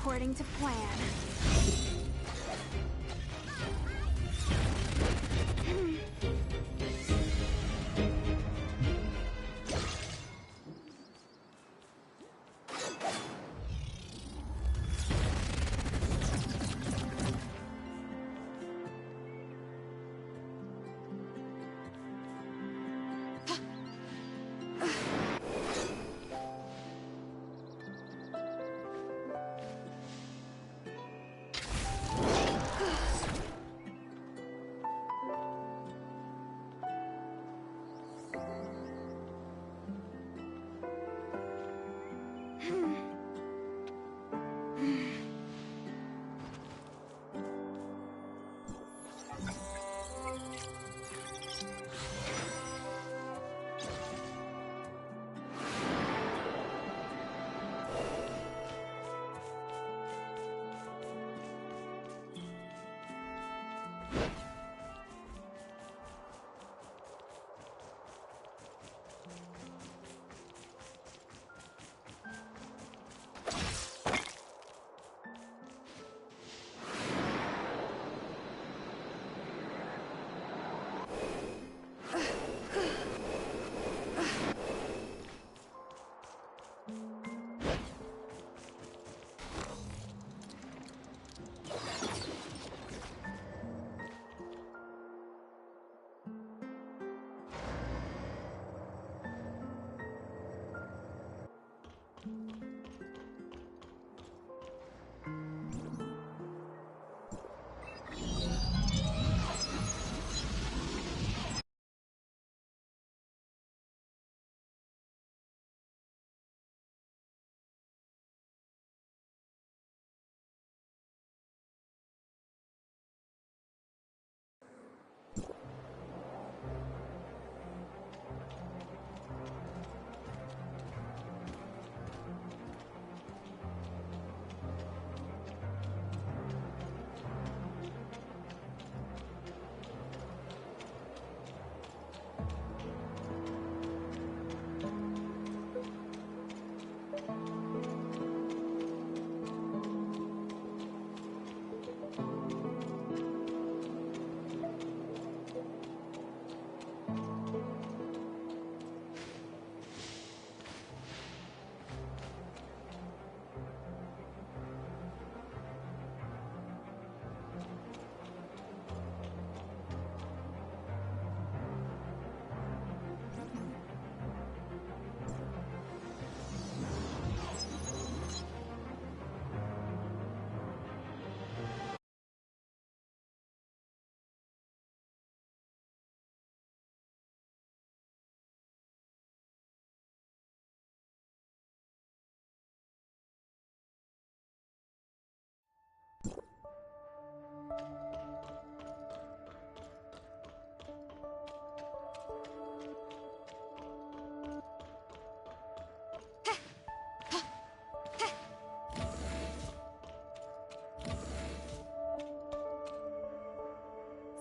according to plan.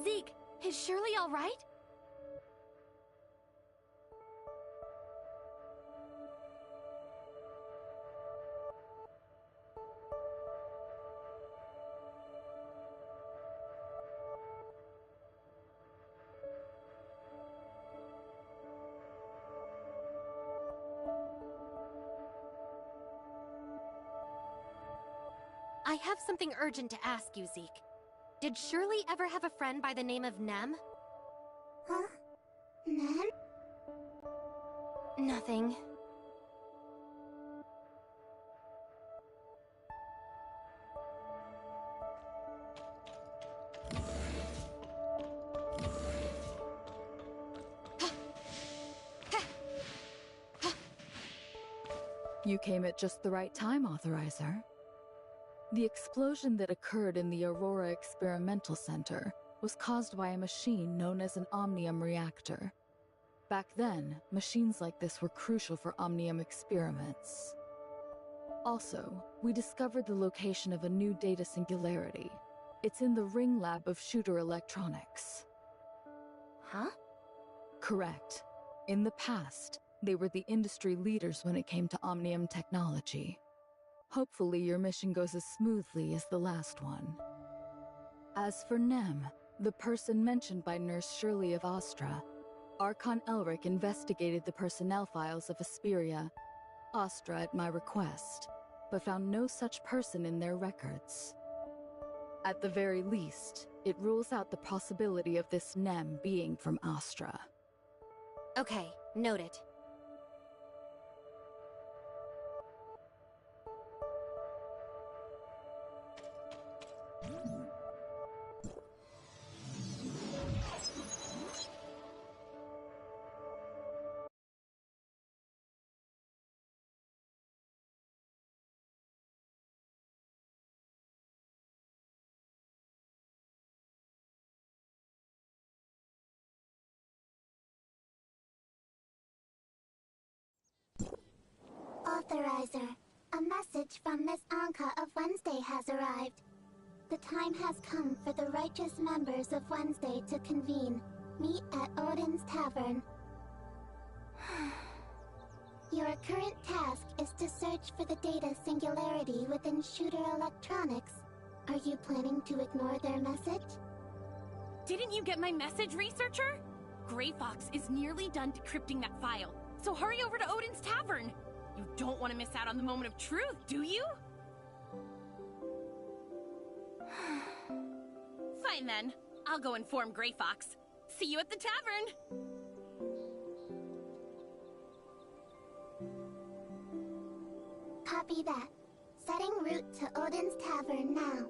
Zeke, is Shirley all right? I have something urgent to ask you, Zeke. Did Shirley ever have a friend by the name of Nem? Huh? Nem? Nothing. You came at just the right time, Authorizer. The explosion that occurred in the Aurora Experimental Center was caused by a machine known as an Omnium reactor. Back then, machines like this were crucial for Omnium experiments. Also, we discovered the location of a new data singularity. It's in the Ring Lab of Shooter Electronics. Huh? Correct. In the past, they were the industry leaders when it came to Omnium technology. Hopefully your mission goes as smoothly as the last one. As for Nem, the person mentioned by Nurse Shirley of Astra, Archon Elric investigated the personnel files of Asperia, Astra at my request, but found no such person in their records. At the very least, it rules out the possibility of this Nem being from Astra. Okay, noted. Authorizer, a message from Miss Anka of Wednesday has arrived. The time has come for the righteous members of Wednesday to convene. Meet at Odin's Tavern. Your current task is to search for the data singularity within Shooter Electronics. Are you planning to ignore their message? Didn't you get my message, researcher? Gray Fox is nearly done decrypting that file, so hurry over to Odin's Tavern. You don't want to miss out on the moment of truth, do you? Fine then. I'll go inform Gray Fox. See you at the tavern! Copy that. Setting route to Odin's Tavern now.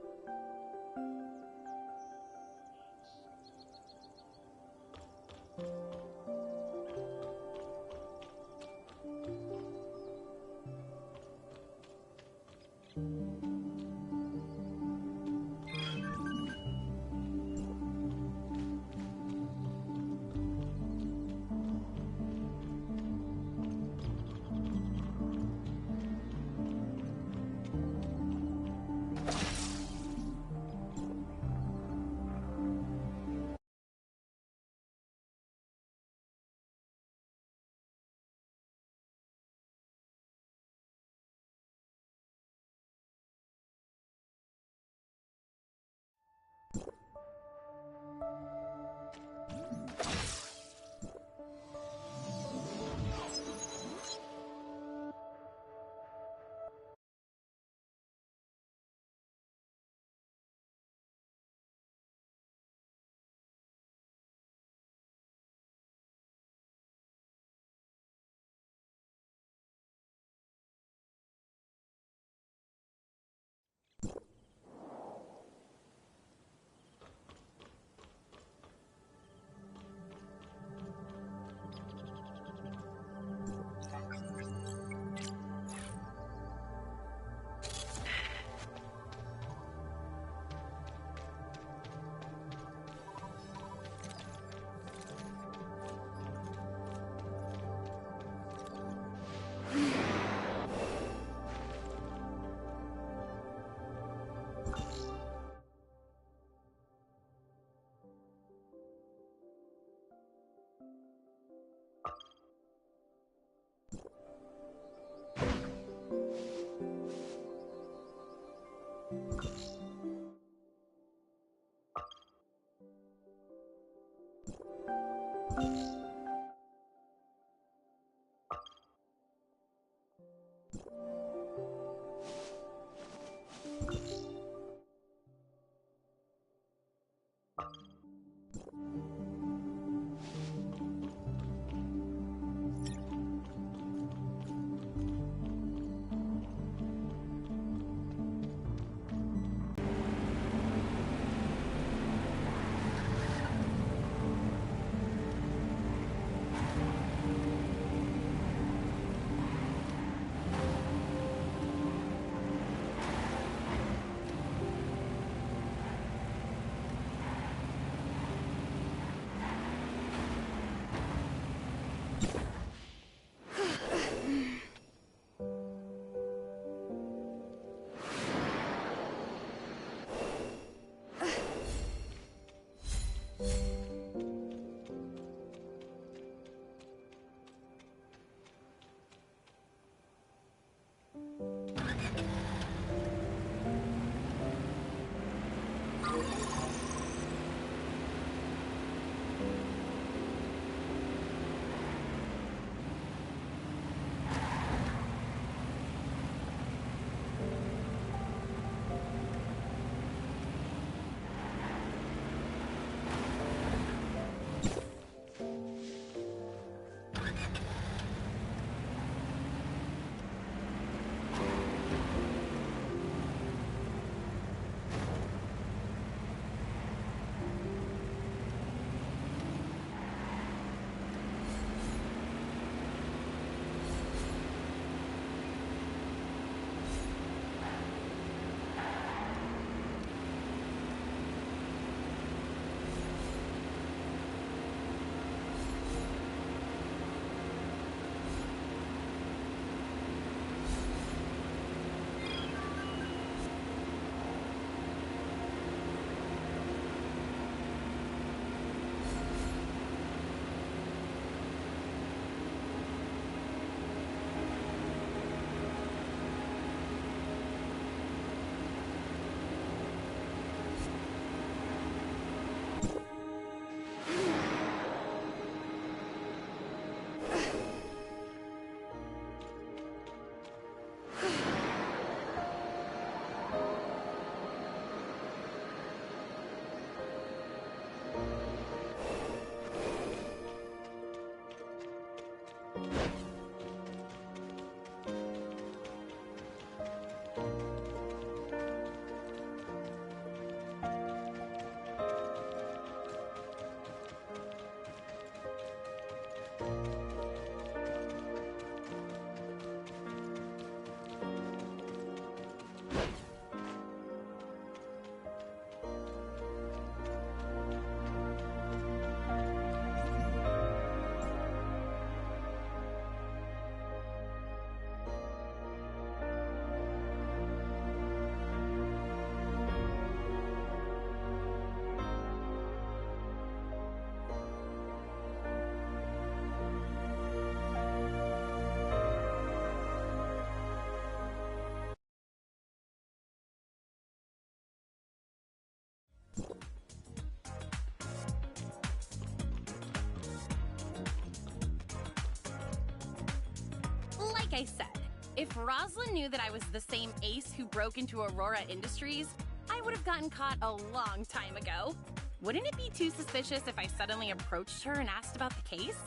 Like I said, if Roslyn knew that I was the same ace who broke into Aurora Industries, I would have gotten caught a long time ago. Wouldn't it be too suspicious if I suddenly approached her and asked about the case?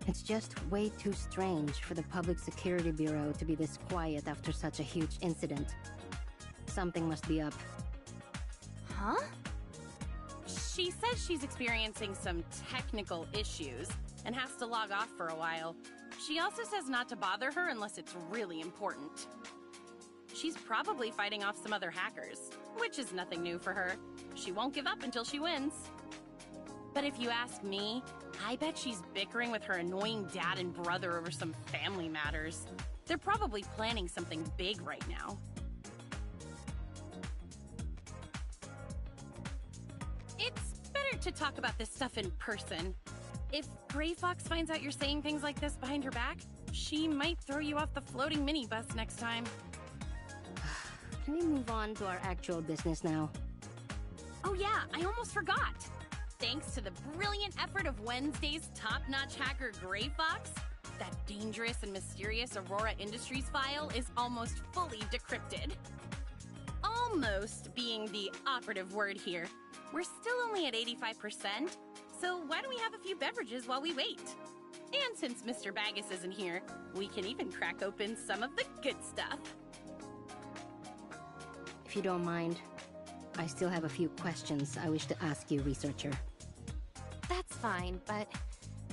It's just way too strange for the Public Security Bureau to be this quiet after such a huge incident. Something must be up. Huh? She says she's experiencing some technical issues and has to log off for a while. She also says not to bother her unless it's really important. She's probably fighting off some other hackers, which is nothing new for her. She won't give up until she wins. But if you ask me, I bet she's bickering with her annoying dad and brother over some family matters. They're probably planning something big right now. It's better to talk about this stuff in person. If Gray Fox finds out you're saying things like this behind her back, she might throw you off the floating minibus next time. Can we move on to our actual business now? Oh yeah, I almost forgot. Thanks to the brilliant effort of Wednesday's top-notch hacker Gray Fox, that dangerous and mysterious Aurora Industries file is almost fully decrypted. Almost being the operative word here. We're still only at 85%, so why don't we have a few beverages while we wait? And since Mr. Baggus isn't here, we can even crack open some of the good stuff. If you don't mind, I still have a few questions I wish to ask you, researcher. That's fine, but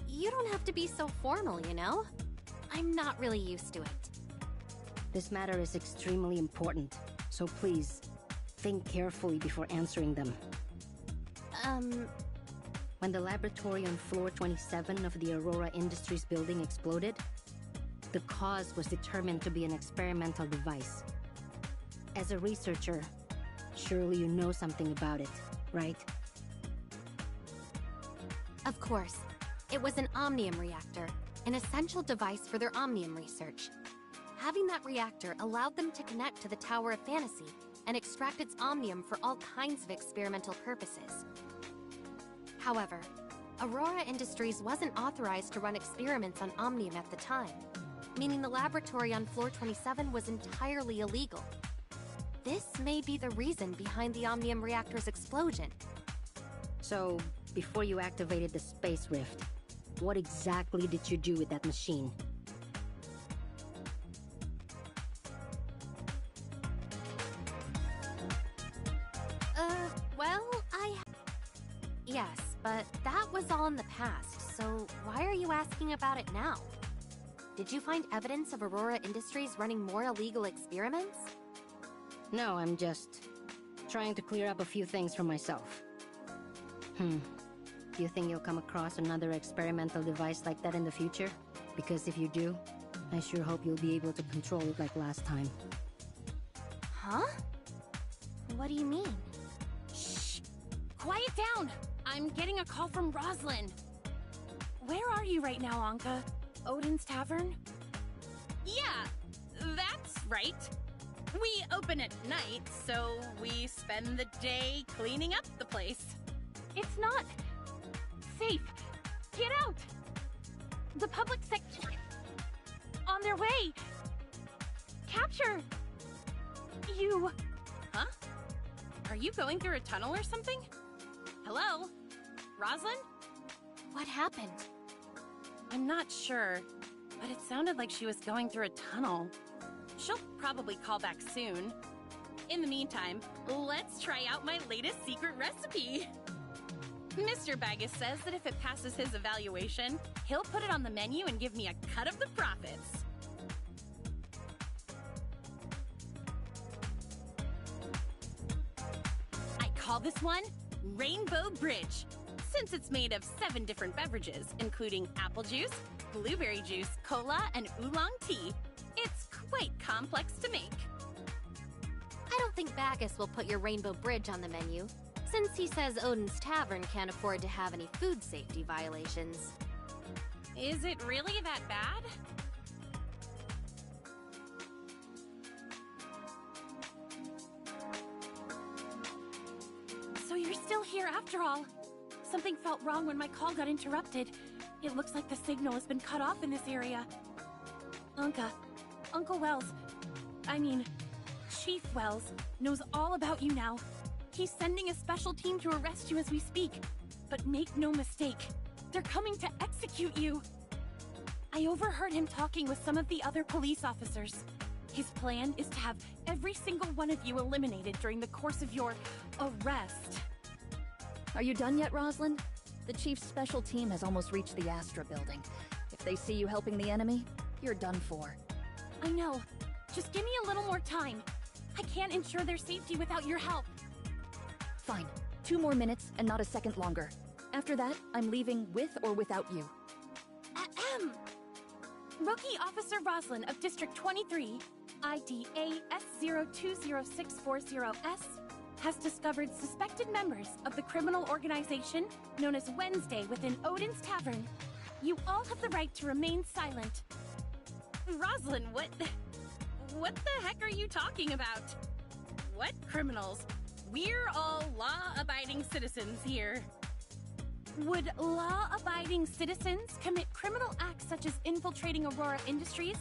you don't have to be so formal, you know? I'm not really used to it. This matter is extremely important, so please, think carefully before answering them. When the laboratory on floor 27 of the Aurora Industries building exploded, the cause was determined to be an experimental device. As a researcher, surely you know something about it, right? Of course. It was an Omnium reactor, an essential device for their Omnium research. Having that reactor allowed them to connect to the Tower of Fantasy and extract its Omnium for all kinds of experimental purposes. However, Aurora Industries wasn't authorized to run experiments on Omnium at the time, meaning the laboratory on floor 27 was entirely illegal. This may be the reason behind the Omnium reactor's explosion. So, before you activated the Space Rift, what exactly did you do with that machine? Well, Yes, but that was all in the past, so why are you asking about it now? Did you find evidence of Aurora Industries running more illegal experiments? No, I'm just trying to clear up a few things for myself. Do you think you'll come across another experimental device like that in the future? Because if you do, I sure hope you'll be able to control it like last time. Huh? What do you mean? Shh! Quiet down! I'm getting a call from Roslyn. Where are you right now, Anka? Odin's Tavern? Yeah, that's right. We open at night, so we spend the day cleaning up the place. It's not safe. Get out! The public sector... On their way! Capture! You... Huh? Are you going through a tunnel or something? Hello? Roslyn? What happened? I'm not sure, but it sounded like she was going through a tunnel. She'll probably call back soon. In the meantime, let's try out my latest secret recipe. Mr. Baggus says that if it passes his evaluation, he'll put it on the menu and give me a cut of the profits. I call this one Rainbow Bridge, since it's made of 7 different beverages, including apple juice, blueberry juice, cola, and oolong tea. It's quite complex to make. I don't think Baggus will put your Rainbow Bridge on the menu, since he says Odin's Tavern can't afford to have any food safety violations. Is it really that bad? So you're still here after all. Something felt wrong when my call got interrupted. It looks like the signal has been cut off in this area. Anka, Uncle Wells, I mean, Chief Wells, knows all about you now. He's sending a special team to arrest you as we speak. But make no mistake, they're coming to execute you. I overheard him talking with some of the other police officers. His plan is to have every single one of you eliminated during the course of your arrest. Are you done yet, Rosalind? The Chief's special team has almost reached the Astra building. If they see you helping the enemy, you're done for. I know. Just give me a little more time. I can't ensure their safety without your help. Fine. 2 more minutes and not a second longer. After that, I'm leaving with or without you. Ahem. Rookie Officer Roslyn of District 23, ID AS020640S, has discovered suspected members of the criminal organization known as Wednesday within Odin's Tavern. You all have the right to remain silent. Roslyn, what the heck are you talking about? What criminals? We're all law-abiding citizens here. Would law-abiding citizens commit criminal acts such as infiltrating Aurora Industries,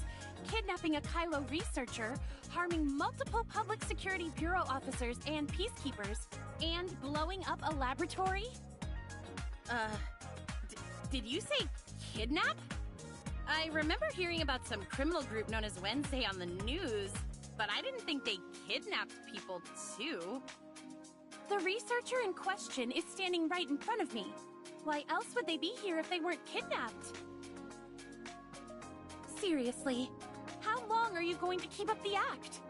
kidnapping a Kylo researcher, harming multiple Public Security Bureau officers and peacekeepers, and blowing up a laboratory? Did you say kidnap? I remember hearing about some criminal group known as Wednesday on the news, but I didn't think they kidnapped people too. The researcher in question is standing right in front of me. Why else would they be here if they weren't kidnapped? Seriously, how long are you going to keep up the act?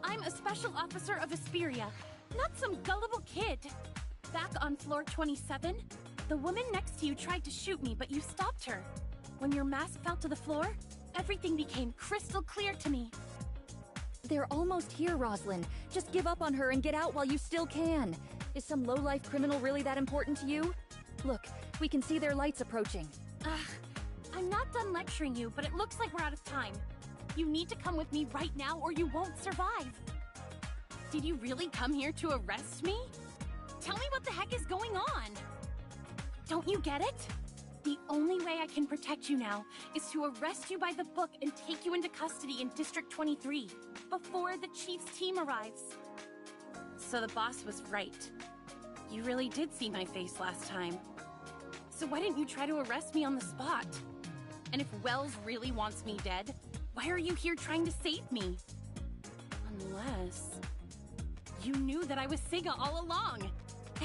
I'm a special officer of Asperia, not some gullible kid. Back on floor 27, the woman next to you tried to shoot me, but you stopped her. When your mask fell to the floor, everything became crystal clear to me. They're almost here, Rosalind. Just give up on her and get out while you still can. Is some low-life criminal really that important to you? Look, we can see their lights approaching. I'm not done lecturing you, but it looks like we're out of time. You need to come with me right now or you won't survive. Did you really come here to arrest me? Tell me what the heck is going on. Don't you get it? The only way I can protect you now is to arrest you by the book and take you into custody in District 23 before the Chief's team arrives. So the boss was right. You really did see my face last time. So why didn't you try to arrest me on the spot? And if Wells really wants me dead, why are you here trying to save me? Unless you knew that I was Siga all along.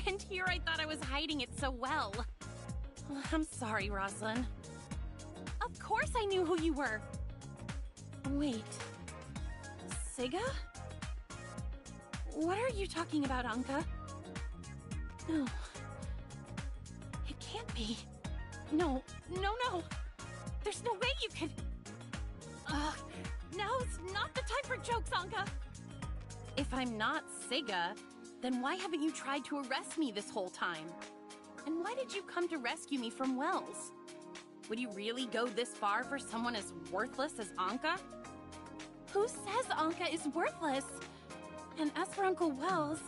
And here I thought I was hiding it so well. I'm sorry, Roslyn. Of course I knew who you were. Wait. Siga? What are you talking about, Anka? No. It can't be. No. There's no way you could... Now's not the time for jokes, Anka. If I'm not Siga, then why haven't you tried to arrest me this whole time? And why did you come to rescue me from Wells? Would you really go this far for someone as worthless as Anka? Who says Anka is worthless? And as for Uncle Wells,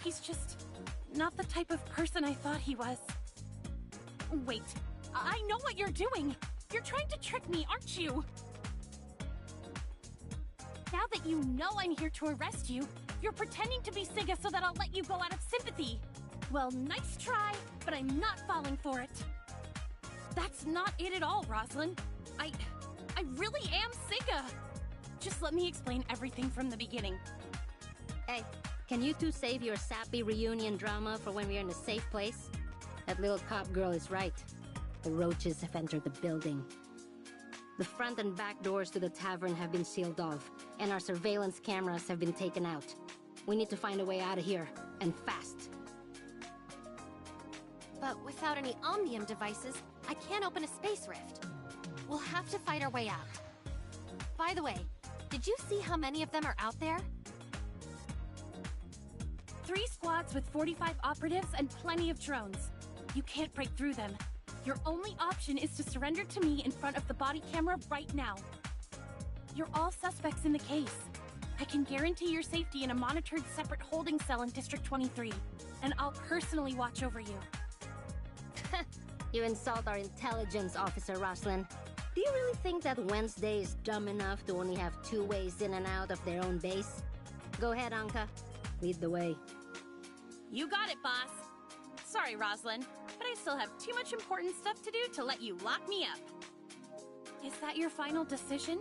he's just not the type of person I thought he was. Wait, I know what you're doing. You're trying to trick me, aren't you? Now that you know I'm here to arrest you, you're pretending to be Siga so that I'll let you go out of sympathy. Well, nice try, but I'm not falling for it. That's not it at all, Roslyn. I really am Siga. Just let me explain everything from the beginning. Hey, can you two save your sappy reunion drama for when we're in a safe place? That little cop girl is right. The roaches have entered the building. The front and back doors to the tavern have been sealed off, and our surveillance cameras have been taken out. We need to find a way out of here, and fast. But without any Omnium devices, I can't open a space rift. We'll have to fight our way out. By the way, did you see how many of them are out there? 3 squads with 45 operatives and plenty of drones. You can't break through them. Your only option is to surrender to me in front of the body camera right now. You're all suspects in the case. I can guarantee your safety in a monitored separate holding cell in District 23, and I'll personally watch over you. You insult our intelligence, Officer Roslyn. Do you really think that Wednesday is dumb enough to only have 2 ways in and out of their own base? Go ahead, Anka. Lead the way. You got it, boss. Sorry, Rosalind, but I still have too much important stuff to do to let you lock me up. Is that your final decision?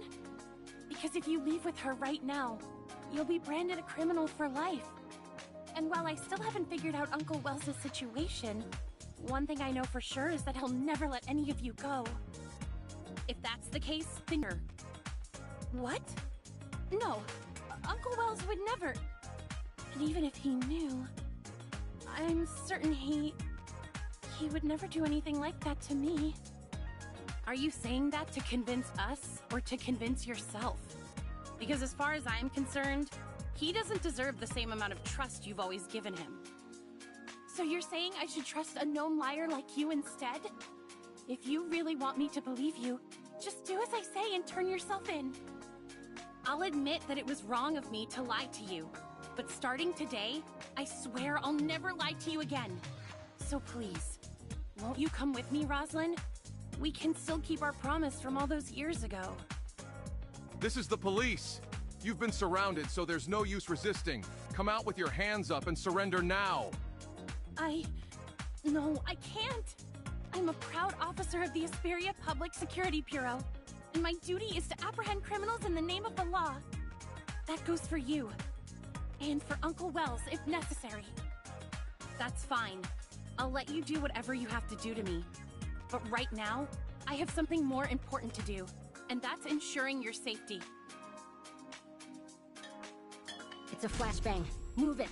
Because if you leave with her right now, you'll be branded a criminal for life. And while I still haven't figured out Uncle Wells' situation, one thing I know for sure is that he'll never let any of you go. If that's the case, then you're... What? No, Uncle Wells would never... And even if he knew, I'm certain he would never do anything like that to me. Are you saying that to convince us, or to convince yourself? Because as far as I'm concerned, he doesn't deserve the same amount of trust you've always given him. So you're saying I should trust a known liar like you instead? If you really want me to believe you, just do as I say and turn yourself in. I'll admit that it was wrong of me to lie to you, but starting today, I swear I'll never lie to you again. So please, won't you come with me, Rosalind? We can still keep our promise from all those years ago. This is the police. You've been surrounded, so there's no use resisting. Come out with your hands up and surrender now. No, I can't. I'm a proud officer of the Asperia Public Security Bureau, and my duty is to apprehend criminals in the name of the law. That goes for you. And for Uncle Wells, if necessary. That's fine. I'll let you do whatever you have to do to me. But right now, I have something more important to do, and that's ensuring your safety. It's a flashbang. Move it.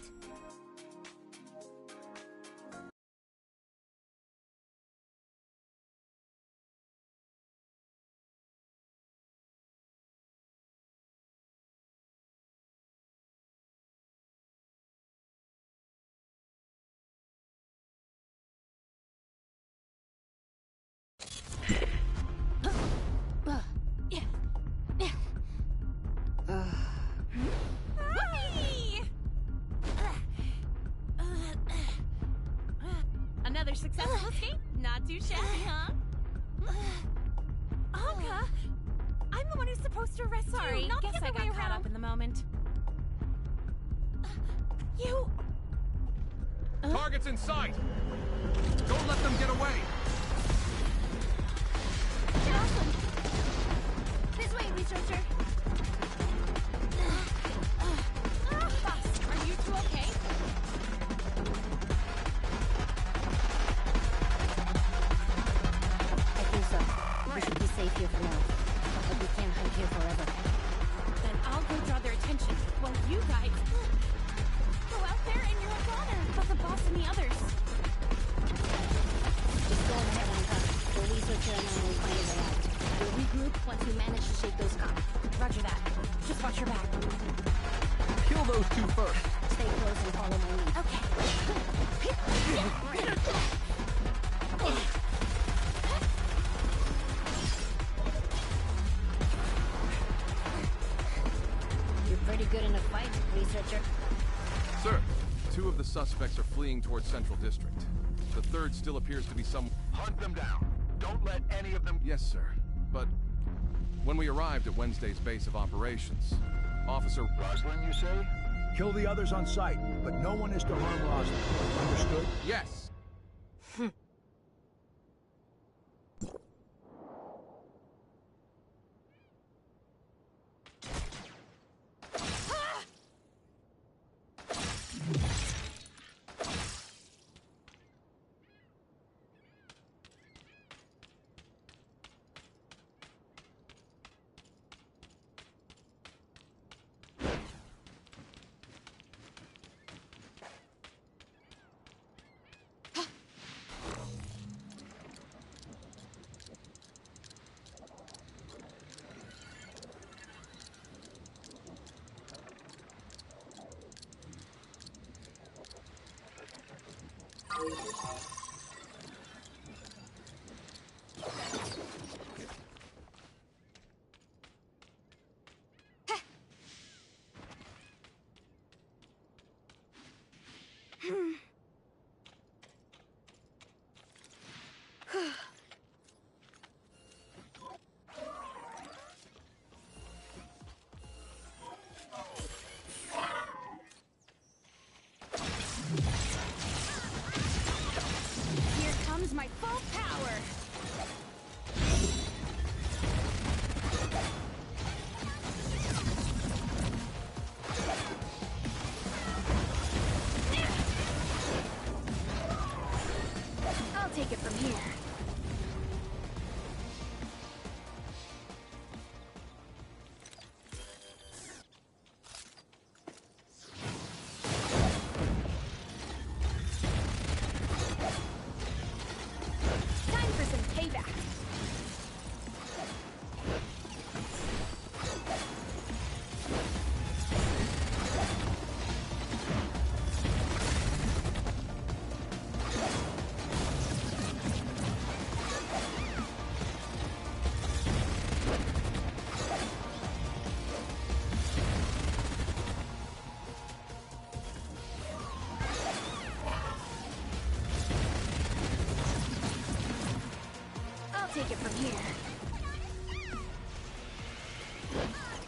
Another successful escape? Not too shabby, huh? Anka! I'm the one who's supposed to arrest you, not guess the I other way got caught around. up in the moment. You... Target's in sight! Don't let them get away! Jocelyn! This way, researcher! Boss, are you two okay? I think so. We should be safe here for now. But we can't hide here forever. Then I'll go draw their attention, while you guys go out there and you're a goner about the boss and the others. Just go ahead, Anka. The researcher and I will find a way out. We'll regroup once we manage to shake those cops. Roger that. Just watch your back. Kill those two first! Stay close and follow my lead. Okay. You're pretty good in a fight, researcher. Sir, 2 of the suspects are fleeing towards Central District. The third still appears to be some... Hunt them down. Don't let any of them... Yes, sir. But when we arrived at Wednesday's base of operations, Officer... Rosalind, you say? Kill the others on sight, but no one is to harm Rosalind. Understood? Yes! it from here.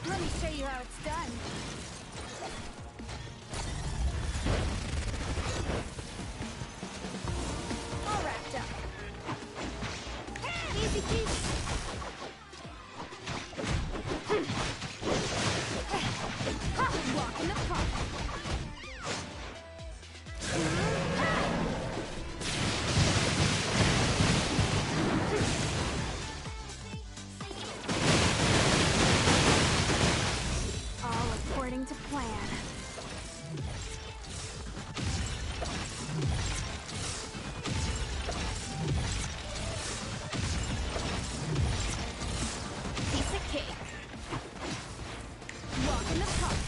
Let me show you how it's done. All wrapped up. Easy peasy. Walk in the park. All according to plan. Piece of cake. Walk in the park.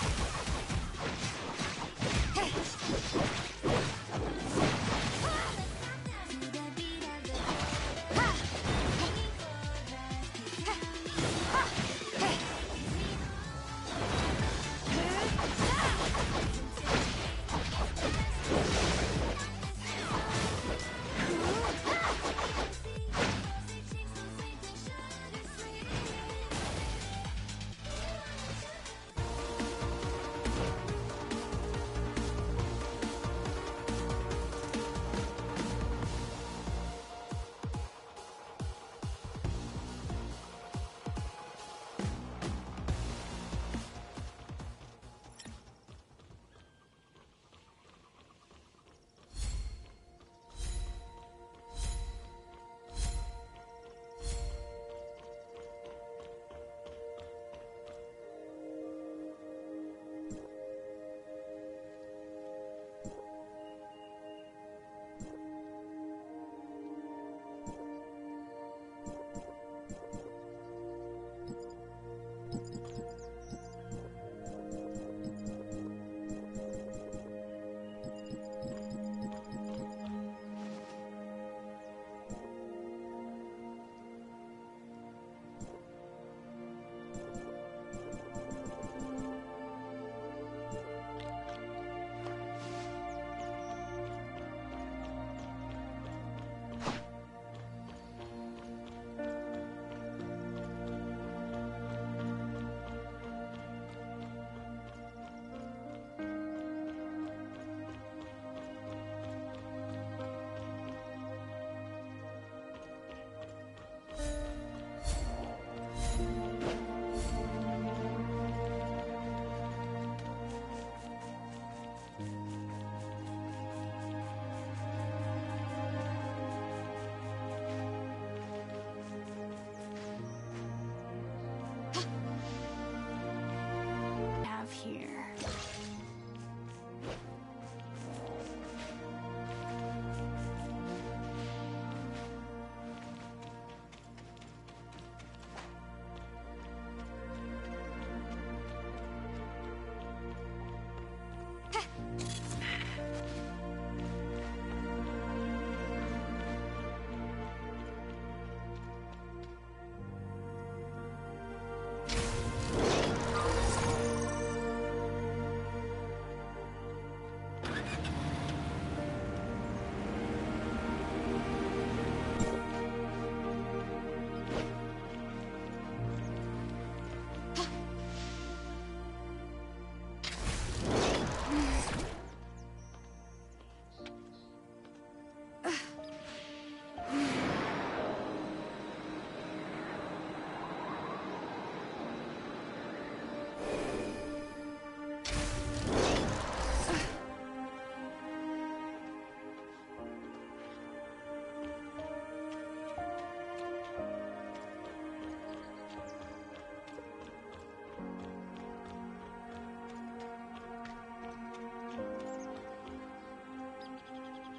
Have here.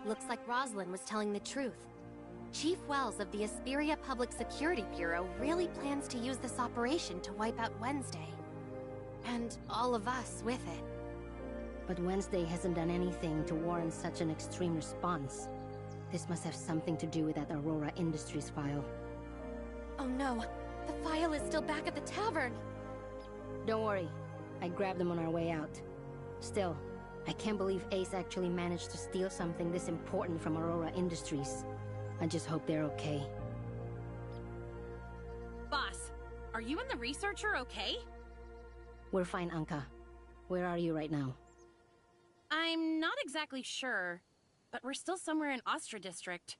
Looks like Roslyn was telling the truth. Chief Wells of the Asperia Public Security Bureau really plans to use this operation to wipe out Wednesday. And all of us with it. But Wednesday hasn't done anything to warrant such an extreme response. This must have something to do with that Aurora Industries file. Oh no, the file is still back at the tavern! Don't worry, I grabbed them on our way out. Still, I can't believe Ace actually managed to steal something this important from Aurora Industries. I just hope they're okay. Are you and the researcher okay? We're fine, Anka. Where are you right now? I'm not exactly sure, but we're still somewhere in Astra District.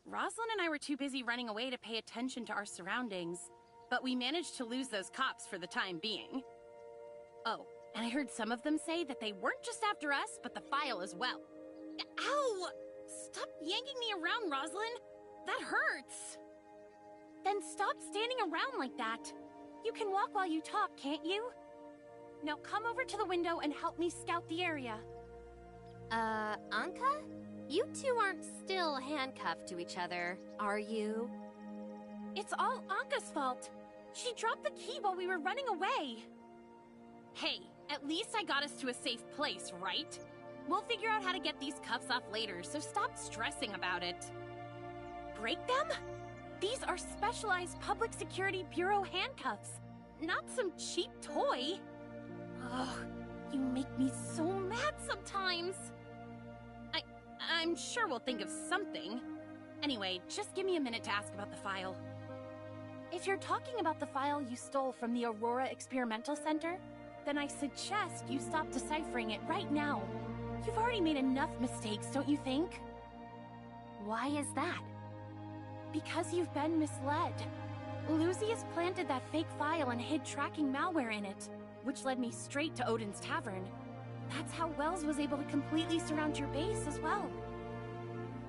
Rosalind and I were too busy running away to pay attention to our surroundings, but we managed to lose those cops for the time being. Oh, and I heard some of them say that they weren't just after us, but the file as well. Ow! Stop yanking me around, Rosalind! That hurts! Then stop standing around like that. You can walk while you talk, can't you? Now come over to the window and help me scout the area. Anka? You two aren't still handcuffed to each other, are you? It's all Anka's fault. She dropped the key while we were running away. Hey, at least I got us to a safe place, right? We'll figure out how to get these cuffs off later, so stop stressing about it. Break them? These are specialized Public Security Bureau handcuffs, not some cheap toy. Ugh, you make me so mad sometimes. I'm sure we'll think of something. Anyway, just give me a minute to ask about the file. If you're talking about the file you stole from the Aurora Experimental Center, then I suggest you stop deciphering it right now. You've already made enough mistakes, don't you think? Why is that? Because you've been misled. Lucius planted that fake file and hid tracking malware in it, which led me straight to Odin's Tavern. That's how Wells was able to completely surround your base as well.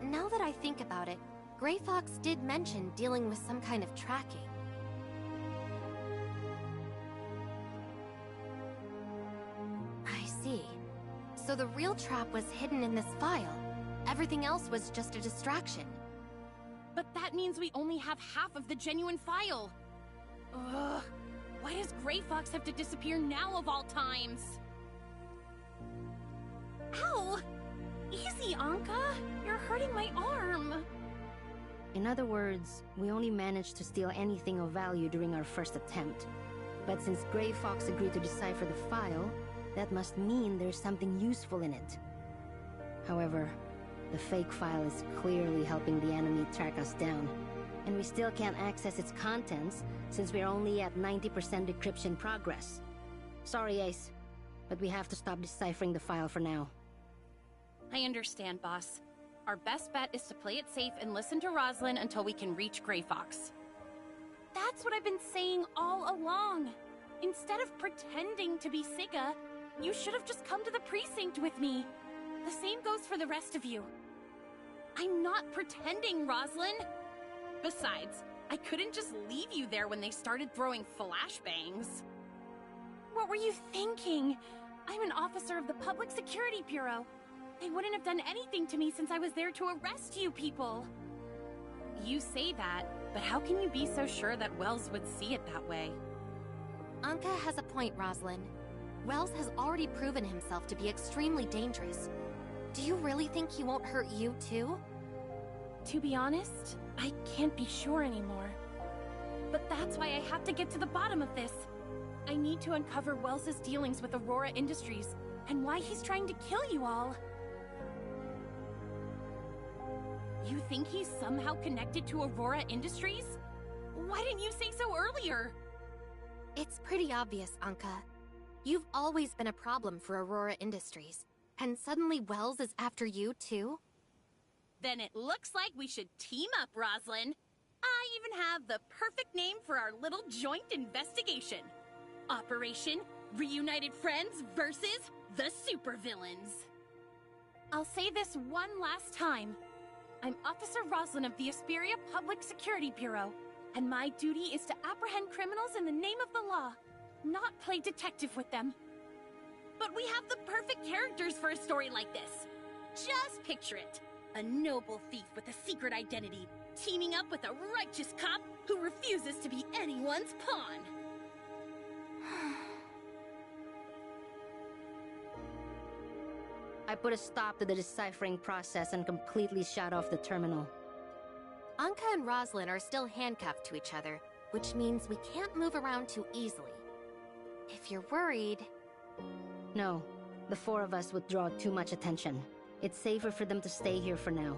Now that I think about it, Gray Fox did mention dealing with some kind of tracking. I see. So the real trap was hidden in this file. Everything else was just a distraction. But that means we only have half of the genuine file. Ugh. Why does Gray Fox have to disappear now of all times? Ow! Easy, Anka! You're hurting my arm! In other words, we only managed to steal anything of value during our first attempt. But since Gray Fox agreed to decipher the file, that must mean there's something useful in it. However, the fake file is clearly helping the enemy track us down, and we still can't access its contents since we're only at 90% decryption progress. Sorry, Ace, but we have to stop deciphering the file for now. I understand, boss. Our best bet is to play it safe and listen to Rosalind until we can reach Gray Fox. That's what I've been saying all along. Instead of pretending to be Sigga, you should have just come to the precinct with me. The same goes for the rest of you. I'm not pretending, Rosalind. Besides, I couldn't just leave you there when they started throwing flashbangs. What were you thinking? I'm an officer of the Public Security Bureau. They wouldn't have done anything to me since I was there to arrest you people. You say that, but how can you be so sure that Wells would see it that way? Anka has a point, Rosalind. Wells has already proven himself to be extremely dangerous. Do you really think he won't hurt you, too? To be honest, I can't be sure anymore. But that's why I have to get to the bottom of this. I need to uncover Wells' dealings with Aurora Industries, and why he's trying to kill you all. You think he's somehow connected to Aurora Industries? Why didn't you say so earlier? It's pretty obvious, Anka. You've always been a problem for Aurora Industries. And suddenly Wells is after you, too? Then it looks like we should team up, Rosalind. I even have the perfect name for our little joint investigation. Operation Reunited Friends versus the Supervillains. I'll say this one last time. I'm Officer Rosalind of the Asperia Public Security Bureau, and my duty is to apprehend criminals in the name of the law, not play detective with them. But we have the perfect characters for a story like this. Just picture it. A noble thief with a secret identity, teaming up with a righteous cop who refuses to be anyone's pawn. I put a stop to the deciphering process and completely shut off the terminal. Anka and Rosalind are still handcuffed to each other, which means we can't move around too easily. If you're worried... No, the four of us would draw too much attention. It's safer for them to stay here for now.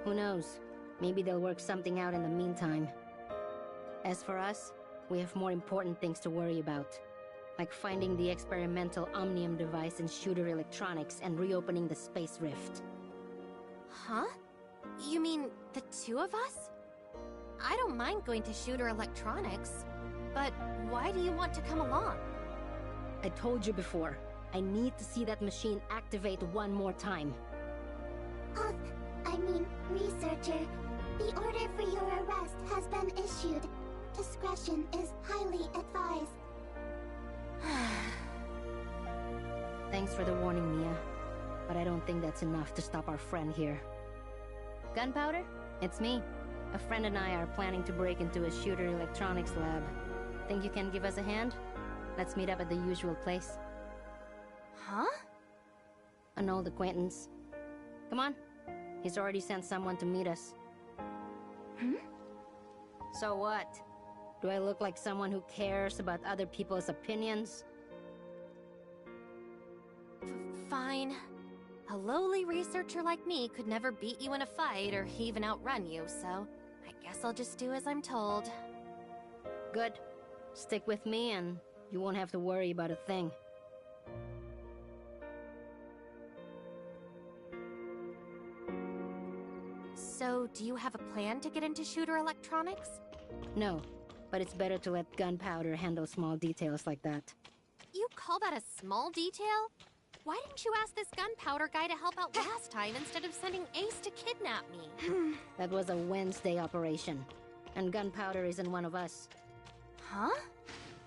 Who knows? Maybe they'll work something out in the meantime. As for us, We have more important things to worry about. Like finding the experimental Omnium device in Shooter Electronics and reopening the Space Rift. Huh? You mean the two of us? I don't mind going to Shooter Electronics, but why do you want to come along? I told you before, I need to see that machine activate one more time. Researcher, the order for your arrest has been issued. Discretion is highly advised. Thanks for the warning, Mia. But I don't think that's enough to stop our friend here. Gunpowder? It's me. A friend and I are planning to break into a Shooter Electronics lab. Think you can give us a hand? Let's meet up at the usual place. Huh? An old acquaintance. Come on. He's already sent someone to meet us. So what? Do I look like someone who cares about other people's opinions? Fine. A lowly researcher like me could never beat you in a fight or even outrun you, so I guess I'll just do as I'm told. Good. Stick with me and you won't have to worry about a thing. So, do you have a plan to get into Shooter Electronics? No, but it's better to let Gunpowder handle small details like that. You call that a small detail? Why didn't you ask this Gunpowder guy to help out last time instead of sending Ace to kidnap me? That was a Wednesday operation, and Gunpowder isn't one of us. Huh?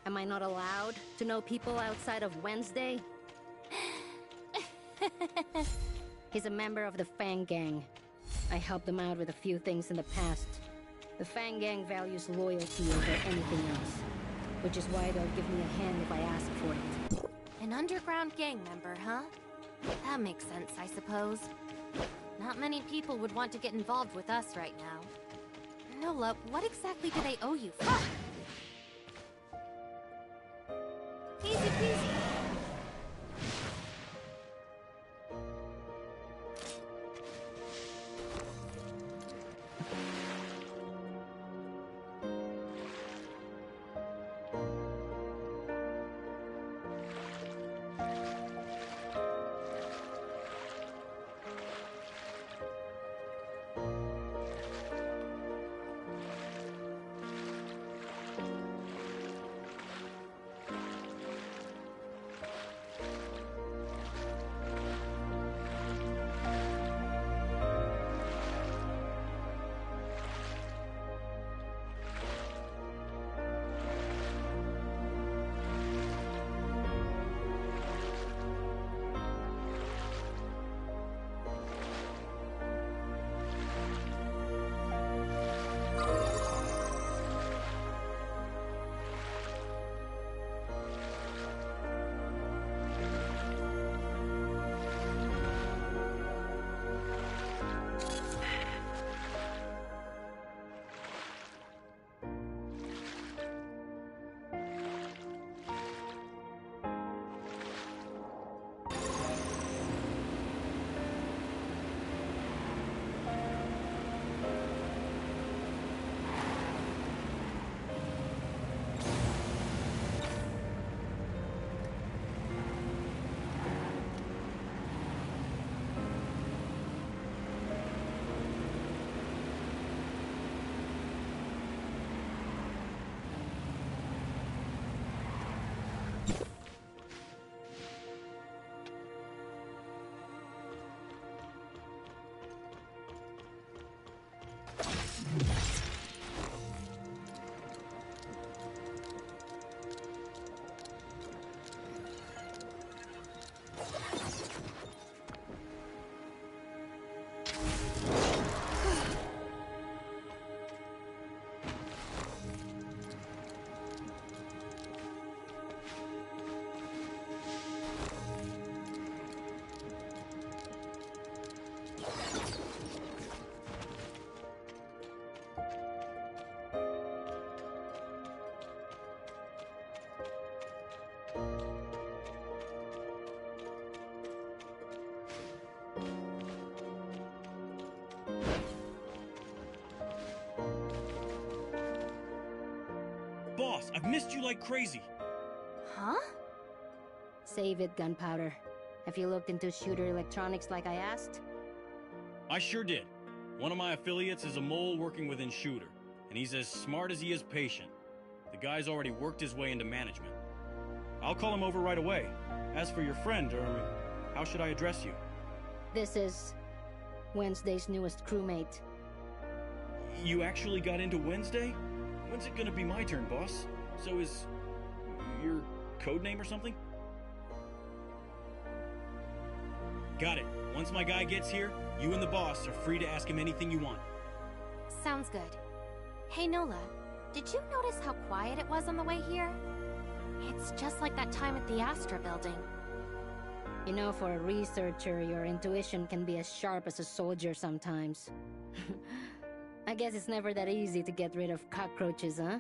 Am I not allowed to know people outside of Wednesday? He's a member of the Fang Gang. I helped them out with a few things in the past. The Fang Gang values loyalty over anything else, which is why they'll give me a hand if I ask for it. An underground gang member, huh? That makes sense, I suppose. Not many people would want to get involved with us right now. Nola, what exactly do they owe you for? Easy peasy. boss. I've missed you like crazy. Huh? Save it, Gunpowder. Have you looked into Shooter Electronics like I asked? I sure did. One of my affiliates is a mole working within Shooter, and he's as smart as he is patient. The guy's already worked his way into management. I'll call him over right away. As for your friend, how should I address you? This is Wednesday's newest crewmate. You actually got into Wednesday? When's it gonna be my turn, boss? So is your code name or something? Got it. Once my guy gets here, you and the boss are free to ask him anything you want. Sounds good. Hey Nola, did you notice how quiet it was on the way here? It's just like that time at the Astra building. You know, for a researcher, your intuition can be as sharp as a soldier sometimes. I guess it's never that easy to get rid of cockroaches, huh?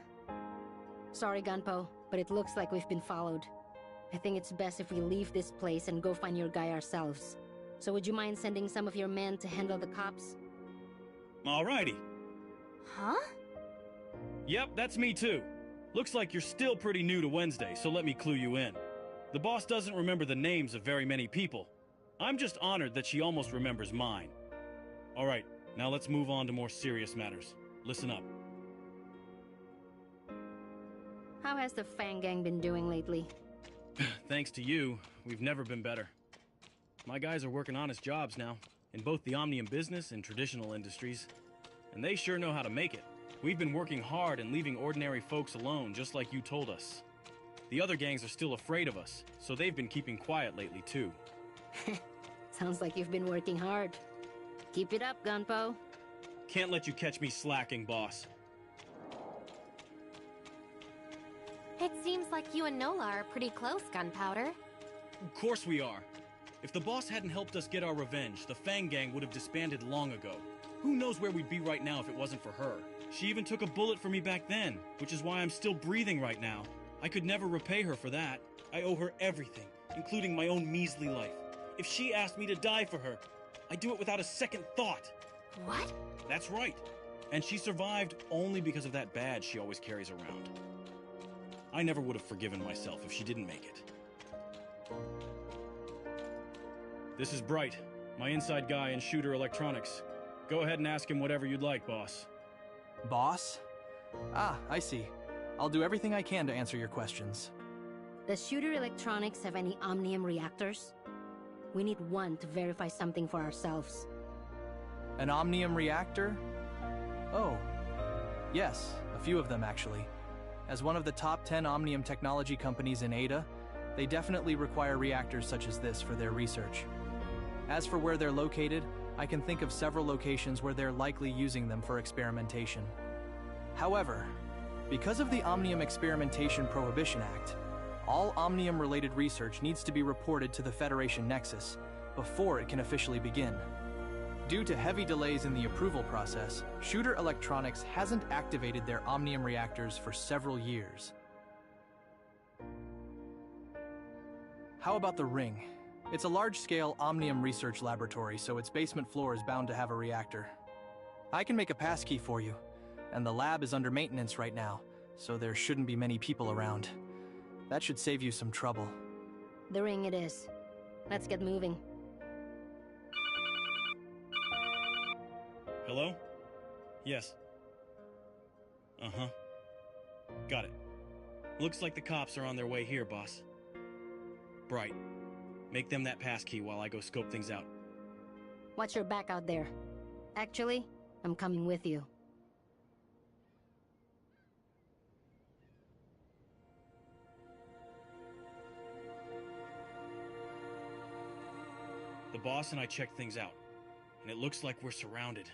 Sorry, Gunpo, but it looks like we've been followed. I think it's best if we leave this place and go find your guy ourselves. So would you mind sending some of your men to handle the cops? Alrighty. Huh? Yep, that's me too. Looks like you're still pretty new to Wednesday, so let me clue you in. The boss doesn't remember the names of very many people. I'm just honored that she almost remembers mine. Alright, now let's move on to more serious matters. Listen up. How has the Fang Gang been doing lately? Thanks to you, we've never been better. My guys are working honest jobs now, in both the Omnium business and traditional industries. And they sure know how to make it. We've been working hard and leaving ordinary folks alone, just like you told us. The other gangs are still afraid of us, so they've been keeping quiet lately too. Sounds like you've been working hard. Keep it up, Gunpo. Can't let you catch me slacking, boss. It seems like you and Nola are pretty close, Gunpowder. Of course we are. If the boss hadn't helped us get our revenge, the Fang Gang would have disbanded long ago. Who knows where we'd be right now if it wasn't for her? She even took a bullet for me back then, which is why I'm still breathing right now. I could never repay her for that. I owe her everything, including my own measly life. If she asked me to die for her, I'd do it without a second thought. What? That's right. And she survived only because of that badge she always carries around. I never would have forgiven myself if she didn't make it. This is Bright, my inside guy in Shooter Electronics. Go ahead and ask him whatever you'd like, boss. Boss? Ah, I see. I'll do everything I can to answer your questions. Does Shooter Electronics have any Omnium reactors? We need one to verify something for ourselves. An Omnium reactor? Oh, yes, a few of them actually. As one of the top 10 Omnium technology companies in Ada, they definitely require reactors such as this for their research. As for where they're located, I can think of several locations where they're likely using them for experimentation. However, because of the Omnium Experimentation Prohibition Act, all Omnium-related research needs to be reported to the Federation Nexus before it can officially begin. Due to heavy delays in the approval process, Shooter Electronics hasn't activated their Omnium reactors for several years. How about the Ring? It's a large-scale Omnium research laboratory, so its basement floor is bound to have a reactor. I can make a passkey for you, and the lab is under maintenance right now, so there shouldn't be many people around. That should save you some trouble. The Ring it is. Let's get moving. Hello? Yes. Uh-huh. Got it. Looks like the cops are on their way here, boss. Bright. Make them that passkey while I go scope things out. Watch your back out there. Actually, I'm coming with you. The boss and I checked things out, and it looks like we're surrounded.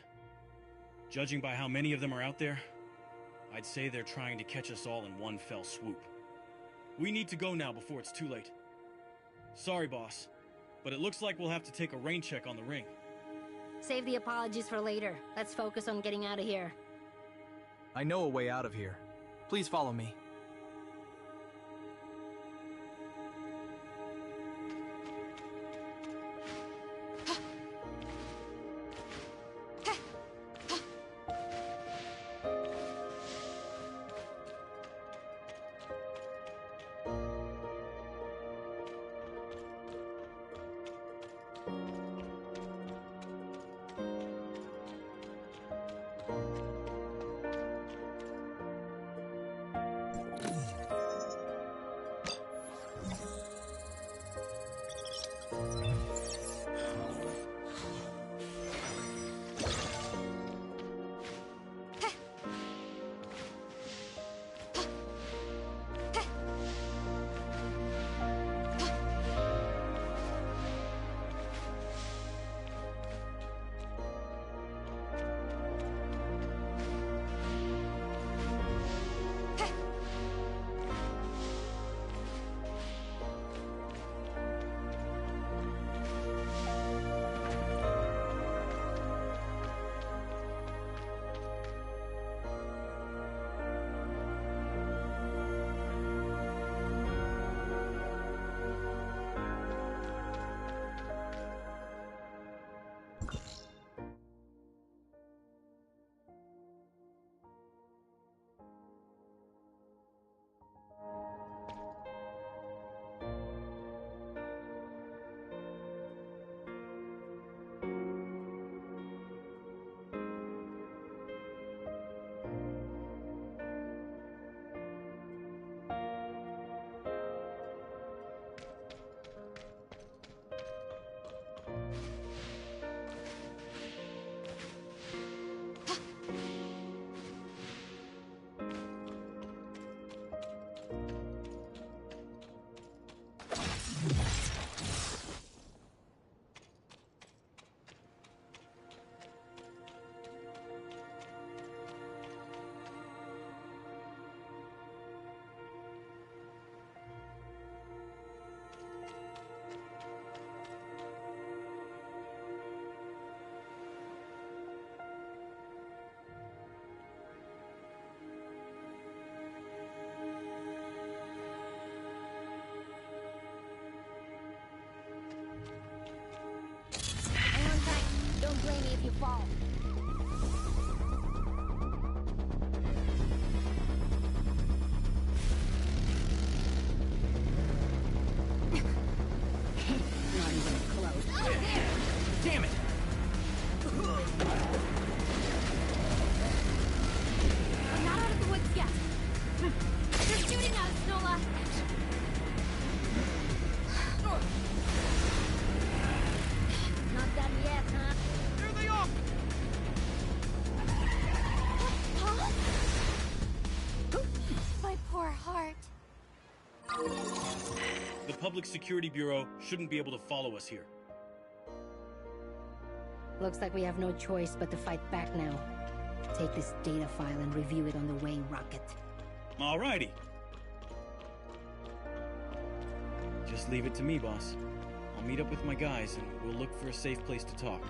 Judging by how many of them are out there, I'd say they're trying to catch us all in one fell swoop. We need to go now before it's too late. Sorry, boss, but it looks like we'll have to take a rain check on the Ring. Save the apologies for later. Let's focus on getting out of here. I know a way out of here. Please follow me. blame me if you fall. Not even close. Oh, there! Damn it! I'm not out of the woods yet. They're shooting us, Nola! Not done yet, huh? Here they are! Huh? My poor heart. The Public Security Bureau shouldn't be able to follow us here. Looks like we have no choice but to fight back now. Take this data file and review it on the Wayne rocket. Alrighty. Just leave it to me, boss. I'll meet up with my guys and we'll look for a safe place to talk.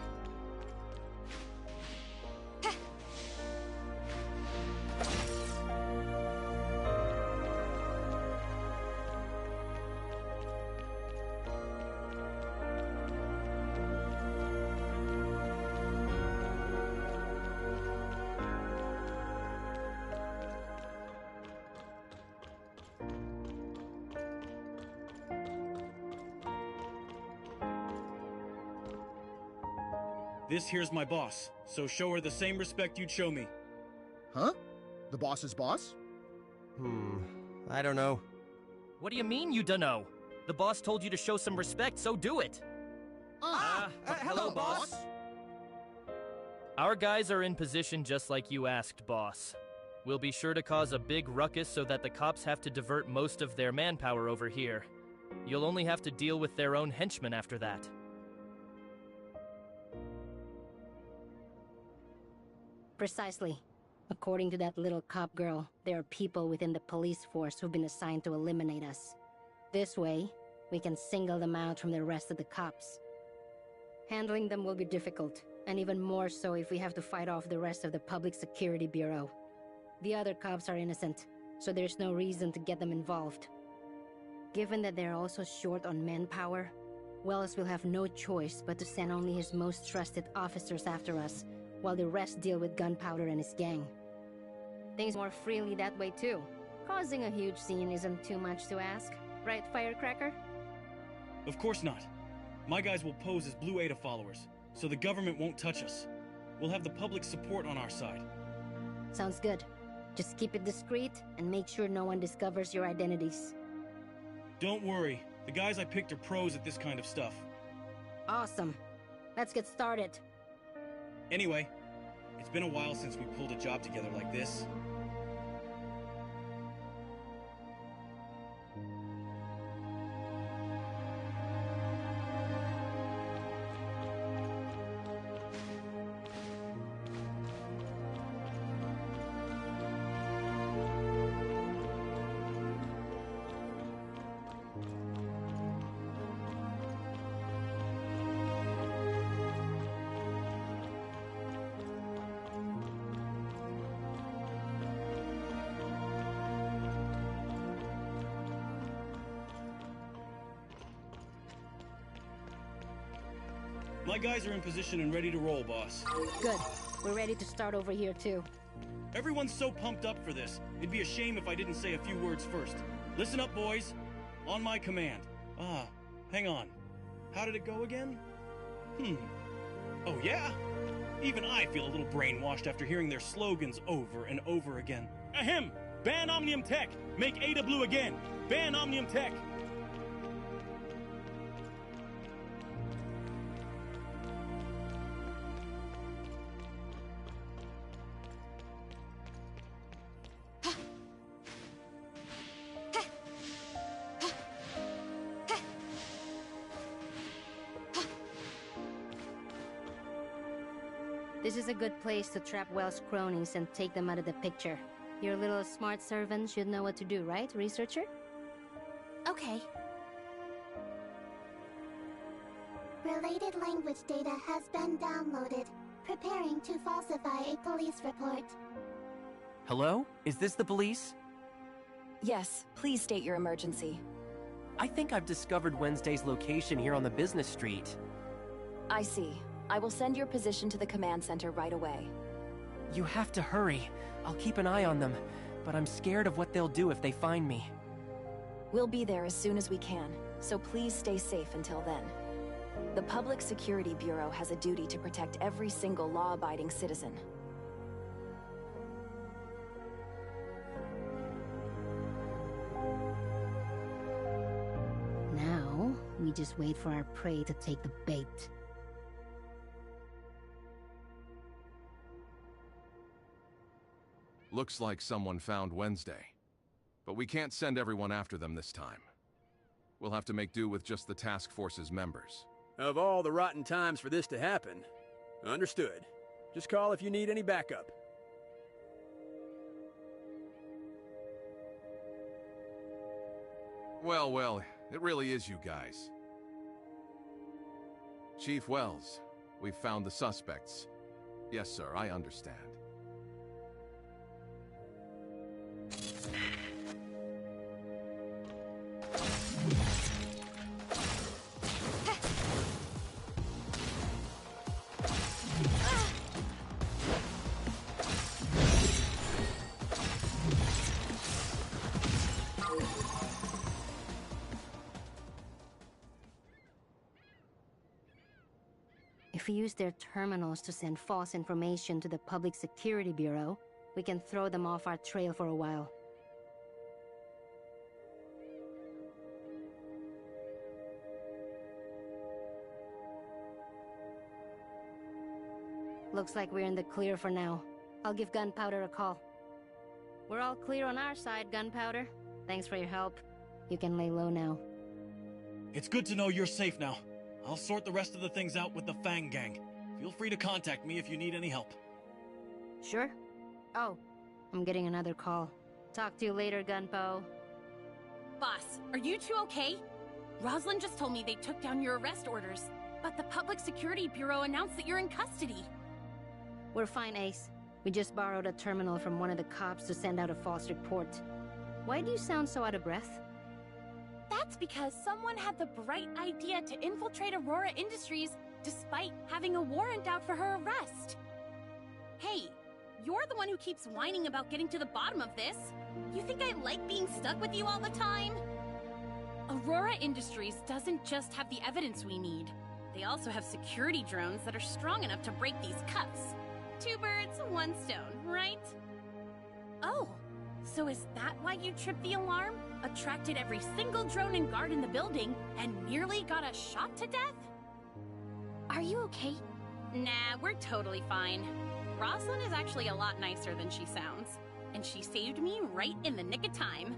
This here's my boss, so show her the same respect you'd show me. Huh? The boss's boss? I don't know. What do you mean you dunno? The boss told you to show some respect, so do it. Hello, boss. Our guys are in position just like you asked, boss. We'll be sure to cause a big ruckus so that the cops have to divert most of their manpower over here. You'll only have to deal with their own henchmen after that. Precisely. According to that little cop girl, there are people within the police force who've been assigned to eliminate us. This way, we can single them out from the rest of the cops. Handling them will be difficult, and even more so if we have to fight off the rest of the Public Security Bureau. The other cops are innocent, so there's no reason to get them involved. Given that they're also short on manpower, Wells will have no choice but to send only his most trusted officers after us, while the rest deal with Gunpowder and his gang. Things more freely that way too. Causing a huge scene isn't too much to ask, right, Firecracker? Of course not. My guys will pose as Blue Ada followers, so the government won't touch us. We'll have the public support on our side. Sounds good. Just keep it discreet and make sure no one discovers your identities. Don't worry. The guys I picked are pros at this kind of stuff. Awesome. Let's get started. Anyway, it's been a while since we pulled a job together like this. My guys are in position and ready to roll, boss. Good. We're ready to start over here, too. Everyone's so pumped up for this. It'd be a shame if I didn't say a few words first. Listen up, boys. On my command. Hang on. How did it go again? Oh, yeah? Even I feel a little brainwashed after hearing their slogans over and over again. Ahem! Ban Omnium Tech! Make Ada blue again! Ban Omnium Tech! This is a good place to trap Wells' cronies and take them out of the picture. Your little smart servant should know what to do, right, researcher? Okay. Related language data has been downloaded. Preparing to falsify a police report. Hello? Is this the police? Yes, please state your emergency. I think I've discovered Wednesday's location here on the business street. I see. I will send your position to the command center right away. You have to hurry. I'll keep an eye on them, but I'm scared of what they'll do if they find me. We'll be there as soon as we can, so please stay safe until then. The Public Security Bureau has a duty to protect every single law-abiding citizen. Now, we just wait for our prey to take the bait. Looks like someone found Wednesday. But we can't send everyone after them this time. We'll have to make do with just the task force's members. Of all the rotten times for this to happen, understood. Just call if you need any backup. Well, it really is you guys. Chief Wells, we've found the suspects. Yes, sir, I understand. If we use their terminals to send false information to the Public Security Bureau, we can throw them off our trail for a while. Looks like we're in the clear for now. I'll give Gunpowder a call. We're all clear on our side, Gunpowder. Thanks for your help. You can lay low now. It's good to know you're safe now. I'll sort the rest of the things out with the Fang Gang. Feel free to contact me if you need any help. Sure. Oh, I'm getting another call. Talk to you later, Gunpo. Boss, are you two okay? Rosalind just told me they took down your arrest orders, but the Public Security Bureau announced that you're in custody. We're fine, Ace. We just borrowed a terminal from one of the cops to send out a false report. Why do you sound so out of breath? That's because someone had the bright idea to infiltrate Aurora Industries despite having a warrant out for her arrest. Hey, you're the one who keeps whining about getting to the bottom of this. You think I like being stuck with you all the time? Aurora Industries doesn't just have the evidence we need. They also have security drones that are strong enough to break these cuffs. 2 birds, 1 stone, right? Oh, so is that why you tripped the alarm, attracted every single drone and guard in the building, and nearly got us shot to death? Are you okay? Nah, we're totally fine. Rosalind is actually a lot nicer than she sounds, and she saved me right in the nick of time.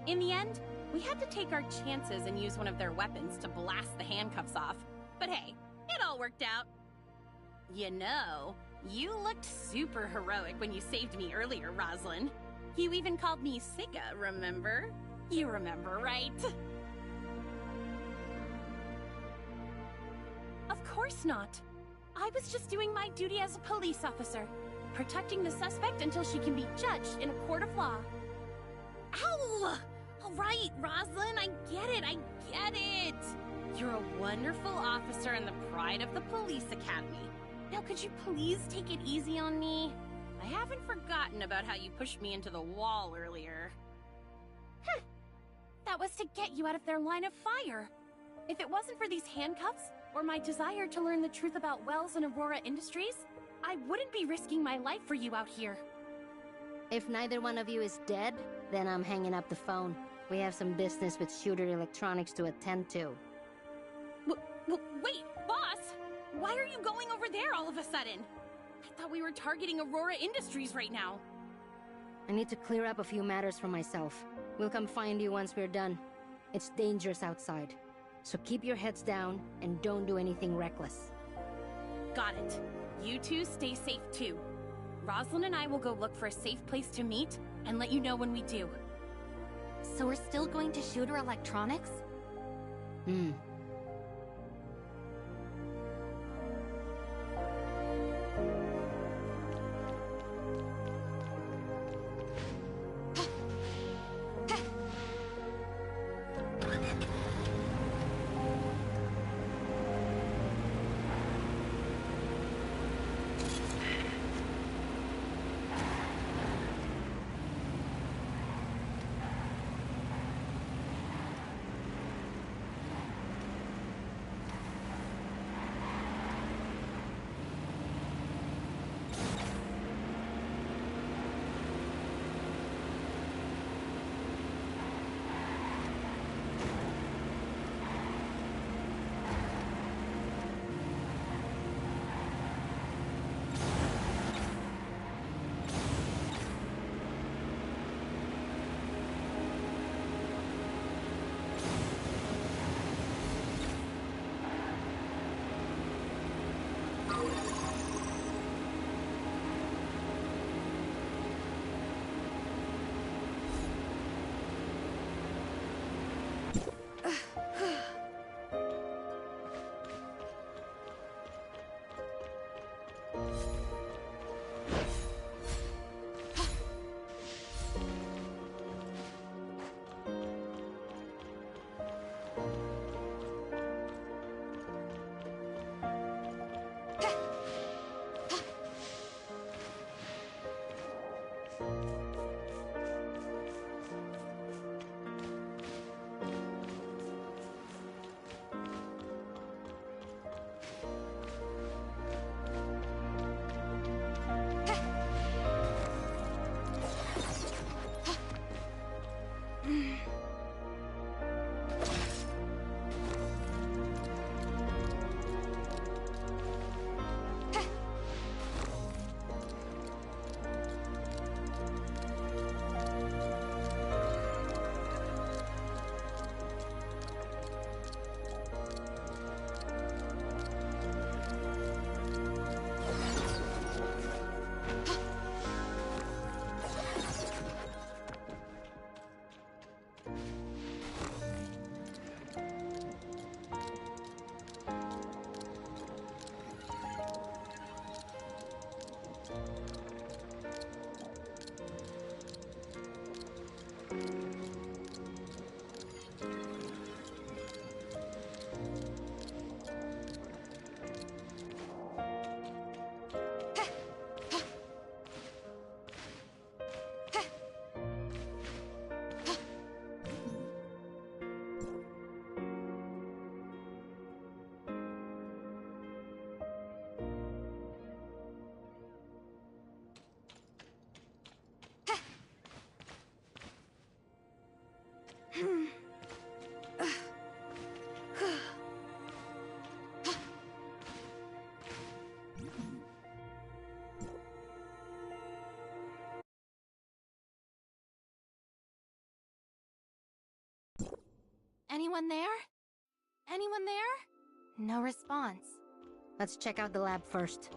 In the end, we had to take our chances and use one of their weapons to blast the handcuffs off. But hey, it all worked out. You know, you looked super heroic when you saved me earlier, Rosalind. You even called me Sigga, remember? You remember, right? Of course not. I was just doing my duty as a police officer, protecting the suspect until she can be judged in a court of law. Ow! All right, Rosalind, I get it. You're a wonderful officer and the pride of the police academy. Now, could you please take it easy on me? I haven't forgotten about how you pushed me into the wall earlier. That was to get you out of their line of fire. If it wasn't for these handcuffs, or my desire to learn the truth about Wells and Aurora Industries, I wouldn't be risking my life for you out here. If neither one of you is dead, then I'm hanging up the phone. We have some business with Shooter Electronics to attend to. Wait, boss! Why are you going over there all of a sudden? I thought we were targeting Aurora Industries right now. I need to clear up a few matters for myself. We'll come find you once we're done. It's dangerous outside, so keep your heads down and don't do anything reckless. Got it. You two stay safe too. Rosalind and I will go look for a safe place to meet and let you know when we do. So we're still going to Shooter Electronics? Anyone there? Anyone there? No response. Let's check out the lab first.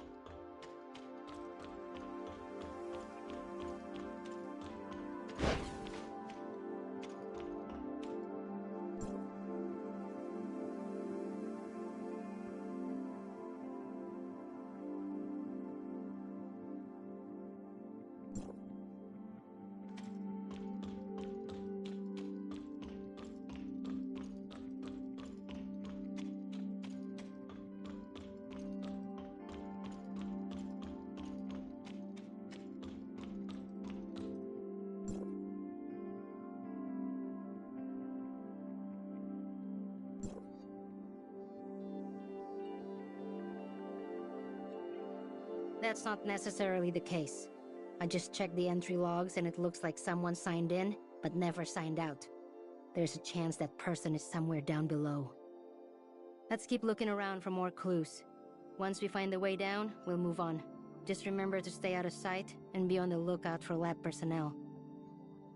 That's not necessarily the case. I just checked the entry logs and it looks like someone signed in, but never signed out. There's a chance that person is somewhere down below. Let's keep looking around for more clues. Once we find the way down, we'll move on. Just remember to stay out of sight and be on the lookout for lab personnel.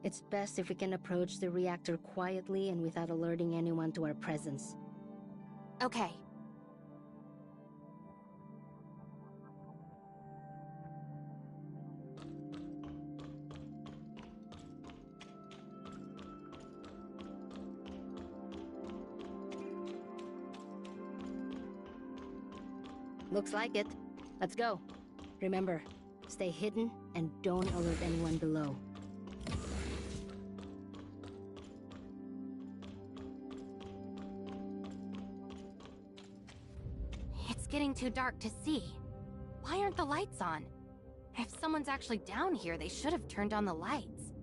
It's best if we can approach the reactor quietly and without alerting anyone to our presence. Okay. Looks like it. Let's go. Remember, stay hidden and don't alert anyone below. It's getting too dark to see. Why aren't the lights on? If someone's actually down here, they should have turned on the lights.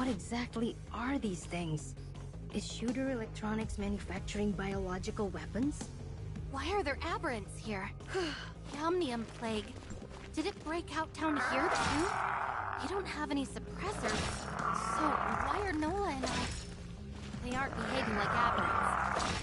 exactly are these things? Is Shooter Electronics manufacturing biological weapons? Why are there aberrants here? The Omnium Plague. Did it break out down here, too? You don't have any suppressors. So, why are Nola and I... They aren't behaving like aberrants.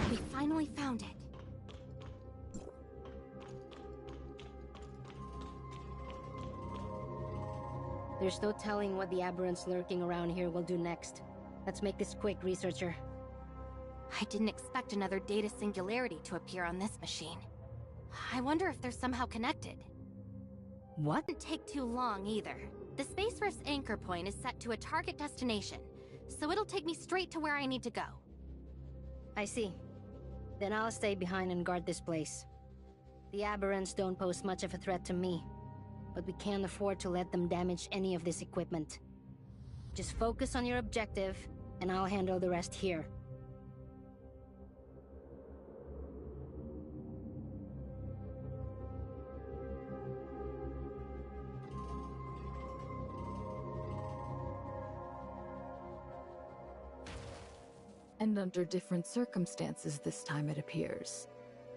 We finally found it. There's no telling what the aberrants lurking around here will do next. Let's make this quick, researcher. I didn't expect another data singularity to appear on this machine. I wonder if they're somehow connected. What? Didn't take too long either. The Space Rift's anchor point is set to a target destination, so it'll take me straight to where I need to go. I see. Then I'll stay behind and guard this place. The aberrants don't pose much of a threat to me, but we can't afford to let them damage any of this equipment. Just focus on your objective, and I'll handle the rest here. And under different circumstances this time, it appears.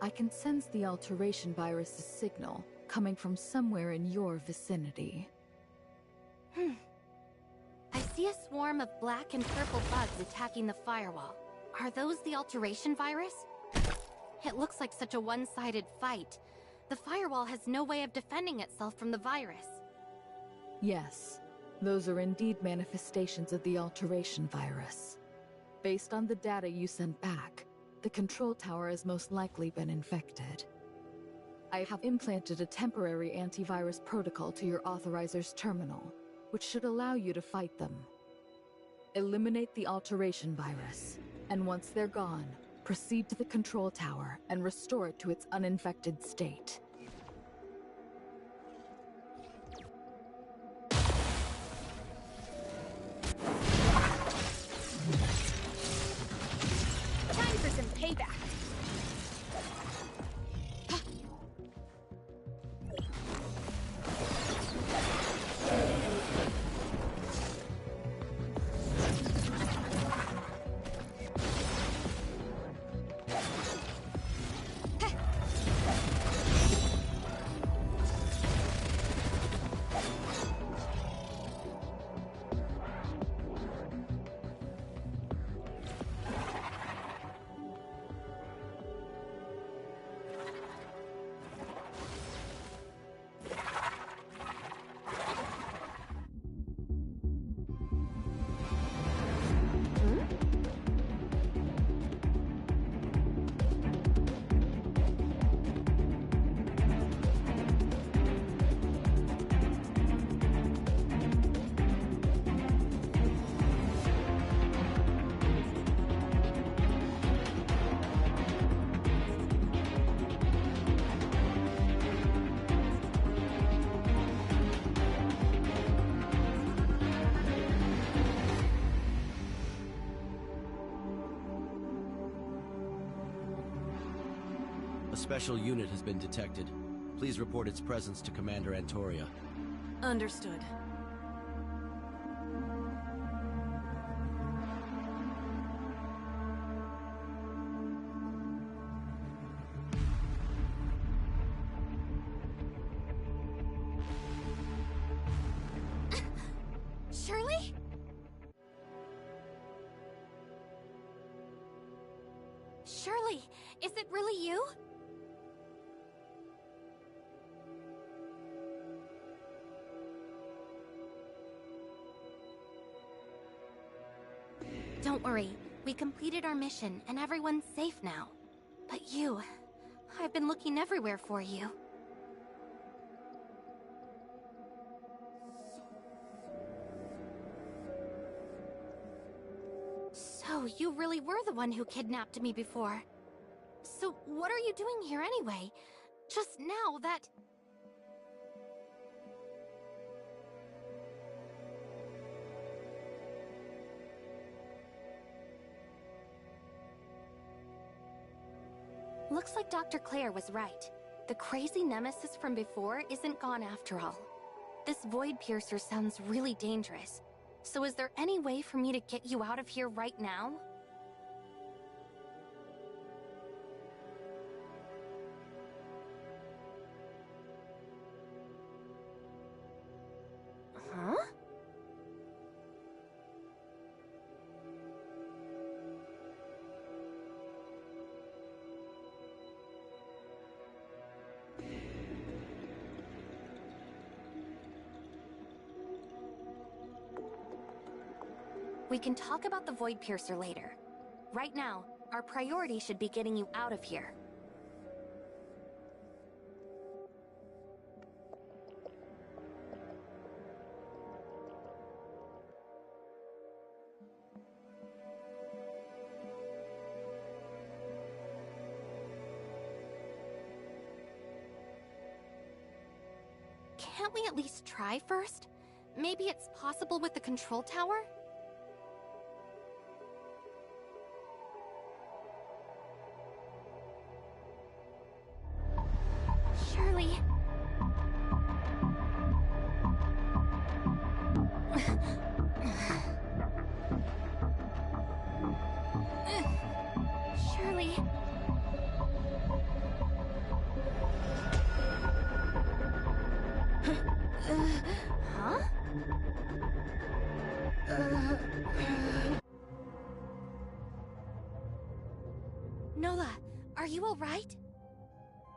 I can sense the alteration virus's signal coming from somewhere in your vicinity. I see a swarm of black and purple bugs attacking the firewall. Are those the alteration virus? It looks like such a one-sided fight. The firewall has no way of defending itself from the virus. Yes, those are indeed manifestations of the alteration virus. Based on the data you sent back, the control tower has most likely been infected. I have implanted a temporary antivirus protocol to your Authorizer's terminal, which should allow you to fight them. Eliminate the alteration virus, and once they're gone, proceed to the control tower and restore it to its uninfected state. Time for some payback. A special unit has been detected. Please report its presence to Commander Antoria. Understood. Shirley? Shirley, is it really you? Don't worry, we completed our mission and everyone's safe now. But you, I've been looking everywhere for you. So, you really were the one who kidnapped me before. So, what are you doing here anyway? Just now that... Looks like Dr. Claire was right. The crazy nemesis from before isn't gone after all. This Void Piercer sounds really dangerous. So is there any way for me to get you out of here right now? Huh? We can talk about the Void Piercer later. Right now, our priority should be getting you out of here. Can't we at least try first? Maybe it's possible with the control tower? Surely... Surely... Huh? Nola, are you alright?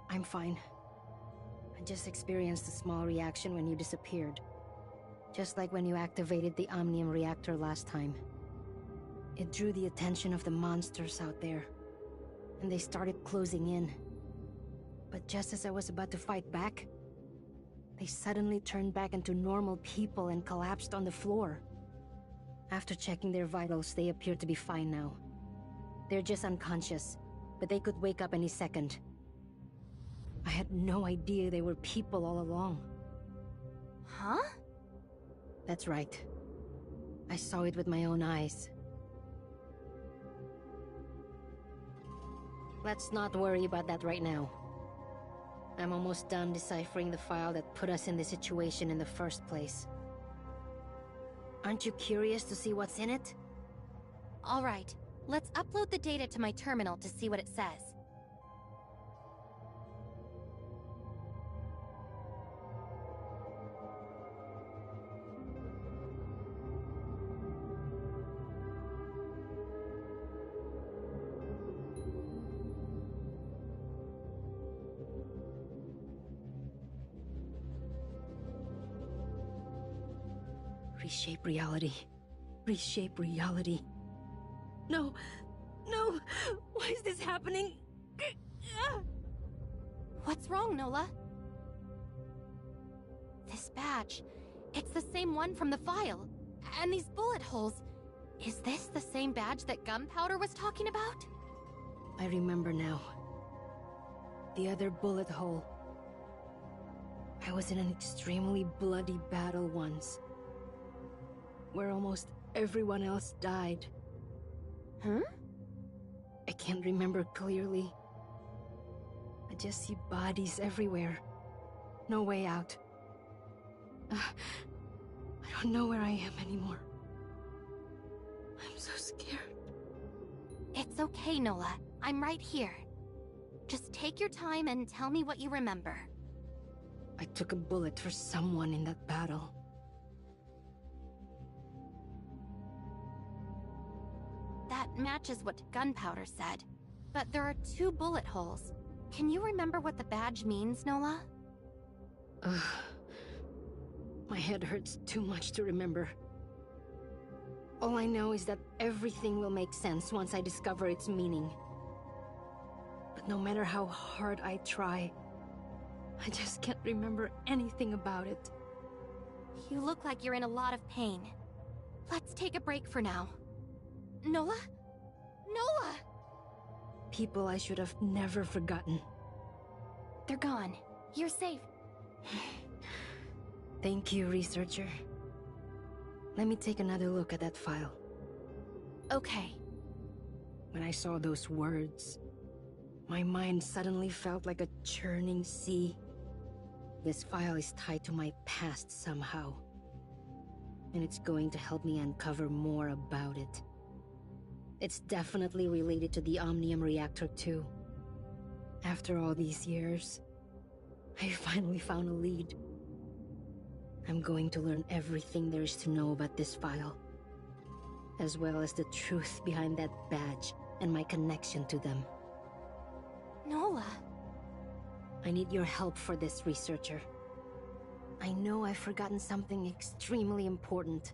I'm fine. I just experienced a small reaction when you disappeared. Just like when you activated the Omnium reactor last time. It drew the attention of the monsters out there, and they started closing in. But just as I was about to fight back, they suddenly turned back into normal people and collapsed on the floor. After checking their vitals, they appear to be fine now. They're just unconscious, but they could wake up any second. I had no idea they were people all along. Huh? That's right. I saw it with my own eyes. Let's not worry about that right now. I'm almost done deciphering the file that put us in this situation in the first place. Aren't you curious to see what's in it? Alright, let's upload the data to my terminal to see what it says. Reshape reality. Reshape reality. No! No! Why is this happening? What's wrong, Nola? This badge. It's the same one from the file. And these bullet holes. Is this the same badge that Gunpowder was talking about? I remember now. The other bullet hole. I was in an extremely bloody battle once, where almost everyone else died. Huh? I can't remember clearly. I just see bodies everywhere. No way out. I don't know where I am anymore. I'm so scared. It's okay, Nola. I'm right here. Just take your time and tell me what you remember. I took a bullet for someone in that battle. That matches what Gunpowder said. But there are 2 bullet holes. Can you remember what the badge means, Nola? My head hurts too much to remember. All I know is that everything will make sense once I discover its meaning. But no matter how hard I try, I just can't remember anything about it. You look like you're in a lot of pain. Let's take a break for now. Nola? Nola! People I should have never forgotten. They're gone. You're safe. Thank you, researcher. Let me take another look at that file. Okay. When I saw those words, My mind suddenly felt like a churning sea. This file is tied to my past somehow. And it's going to help me uncover more about it. It's definitely related to the Omnium reactor too. After all these years, I finally found a lead. I'm going to learn everything there is to know about this file, as well as the truth behind that badge and my connection to them. Nola. I need your help for this, researcher. I know I've forgotten something extremely important.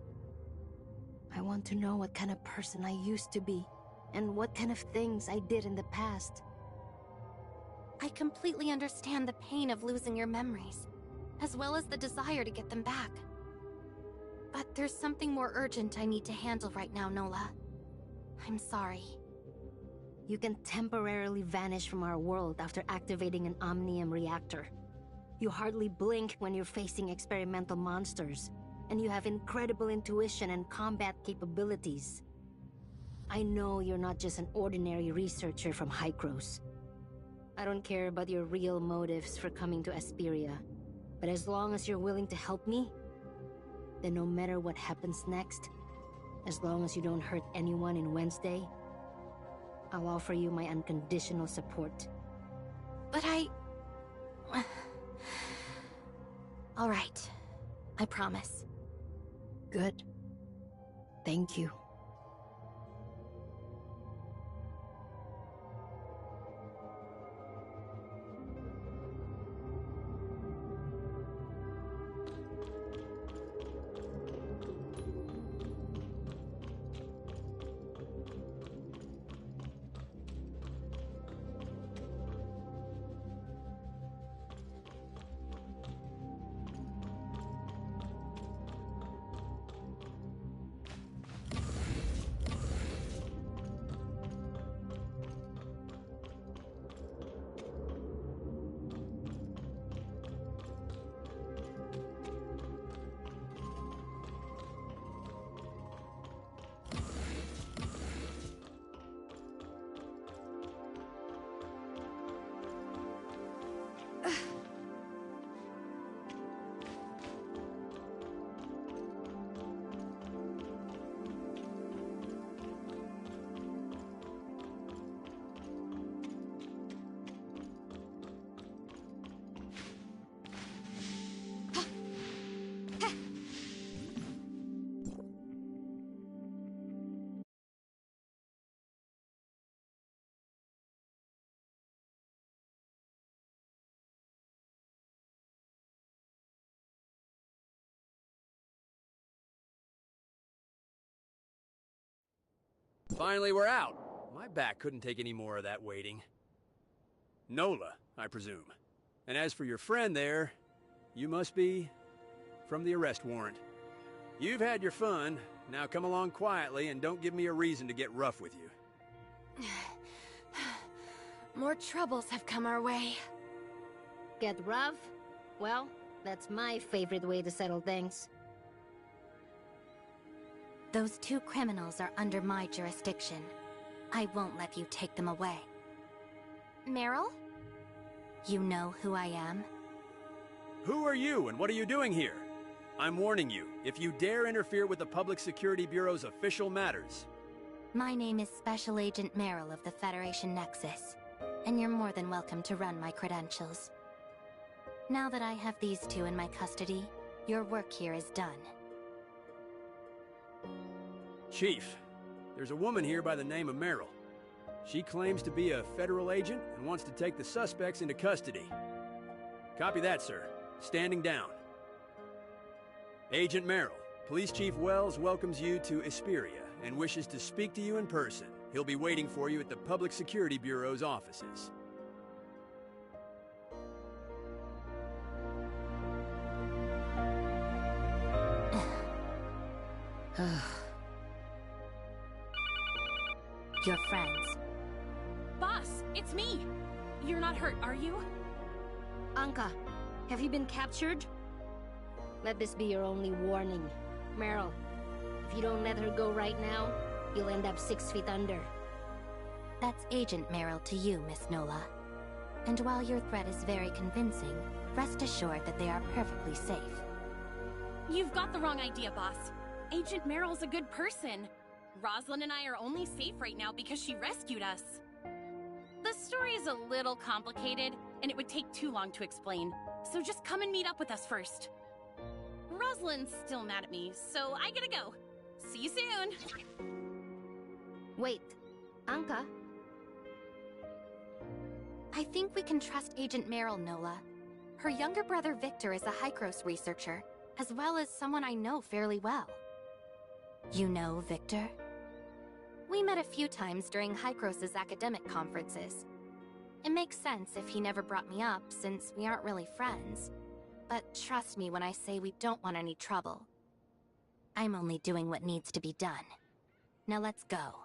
I want to know what kind of person I used to be, and what kind of things I did in the past. I completely understand the pain of losing your memories, as well as the desire to get them back. But there's something more urgent I need to handle right now, Nola. I'm sorry. You can temporarily vanish from our world after activating an Omnium reactor. You hardly blink when you're facing experimental monsters, and you have incredible intuition and combat capabilities. I know you're not just an ordinary researcher from Hykros. I don't care about your real motives for coming to Asperia, but as long as you're willing to help me, then no matter what happens next, as long as you don't hurt anyone in Wednesday, I'll offer you my unconditional support. But All right. I promise. Good. Thank you. Finally, we're out. My back couldn't take any more of that waiting. Nola, I presume. And as for your friend there, you must be from the arrest warrant. You've had your fun. Now come along quietly and don't give me a reason to get rough with you. More troubles have come our way. Get rough? Well, that's my favorite way to settle things. Those two criminals are under my jurisdiction. I won't let you take them away. Meryl? You know who I am? Who are you and what are you doing here? I'm warning you, if you dare interfere with the Public Security Bureau's official matters. My name is Special Agent Meryl of the Federation Nexus, and you're more than welcome to run my credentials. Now that I have these two in my custody, your work here is done. Chief, there's a woman here by the name of Meryl. She claims to be a federal agent and wants to take the suspects into custody. Copy that, sir. Standing down. Agent Meryl, Police Chief Wells welcomes you to Asperia and wishes to speak to you in person. He'll be waiting for you at the Public Security Bureau's offices. Your friends. Boss, it's me! You're not hurt, are you? Anka, have you been captured? Let this be your only warning. Meryl, if you don't let her go right now, you'll end up 6 feet under. That's Agent Meryl to you, Miss Nola. And while your threat is very convincing, rest assured that they are perfectly safe. You've got the wrong idea, boss. Agent Meryl's a good person. Rosalind and I are only safe right now because she rescued us. The story is a little complicated, and it would take too long to explain, so just come and meet up with us first. Rosalind's still mad at me, so I gotta go. See you soon! Wait, Anka? I think we can trust Agent Meryl, Nola. Her younger brother Victor is a Hykros researcher, as well as someone I know fairly well. You know Victor? We met a few times during Hykros' academic conferences. It makes sense if he never brought me up, since we aren't really friends. But trust me when I say we don't want any trouble. I'm only doing what needs to be done. Now let's go.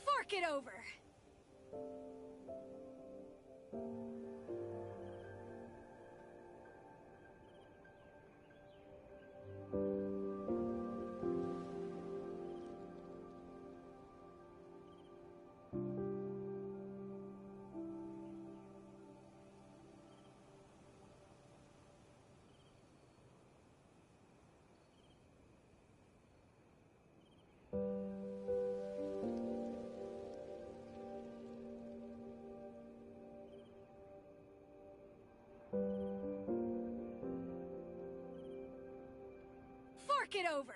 Fork it over! Fork it over!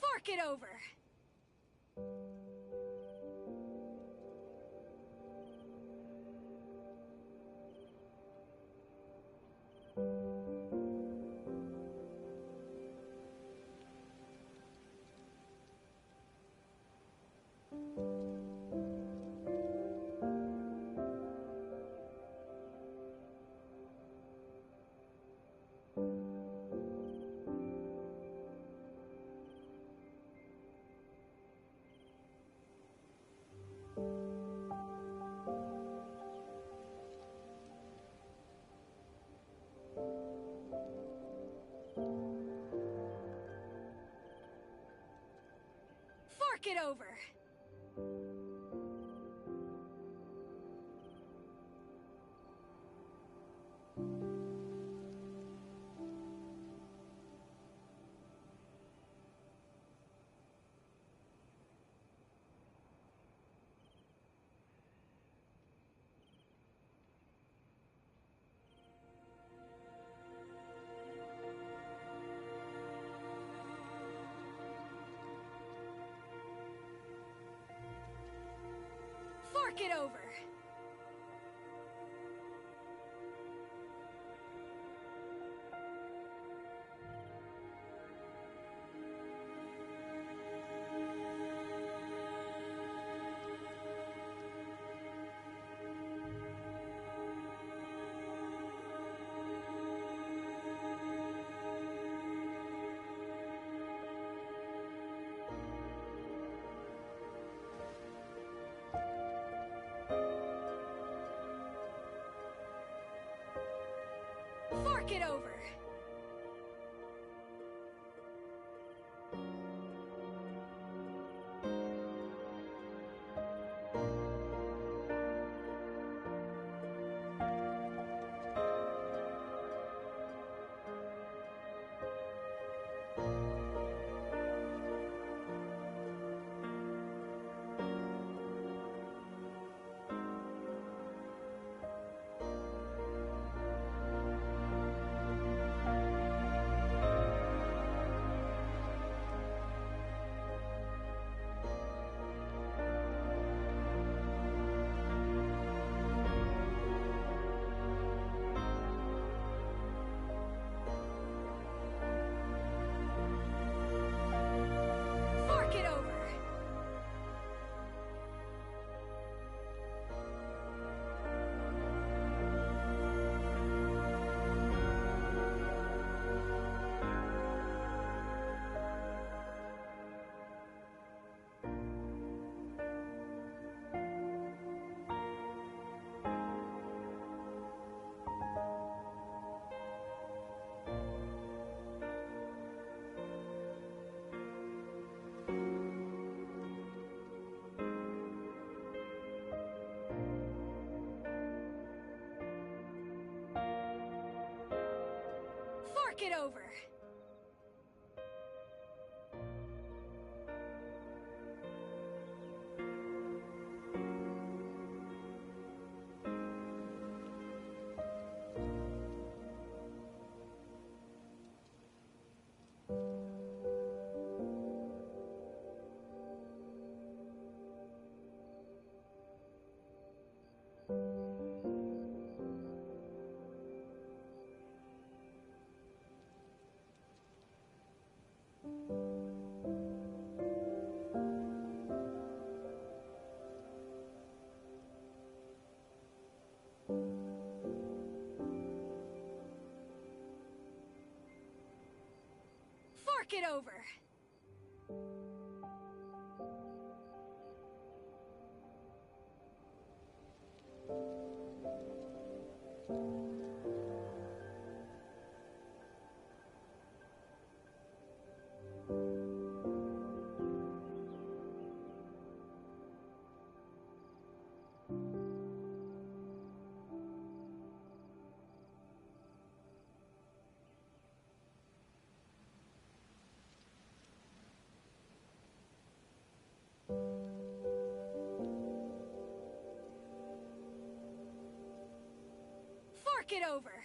Fork it over! Fork it over! it over! Fork it over! Fork it over! Fork it over! Fork it over! Fork it over!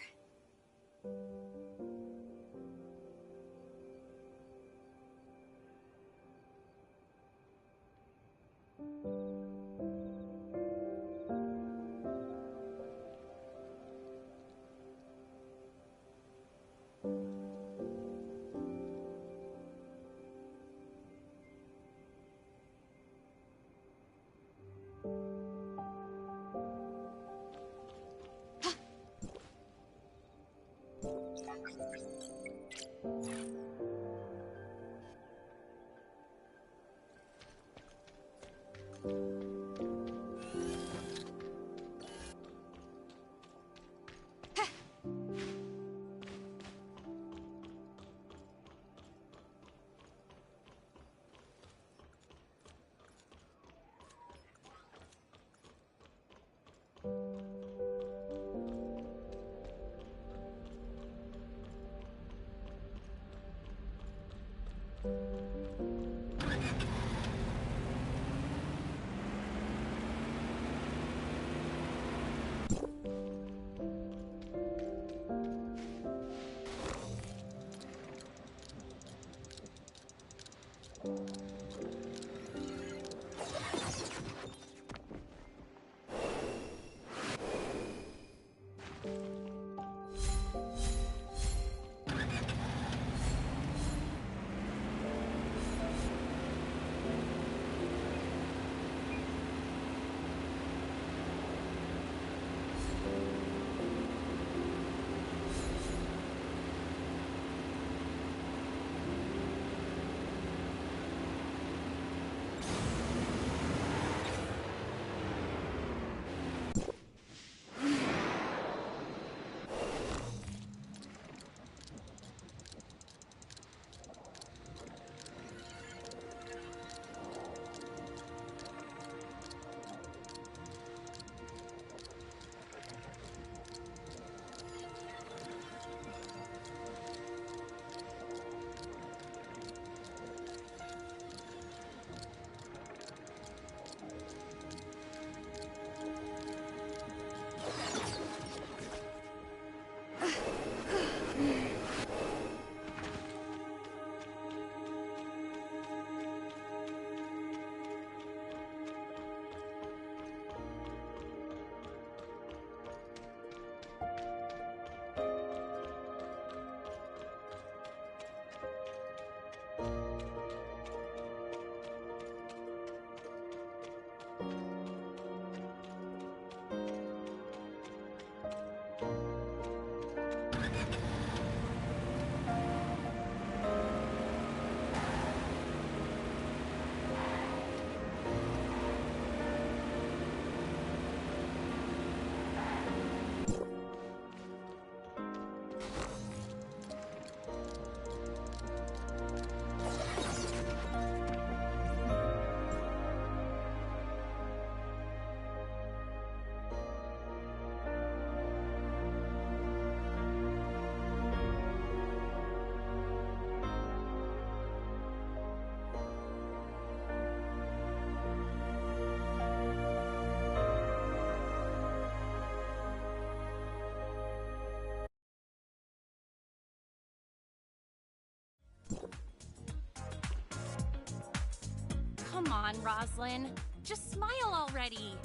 come on, Roslyn. Just smile already.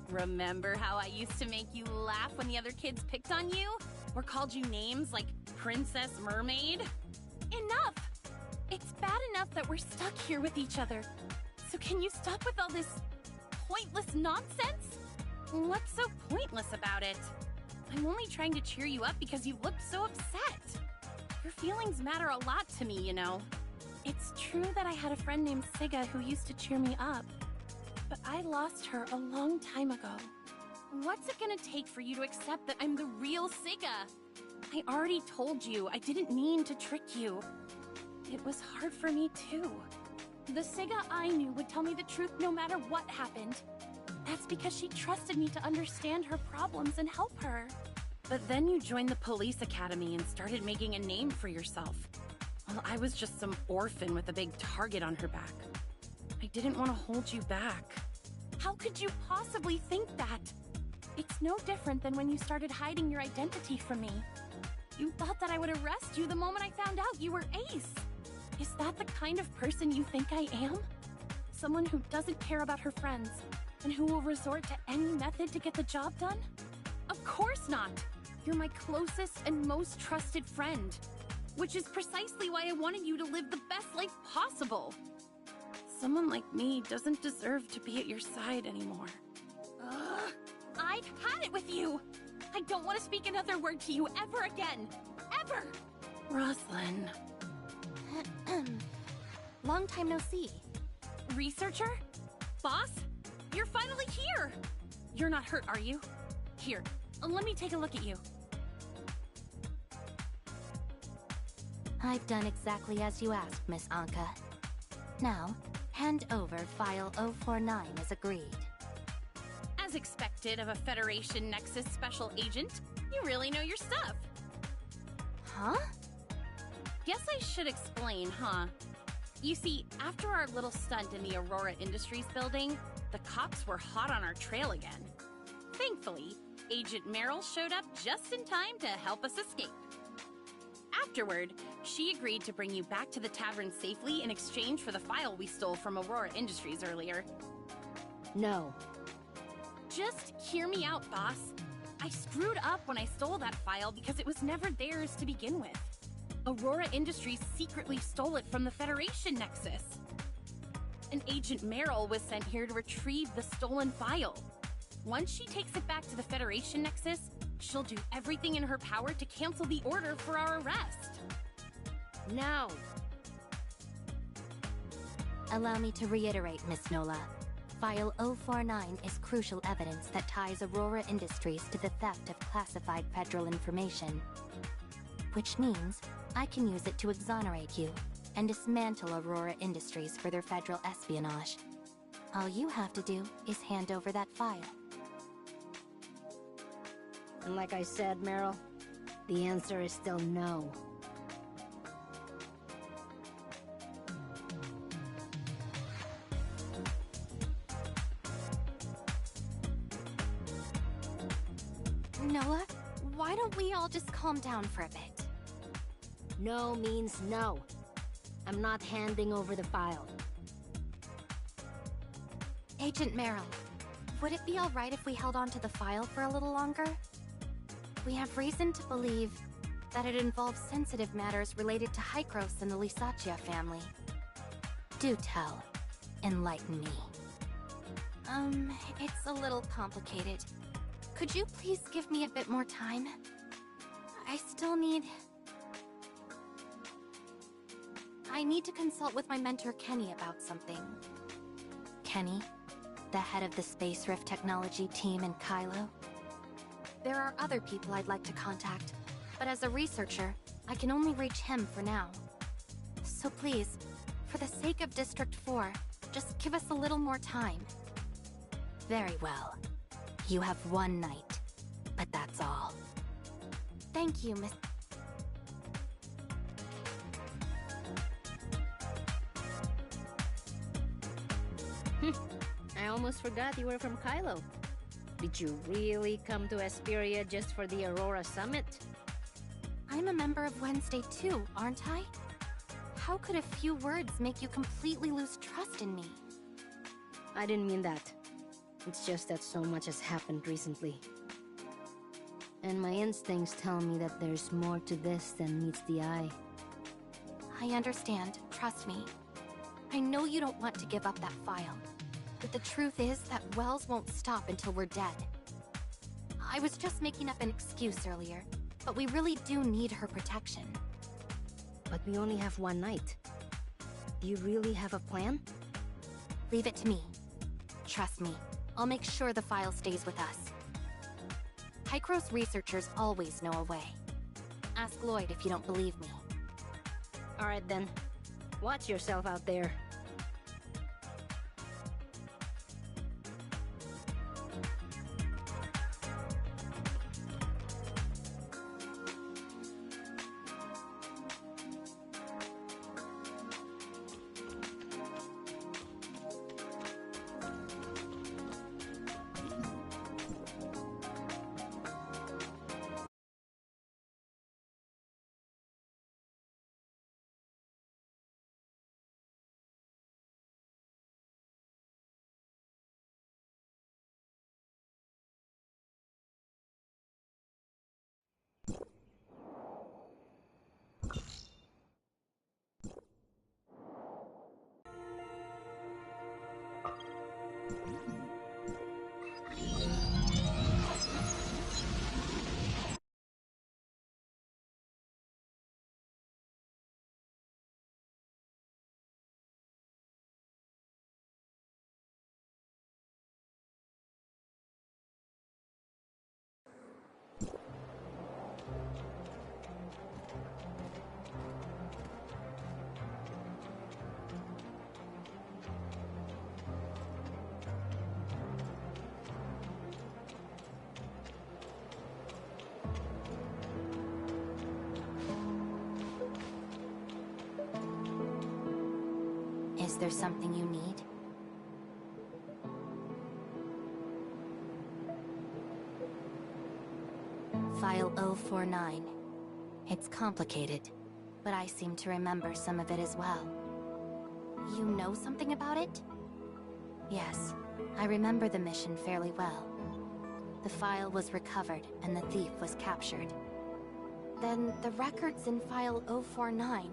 Remember how I used to make you laugh when the other kids picked on you? Or called you names like Princess Mermaid? Enough! It's bad enough that we're stuck here with each other. So can you stop with all this pointless nonsense? What's so pointless about it? I'm only trying to cheer you up because you look so upset. Your feelings matter a lot to me, you know. It's true that I had a friend named Siga who used to cheer me up, but I lost her a long time ago. What's it gonna take for you to accept that I'm the real Siga? I already told you I didn't mean to trick you. It was hard for me too. The Siga I knew would tell me the truth no matter what happened. That's because she trusted me to understand her problems and help her. But then you joined the police academy and started making a name for yourself. Well, I was just some orphan with a big target on her back. I didn't want to hold you back. How could you possibly think that? It's no different than when you started hiding your identity from me. You thought that I would arrest you the moment I found out you were Ace. Is that the kind of person you think I am? Someone who doesn't care about her friends, and who will resort to any method to get the job done? Of course not! You're my closest and most trusted friend. Which is precisely why I wanted you to live the best life possible. Someone like me doesn't deserve to be at your side anymore. Ugh! I've had it with you! I don't want to speak another word to you ever again! Ever! Roslyn. Long time no see. Researcher? Boss? You're finally here! You're not hurt, are you? Here, let me take a look at you. I've done exactly as you asked, Miss Anka. Now, hand over File 049 as agreed. As expected of a Federation Nexus special agent, you really know your stuff. Huh? Guess I should explain, huh? You see, after our little stunt in the Aurora Industries building, the cops were hot on our trail again. Thankfully, Agent Meryl showed up just in time to help us escape. Afterward, she agreed to bring you back to the tavern safely in exchange for the file we stole from Aurora Industries earlier. No. Just hear me out, boss. I screwed up when I stole that file because it was never theirs to begin with. Aurora Industries secretly stole it from the Federation Nexus. And Agent Meryl was sent here to retrieve the stolen file. Once she takes it back to the Federation Nexus, she'll do everything in her power to cancel the order for our arrest. Now! Allow me to reiterate, Miss Nola. File 049 is crucial evidence that ties Aurora Industries to the theft of classified federal information. Which means I can use it to exonerate you and dismantle Aurora Industries for their federal espionage. All you have to do is hand over that file. And like I said, Meryl, the answer is still no. Noah, why don't we all just calm down for a bit? No means no. I'm not handing over the file. Agent Meryl, would it be alright if we held on to the file for a little longer? We have reason to believe that it involves sensitive matters related to Hykros and the Lysaccia family. Do tell. Enlighten me. It's a little complicated. Could you please give me a bit more time? I still need... I need to consult with my mentor Kenny about something. Kenny, the head of the Space Rift Technology team in Kylo. There are other people I'd like to contact, but as a researcher, I can only reach him for now. So please, for the sake of District 4, just give us a little more time. Very well. You have one night, but that's all. Thank you, Miss... I almost forgot you were from Kylo. Did you really come to Esperia just for the Aurora Summit? I'm a member of Wednesday too, aren't I? How could a few words make you completely lose trust in me? I didn't mean that. It's just that so much has happened recently. And my instincts tell me that there's more to this than meets the eye. I understand, trust me. I know you don't want to give up that file. But the truth is that Wells won't stop until we're dead. I was just making up an excuse earlier, but we really do need her protection. But we only have one night. Do you really have a plan? Leave it to me. Trust me, I'll make sure the file stays with us. Hykros researchers always know a way. Ask Lloyd if you don't believe me. Alright then. Watch yourself out there. Is there something you need? File 049. It's complicated, but I seem to remember some of it as well. You know something about it? Yes, I remember the mission fairly well. The file was recovered and the thief was captured. Then the records in File 049,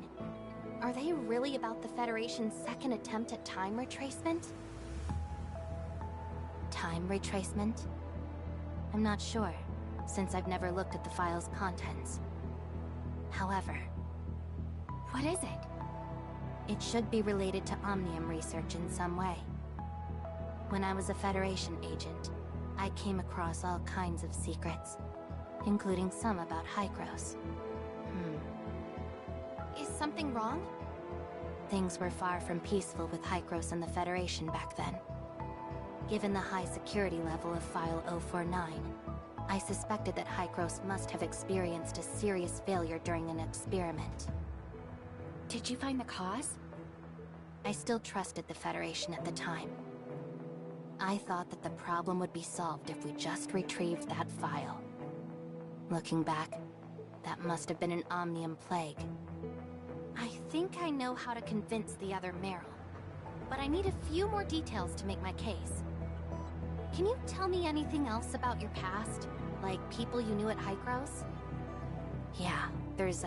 are they really about the Federation's second attempt at time retracement? Time retracement? I'm not sure, since I've never looked at the file's contents. However, what is it? It should be related to Omnium research in some way. When I was a Federation agent, I came across all kinds of secrets, including some about Hykros. Is something wrong? Things were far from peaceful with Hykros and the Federation back then. Given the high security level of File 049, I suspected that Hykros must have experienced a serious failure during an experiment. Did you find the cause? I still trusted the Federation at the time. I thought that the problem would be solved if we just retrieved that file. Looking back, that must have been an Omnium plague. I think I know how to convince the other Meryl, but I need a few more details to make my case. Can you tell me anything else about your past? Like people you knew at Hykros? Yeah, there's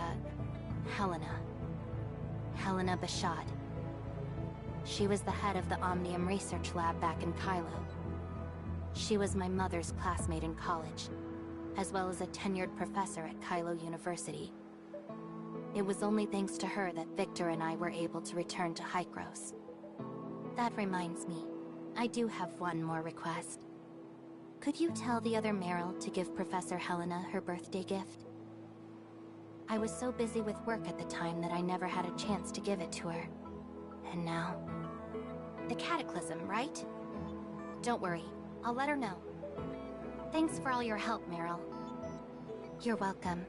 Helena. Helena Bashad. She was the head of the Omnium Research Lab back in Kylo. She was my mother's classmate in college, as well as a tenured professor at Kylo University. It was only thanks to her that Victor and I were able to return to Hykros. That reminds me, I do have one more request. Could you tell the other Meryl to give Professor Helena her birthday gift? I was so busy with work at the time that I never had a chance to give it to her. And now... The Cataclysm, right? Don't worry, I'll let her know. Thanks for all your help, Meryl. You're welcome.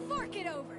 Fork it over!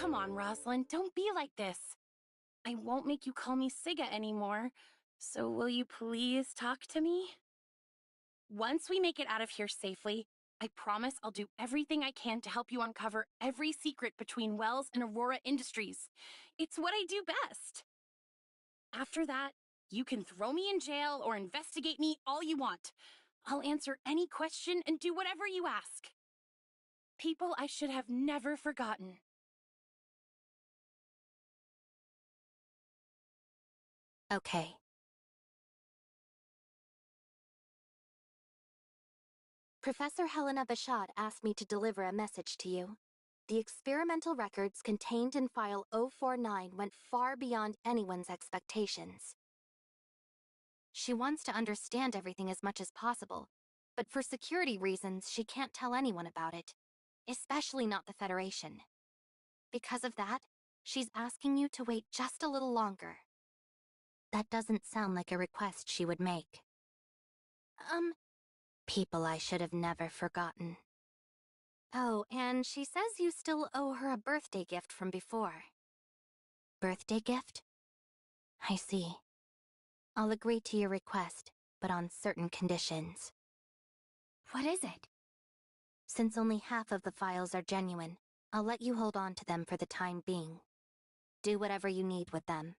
Come on, Rosalind, don't be like this. I won't make you call me Siga anymore, so will you please talk to me? Once we make it out of here safely, I promise I'll do everything I can to help you uncover every secret between Wells and Aurora Industries. It's what I do best. After that, you can throw me in jail or investigate me all you want. I'll answer any question and do whatever you ask. People I should have never forgotten. Okay. Professor Helena Bashad asked me to deliver a message to you. The experimental records contained in File 049 went far beyond anyone's expectations. She wants to understand everything as much as possible, but for security reasons, she can't tell anyone about it, especially not the Federation. Because of that, she's asking you to wait just a little longer. That doesn't sound like a request she would make. People I should have never forgotten. Oh, and she says you still owe her a birthday gift from before. Birthday gift? I see. I'll agree to your request, but on certain conditions. What is it? Since only half of the files are genuine, I'll let you hold on to them for the time being. Do whatever you need with them.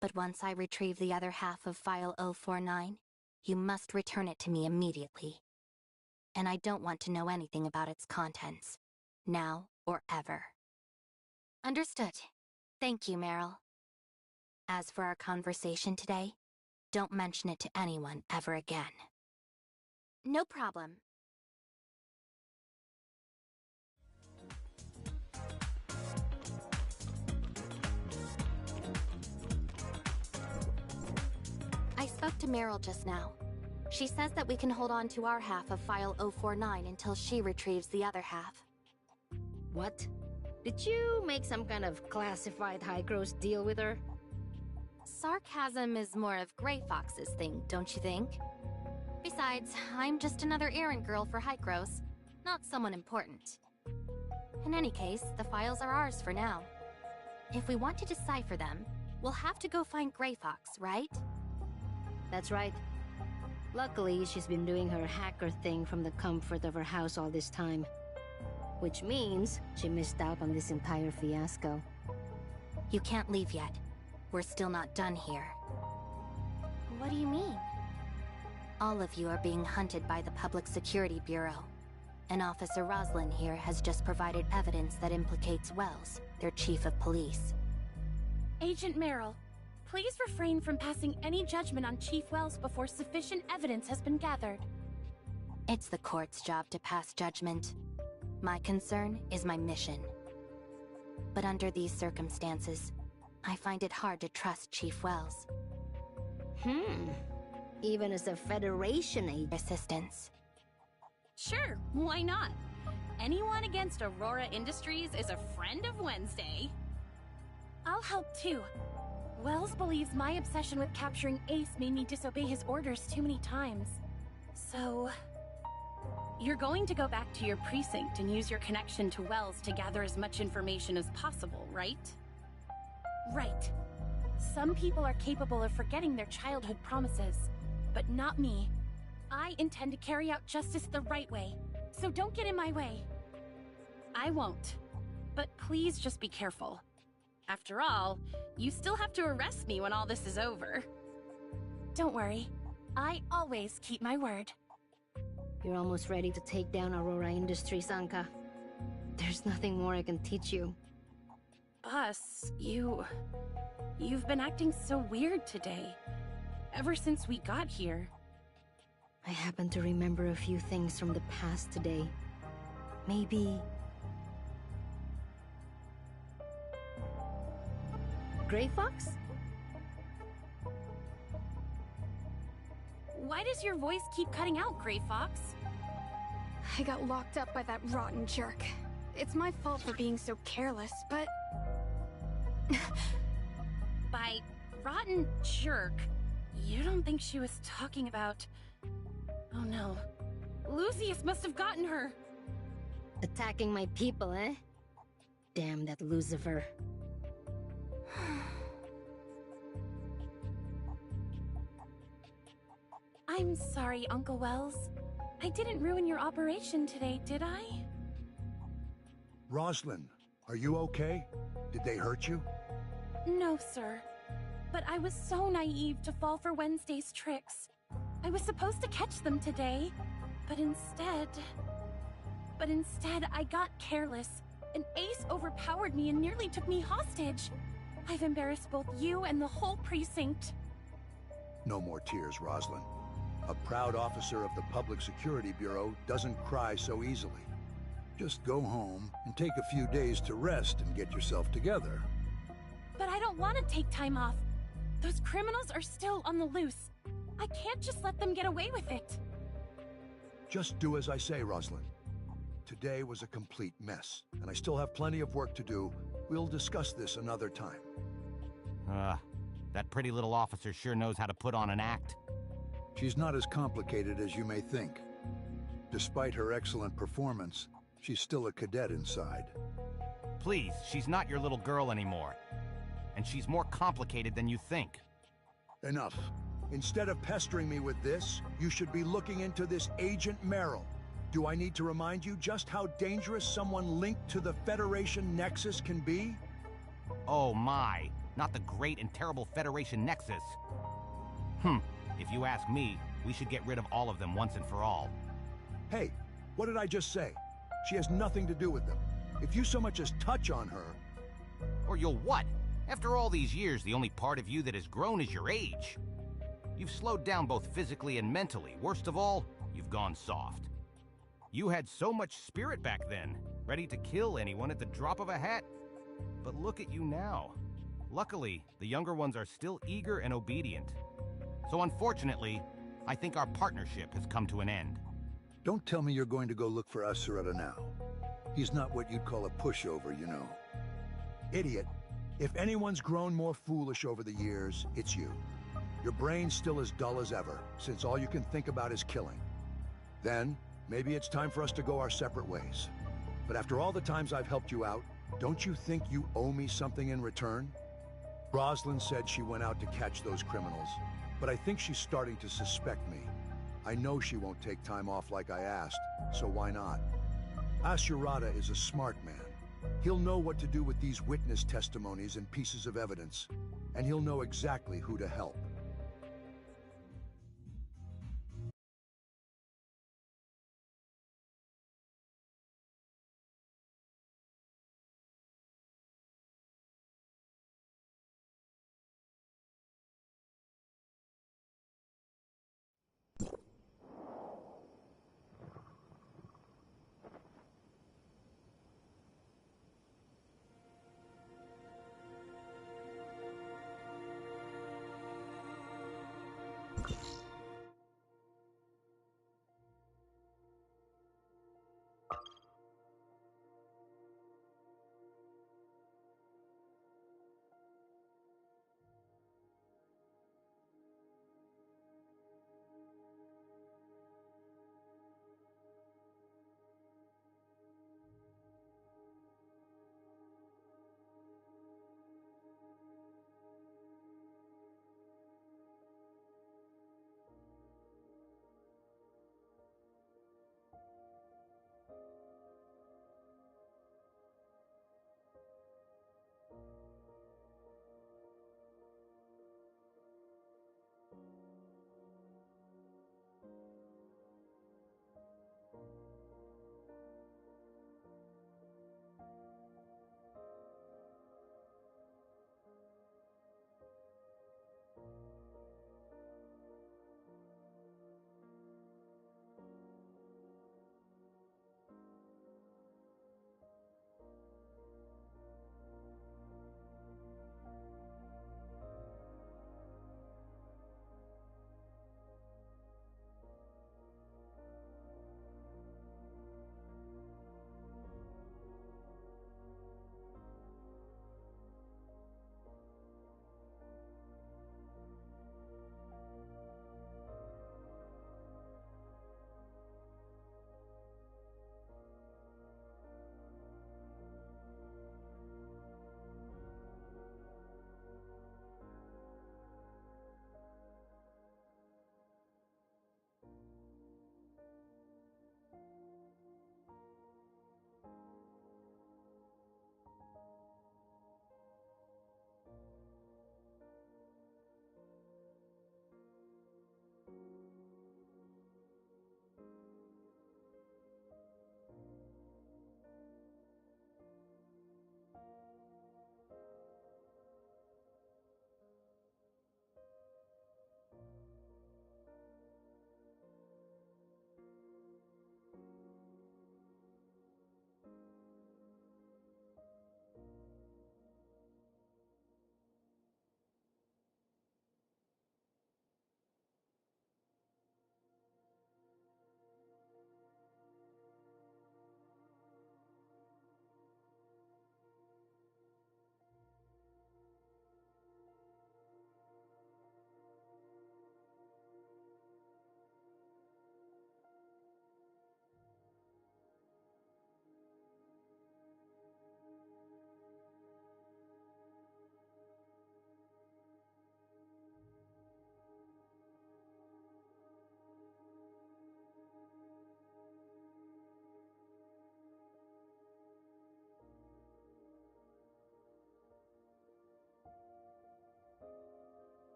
But once I retrieve the other half of File 049, you must return it to me immediately. And I don't want to know anything about its contents, now or ever. Understood. Thank you, Meryl. As for our conversation today, don't mention it to anyone ever again. No problem. I spoke to Meryl just now. She says that we can hold on to our half of File 049 until she retrieves the other half. What? Did you make some kind of classified high-gross deal with her? Sarcasm is more of Grey Fox's thing, don't you think? Besides, I'm just another errand girl for Hykros, not someone important. In any case, the files are ours for now. If we want to decipher them, we'll have to go find Grey Fox, right? That's right. Luckily, she's been doing her hacker thing from the comfort of her house all this time. Which means she missed out on this entire fiasco. You can't leave yet. We're still not done here. What do you mean? All of you are being hunted by the Public Security Bureau. And Officer Roslyn here has just provided evidence that implicates Wells, their chief of police. Agent Meryl, please refrain from passing any judgment on Chief Wells before sufficient evidence has been gathered. It's the court's job to pass judgment. My concern is my mission. But under these circumstances, I find it hard to trust Chief Wells. Even as a Federation agent. Assistance. Sure, why not? Anyone against Aurora Industries is a friend of Wednesday. I'll help too. Wells believes my obsession with capturing Ace made me disobey his orders too many times. So... you're going to go back to your precinct and use your connection to Wells to gather as much information as possible, right? Right. Some people are capable of forgetting their childhood promises, but not me. I intend to carry out justice the right way, so don't get in my way. I won't. But please just be careful. After all, you still have to arrest me when all this is over. Don't worry. I always keep my word. You're almost ready to take down Aurora Industries, Anka. There's nothing more I can teach you. Boss, you've been acting so weird today. Ever since we got here. I happen to remember a few things from the past today. Maybe... Grey Fox? Why does your voice keep cutting out, Grey Fox? I got locked up by that rotten jerk. It's my fault for being so careless, but... By rotten jerk, you don't think she was talking about... Oh no. Lucius must have gotten her. Attacking my people, eh? Damn that Lucifer. I'm sorry, Uncle Wells. I didn't ruin your operation today, did I? Roslyn, are you okay? Did they hurt you? No, sir. But I was so naive to fall for Wednesday's tricks. I was supposed to catch them today, but instead I got careless. And Ace overpowered me and nearly took me hostage. I've embarrassed both you and the whole precinct. No more tears, Roslyn. A proud officer of the Public Security Bureau doesn't cry so easily. Just go home and take a few days to rest and get yourself together. But I don't want to take time off. Those criminals are still on the loose. I can't just let them get away with it. Just do as I say, Roslyn. Today was a complete mess, and I still have plenty of work to do. We'll discuss this another time. That pretty little officer sure knows how to put on an act. She's not as complicated as you may think. Despite her excellent performance, she's still a cadet inside. Please, she's not your little girl anymore. And she's more complicated than you think. Enough. Instead of pestering me with this, you should be looking into this Agent Merrill. Do I need to remind you just how dangerous someone linked to the Federation Nexus can be? Oh my, not the great and terrible Federation Nexus. If you ask me, we should get rid of all of them once and for all. Hey, what did I just say? She has nothing to do with them. If you so much as touch on her... Or you'll what? After all these years, the only part of you that has grown is your age. You've slowed down both physically and mentally. Worst of all, you've gone soft. You had so much spirit back then, ready to kill anyone at the drop of a hat. But look at you now. Luckily, the younger ones are still eager and obedient. So unfortunately, I think our partnership has come to an end. Don't tell me you're going to go look for Asureta now. He's not what you'd call a pushover, you know. Idiot. If anyone's grown more foolish over the years, it's you. Your brain's still as dull as ever, since all you can think about is killing. Then, maybe it's time for us to go our separate ways. But after all the times I've helped you out, don't you think you owe me something in return? Roslyn said she went out to catch those criminals, but I think she's starting to suspect me. I know she won't take time off like I asked, so why not? Asureta is a smart man. He'll know what to do with these witness testimonies and pieces of evidence, and he'll know exactly who to help.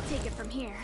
take it from here.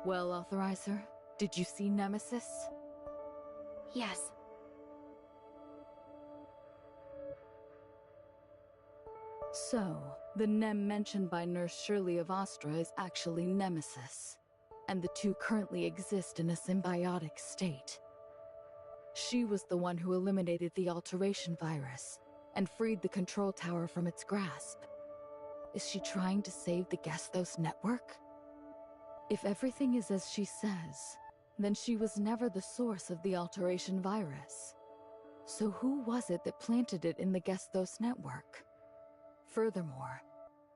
Well, Authorizer, did you see Nemesis? Yes. So, the Nem mentioned by Nurse Shirley of Astra is actually Nemesis, and the two currently exist in a symbiotic state. She was the one who eliminated the alteration virus and freed the control tower from its grasp. Is she trying to save the Gesthos network? If everything is as she says, then she was never the source of the alteration virus. So who was it that planted it in the Gesthos network? Furthermore,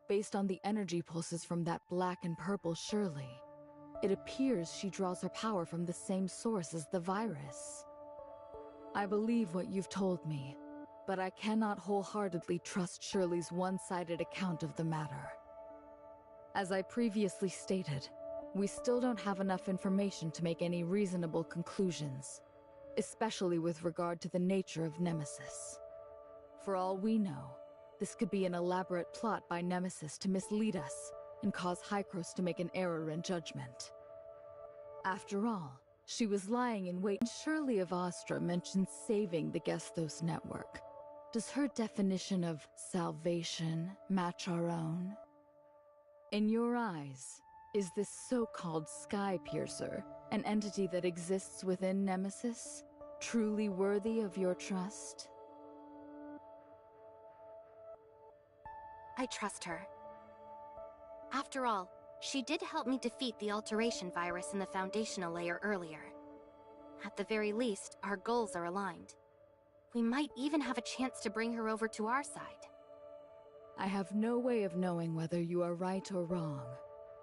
based on the energy pulses from that black and purple Shirley, it appears she draws her power from the same source as the virus. I believe what you've told me, but I cannot wholeheartedly trust Shirley's one-sided account of the matter. As I previously stated, we still don't have enough information to make any reasonable conclusions, especially with regard to the nature of Nemesis. For all we know, this could be an elaborate plot by Nemesis to mislead us and cause Hykros to make an error in judgment. After all, she was lying in wait. Shirley of Astra mentioned saving the Gesthos network. Does her definition of salvation match our own? In your eyes, is this so-called Sky Piercer, an entity that exists within Nemesis, truly worthy of your trust? I trust her. After all, she did help me defeat the alteration virus in the foundational layer earlier. At the very least, our goals are aligned. We might even have a chance to bring her over to our side. I have no way of knowing whether you are right or wrong.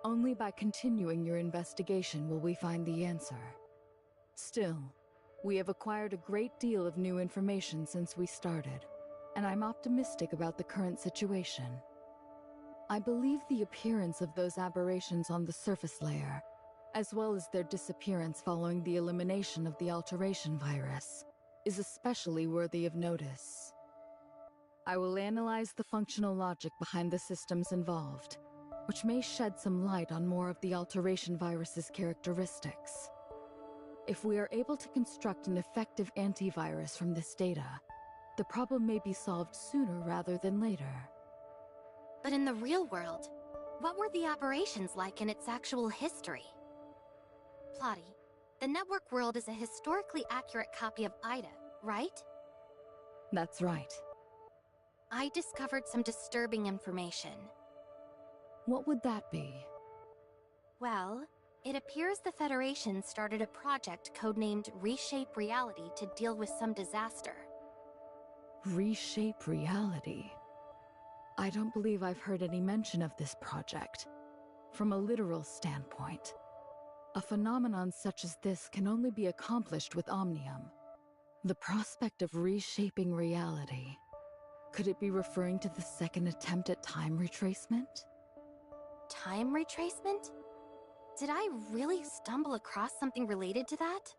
Only by continuing your investigation will we find the answer. Still, we have acquired a great deal of new information since we started, and I'm optimistic about the current situation. I believe the appearance of those aberrations on the surface layer, as well as their disappearance following the elimination of the alteration virus, is especially worthy of notice. I will analyze the functional logic behind the systems involved, which may shed some light on more of the alteration virus's characteristics. If we are able to construct an effective antivirus from this data, the problem may be solved sooner rather than later. But in the real world, what were the aberrations like in its actual history? Plotty, the network world is a historically accurate copy of Ida, right? That's right. I discovered some disturbing information. What would that be? Well, It appears the Federation started a project codenamed Reshape Reality to deal with some disaster. Reshape Reality? I don't believe I've heard any mention of this project. From a literal standpoint, a phenomenon such as this can only be accomplished with Omnium. The prospect of reshaping reality. Could it be referring to the second attempt at time retracement? Time retracement? Did I really stumble across something related to that?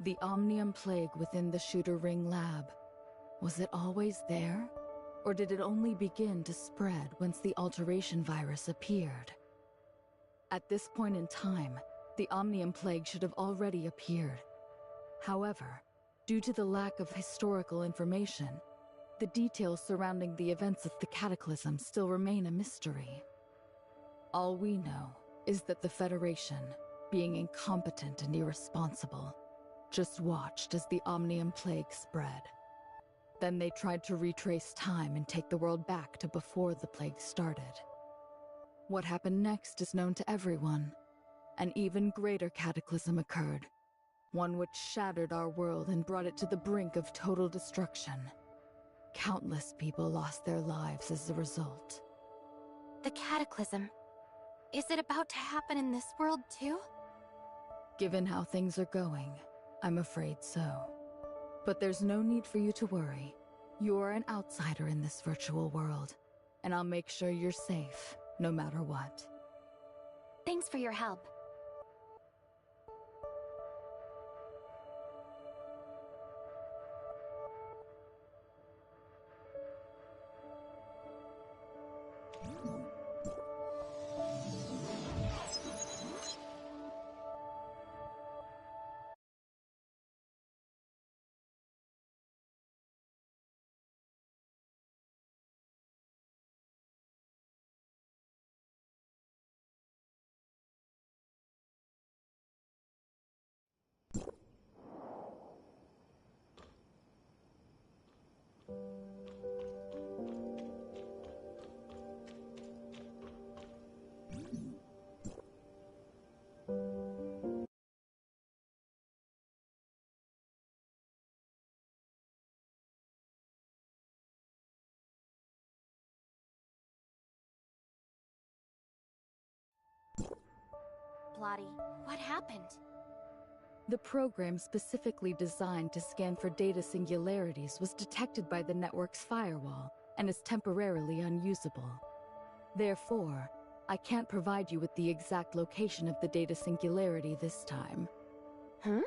The Omnium Plague within the Shooter Ring lab. Was it always there? Or did it only begin to spread once the Alteration virus appeared? At this point in time, the Omnium Plague should have already appeared. However, due to the lack of historical information, the details surrounding the events of the Cataclysm still remain a mystery. All we know is that the Federation, being incompetent and irresponsible, just watched as the Omnium Plague spread. Then they tried to retrace time and take the world back to before the plague started. What happened next is known to everyone. An even greater cataclysm occurred, one which shattered our world and brought it to the brink of total destruction. Countless people lost their lives as a result. The Cataclysm. Is it about to happen in this world too? Given how things are going, I'm afraid so. But there's no need for you to worry. You are an outsider in this virtual world, and I'll make sure you're safe, no matter what. Thanks for your help. Blotty, what happened? The program specifically designed to scan for data singularities was detected by the network's firewall and is temporarily unusable. Therefore, I can't provide you with the exact location of the data singularity this time. Huh?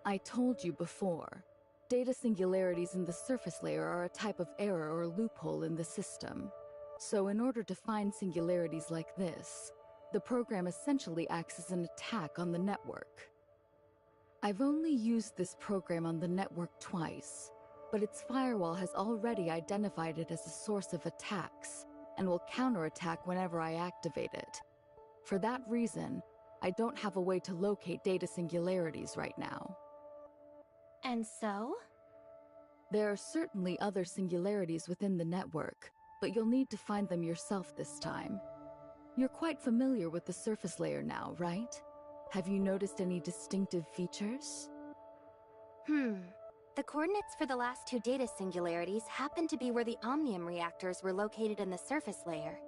I told you before, data singularities in the surface layer are a type of error or loophole in the system. So in order to find singularities like this, the program essentially acts as an attack on the network. I've only used this program on the network twice, but its firewall has already identified it as a source of attacks, and will counterattack whenever I activate it. For that reason, I don't have a way to locate data singularities right now. And so? There are certainly other singularities within the network, but you'll need to find them yourself this time. You're quite familiar with the surface layer now, right? Have you noticed any distinctive features? The coordinates for the last two data singularities happen to be where the Omnium reactors were located in the surface layer.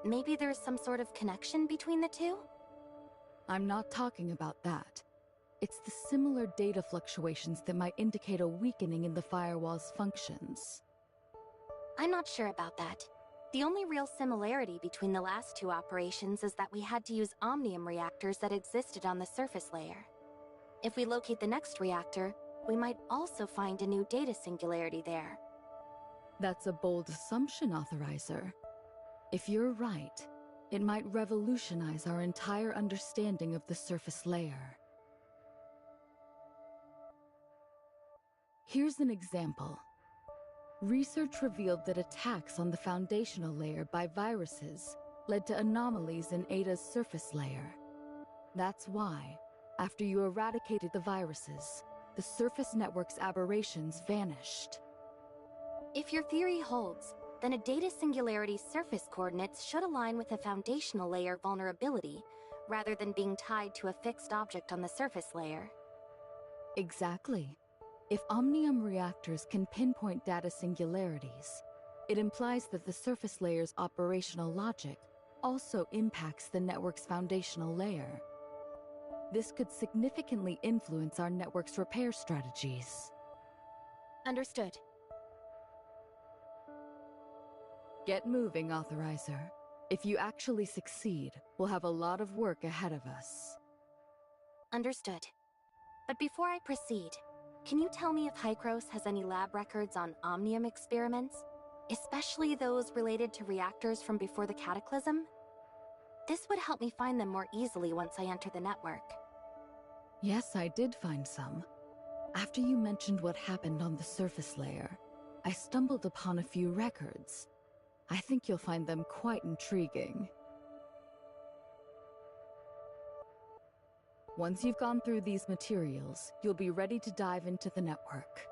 Maybe there's some sort of connection between the two? I'm not talking about that. It's the similar data fluctuations that might indicate a weakening in the firewall's functions. I'm not sure about that. The only real similarity between the last two operations is that we had to use Omnium reactors that existed on the surface layer. If we locate the next reactor, we might also find a new data singularity there. That's a bold assumption, Authorizer. If you're right, it might revolutionize our entire understanding of the surface layer. Here's an example. Research revealed that attacks on the foundational layer by viruses led to anomalies in Ada's surface layer. That's why, after you eradicated the viruses, the surface network's aberrations vanished. If your theory holds, then a data singularity's surface coordinates should align with a foundational layer vulnerability, rather than being tied to a fixed object on the surface layer. Exactly. If Omnium reactors can pinpoint data singularities, it implies that the surface layer's operational logic also impacts the network's foundational layer. This could significantly influence our network's repair strategies. Understood. Get moving, Authorizer. If you actually succeed, we'll have a lot of work ahead of us. Understood. But before I proceed, can you tell me if Hykros has any lab records on Omnium experiments? Especially those related to reactors from before the Cataclysm? This would help me find them more easily once I enter the network. Yes, I did find some. After you mentioned what happened on the surface layer, I stumbled upon a few records. I think you'll find them quite intriguing. Once you've gone through these materials, you'll be ready to dive into the network.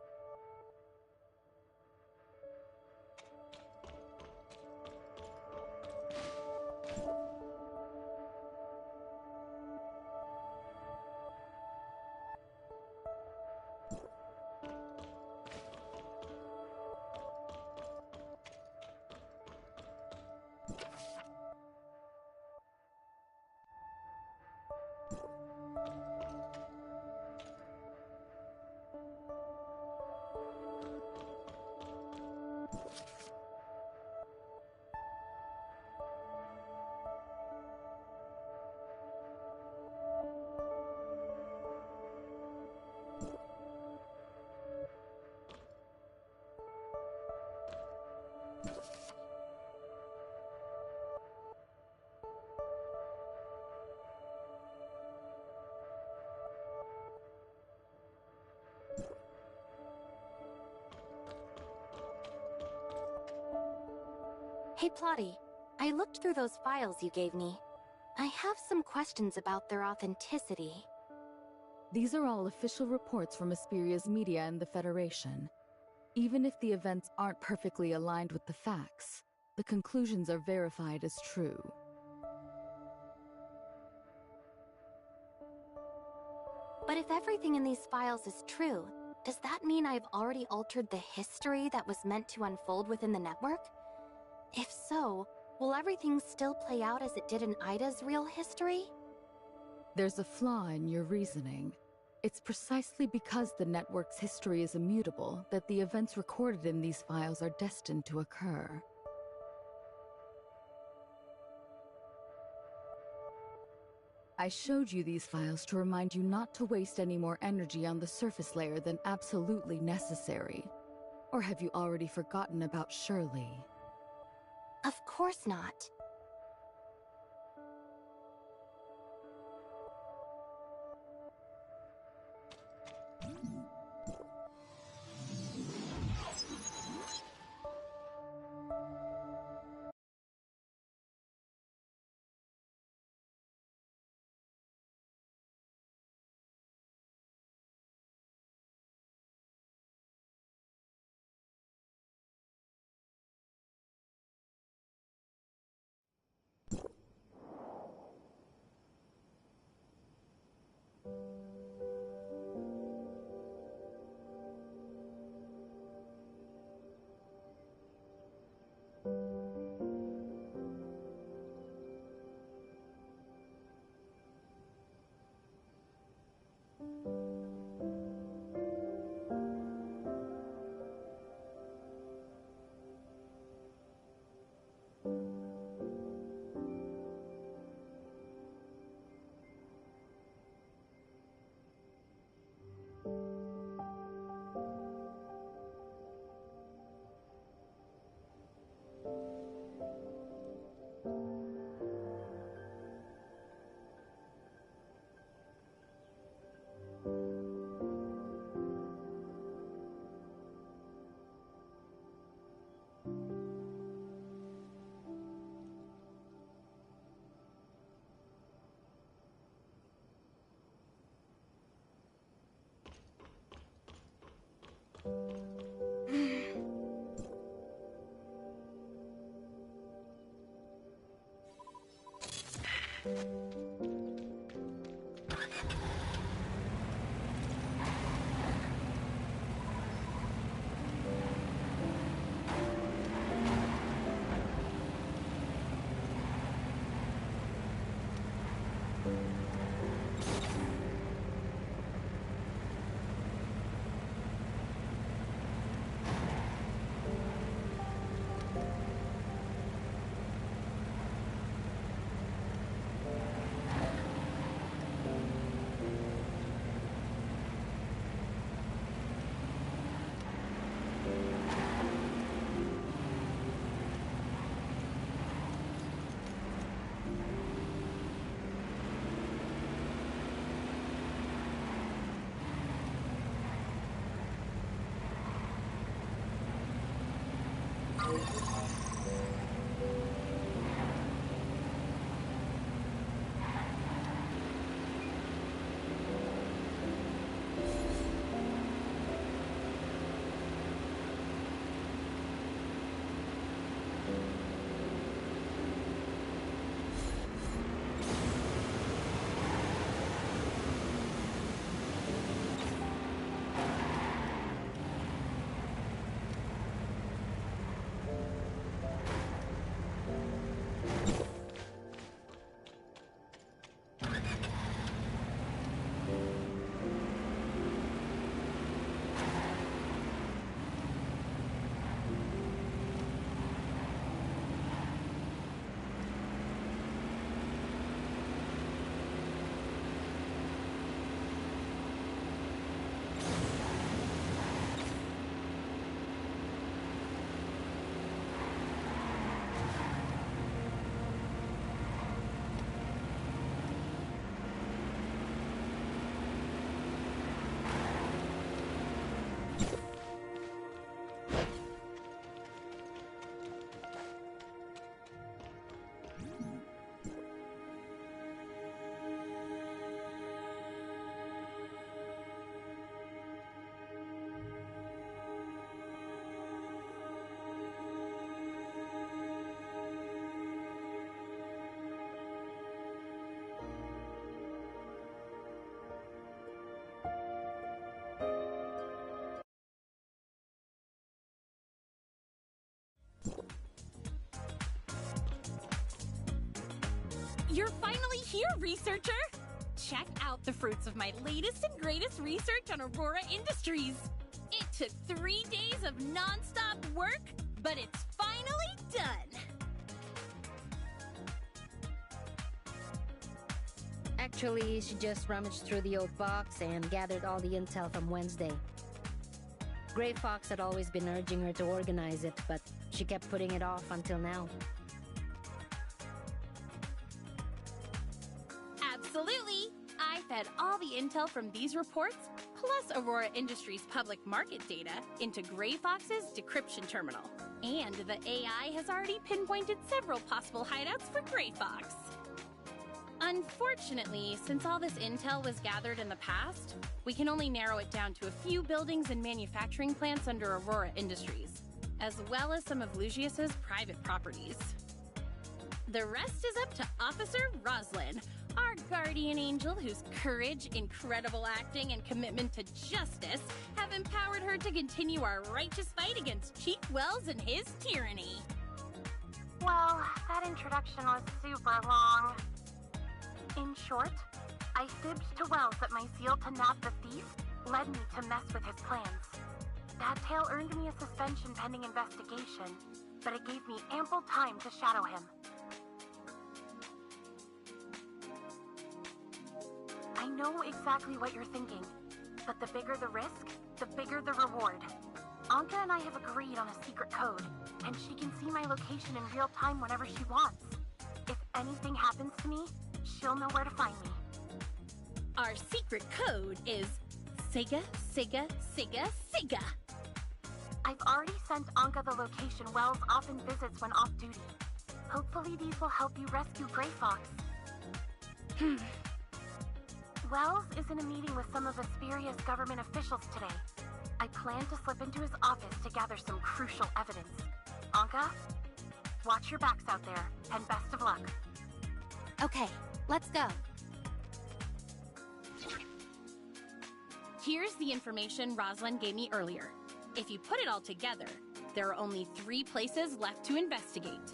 Hey Plotty, I looked through those files you gave me. I have some questions about their authenticity. These are all official reports from Asperia's media and the Federation. Even if the events aren't perfectly aligned with the facts, the conclusions are verified as true. But if everything in these files is true, does that mean I've already altered the history that was meant to unfold within the network? If so, will everything still play out as it did in Ida's real history? There's a flaw in your reasoning. It's precisely because the network's history is immutable that the events recorded in these files are destined to occur. I showed you these files to remind you not to waste any more energy on the surface layer than absolutely necessary. Or have you already forgotten about Shirley? Of course not. You're finally here, researcher! Check out the fruits of my latest and greatest research on Aurora Industries. It took 3 days of non-stop work, but it's finally done. Actually, she just rummaged through the old box and gathered all the intel from Wednesday. Gray Fox had always been urging her to organize it, but she kept putting it off until now. Absolutely! I fed all the intel from these reports, plus Aurora Industries' public market data, into Gray Fox's decryption terminal. And the AI has already pinpointed several possible hideouts for Gray Fox. Unfortunately, since all this intel was gathered in the past, we can only narrow it down to a few buildings and manufacturing plants under Aurora Industries, as well as some of Lucius's private properties. The rest is up to Officer Roslyn, our guardian angel whose courage, incredible acting, and commitment to justice have empowered her to continue our righteous fight against Chief Wells and his tyranny. Well, that introduction was super long. In short, I fibbed to Wells that my zeal to nab the thief led me to mess with his plans. That tale earned me a suspension pending investigation, but it gave me ample time to shadow him. I know exactly what you're thinking, but the bigger the risk, the bigger the reward. Anka and I have agreed on a secret code, and she can see my location in real time whenever she wants. If anything happens to me, she'll know where to find me. Our secret code is Sega, Sega, Sega, Sega. I've already sent Anka the location Wells often visits when off duty. Hopefully these will help you rescue Gray Fox. Wells is in a meeting with some of Asperia's government officials today. I plan to slip into his office to gather some crucial evidence. Anka, watch your backs out there, and best of luck. Okay, let's go. Here's the information Rosalind gave me earlier. If you put it all together, there are only 3 places left to investigate.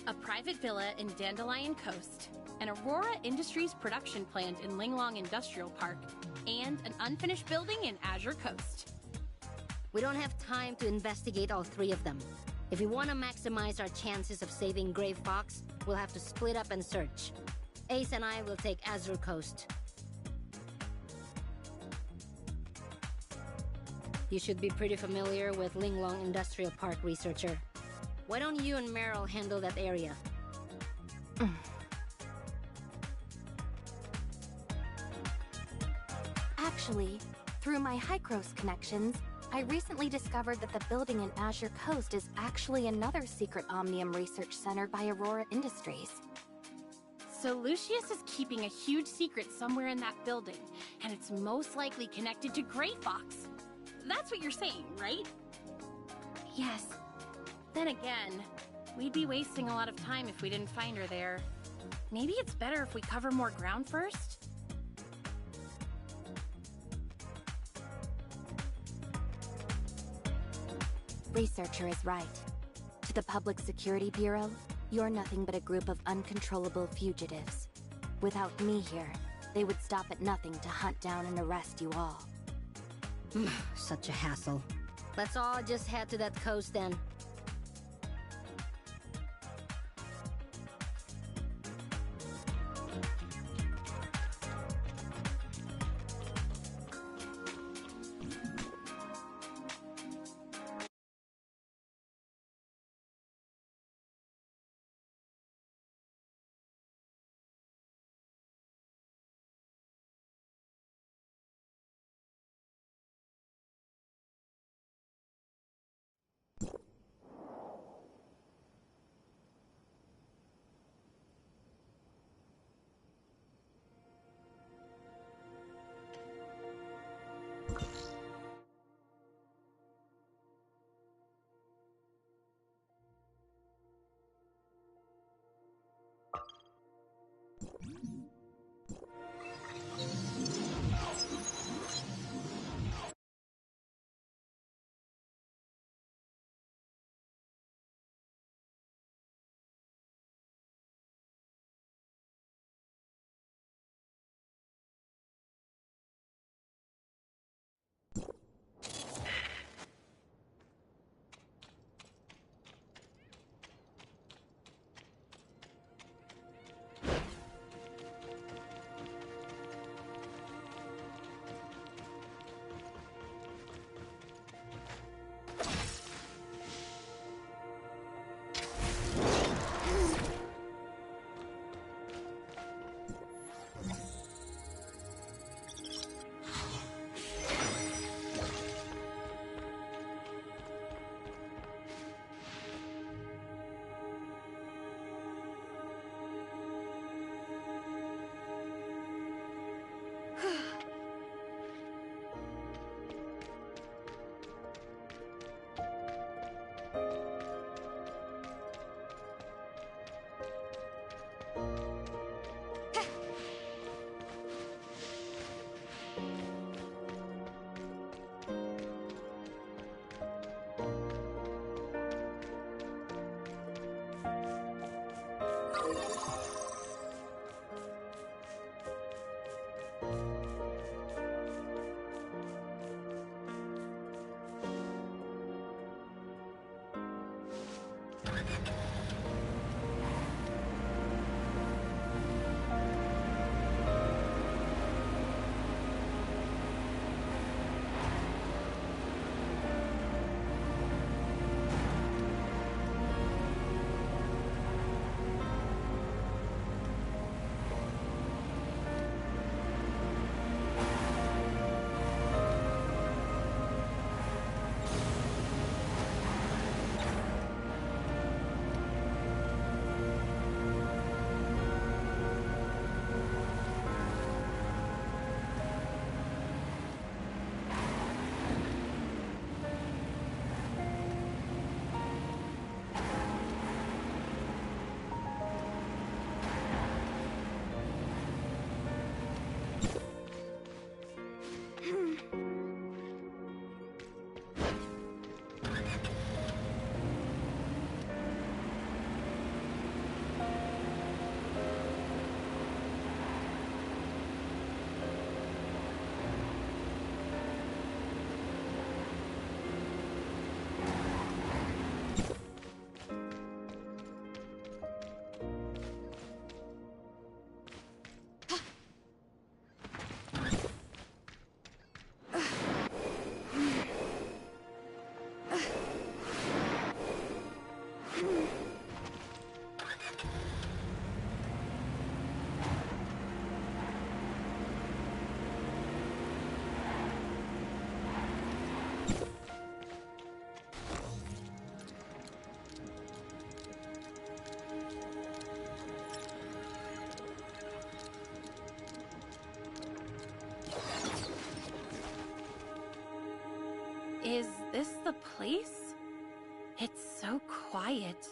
A private villa in Dandelion Coast, an Aurora Industries production plant in Linglong Industrial Park, and an unfinished building in Azure Coast. We don't have time to investigate all 3 of them. If we want to maximize our chances of saving Gray Fox, we'll have to split up and search. Ace and I will take Azure Coast. You should be pretty familiar with Linglong Industrial Park, researcher. Why don't you and Meryl handle that area? Actually, through my Hycros connections, I recently discovered that the building in Azure Coast is actually another secret Omnium research center by Aurora Industries. So Lucius is keeping a huge secret somewhere in that building, and it's most likely connected to Gray Fox. That's what you're saying, right? Yes. Then again, we'd be wasting a lot of time if we didn't find her there. Maybe it's better if we cover more ground first? Researcher is right. To the Public Security Bureau, you're nothing but a group of uncontrollable fugitives. Without me here, they would stop at nothing to hunt down and arrest you all. Such a hassle. Let's all just head to that coast then. Is this the place? It's so quiet.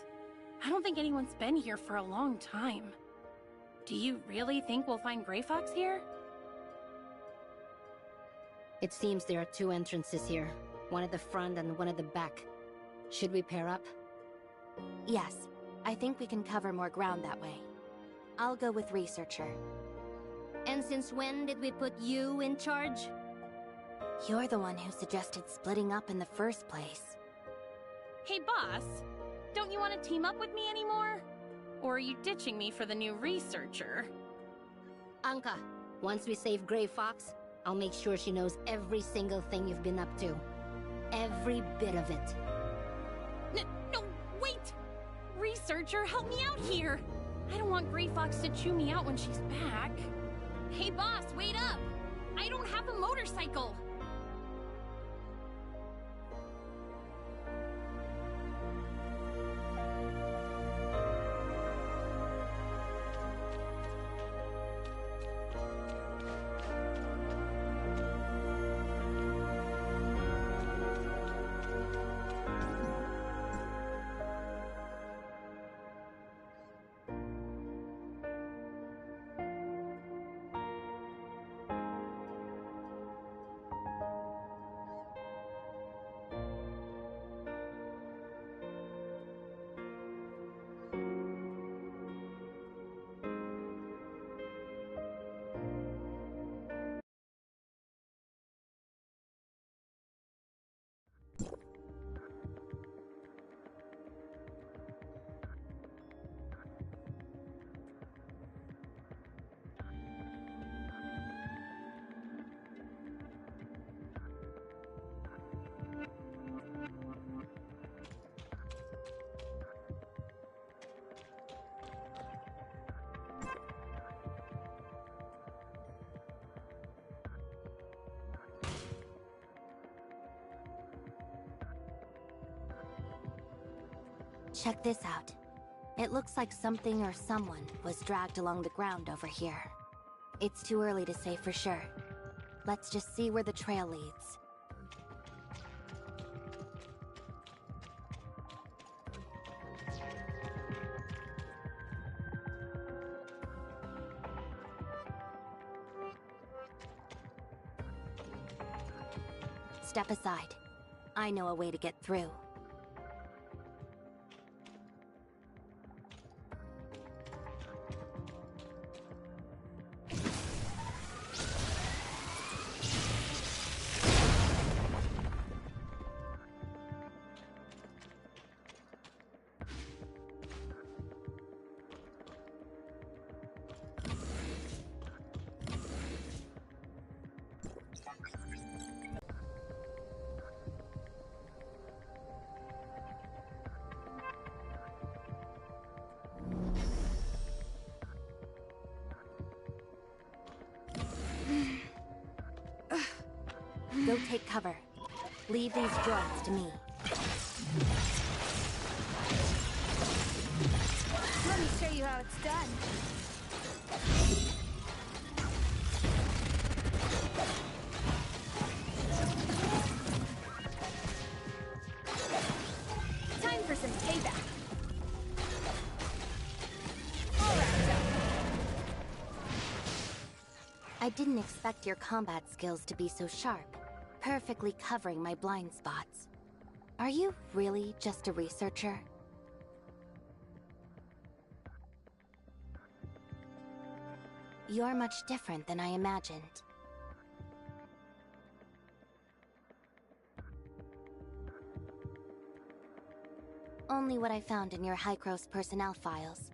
I don't think anyone's been here for a long time. Do you really think we'll find Gray Fox here? It seems there are two entrances here. One at the front and one at the back. Should we pair up? Yes, I think we can cover more ground that way. I'll go with Researcher. And since when did we put you in charge? You're the one who suggested splitting up in the first place. Hey, boss. Don't you want to team up with me anymore? Or are you ditching me for the new Researcher? Anka, once we save Gray Fox, I'll make sure she knows every single thing you've been up to. Every bit of it. No, wait! Researcher, help me out here! I don't want Gray Fox to chew me out when she's back. Hey boss, wait up! I don't have a motorcycle! Check this out. It looks like something or someone was dragged along the ground over here. It's too early to say for sure. Let's just see where the trail leads. Step aside. I know a way to get through. Go take cover. Leave these droids to me. Let me show you how it's done. Time for some payback. All wrapped up. I didn't expect your combat skills to be so sharp, perfectly covering my blind spots. Are you really just a researcher? You're much different than I imagined. Only what I found in your Hykros personnel files.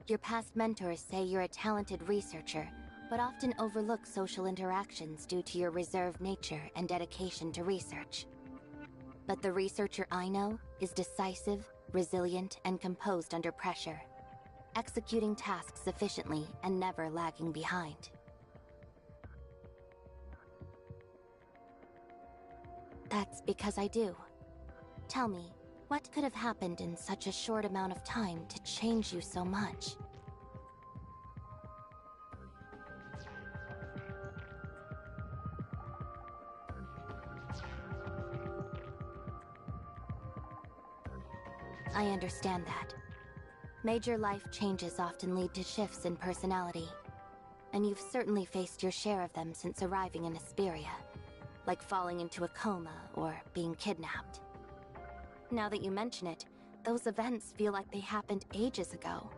Your past mentors say you're a talented researcher, but often overlook social interactions due to your reserved nature and dedication to research. But the researcher I know is decisive, resilient, and composed under pressure, executing tasks efficiently and never lagging behind. That's because I do. Tell me, what could have happened in such a short amount of time to change you so much? I understand that. Major life changes often lead to shifts in personality, and you've certainly faced your share of them since arriving in Hesperia, like falling into a coma or being kidnapped. Now that you mention it, those events feel like they happened ages ago.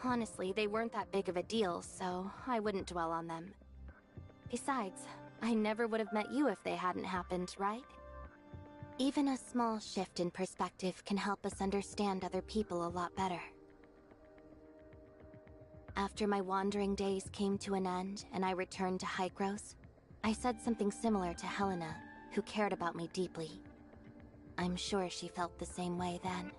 Honestly, they weren't that big of a deal, so I wouldn't dwell on them. Besides, I never would have met you if they hadn't happened, right? Even a small shift in perspective can help us understand other people a lot better. After my wandering days came to an end and I returned to Hykros, I said something similar to Helena, who cared about me deeply. I'm sure she felt the same way then.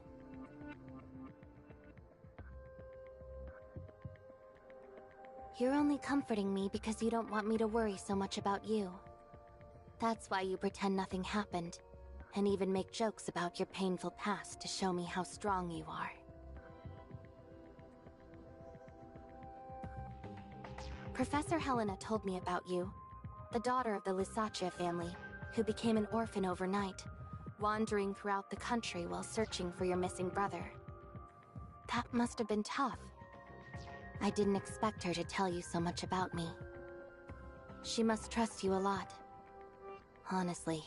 You're only comforting me because you don't want me to worry so much about you. That's why you pretend nothing happened, and even make jokes about your painful past to show me how strong you are. Professor Helena told me about you, the daughter of the Lysaccia family, who became an orphan overnight, wandering throughout the country while searching for your missing brother. That must have been tough. I didn't expect her to tell you so much about me. She must trust you a lot. Honestly,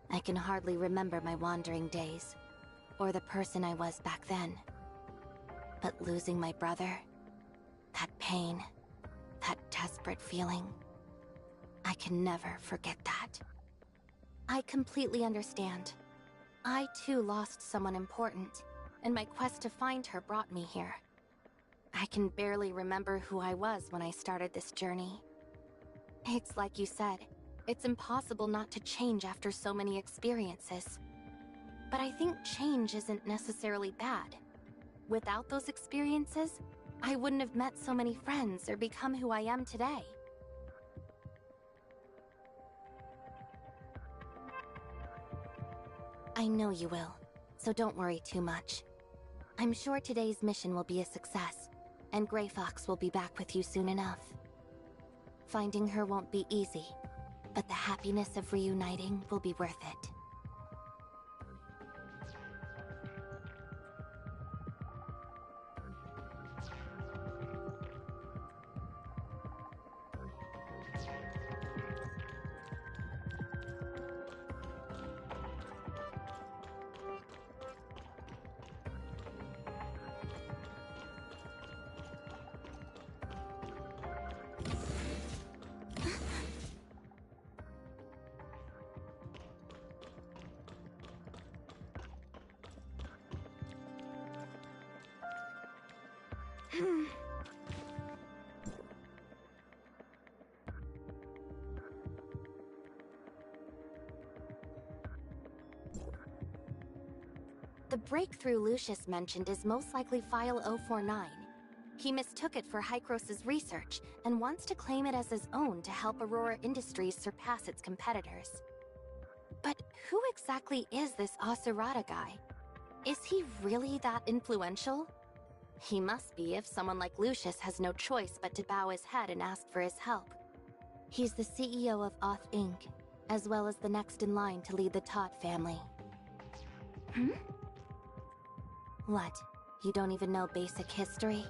I can hardly remember my wandering days, or the person I was back then. But losing my brother, that pain, that desperate feeling, I can never forget that. I completely understand. I too lost someone important, and my quest to find her brought me here. I can barely remember who I was when I started this journey. It's like you said, it's impossible not to change after so many experiences. But I think change isn't necessarily bad. Without those experiences, I wouldn't have met so many friends or become who I am today. I know you will, so don't worry too much. I'm sure today's mission will be a success, and Grey Fox will be back with you soon enough. Finding her won't be easy, but the happiness of reuniting will be worth it. The breakthrough Lucius mentioned is most likely File 049. He mistook it for Hykros' research and wants to claim it as his own to help Aurora Industries surpass its competitors. But who exactly is this Asurata guy? Is he really that influential? He must be if someone like Lucius has no choice but to bow his head and ask for his help. He's the CEO of Oth Inc., as well as the next in line to lead the Todd family. What? You don't even know basic history?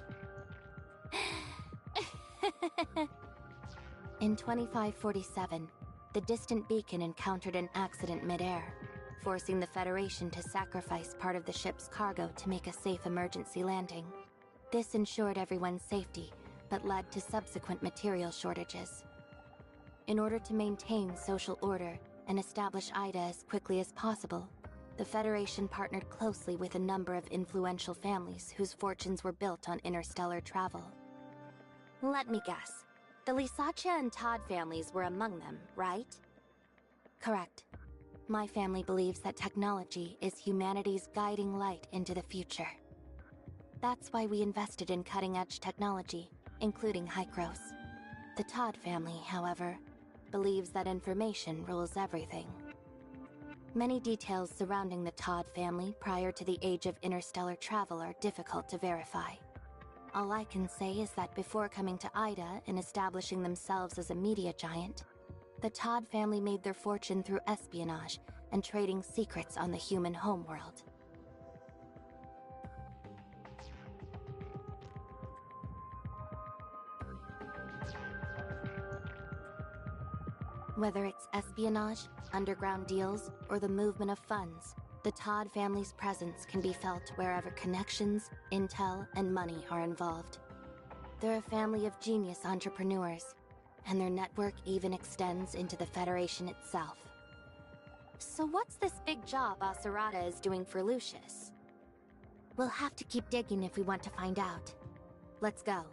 In 2547, the distant beacon encountered an accident mid-air, forcing the Federation to sacrifice part of the ship's cargo to make a safe emergency landing. This ensured everyone's safety, but led to subsequent material shortages. In order to maintain social order and establish Ida as quickly as possible, the Federation partnered closely with a number of influential families whose fortunes were built on interstellar travel. Let me guess. The Lysaccia and Todd families were among them, right? Correct. My family believes that technology is humanity's guiding light into the future. That's why we invested in cutting-edge technology, including Hykros. The Todd family, however, believes that information rules everything. Many details surrounding the Todd family prior to the age of interstellar travel are difficult to verify. All I can say is that before coming to Ida and establishing themselves as a media giant, the Todd family made their fortune through espionage and trading secrets on the human homeworld. Whether it's espionage, underground deals, or the movement of funds, the Todd family's presence can be felt wherever connections, intel, and money are involved. They're a family of genius entrepreneurs, and their network even extends into the Federation itself. So what's this big job Asurata is doing for Lucius? We'll have to keep digging if we want to find out. Let's go.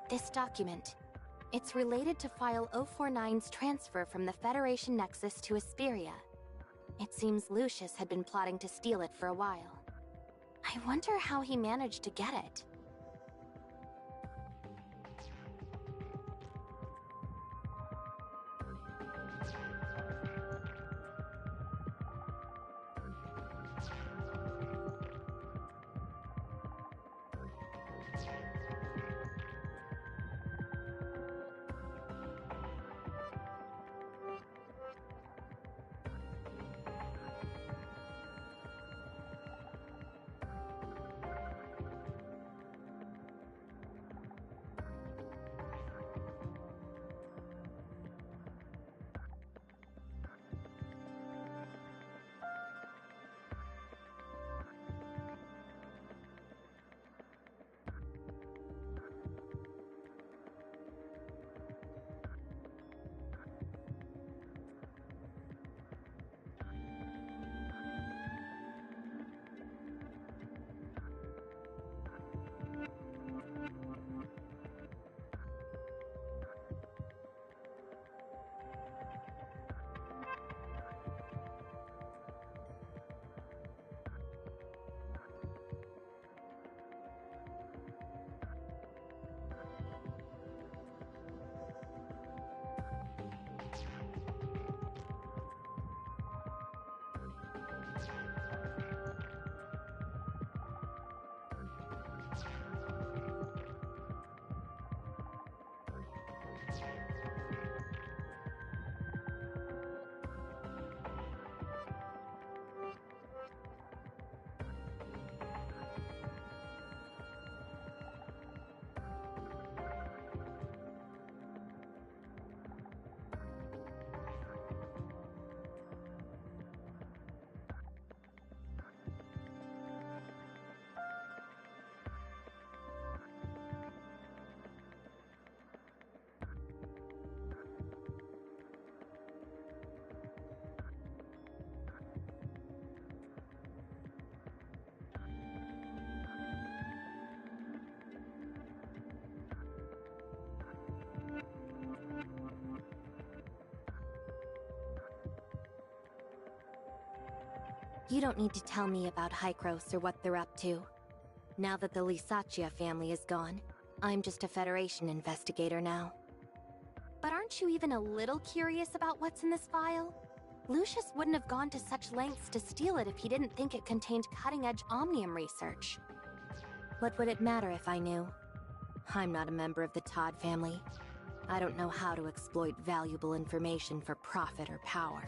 This document. It's related to File 049's transfer from the Federation Nexus to Asperia. It seems Lucius had been plotting to steal it for a while. I wonder how he managed to get it. You don't need to tell me about Hykros or what they're up to. Now that the Lysaccia family is gone, I'm just a Federation investigator now. But aren't you even a little curious about what's in this file? Lucius wouldn't have gone to such lengths to steal it if he didn't think it contained cutting-edge Omnium research. What would it matter if I knew? I'm not a member of the Todd family. I don't know how to exploit valuable information for profit or power.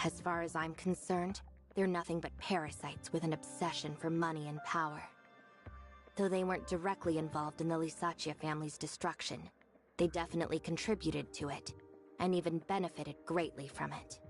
As far as I'm concerned, they're nothing but parasites with an obsession for money and power. Though they weren't directly involved in the Lysaccia family's destruction, they definitely contributed to it, and even benefited greatly from it.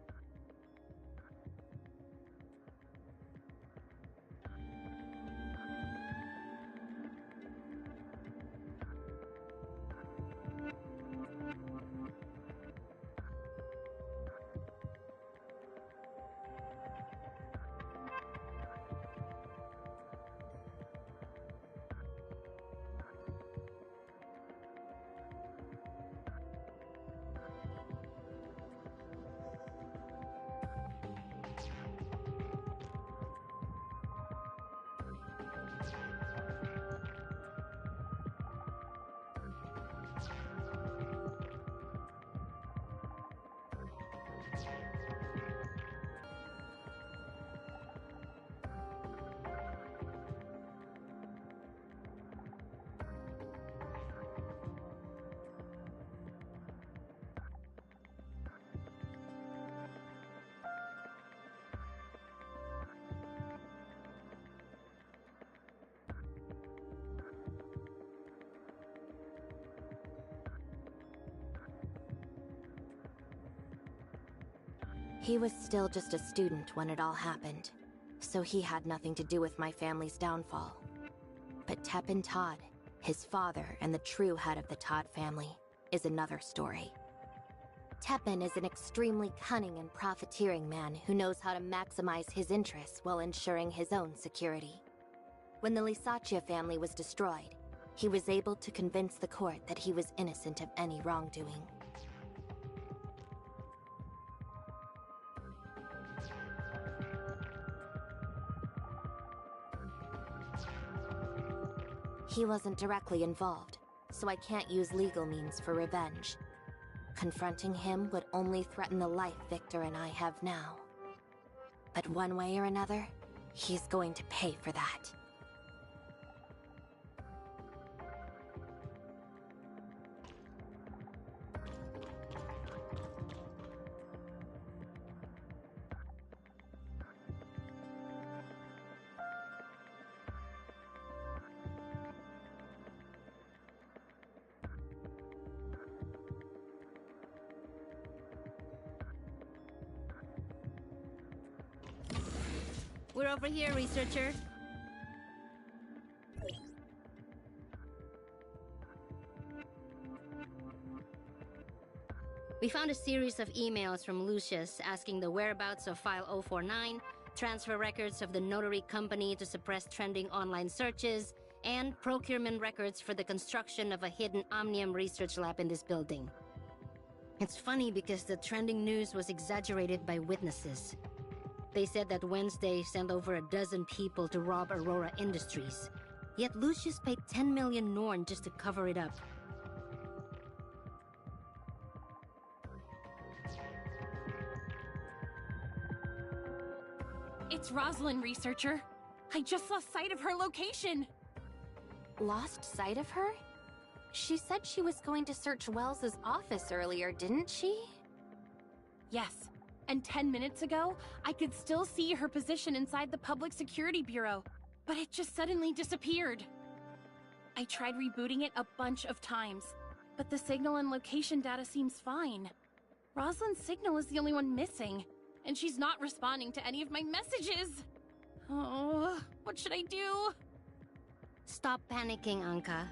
He was still just a student when it all happened, so he had nothing to do with my family's downfall. But Teppan Todd, his father and the true head of the Todd family, is another story. Teppan is an extremely cunning and profiteering man who knows how to maximize his interests while ensuring his own security. When the Lysaccia family was destroyed, he was able to convince the court that he was innocent of any wrongdoing. He wasn't directly involved, so I can't use legal means for revenge. Confronting him would only threaten the life Victor and I have now. But one way or another, he's going to pay for that. We're over here, researcher. We found a series of emails from Lucius asking the whereabouts of File 049, transfer records of the notary company to suppress trending online searches, and procurement records for the construction of a hidden Omnium research lab in this building. It's funny because the trending news was exaggerated by witnesses. They said that Wednesday sent over 12 people to rob Aurora Industries. Yet Lucius paid 10 million Norn just to cover it up. It's Rosalind, researcher. I just lost sight of her location. Lost sight of her? She said she was going to search Wells's office earlier, didn't she? Yes. And 10 minutes ago, I could still see her position inside the Public Security Bureau, but it just suddenly disappeared. I tried rebooting it a bunch of times, but the signal and location data seems fine. Rosalind's signal is the only one missing, and she's not responding to any of my messages. Oh, what should I do? Stop panicking, Anka.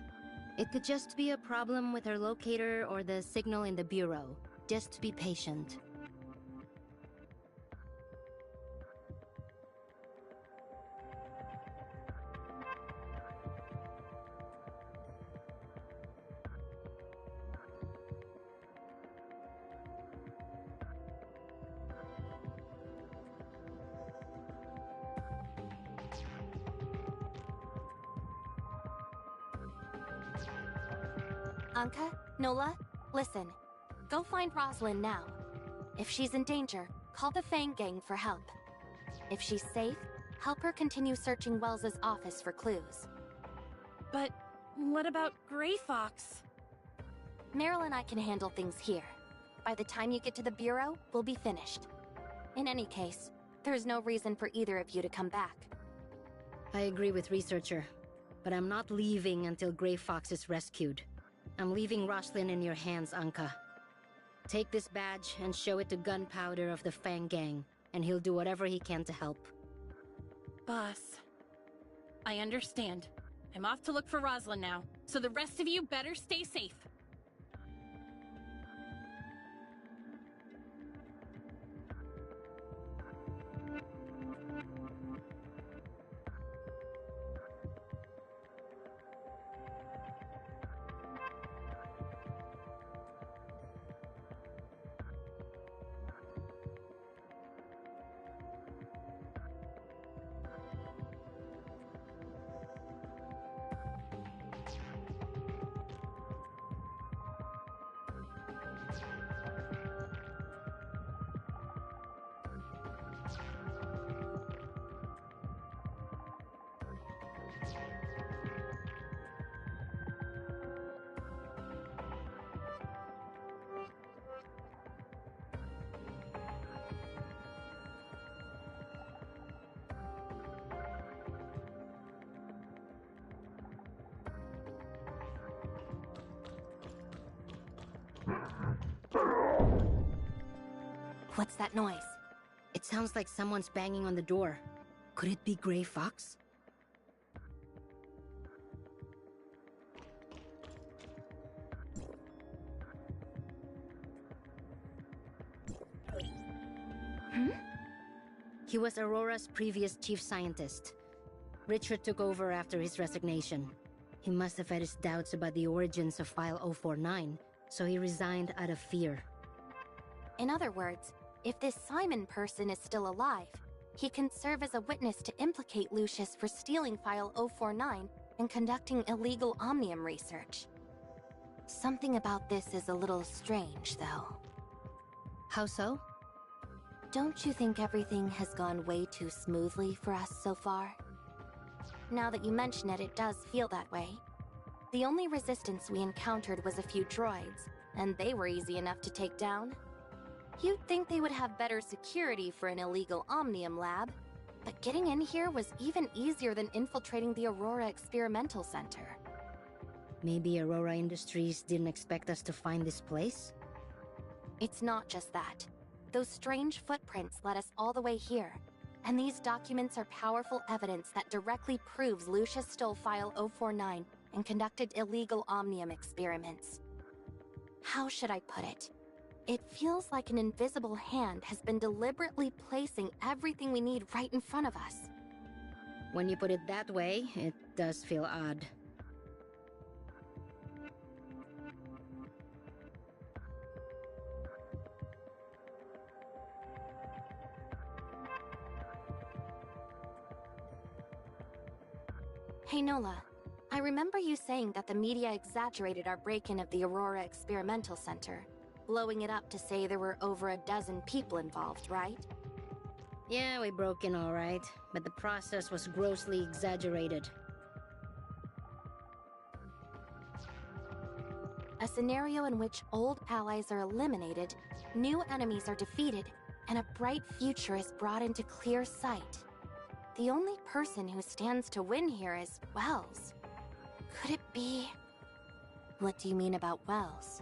It could just be a problem with her locator or the signal in the Bureau. Just be patient. Anka, Nola, listen. Go find Rosalind now. If she's in danger, call the Fang Gang for help. If she's safe, help her continue searching Wells's office for clues. But what about Grey Fox? Meryl and I can handle things here. By the time you get to the Bureau, we'll be finished. In any case, there's no reason for either of you to come back. I agree with Researcher, but I'm not leaving until Grey Fox is rescued. I'm leaving Roslyn in your hands, Anka. Take this badge and show it to Gunpowder of the Fang Gang, and he'll do whatever he can to help. Boss, I understand. I'm off to look for Roslyn now, so the rest of you better stay safe. What's that noise? It sounds like someone's banging on the door. Could it be Grey Fox? He was Aurora's previous chief scientist. Richard took over after his resignation. He must have had his doubts about the origins of File 049, so he resigned out of fear. In other words, if this Simon person is still alive, he can serve as a witness to implicate Lucius for stealing File 049 and conducting illegal Omnium research. Something about this is a little strange, though. How so? Don't you think everything has gone way too smoothly for us so far? Now that you mention it, it does feel that way. The only resistance we encountered was a few droids, and they were easy enough to take down. You'd think they would have better security for an illegal Omnium lab, but getting in here was even easier than infiltrating the Aurora Experimental Center. Maybe Aurora Industries didn't expect us to find this place? It's not just that. Those strange footprints led us all the way here, and these documents are powerful evidence that directly proves Lucius stole File 049 and conducted illegal Omnium experiments. How should I put it? It feels like an invisible hand has been deliberately placing everything we need right in front of us. When you put it that way, it does feel odd. Hey Nola, I remember you saying that the media exaggerated our break-in of the Aurora Experimental Center, blowing it up to say there were over a dozen people involved, right? Yeah, we broke in all right, but the process was grossly exaggerated. A scenario in which old allies are eliminated, new enemies are defeated, and a bright future is brought into clear sight. The only person who stands to win here is Wells. Could it be... What do you mean about Wells?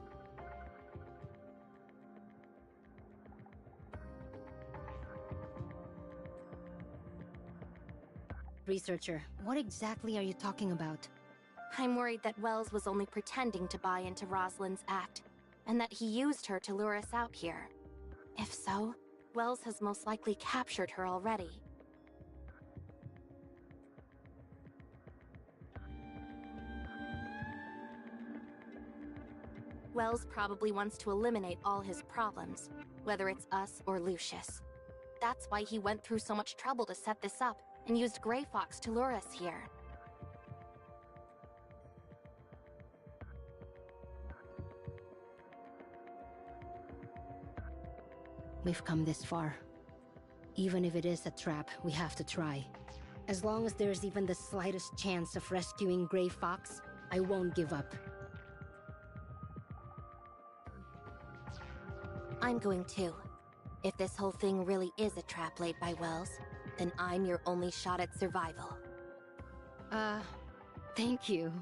Researcher, what exactly are you talking about? I'm worried that Wells was only pretending to buy into Roslyn's act, and that he used her to lure us out here. If so, Wells has most likely captured her already. Wells probably wants to eliminate all his problems, whether it's us or Lucius. That's why he went through so much trouble to set this up, and used Grey Fox to lure us here. We've come this far. Even if it is a trap, we have to try. As long as there's even the slightest chance of rescuing Grey Fox, I won't give up. I'm going too. If this whole thing really is a trap laid by Wells, then I'm your only shot at survival. Thank you.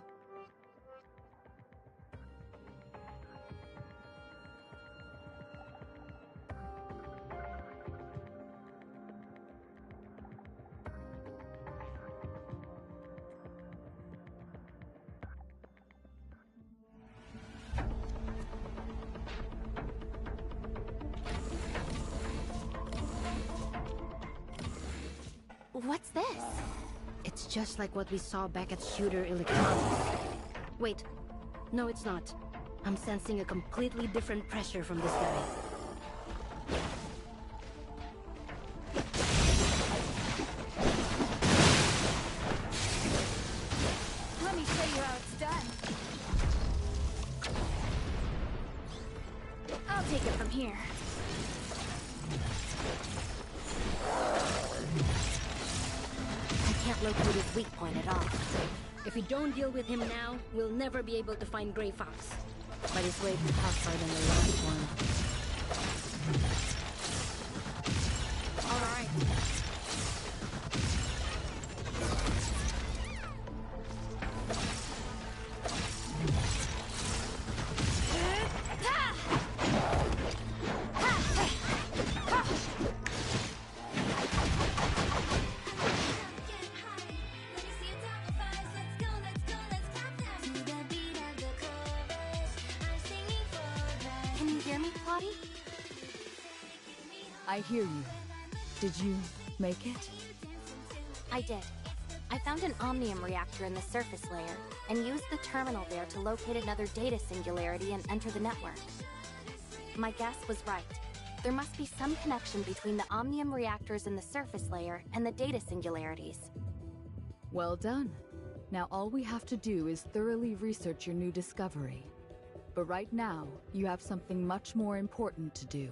What's this? It's just like what we saw back at Shooter Electronics. Wait, no it's not. I'm sensing a completely different pressure from this guy. Let me show you how it's done. I'll take it from here. Can't locate his weak point at all. If we don't deal with him now, we'll never be able to find Grey Fox. But it's way tougher than the last one. Alright. I hear you. Did you make it? I did. I found an Omnium reactor in the surface layer, and used the terminal there to locate another data singularity and enter the network. My guess was right. There must be some connection between the Omnium reactors in the surface layer and the data singularities. Well done. Now all we have to do is thoroughly research your new discovery. But right now, you have something much more important to do.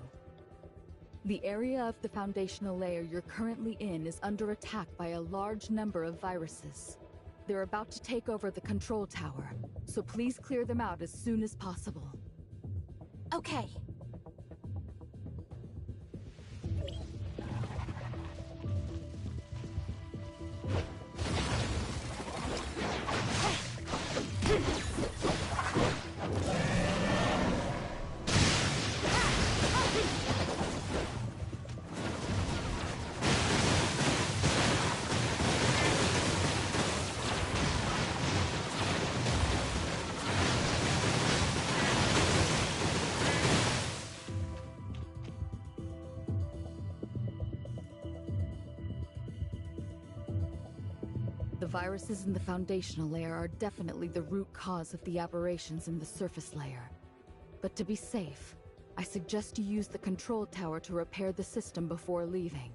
The area of the foundational layer you're currently in is under attack by a large number of viruses. They're about to take over the control tower, so please clear them out as soon as possible. Okay. The viruses in the foundational layer are definitely the root cause of the aberrations in the surface layer. But to be safe, I suggest you use the control tower to repair the system before leaving.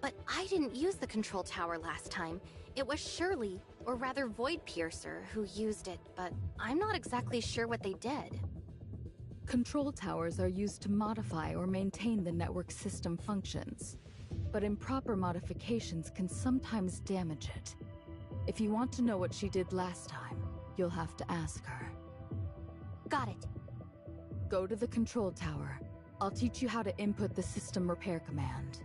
But I didn't use the control tower last time. It was Shirley, or rather Void Piercer, who used it, but I'm not exactly sure what they did. Control towers are used to modify or maintain the network system functions, but improper modifications can sometimes damage it. If you want to know what she did last time, you'll have to ask her. Got it. Go to the control tower. I'll teach you how to input the system repair command.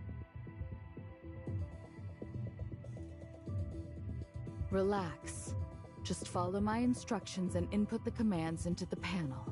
Relax. Just follow my instructions and input the commands into the panel.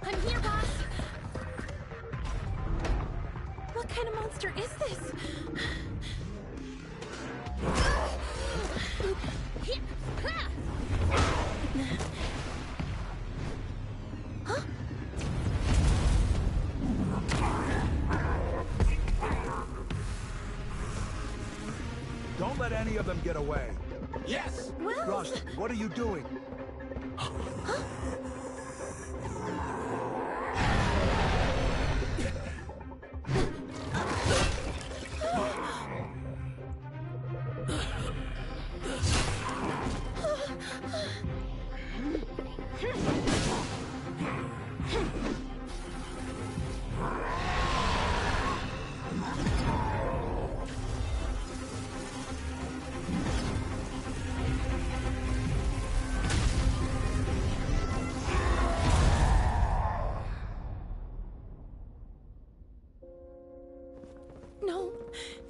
I'm here, boss! What kind of monster is this? Huh? Don't let any of them get away. Yes! Well... Rust, what are you doing?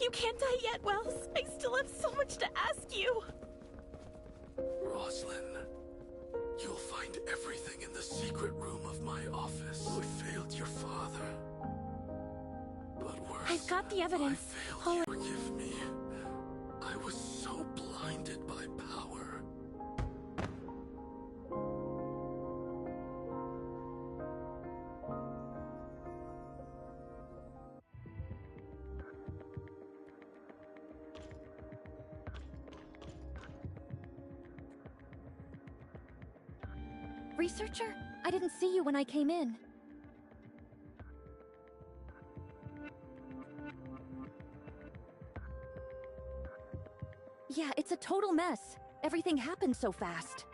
You can't die yet, Wells. I still have so much to ask you. Roslyn, you'll find everything in the secret room of my office. I failed your father. But worse, I've got the evidence. Forgive me. I was so blinded by power. Researcher? I didn't see you when I came in. Yeah, it's a total mess. Everything happened so fast.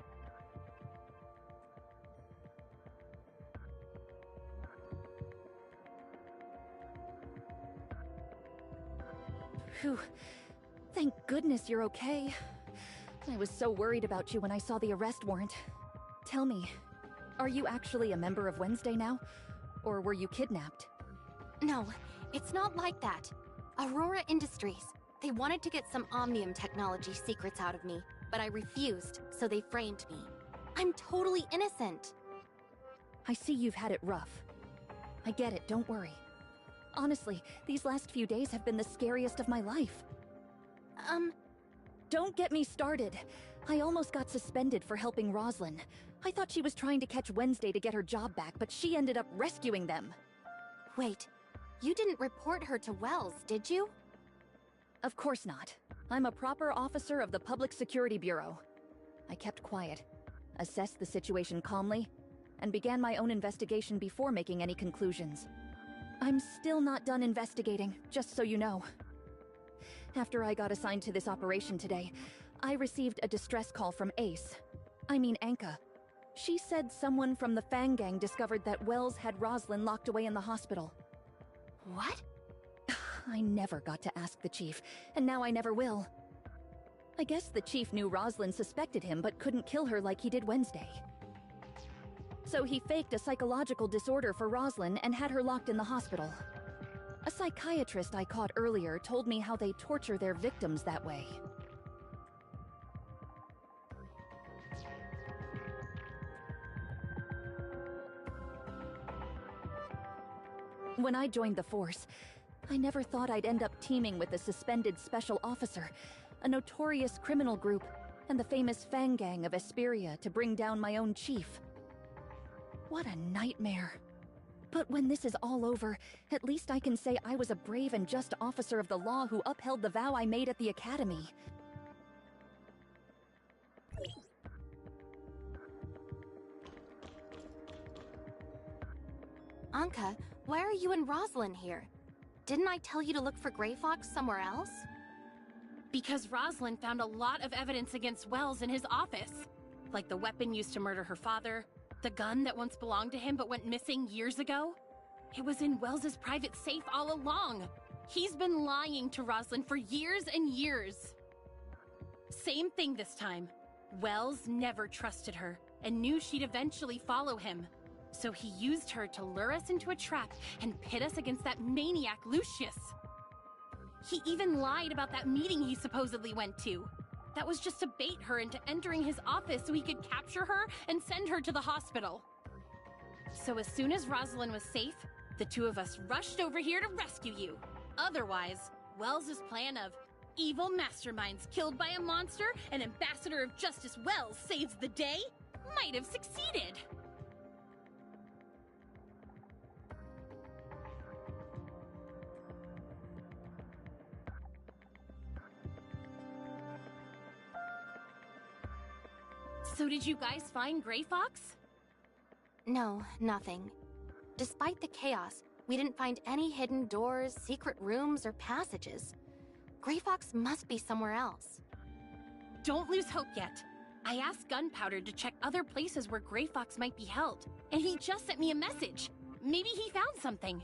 Phew. Thank goodness you're okay. I was so worried about you when I saw the arrest warrant. Tell me, are you actually a member of Wednesday now? Or were you kidnapped? No, it's not like that. Aurora Industries. They wanted to get some Omnium technology secrets out of me, but I refused, so they framed me. I'm totally innocent. I see you've had it rough. I get it, don't worry. Honestly, these last few days have been the scariest of my life. Don't get me started. I almost got suspended for helping Roslyn. I thought she was trying to catch Wednesday to get her job back, but she ended up rescuing them. Wait, you didn't report her to Wells, did you? Of course not. I'm a proper officer of the Public Security Bureau. I kept quiet, assessed the situation calmly, and began my own investigation before making any conclusions. I'm still not done investigating, just so you know. After I got assigned to this operation today, I received a distress call from Anka. She said someone from the Fang Gang discovered that Wells had Roslyn locked away in the hospital. What? I never got to ask the chief, and now I never will. I guess the chief knew Roslyn suspected him but couldn't kill her like he did Wednesday. So he faked a psychological disorder for Roslyn and had her locked in the hospital. A psychiatrist I caught earlier told me how they torture their victims that way. When I joined the force, I never thought I'd end up teaming with the suspended special officer, a notorious criminal group, and the famous Fang Gang of Esperia to bring down my own chief. What a nightmare. But when this is all over, at least I can say I was a brave and just officer of the law who upheld the vow I made at the academy. Anka, why are you and Roslyn here? Didn't I tell you to look for Grey Fox somewhere else? Because Roslyn found a lot of evidence against Wells in his office. Like the weapon used to murder her father, the gun that once belonged to him but went missing years ago. It was in Wells's private safe all along. He's been lying to Roslyn for years and years. Same thing this time. Wells never trusted her and knew she'd eventually follow him. So he used her to lure us into a trap and pit us against that maniac Lucius. He even lied about that meeting he supposedly went to. That was just to bait her into entering his office so he could capture her and send her to the hospital. So as soon as Roslyn was safe, the two of us rushed over here to rescue you. Otherwise, Wells's plan of evil masterminds killed by a monster and Ambassador of Justice Wells saves the day might have succeeded. So did you guys find Grey Fox? No, nothing. Despite the chaos, we didn't find any hidden doors, secret rooms, or passages. Grey Fox must be somewhere else. Don't lose hope yet. I asked Gunpowder to check other places where Grey Fox might be held, and he just sent me a message. Maybe he found something.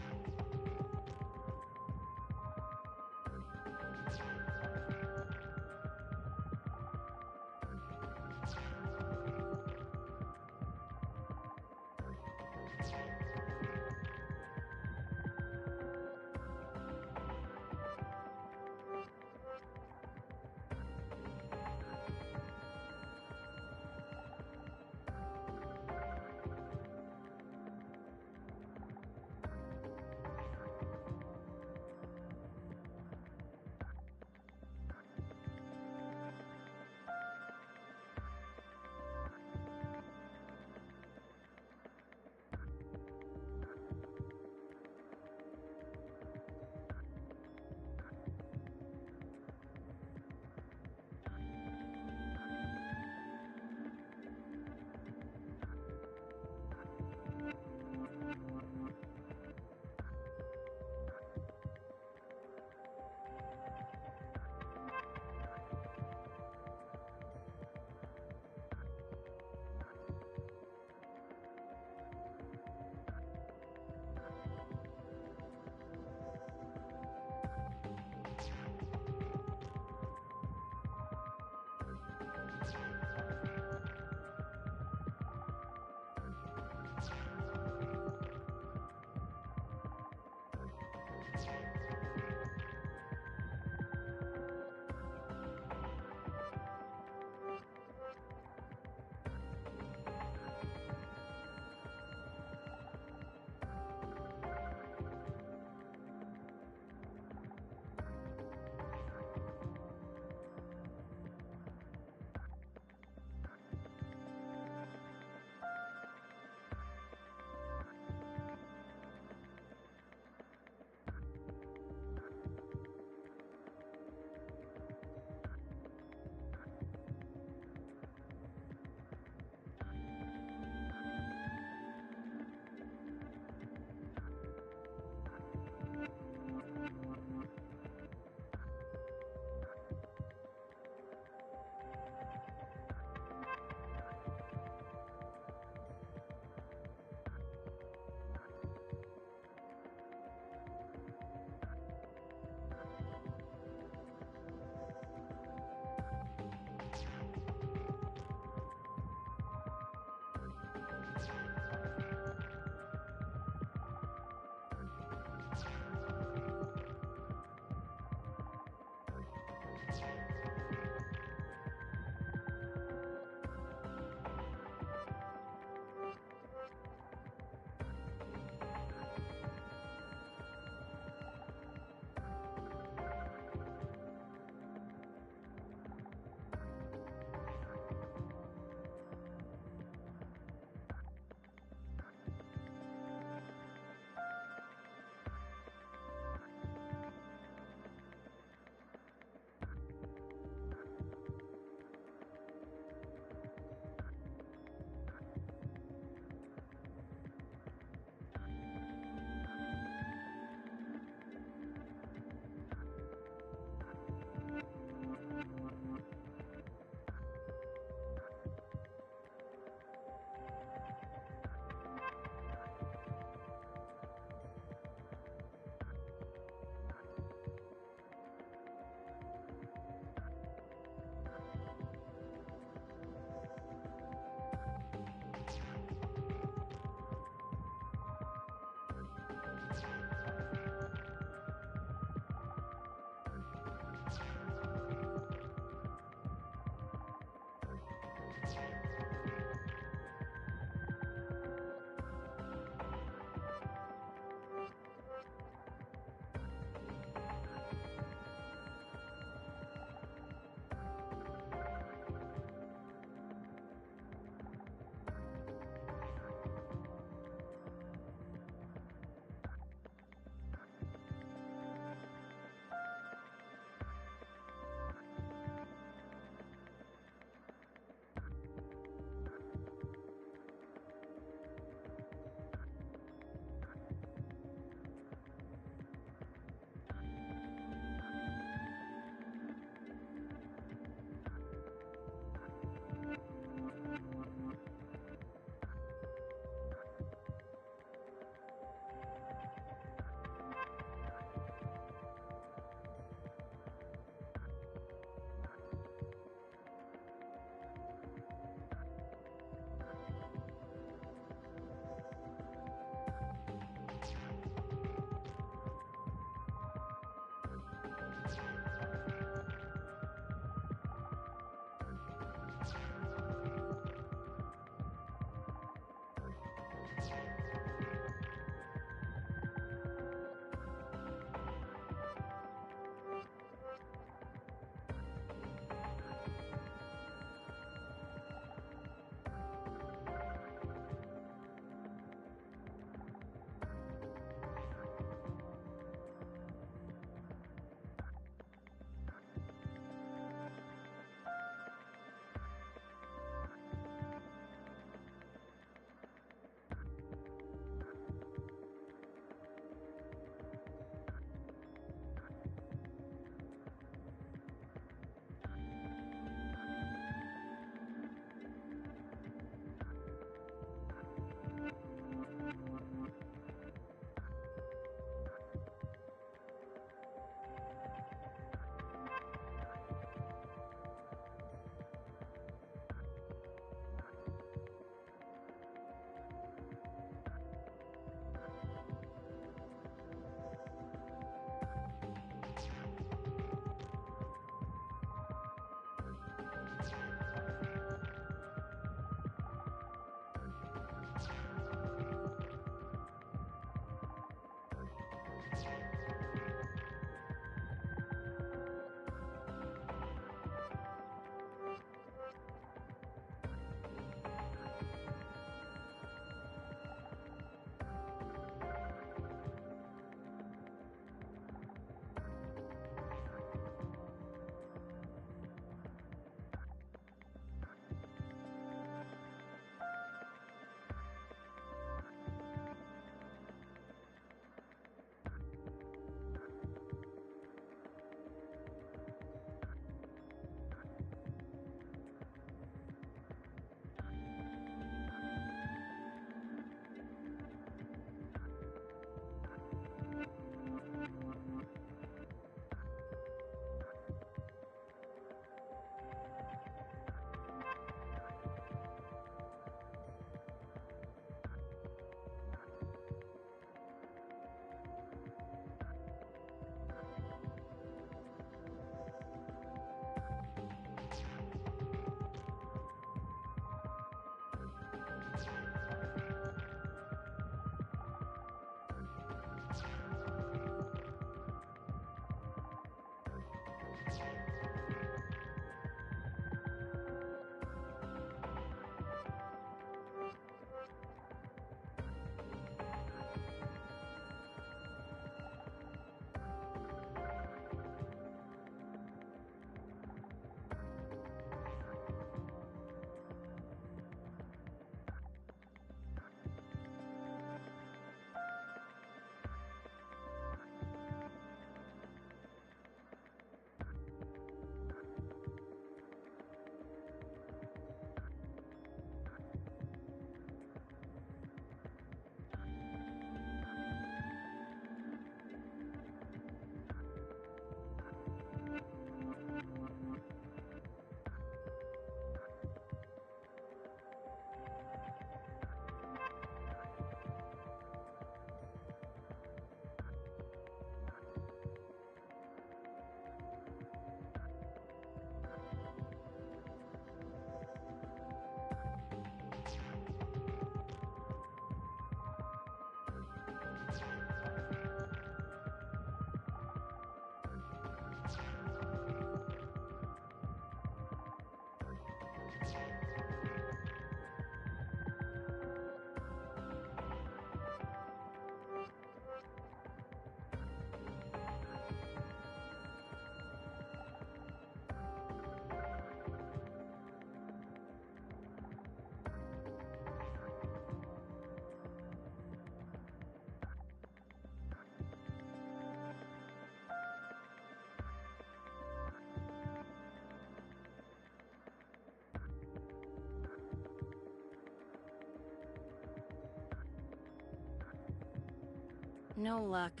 No luck.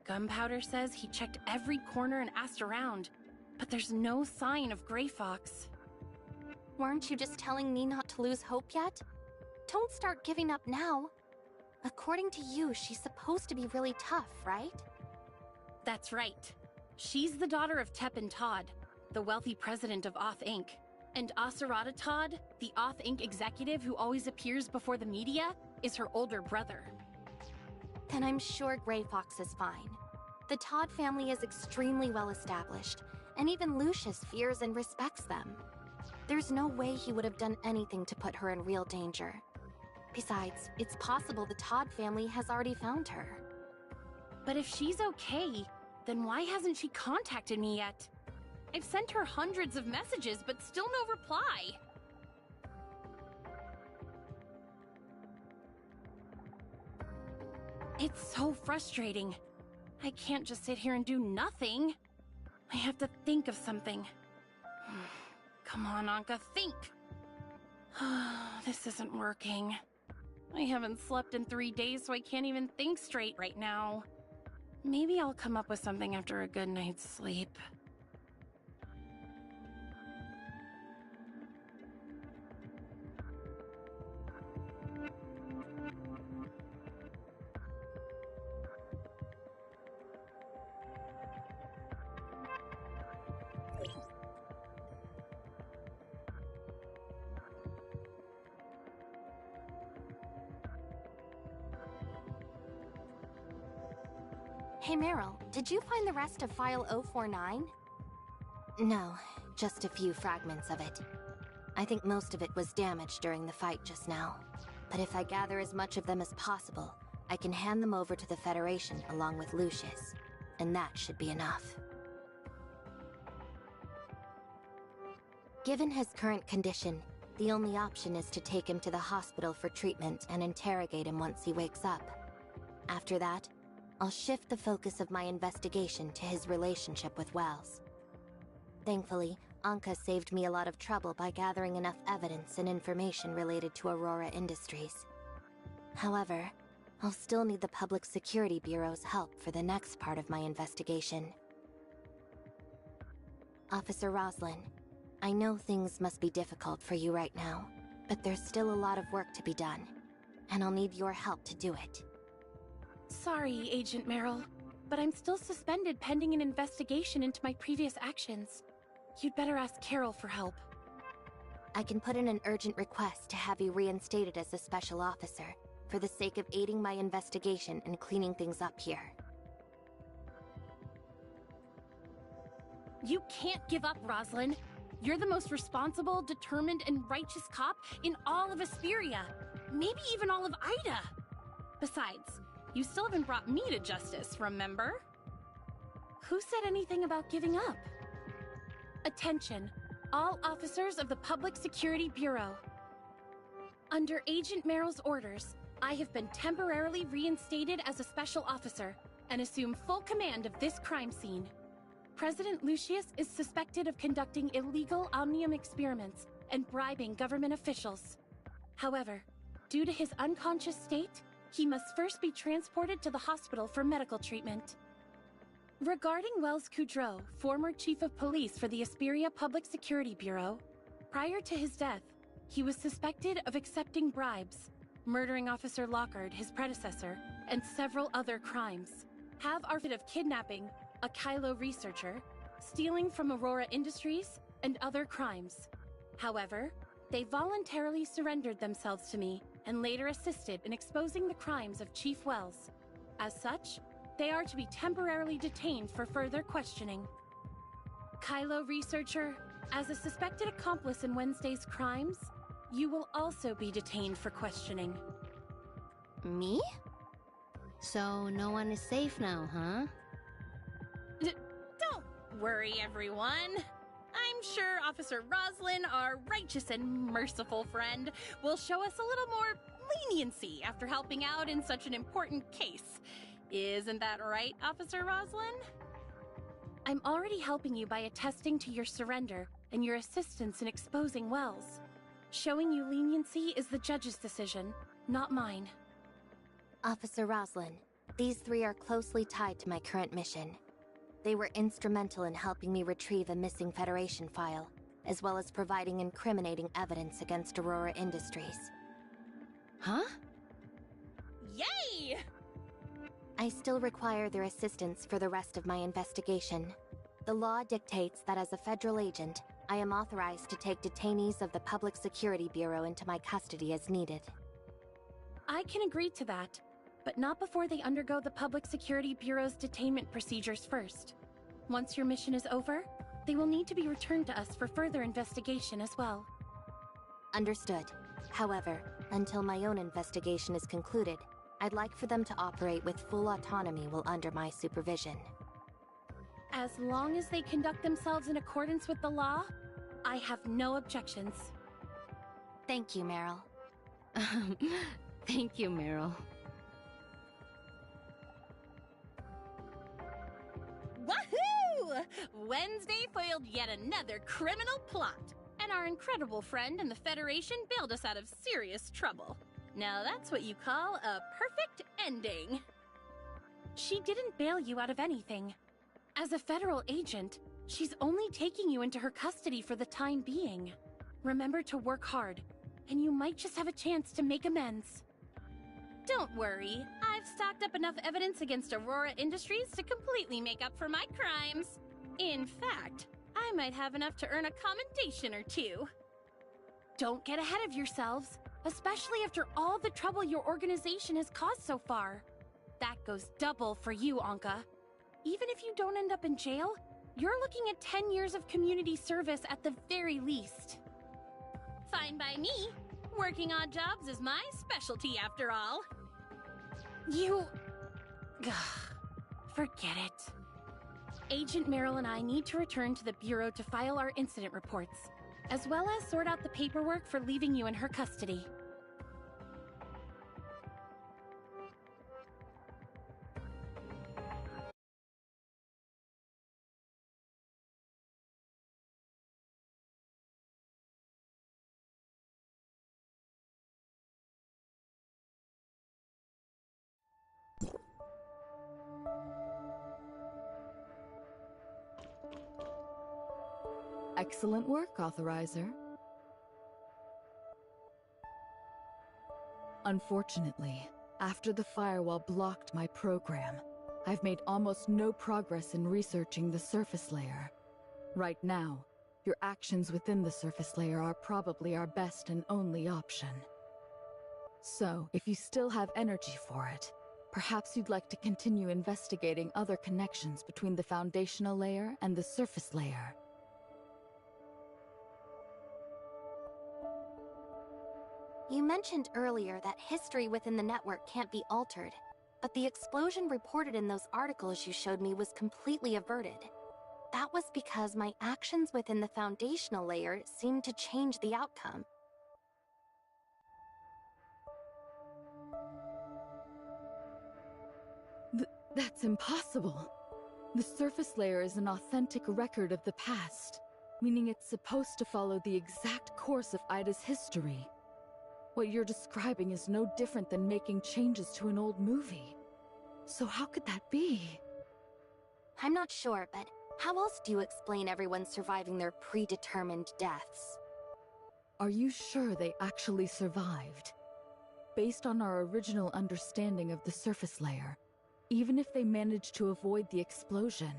Gunpowder says he checked every corner and asked around, but there's no sign of Grey Fox. Weren't you just telling me not to lose hope yet? Don't start giving up now. According to you, she's supposed to be really tough, right? That's right. She's the daughter of Tepin Todd, the wealthy president of Oth Inc. And Acerata Todd, the Oth Inc. executive who always appears before the media, is her older brother. Then I'm sure Grey Fox is fine. The Todd family is extremely well established, and even Lucius fears and respects them. There's no way he would have done anything to put her in real danger. Besides, it's possible the Todd family has already found her. But if she's okay, then why hasn't she contacted me yet? I've sent her hundreds of messages, but still no reply. It's so frustrating. I can't just sit here and do nothing. I have to think of something. Come on, Anka, think! This isn't working. I haven't slept in 3 days, so I can't even think straight right now. Maybe I'll come up with something after a good night's sleep. Hey Meryl, did you find the rest of File 049? No, just a few fragments of it. I think most of it was damaged during the fight just now. But if I gather as much of them as possible, I can hand them over to the Federation along with Lucius. And that should be enough. Given his current condition, the only option is to take him to the hospital for treatment and interrogate him once he wakes up. After that, I'll shift the focus of my investigation to his relationship with Wells. Thankfully, Anka saved me a lot of trouble by gathering enough evidence and information related to Aurora Industries. However, I'll still need the Public Security Bureau's help for the next part of my investigation. Officer Roslin, I know things must be difficult for you right now, but there's still a lot of work to be done, and I'll need your help to do it. Sorry, Agent Meryl, but I'm still suspended pending an investigation into my previous actions. You'd better ask Carol for help. I can put in an urgent request to have you reinstated as a special officer, for the sake of aiding my investigation and cleaning things up here. You can't give up, Roslyn. You're the most responsible, determined, and righteous cop in all of Asperia. Maybe even all of Ida. Besides, you still haven't brought me to justice, remember? Who said anything about giving up? Attention, all officers of the Public Security Bureau. Under Agent Meryl's orders, I have been temporarily reinstated as a special officer and assume full command of this crime scene. President Lucius is suspected of conducting illegal Omnium experiments and bribing government officials. However, due to his unconscious state, he must first be transported to the hospital for medical treatment. Regarding Wells Kudrow, former chief of police for the Asperia Public Security Bureau, prior to his death, he was suspected of accepting bribes, murdering Officer Lockard, his predecessor, and several other crimes. Have our of kidnapping a Kylo researcher, stealing from Aurora Industries, and other crimes. However, they voluntarily surrendered themselves to me and later assisted in exposing the crimes of Chief Wells. As such, they are to be temporarily detained for further questioning. Kylo researcher, as a suspected accomplice in Wednesday's crimes, you will also be detained for questioning. Me? So no one is safe now, huh? Don't worry, everyone. I'm sure Officer Roslin, our righteous and merciful friend, will show us a little more leniency after helping out in such an important case. Isn't that right, Officer Roslin? I'm already helping you by attesting to your surrender and your assistance in exposing Wells. Showing you leniency is the judge's decision, not mine. Officer Roslin, These three are closely tied to my current mission. They were instrumental in helping me retrieve a missing Federation file, as well as providing incriminating evidence against Aurora Industries. Huh? Yay! I still require their assistance for the rest of my investigation. The law dictates that as a federal agent, I am authorized to take detainees of the Public Security Bureau into my custody as needed. I can agree to that, but not before they undergo the Public Security Bureau's detainment procedures first. Once your mission is over, they will need to be returned to us for further investigation as well. Understood. However, until my own investigation is concluded, I'd like for them to operate with full autonomy while under my supervision. As long as they conduct themselves in accordance with the law, I have no objections. Thank you, Meryl. Thank you, Meryl. Woohoo! Wednesday foiled yet another criminal plot, and our incredible friend in the Federation bailed us out of serious trouble. Now that's what you call a perfect ending. She didn't bail you out of anything. As a federal agent, she's only taking you into her custody for the time being. Remember to work hard, and you might just have a chance to make amends. Don't worry, I've stocked up enough evidence against Aurora Industries to completely make up for my crimes. In fact, I might have enough to earn a commendation or two. Don't get ahead of yourselves, especially after all the trouble your organization has caused so far. That goes double for you, Anka. Even if you don't end up in jail, you're looking at 10 years of community service at the very least. Fine by me. Working odd jobs is my specialty after all. Forget it. Agent Meryl and I need to return to the Bureau to file our incident reports, as well as sort out the paperwork for leaving you in her custody. Excellent work, Authorizer. Unfortunately, after the firewall blocked my program, I've made almost no progress in researching the surface layer. Right now, your actions within the surface layer are probably our best and only option. So, if you still have energy for it, perhaps you'd like to continue investigating other connections between the foundational layer and the surface layer. You mentioned earlier that history within the network can't be altered, but the explosion reported in those articles you showed me was completely averted. That was because my actions within the foundational layer seemed to change the outcome. That's impossible. The surface layer is an authentic record of the past, meaning it's supposed to follow the exact course of Ida's history. What you're describing is no different than making changes to an old movie. So how could that be? I'm not sure, but how else do you explain everyone surviving their predetermined deaths? Are you sure they actually survived? Based on our original understanding of the surface layer, even if they managed to avoid the explosion,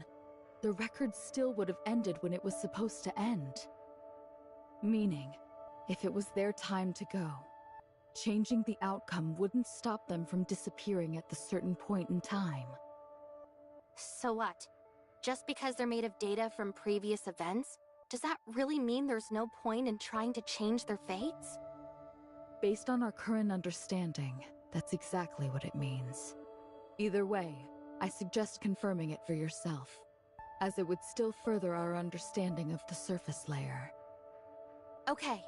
the record still would have ended when it was supposed to end. Meaning, if it was their time to go, changing the outcome wouldn't stop them from disappearing at the certain point in time. So what? Just because they're made of data from previous events, does that really mean there's no point in trying to change their fates? Based on our current understanding, that's exactly what it means. Either way, I suggest confirming it for yourself, as it would still further our understanding of the surface layer. Okay.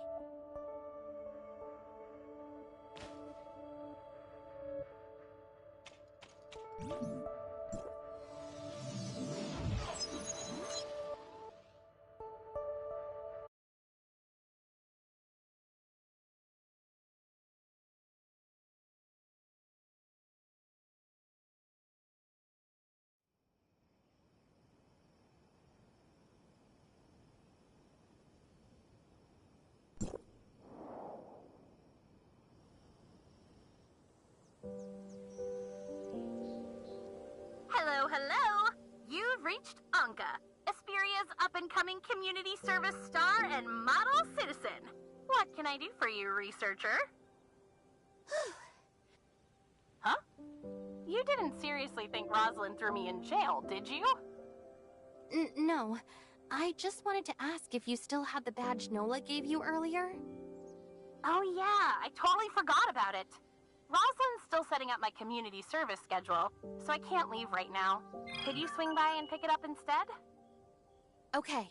hello! You've reached Anka, Esperia's up-and-coming community service star and model citizen. What can I do for you, researcher? Huh? You didn't seriously think Rosalind threw me in jail, did you? No. I just wanted to ask if you still had the badge Nola gave you earlier. Oh yeah, I totally forgot about it. Rosalind's still setting up my community service schedule, so I can't leave right now. Could you swing by and pick it up instead? Okay.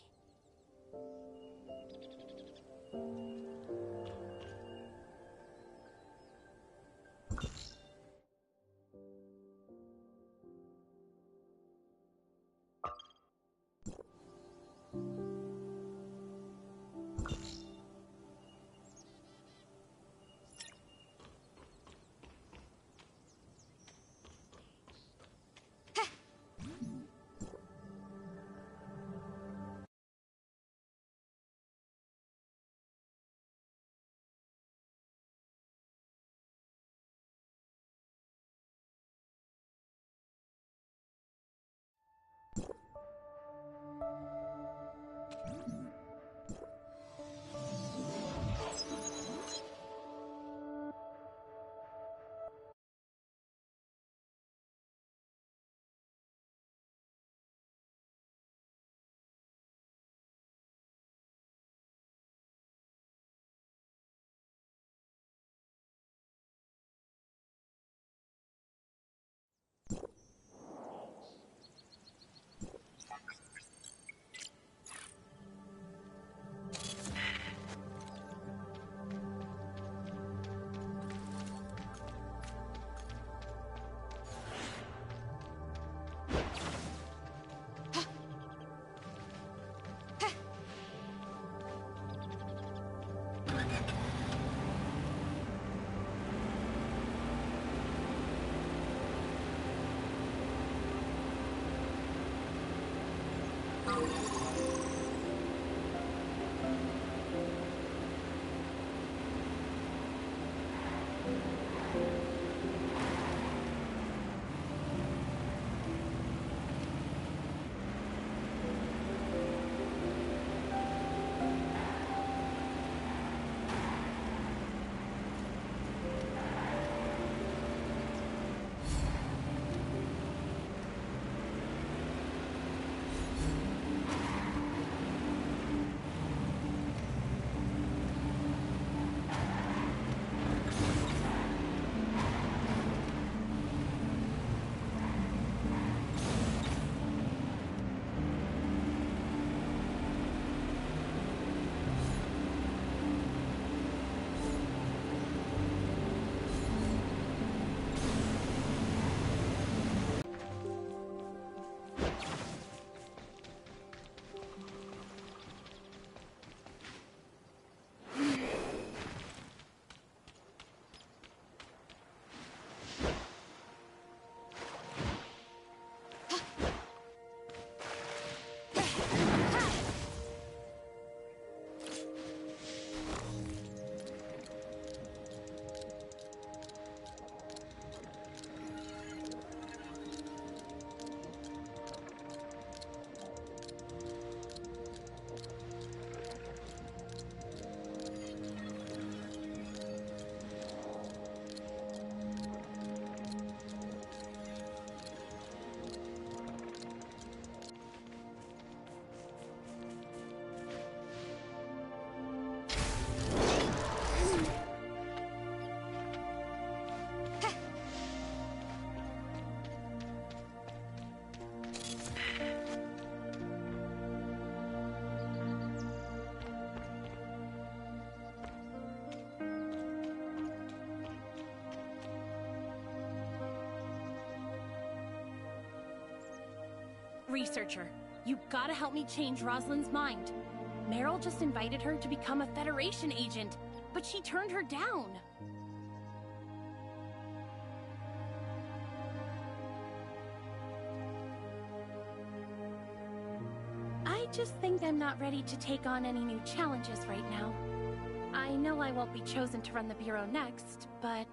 Researcher, you gotta help me change Rosalind's mind. Meryl just invited her to become a Federation agent, but she turned her down. I just think I'm not ready to take on any new challenges right now. I know I won't be chosen to run the Bureau next, but...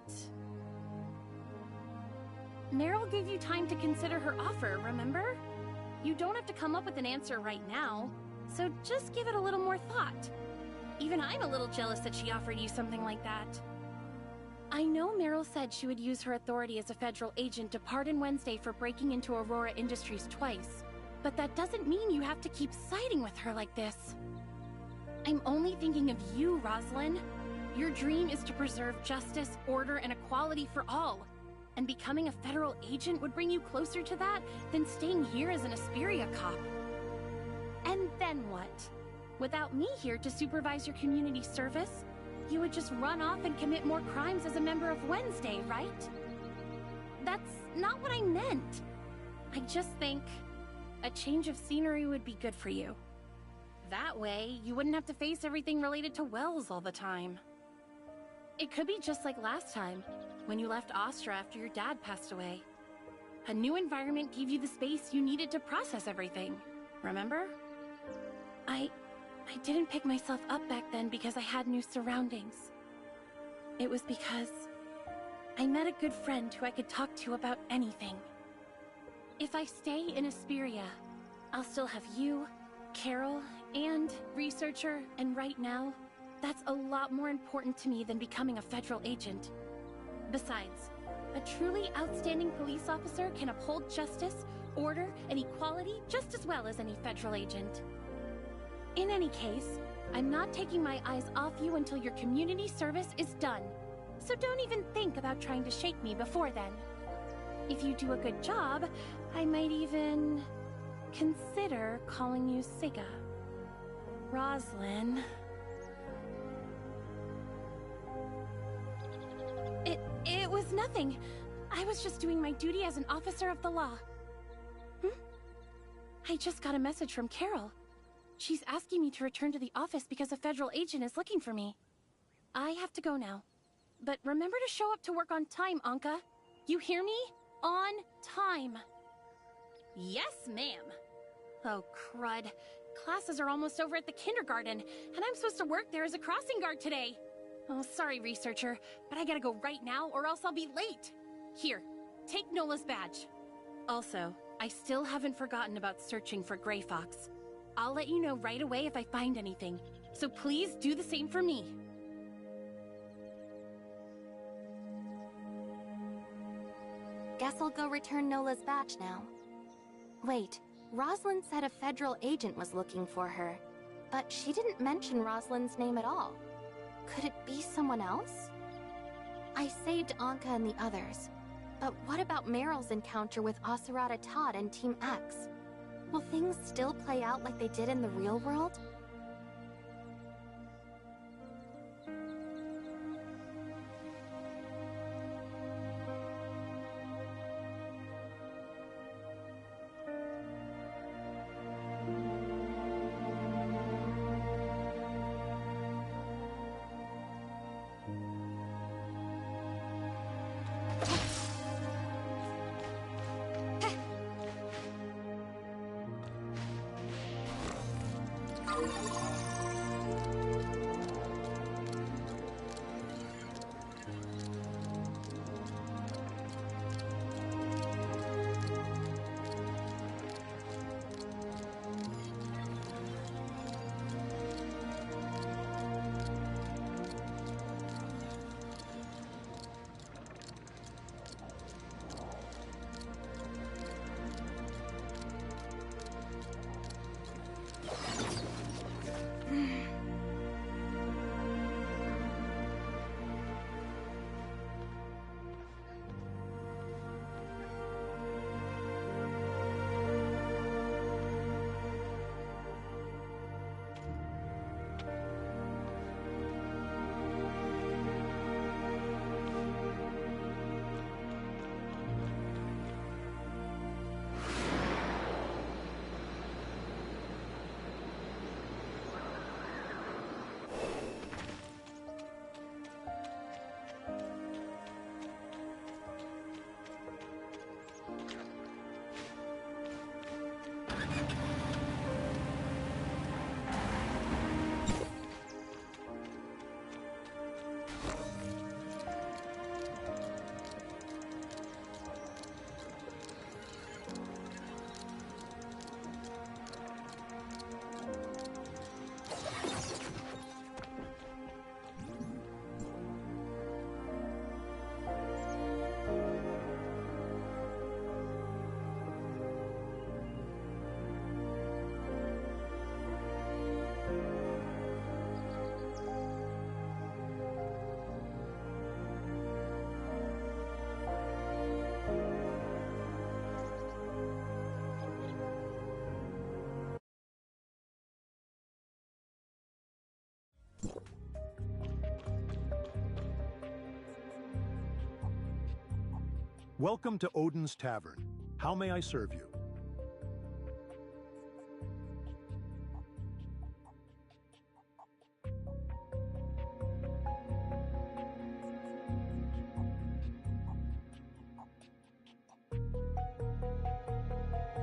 Meryl gave you time to consider her offer, remember? You don't have to come up with an answer right now, so just give it a little more thought. Even I'm a little jealous that she offered you something like that. I know Meryl said she would use her authority as a federal agent to pardon Wednesday for breaking into Aurora Industries twice, but that doesn't mean you have to keep siding with her like this. I'm only thinking of you, Roslyn. Your dream is to preserve justice, order, and equality for all. And becoming a federal agent would bring you closer to that than staying here as an Asperia cop. And then what? Without me here to supervise your community service, you would just run off and commit more crimes as a member of Wednesday, right? That's not what I meant. I just think a change of scenery would be good for you. That way, you wouldn't have to face everything related to Wells all the time. It could be just like last time, when you left Astra after your dad passed away. A new environment gave you the space you needed to process everything, remember? I didn't pick myself up back then because I had new surroundings. It was because I met a good friend who I could talk to about anything. If I stay in Asperia, I'll still have you, Carol, and Researcher, and right now, that's a lot more important to me than becoming a federal agent. Besides, a truly outstanding police officer can uphold justice, order, and equality just as well as any federal agent. In any case, I'm not taking my eyes off you until your community service is done, so don't even think about trying to shake me before then. If you do a good job, I might even consider calling you Siga. Roslyn. It was nothing. I was just doing my duty as an officer of the law. I just got a message from Carol. She's asking me to return to the office because a federal agent is looking for me. I have to go now. But remember to show up to work on time, Anka. You hear me? On time. Yes, ma'am. Oh, crud. Classes are almost over at the kindergarten, and I'm supposed to work there as a crossing guard today. Oh, sorry, Researcher, but I gotta go right now or else I'll be late. Here, take Nola's badge. Also, I still haven't forgotten about searching for Grey Fox. I'll let you know right away if I find anything, so please do the same for me. Guess I'll go return Nola's badge now. Wait, Roslyn said a federal agent was looking for her, but she didn't mention Roslyn's name at all. Could it be someone else? I saved Anka and the others, but what about Meryl's encounter with Asurata Todd and Team X? Will things still play out like they did in the real world? Welcome to Odin's Tavern. How may I serve you?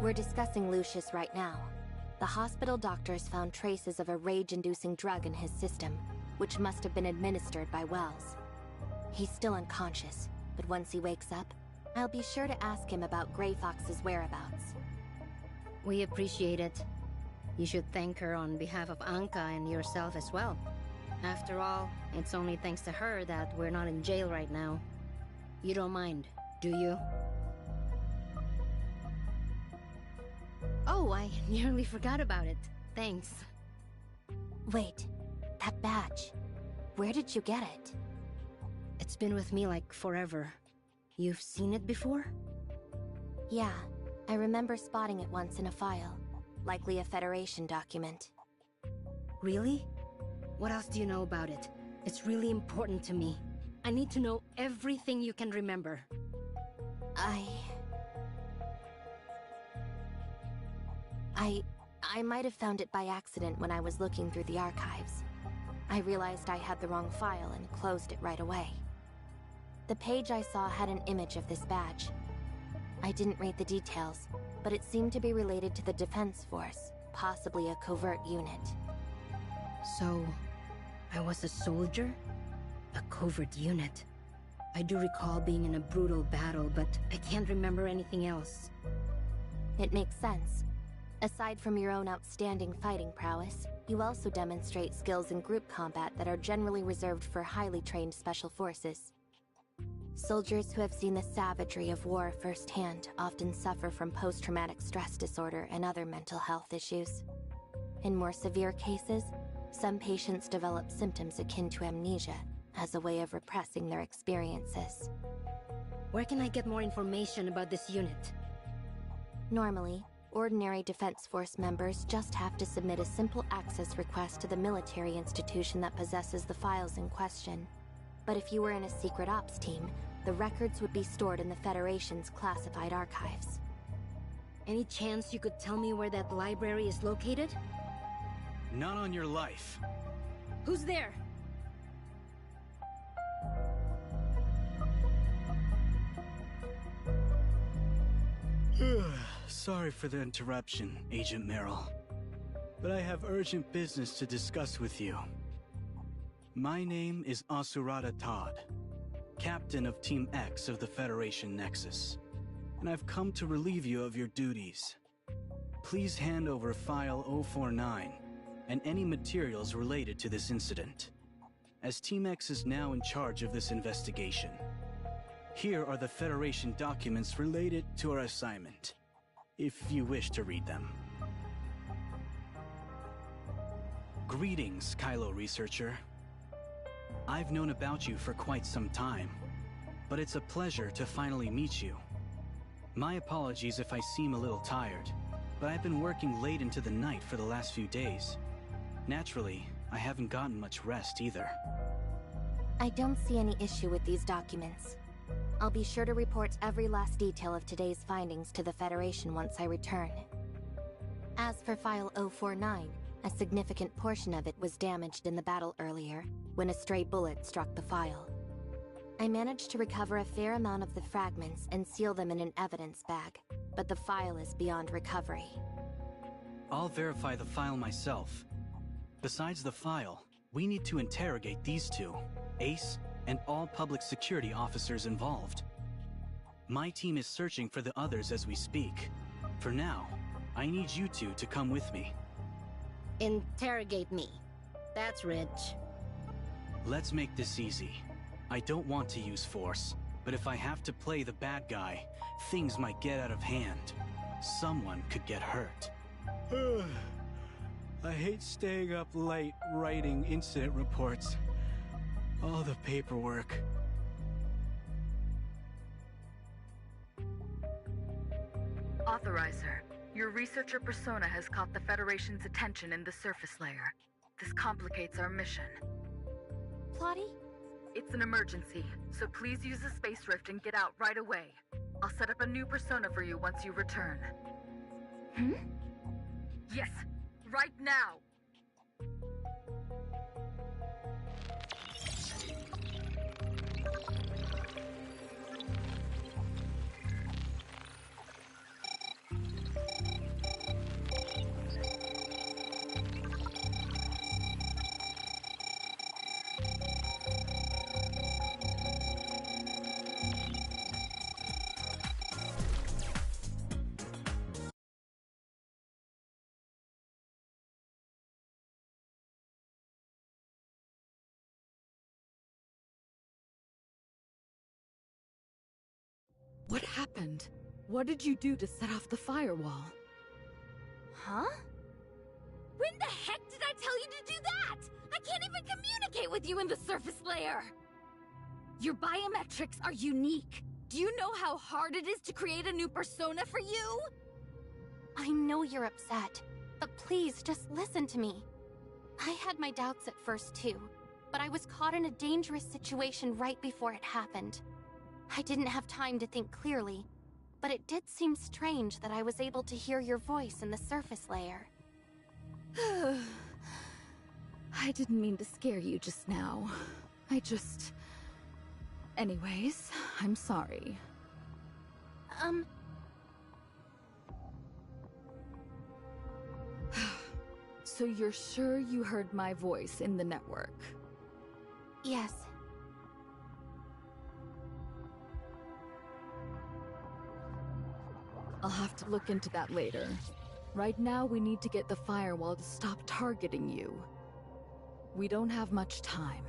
We're discussing Lucius right now. The hospital doctors found traces of a rage-inducing drug in his system, which must have been administered by Wells. He's still unconscious, but once he wakes up, I'll be sure to ask him about Grey Fox's whereabouts. We appreciate it. You should thank her on behalf of Anka and yourself as well. After all, it's only thanks to her that we're not in jail right now. You don't mind, do you? Oh, I nearly forgot about it. Thanks. Wait, that badge. Where did you get it? It's been with me like forever. You've seen it before? Yeah, I remember spotting it once in a file. Likely a Federation document. Really? What else do you know about it? It's really important to me. I need to know everything you can remember. I might have found it by accident when I was looking through the archives. I realized I had the wrong file and closed it right away. The page I saw had an image of this badge. I didn't read the details, but it seemed to be related to the Defense Force, possibly a covert unit. So, I was a soldier? A covert unit? I do recall being in a brutal battle, but I can't remember anything else. It makes sense. Aside from your own outstanding fighting prowess, you also demonstrate skills in group combat that are generally reserved for highly trained special forces. Soldiers who have seen the savagery of war firsthand often suffer from post-traumatic stress disorder and other mental health issues. In more severe cases, some patients develop symptoms akin to amnesia as a way of repressing their experiences. Where can I get more information about this unit? Normally, ordinary Defense Force members just have to submit a simple access request to the military institution that possesses the files in question. But if you were in a secret ops team, the records would be stored in the Federation's classified archives. Any chance you could tell me where that library is located? Not on your life. Who's there? Sorry for the interruption, Agent Merrill. But I have urgent business to discuss with you. My name is Asurata Todd, Captain of Team X of the Federation Nexus, and I've come to relieve you of your duties. Please hand over File 049 and any materials related to this incident, as Team X is now in charge of this investigation. Here are the Federation documents related to our assignment, if you wish to read them. Greetings, Kylo researcher. I've known about you for quite some time, but it's a pleasure to finally meet you. My apologies if I seem a little tired, but I've been working late into the night for the last few days. Naturally, I haven't gotten much rest either. I don't see any issue with these documents. I'll be sure to report every last detail of today's findings to the Federation once I return. As for File 049, a significant portion of it was damaged in the battle earlier, when a stray bullet struck the file. I managed to recover a fair amount of the fragments and seal them in an evidence bag, but the file is beyond recovery. I'll verify the file myself. Besides the file, we need to interrogate these two, Ace and all public security officers involved. My team is searching for the others as we speak. For now, I need you two to come with me. Interrogate me. That's rich. Let's make this easy. I don't want to use force, but if I have to play the bad guy, things might get out of hand. Someone could get hurt. I hate staying up late writing incident reports. All the paperwork. Authorizer, your researcher persona has caught the Federation's attention in the surface layer. This complicates our mission. Plotty? It's an emergency, so please use the space rift and get out right away. I'll set up a new persona for you once you return. Hmm? Yes, right now! What happened? What did you do to set off the firewall? Huh? When the heck did I tell you to do that? I can't even communicate with you in the surface layer! Your biometrics are unique. Do you know how hard it is to create a new persona for you? I know you're upset, but please just listen to me. I had my doubts at first too, but I was caught in a dangerous situation right before it happened. I didn't have time to think clearly, but it did seem strange that I was able to hear your voice in the surface layer. I didn't mean to scare you just now. Anyways, I'm sorry. So you're sure you heard my voice in the network? Yes. I'll have to look into that later. Right now, we need to get the firewall to stop targeting you. We don't have much time,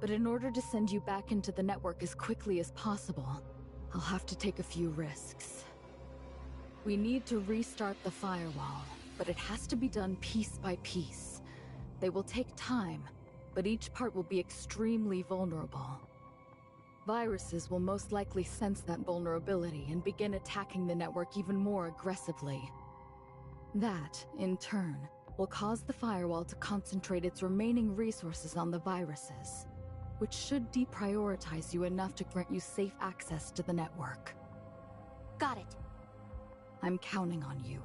but in order to send you back into the network as quickly as possible, I'll have to take a few risks. We need to restart the firewall, but it has to be done piece by piece. They will take time, but each part will be extremely vulnerable. Viruses will most likely sense that vulnerability and begin attacking the network even more aggressively. That, in turn, will cause the firewall to concentrate its remaining resources on the viruses, which should deprioritize you enough to grant you safe access to the network. Got it. I'm counting on you.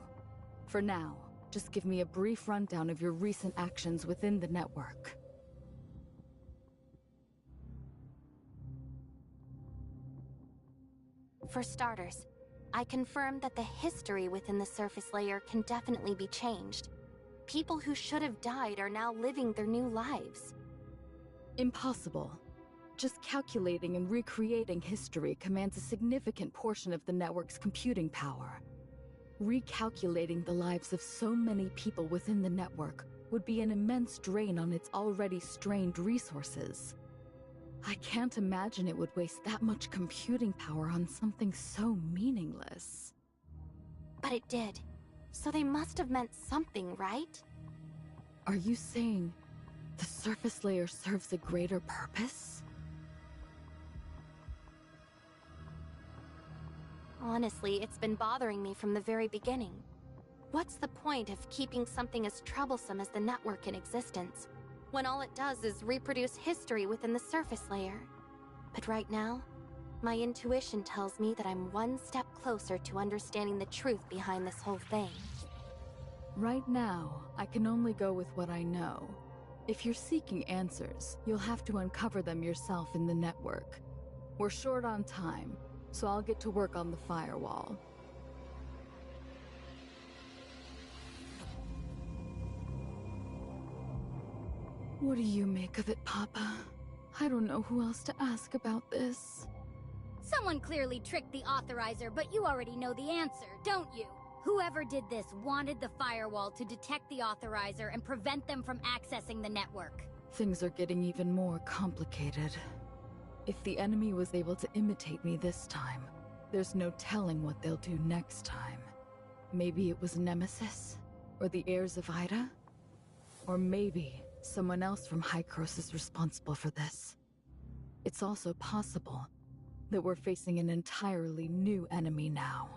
For now, just give me a brief rundown of your recent actions within the network. For starters, I confirm that the history within the surface layer can definitely be changed. People who should have died are now living their new lives. Impossible. Just calculating and recreating history commands a significant portion of the network's computing power. Recalculating the lives of so many people within the network would be an immense drain on its already strained resources. I can't imagine it would waste that much computing power on something so meaningless. But it did. So they must have meant something, right? Are you saying the surface layer serves a greater purpose? Honestly, it's been bothering me from the very beginning. What's the point of keeping something as troublesome as the network in existence, when all it does is reproduce history within the surface layer? But right now, my intuition tells me that I'm one step closer to understanding the truth behind this whole thing. Right now, I can only go with what I know. If you're seeking answers, you'll have to uncover them yourself in the network. We're short on time, so I'll get to work on the firewall. What do you make of it, Papa? I don't know who else to ask about this. Someone clearly tricked the Authorizer, but you already know the answer, don't you? Whoever did this wanted the firewall to detect the Authorizer and prevent them from accessing the network. Things are getting even more complicated. If the enemy was able to imitate me this time, there's no telling what they'll do next time. Maybe it was Nemesis? Or the heirs of Ida? Or maybe someone else from Hykros is responsible for this. It's also possible that we're facing an entirely new enemy now.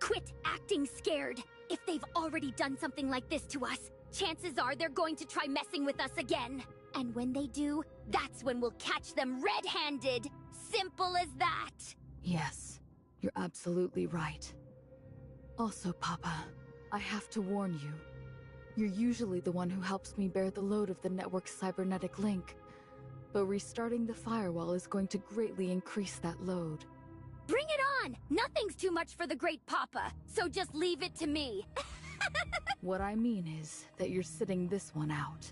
Quit acting scared! If they've already done something like this to us, chances are they're going to try messing with us again. And when they do, that's when we'll catch them red-handed! Simple as that! Yes, You're absolutely right. Also, Papa, I have to warn you. You're usually the one who helps me bear the load of the network's cybernetic link, but restarting the firewall is going to greatly increase that load. Bring it on! Nothing's too much for the great Papa, so just leave it to me. What I mean is that you're sitting this one out.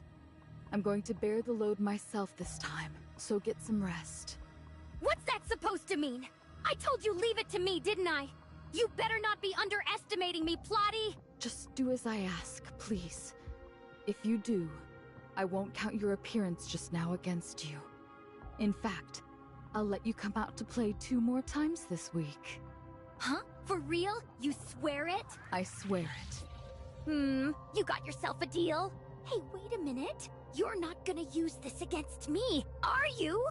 I'm going to bear the load myself this time, so get some rest. What's that supposed to mean? I told you leave it to me, didn't I? You better not be underestimating me, Plotty! Just do as I ask, please. If you do, I won't count your appearance just now against you. In fact, I'll let you come out to play 2 more times this week. Huh? For real? You swear it? I swear it. You got yourself a deal? Hey, wait a minute. You're not gonna use this against me, are you?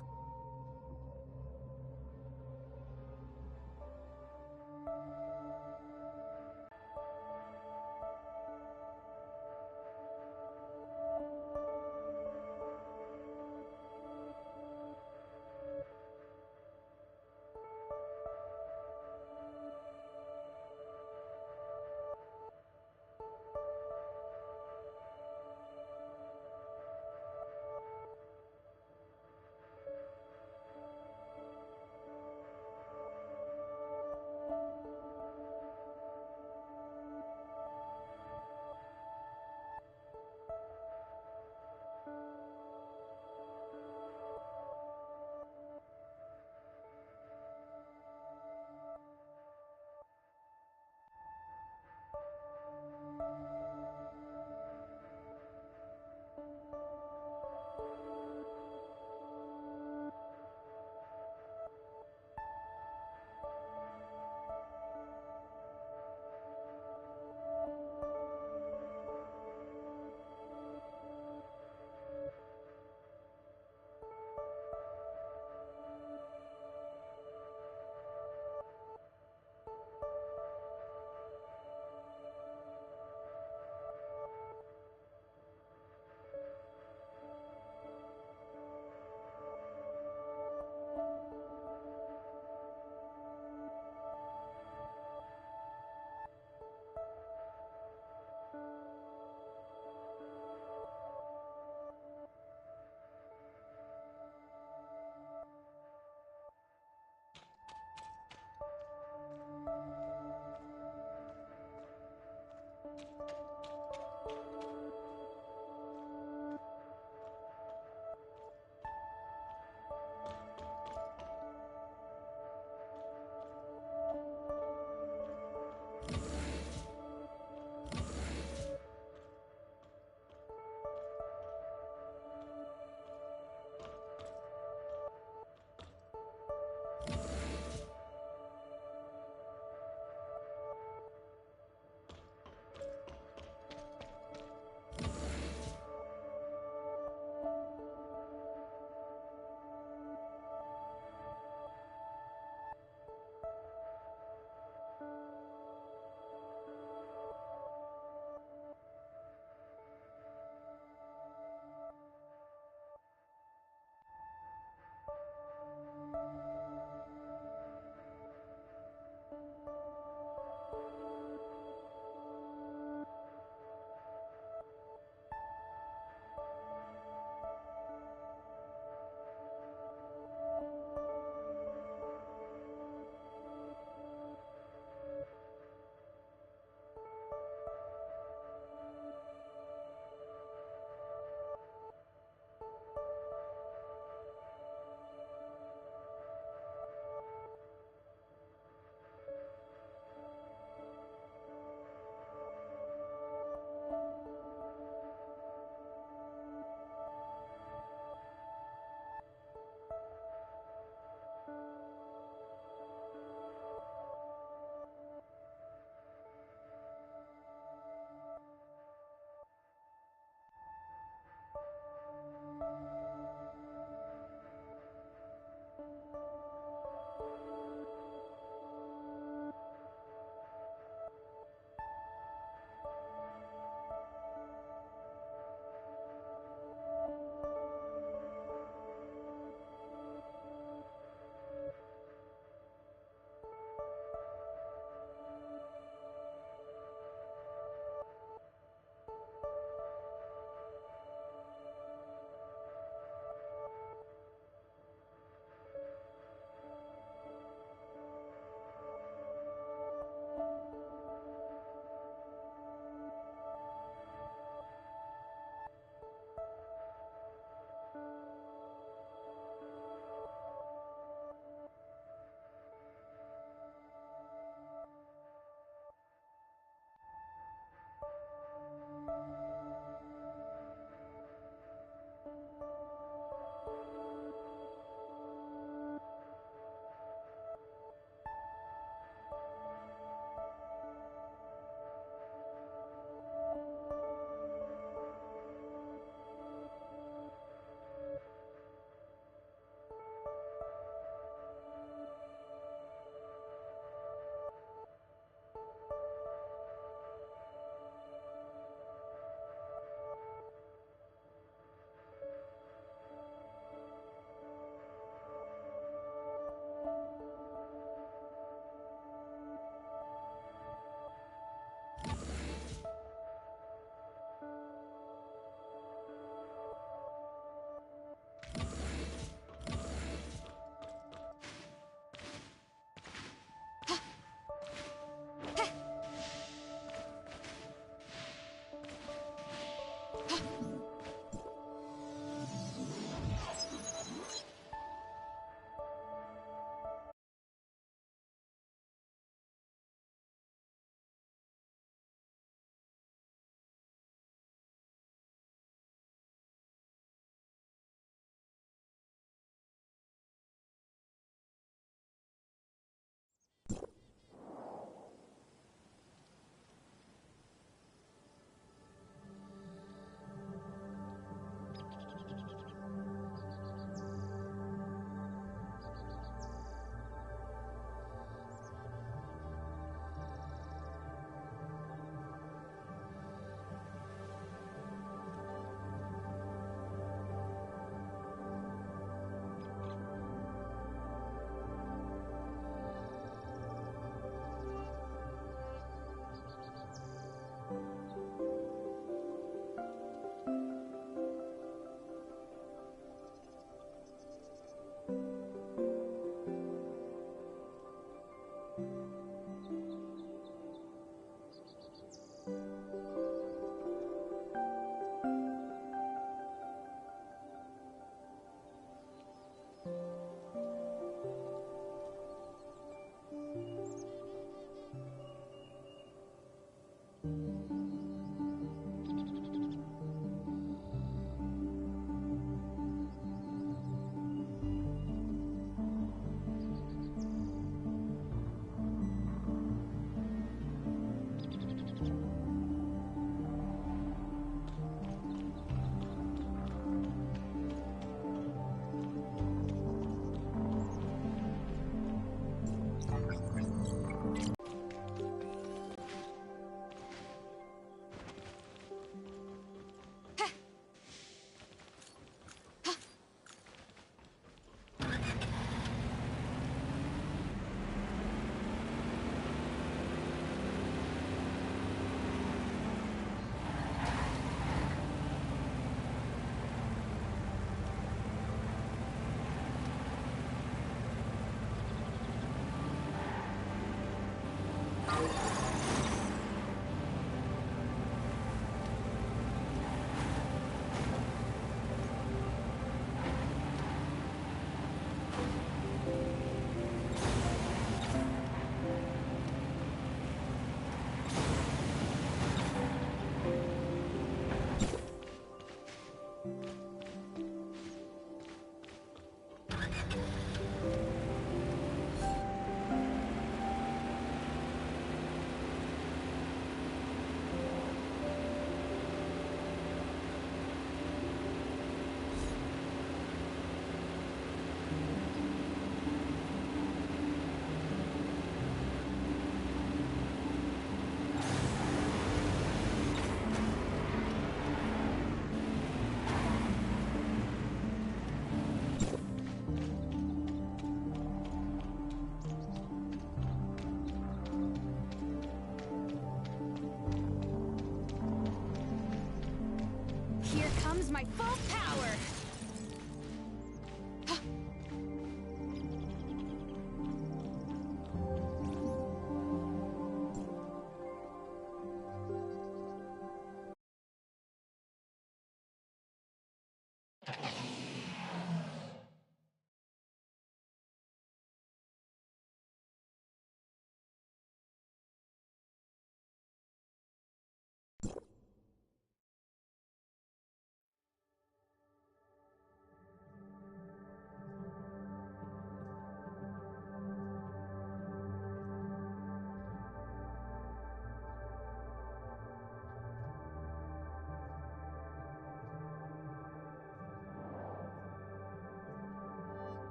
my full power!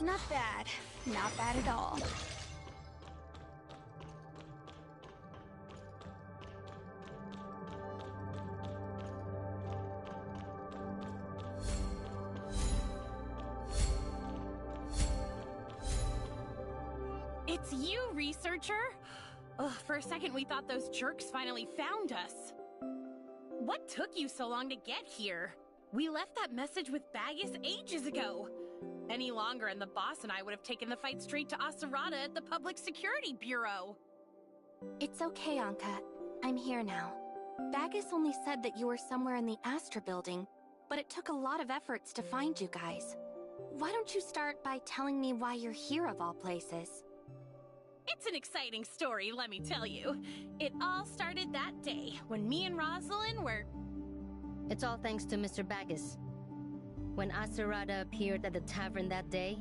Not bad. Not bad at all. It's you, researcher! Ugh, for a second we thought those jerks finally found us. What took you so long to get here? We left that message with Bagus ages ago. Any longer and the boss and I would have taken the fight straight to Asurada at the Public Security Bureau. It's okay, Anka. I'm here now. Bagus only said that you were somewhere in the Astra building, but it took a lot of efforts to find you guys. why don't you start by telling me why you're here of all places? It's an exciting story, let me tell you. It all started that day, when me and Rosalind were... It's all thanks to Mr. Bagus. When Asurada appeared at the tavern that day,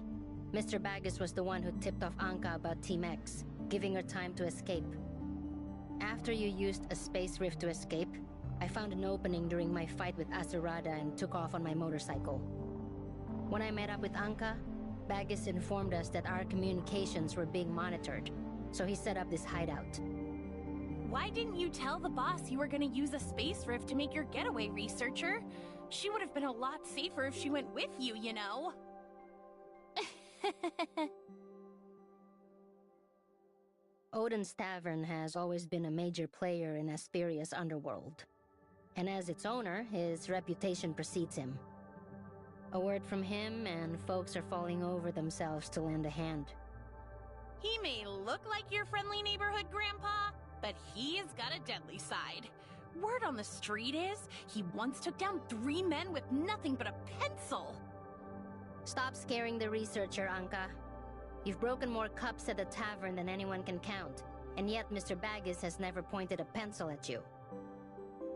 Mr. Bagus was the one who tipped off Anka about Team X, giving her time to escape. After you used a space rift to escape, I found an opening during my fight with Asurada and took off on my motorcycle. When I met up with Anka, Bagus informed us that our communications were being monitored, so he set up this hideout. Why didn't you tell the boss you were gonna use a space rift to make your getaway, researcher? She would have been a lot safer if she went with you, you know? Odin's Tavern has always been a major player in Asperia's underworld. And as its owner, his reputation precedes him. A word from him, and folks are falling over themselves to lend a hand. He may look like your friendly neighborhood grandpa, but he's got a deadly side. Word on the street is, he once took down 3 men with nothing but a pencil. Stop scaring the researcher, Anka. You've broken more cups at the tavern than anyone can count, and yet Mr. Bagus has never pointed a pencil at you.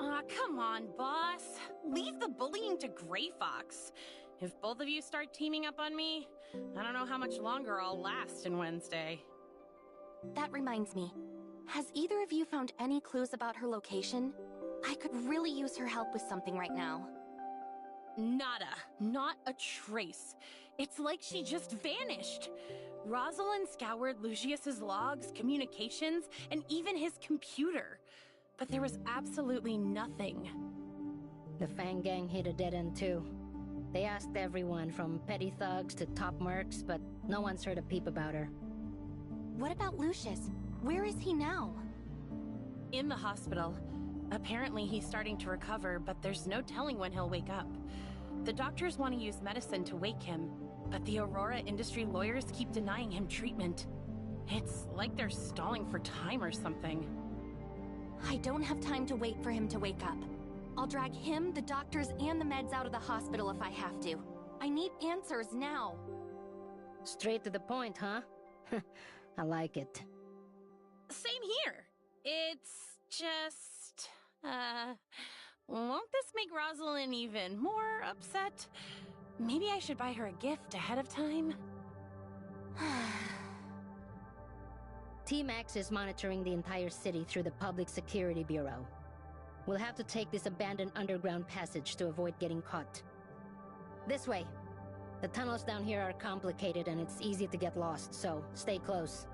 Aw, come on, boss. Leave the bullying to Grey Fox. If both of you start teaming up on me, I don't know how much longer I'll last in Wednesday. That reminds me. Has either of you found any clues about her location? I could really use her help with something right now. Nada. Not a trace. It's like she just vanished. Rosalind scoured Lucius's logs, communications, and even his computer. But there was absolutely nothing. The Fang Gang hit a dead end too. They asked everyone from petty thugs to top mercs, but no one's heard a peep about her. What about Lucius? Where is he now? In the hospital. Apparently he's starting to recover, but there's no telling when he'll wake up. The doctors want to use medicine to wake him, but the Aurora industry lawyers keep denying him treatment. It's like they're stalling for time or something. I don't have time to wait for him to wake up. I'll drag him, the doctors, and the meds out of the hospital if I have to. I need answers now. Straight to the point, huh? I like it. Same here. It's just... won't this make Rosalind even more upset? Maybe I should buy her a gift ahead of time? Team X is monitoring the entire city through the Public Security Bureau. We'll have to take this abandoned underground passage to avoid getting caught. This way. The tunnels down here are complicated and it's easy to get lost, so stay close.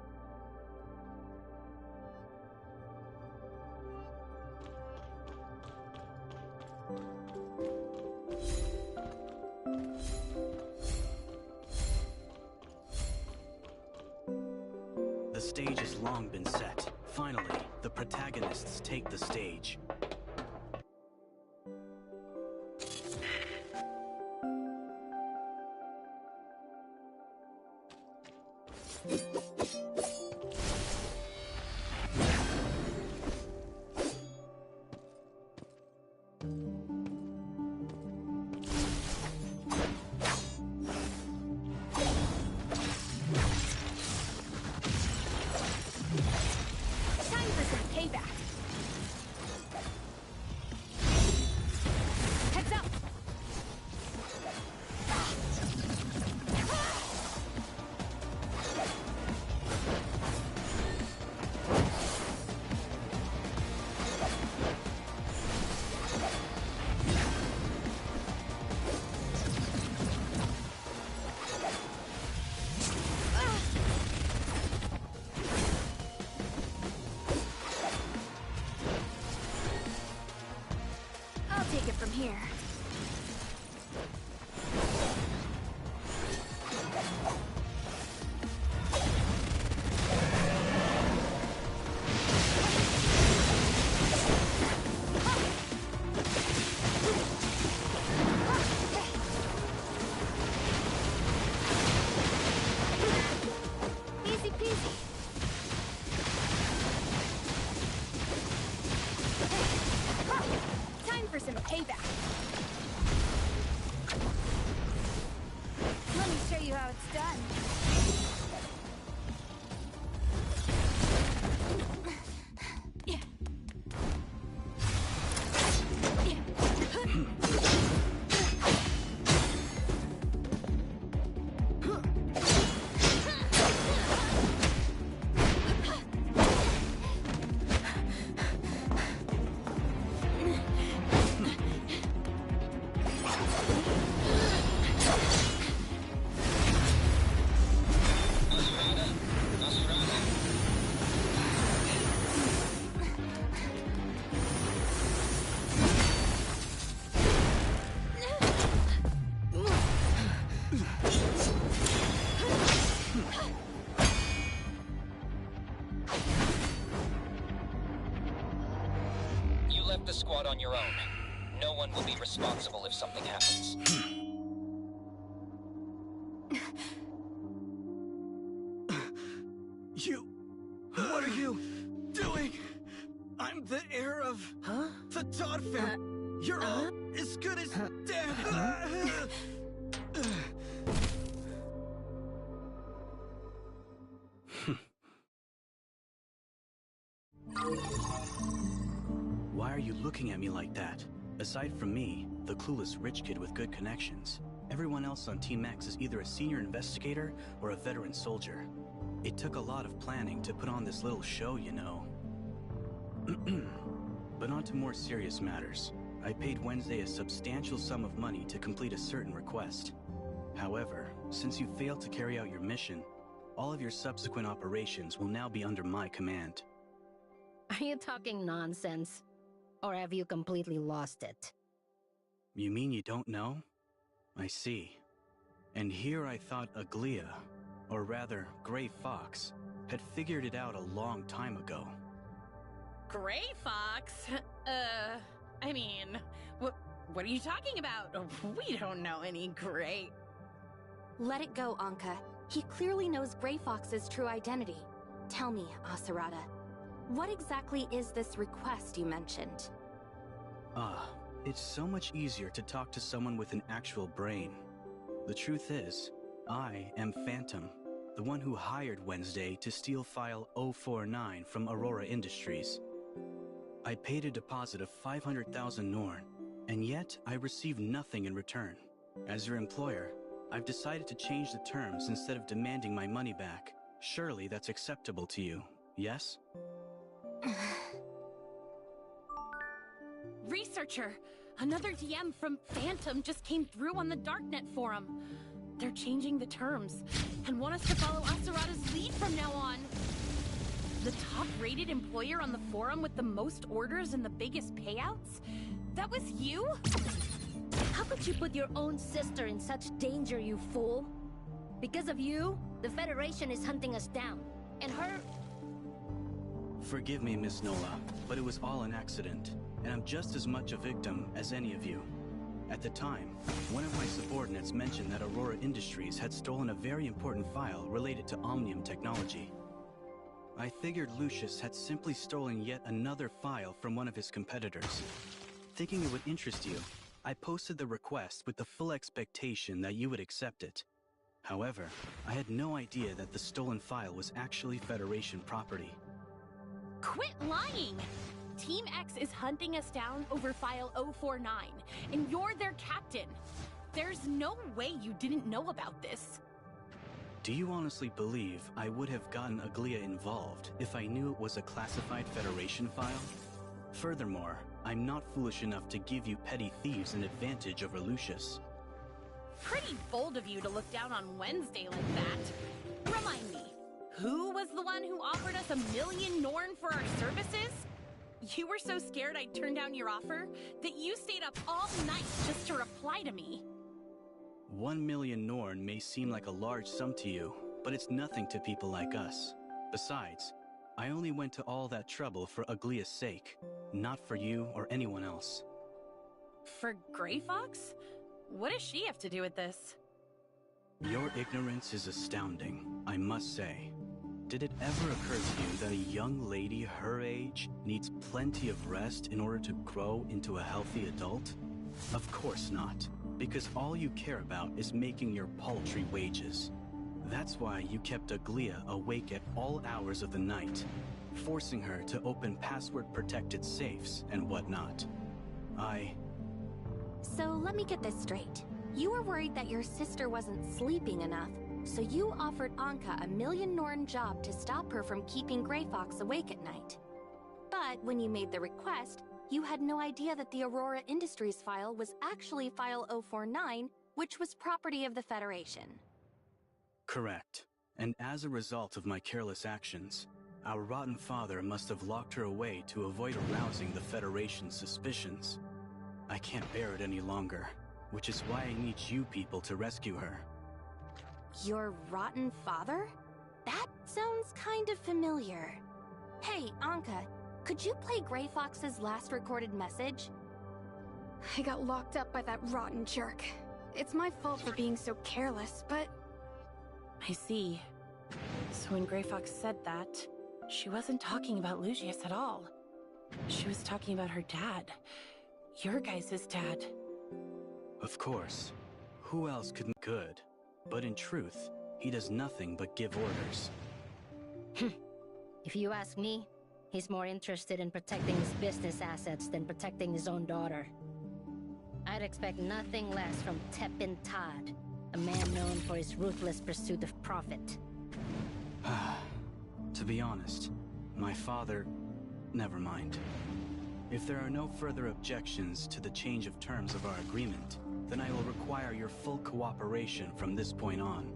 The stage has long been set. Finally, the protagonists take the stage. Take it from here. Easy peasy. Time for some payback. Let you how it's done. The squad on your own. No one will be responsible if something happens. What are you doing? I'm the heir of the Todd family. You're all as good as dead. Why are you looking at me like that? Aside from me, the clueless rich kid with good connections, everyone else on Team X is either a senior investigator or a veteran soldier. It took a lot of planning to put on this little show, you know. But on to more serious matters. I paid Wednesday a substantial sum of money to complete a certain request. However, since you failed to carry out your mission, all of your subsequent operations will now be under my command. Are you talking nonsense? Or have you completely lost it? You mean you don't know? I see. And here I thought Aglia, or rather, Gray Fox, had figured it out a long time ago. Gray Fox? I mean, what are you talking about? We don't know any Gray. Let it go, Anka. He clearly knows Gray Fox's true identity. Tell me, Asarada, what exactly is this request you mentioned? It's so much easier to talk to someone with an actual brain. The truth is, I am Phantom, the one who hired Wednesday to steal File 049 from Aurora Industries. I paid a deposit of 500,000 Norn, and yet I received nothing in return. As your employer, I've decided to change the terms instead of demanding my money back. Surely that's acceptable to you, yes? Researcher! Another DM from Phantom just came through on the Darknet forum. They're changing the terms, and want us to follow Asarada's lead from now on. The top-rated employer on the forum with the most orders and the biggest payouts? That was you? How could you put your own sister in such danger, you fool? Because of you, the Federation is hunting us down. And her... Forgive me, Miss Nola, but it was all an accident, and I'm just as much a victim as any of you. At the time, one of my subordinates mentioned that Aurora Industries had stolen a very important file related to Omnium technology. I figured Lucius had simply stolen yet another file from one of his competitors. Thinking it would interest you, I posted the request with the full expectation that you would accept it. However, I had no idea that the stolen file was actually Federation property. Quit lying! Team X is hunting us down over File 049, and you're their captain. There's no way you didn't know about this. Do you honestly believe I would have gotten Aglia involved if I knew it was a classified Federation file? Furthermore, I'm not foolish enough to give you petty thieves an advantage over Lucius. Pretty bold of you to look down on Wednesday like that. Remind me, who was the one who offered us 1 million Norn for our services? You were so scared I'd turn down your offer that you stayed up all night just to reply to me. 1 million Norn may seem like a large sum to you, but it's nothing to people like us. Besides, I only went to all that trouble for Aglia's sake, not for you or anyone else. For Gray Fox? What does she have to do with this? Your ignorance is astounding, I must say. Did it ever occur to you that a young lady her age needs plenty of rest in order to grow into a healthy adult? Of course not. Because all you care about is making your paltry wages. That's why you kept Aglia awake at all hours of the night, forcing her to open password-protected safes and whatnot. So let me get this straight. You were worried that your sister wasn't sleeping enough, so you offered Anka a million Norn job to stop her from keeping Grey Fox awake at night. But when you made the request, you had no idea that the Aurora Industries file was actually File 049, which was property of the Federation. Correct. And as a result of my careless actions, our rotten father must have locked her away to avoid arousing the Federation's suspicions. I can't bear it any longer, which is why I need you people to rescue her. Your rotten father? That sounds kind of familiar. Hey, Anka, could you play Grey Fox's last recorded message? I got locked up by that rotten jerk. It's my fault for being so careless, but... I see. So when Grey Fox said that, she wasn't talking about Lucius at all. She was talking about her dad. Your guys' dad. Of course. Who else could be good? But in truth, he does nothing but give orders. If you ask me, he's more interested in protecting his business assets than protecting his own daughter. I'd expect nothing less from Tepin Todd, a man known for his ruthless pursuit of profit. To be honest, my father... Never mind. If there are no further objections to the change of terms of our agreement, then I will require your full cooperation from this point on.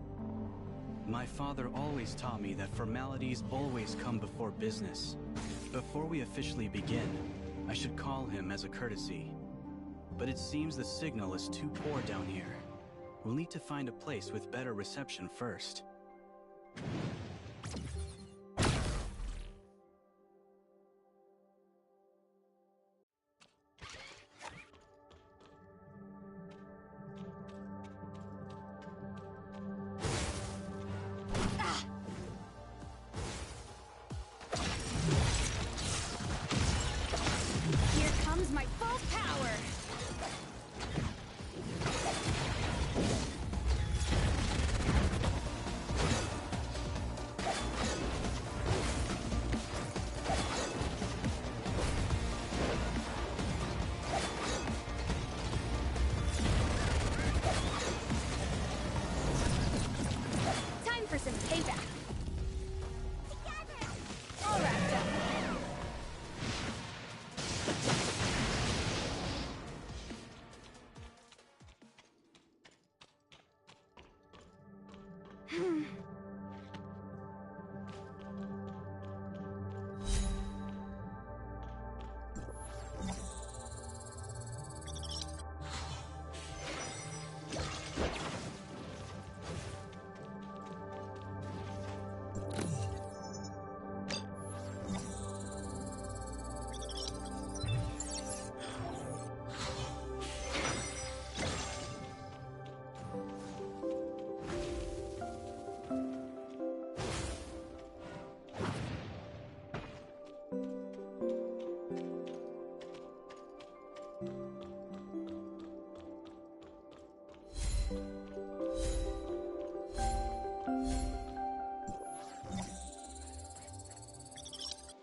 My father always taught me that formalities always come before business. Before we officially begin, I should call him as a courtesy. But it seems the signal is too poor down here. We'll need to find a place with better reception first. Here comes my full power! Time for some payback. Together! All wrapped up.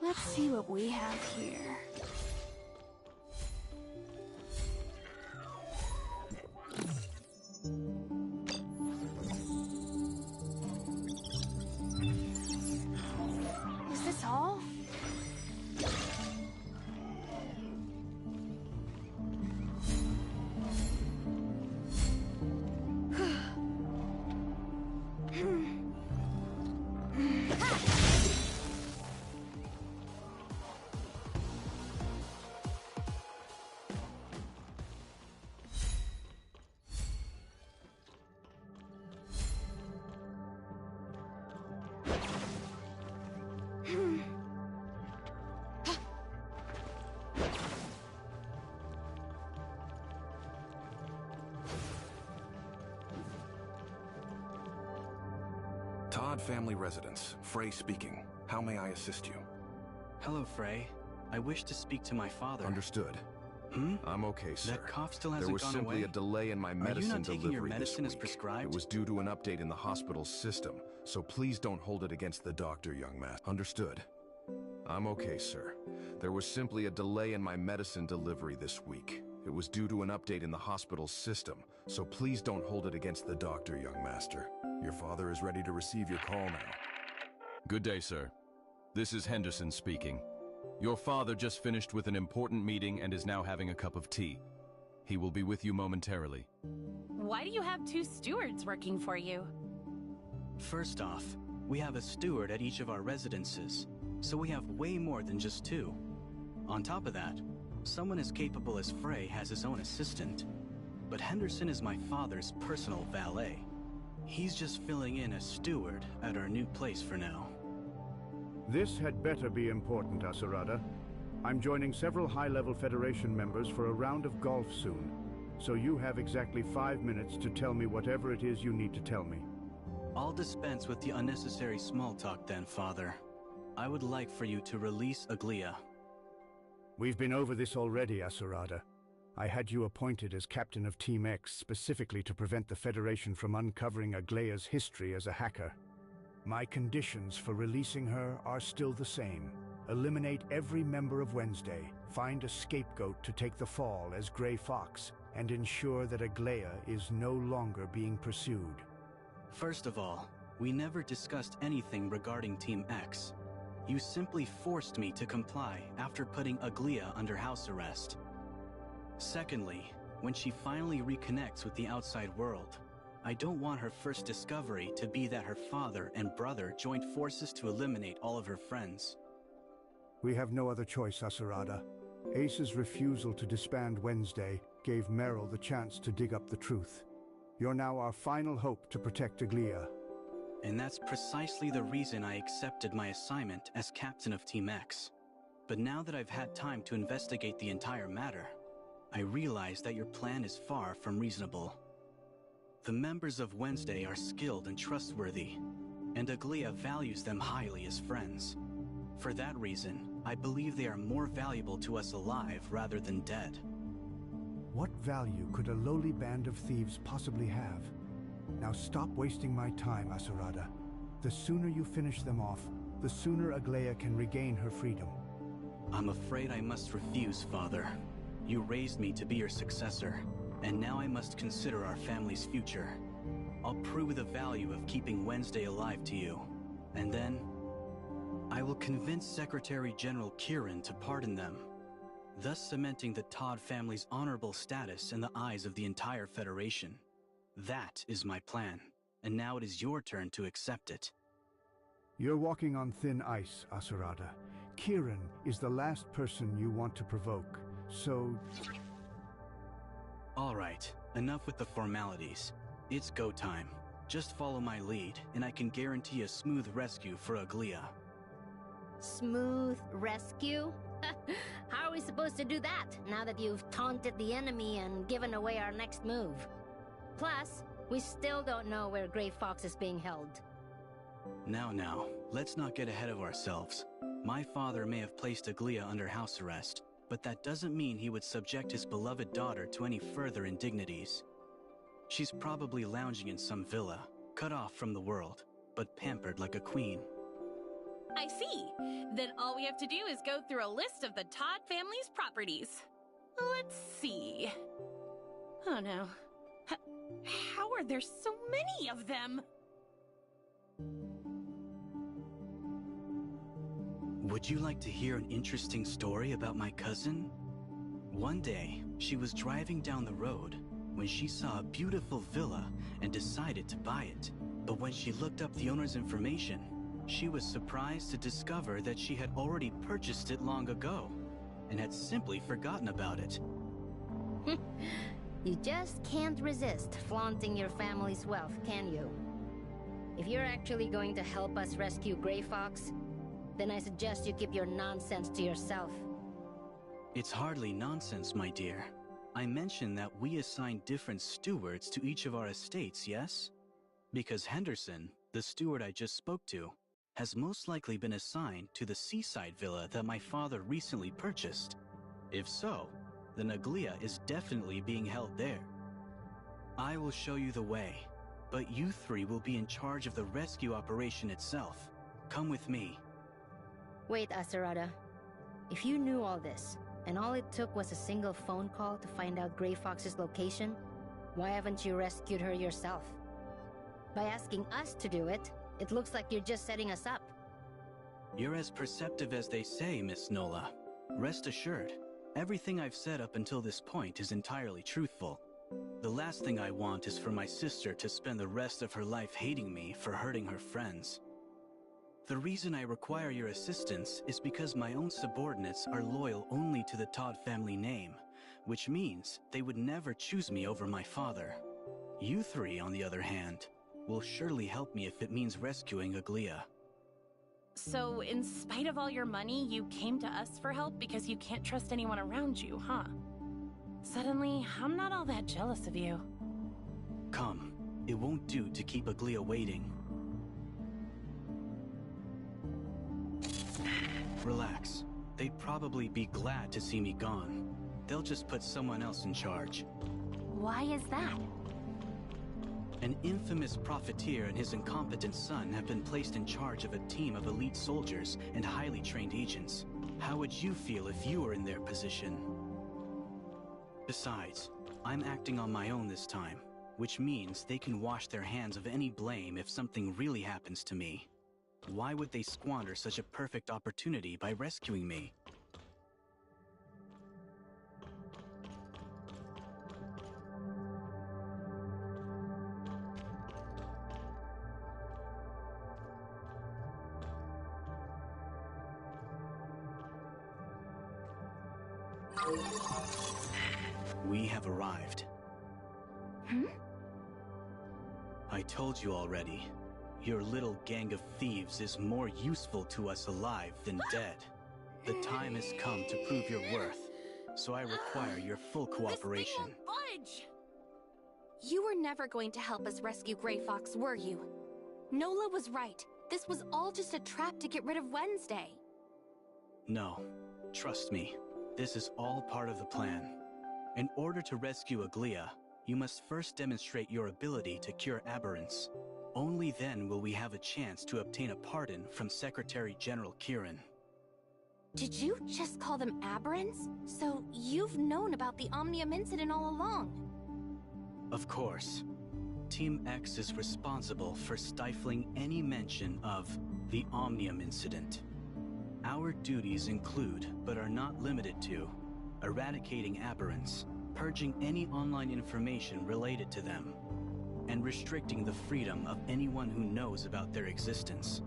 Let's see what we have here. Is this all? Todd Family Residence. Frey speaking. How may I assist you? Hello, Frey. I wish to speak to my father. Understood. I'm okay, sir. That cough still hasn't There was gone simply away? a delay in my medicine Are you not taking your delivery medicine this as week. prescribed? It was due to an update in the hospital's system, so please don't hold it against the doctor, young man. Understood? I'm okay, sir. There was simply a delay in my medicine delivery this week. It was due to an update in the hospital's system, so please don't hold it against the doctor, young master. Your father is ready to receive your call now. Good day, sir. This is Henderson speaking. Your father just finished with an important meeting and is now having a cup of tea. He will be with you momentarily. Why do you have two stewards working for you? First off, we have a steward at each of our residences, so we have way more than just two. On top of that, someone as capable as Frey has his own assistant. But Henderson is my father's personal valet. He's just filling in as steward at our new place for now. This had better be important, Asurada. I'm joining several high-level Federation members for a round of golf soon, so you have exactly 5 minutes to tell me whatever it is you need to tell me. I'll dispense with the unnecessary small talk then, Father. I would like for you to release Aglia. We've been over this already, Asurada. I had you appointed as captain of Team X specifically to prevent the Federation from uncovering Aglia's history as a hacker. My conditions for releasing her are still the same. Eliminate every member of Wednesday, find a scapegoat to take the fall as Grey Fox, and ensure that Aglia is no longer being pursued. First of all, we never discussed anything regarding Team X. You simply forced me to comply after putting Aglia under house arrest. Secondly, when she finally reconnects with the outside world, I don't want her first discovery to be that her father and brother joined forces to eliminate all of her friends. We have no other choice, Asurada. Ace's refusal to disband Wednesday gave Meryl the chance to dig up the truth. You're now our final hope to protect Aglia. And that's precisely the reason I accepted my assignment as captain of Team X. But now that I've had time to investigate the entire matter, I realize that your plan is far from reasonable. The members of Wednesday are skilled and trustworthy, and Aglia values them highly as friends. For that reason, I believe they are more valuable to us alive rather than dead. What value could a lowly band of thieves possibly have? Now stop wasting my time, Asurada. The sooner you finish them off, the sooner Aglia can regain her freedom. I'm afraid I must refuse, Father. You raised me to be your successor, and now I must consider our family's future. I'll prove the value of keeping Wednesday alive to you, and then I will convince Secretary General Kieran to pardon them, thus cementing the Todd family's honorable status in the eyes of the entire Federation. That is my plan, and now it is your turn to accept it. You're walking on thin ice, Asurada. Kieran is the last person you want to provoke, so... All right, enough with the formalities. It's go time. Just follow my lead, and I can guarantee a smooth rescue for Aglia. Smooth rescue? How are we supposed to do that, now that you've taunted the enemy and given away our next move? Plus, we still don't know where Grey Fox is being held. Now, let's not get ahead of ourselves. My father may have placed Aglia under house arrest, but that doesn't mean he would subject his beloved daughter to any further indignities. She's probably lounging in some villa, cut off from the world, but pampered like a queen. I see. Then all we have to do is go through a list of the Todd family's properties. Let's see. Oh no. How are there so many of them? Would you like to hear an interesting story about my cousin? One day, she was driving down the road when she saw a beautiful villa and decided to buy it. But when she looked up the owner's information, she was surprised to discover that she had already purchased it long ago and had simply forgotten about it. You just can't resist flaunting your family's wealth, can you? If you're actually going to help us rescue Grey Fox, then I suggest you keep your nonsense to yourself. It's hardly nonsense, my dear. I mentioned that we assign different stewards to each of our estates, yes? Because Henderson, the steward I just spoke to, has most likely been assigned to the seaside villa that my father recently purchased. If so, then Aglia is definitely being held there. I will show you the way, but you three will be in charge of the rescue operation itself. Come with me. Wait, Asurada. If you knew all this, and all it took was a single phone call to find out Grey Fox's location, why haven't you rescued her yourself? By asking us to do it, it looks like you're just setting us up. You're as perceptive as they say, Miss Nola. Rest assured, everything I've said up until this point is entirely truthful. The last thing I want is for my sister to spend the rest of her life hating me for hurting her friends. The reason I require your assistance is because my own subordinates are loyal only to the Todd family name, which means they would never choose me over my father. You three, on the other hand, will surely help me if it means rescuing Aglia. So, in spite of all your money, you came to us for help because you can't trust anyone around you, huh? Suddenly, I'm not all that jealous of you. Come, it won't do to keep Aglia waiting. Relax. They'd probably be glad to see me gone. They'll just put someone else in charge. Why is that? An infamous profiteer and his incompetent son have been placed in charge of a team of elite soldiers and highly trained agents. How would you feel if you were in their position? Besides, I'm acting on my own this time, which means they can wash their hands of any blame if something really happens to me. Why would they squander such a perfect opportunity by rescuing me? We have arrived. I told you already. Your little gang of thieves is more useful to us alive than dead. The time has come to prove your worth, so I require your full cooperation. This thing won't budge! You were never going to help us rescue Grey Fox, were you? Nola was right. This was all just a trap to get rid of Wednesday. No, trust me. This is all part of the plan. In order to rescue Aglia, you must first demonstrate your ability to cure aberrance. Only then will we have a chance to obtain a pardon from Secretary General Kieran. Did you just call them aberrants? So you've known about the Omnium incident all along? Of course. Team X is responsible for stifling any mention of the Omnium incident. Our duties include, but are not limited to, eradicating aberrants, purging any online information related to them, and restricting the freedom of anyone who knows about their existence.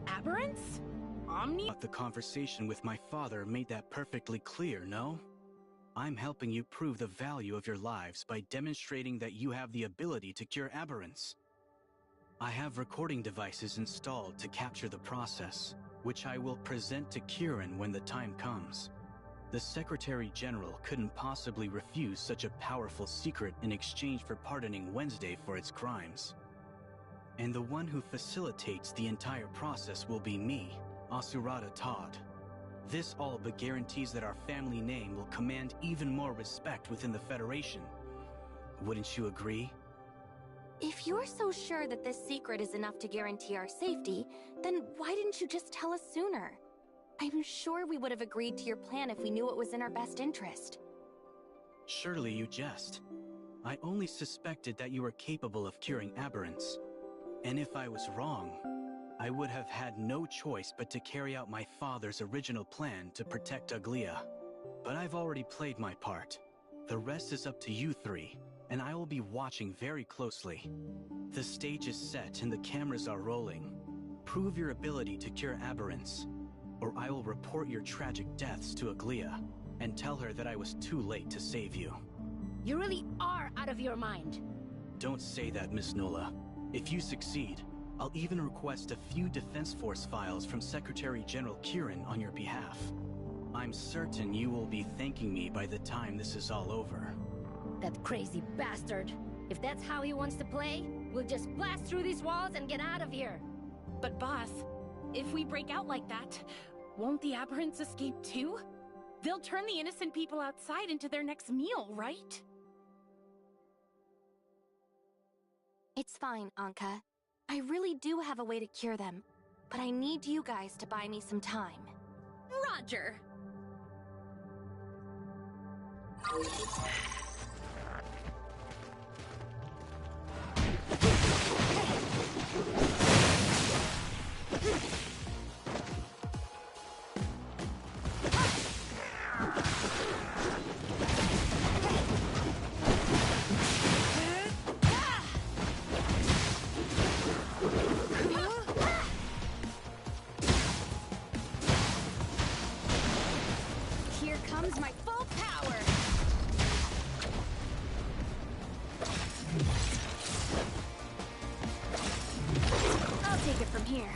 Aberrants? Omni? The conversation with my father made that perfectly clear, no? I'm helping you prove the value of your lives by demonstrating that you have the ability to cure aberrants. I have recording devices installed to capture the process, which I will present to Kieran when the time comes. The Secretary General couldn't possibly refuse such a powerful secret in exchange for pardoning Wednesday for its crimes. And the one who facilitates the entire process will be me, Asurada Todd. This all but guarantees that our family name will command even more respect within the Federation. Wouldn't you agree? If you're so sure that this secret is enough to guarantee our safety, then why didn't you just tell us sooner? I'm sure we would have agreed to your plan if we knew it was in our best interest. Surely you jest. I only suspected that you were capable of curing aberrants. And if I was wrong, I would have had no choice but to carry out my father's original plan to protect Aglia. But I've already played my part. The rest is up to you three, and I will be watching very closely. The stage is set and the cameras are rolling. Prove your ability to cure aberrants, or I will report your tragic deaths to Aglia and tell her that I was too late to save you. You really are out of your mind. Don't say that, Miss Nola. If you succeed, I'll even request a few Defense Force files from Secretary General Kieran on your behalf. I'm certain you will be thanking me by the time this is all over. That crazy bastard. If that's how he wants to play, we'll just blast through these walls and get out of here. But boss, if we break out like that, won't the aberrants escape too? They'll turn the innocent people outside into their next meal, right? It's fine, Anka. I really do have a way to cure them, but I need you guys to buy me some time. Roger! Here comes my full power! I'll take it from here.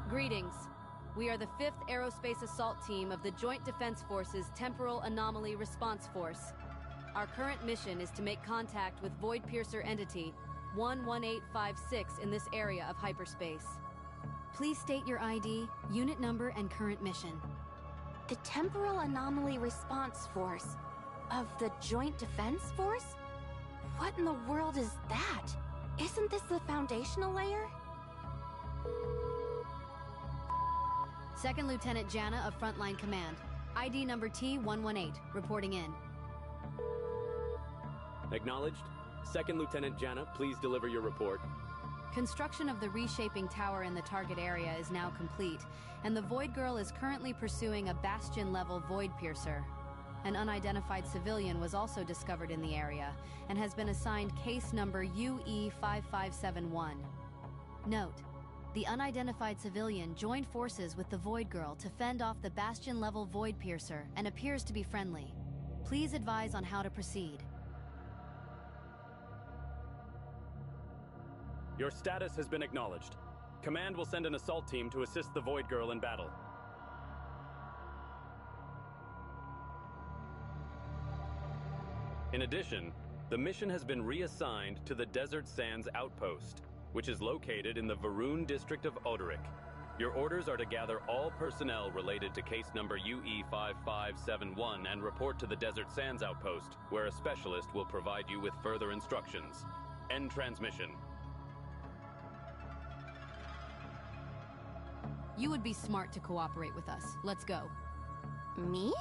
Greetings. We are the 5th Aerospace Assault Team of the Joint Defense Force's Temporal Anomaly Response Force. Our current mission is to make contact with Void Piercer Entity 11856 in this area of hyperspace. Please state your ID, unit number, and current mission. The Temporal Anomaly Response Force of the Joint Defense Force? What in the world is that? Isn't this the foundational layer? Second Lieutenant Jana of Frontline Command. ID number T-118, reporting in. Acknowledged. Second Lieutenant Jana, please deliver your report. Construction of the reshaping tower in the target area is now complete, and the Void Girl is currently pursuing a Bastion-level Void Piercer. An unidentified civilian was also discovered in the area, and has been assigned case number UE5571. Note: the unidentified civilian joined forces with the Void Girl to fend off the Bastion-level Void Piercer and appears to be friendly. Please advise on how to proceed. Your status has been acknowledged. Command will send an assault team to assist the Void Girl in battle. In addition, the mission has been reassigned to the Desert Sands Outpost, which is located in the Varun district of Oderic. Your orders are to gather all personnel related to case number UE5571 and report to the Desert Sands Outpost, where a specialist will provide you with further instructions. End transmission. You would be smart to cooperate with us. Let's go. Me?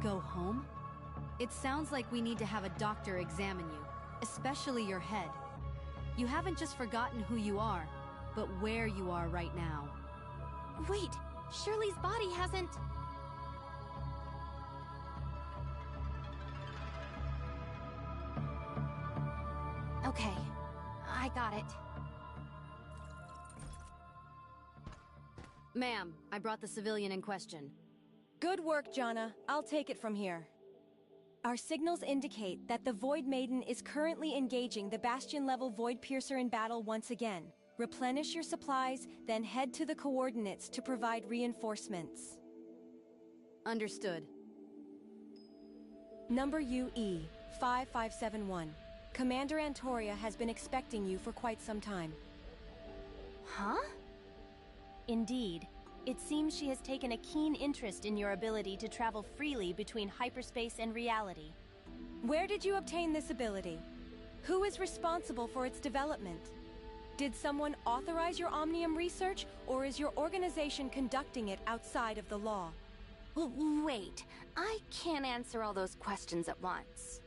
Go home? It sounds like we need to have a doctor examine you, especially your head. You haven't just forgotten who you are, but where you are right now. Wait, Shirley's body hasn't... Okay, I got it. Ma'am, I brought the civilian in question. Good work, Jana. I'll take it from here. Our signals indicate that the Void Maiden is currently engaging the Bastion-level Void Piercer in battle once again. Replenish your supplies, then head to the coordinates to provide reinforcements. Understood. Number UE 5571. Commander Antoria has been expecting you for quite some time. Huh? Indeed. It seems she has taken a keen interest in your ability to travel freely between hyperspace and reality. Where did you obtain this ability? Who is responsible for its development? Did someone authorize your Omnium research, or is your organization conducting it outside of the law? Wait, I can't answer all those questions at once.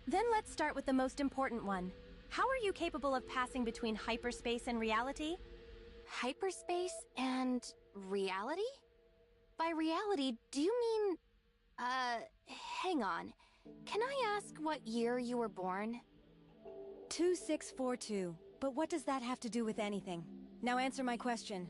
Then let's start with the most important one. How are you capable of passing between hyperspace and reality? Hyperspace and reality? By reality, do you mean... hang on. Can I ask what year you were born? 2642. But what does that have to do with anything? Now answer my question.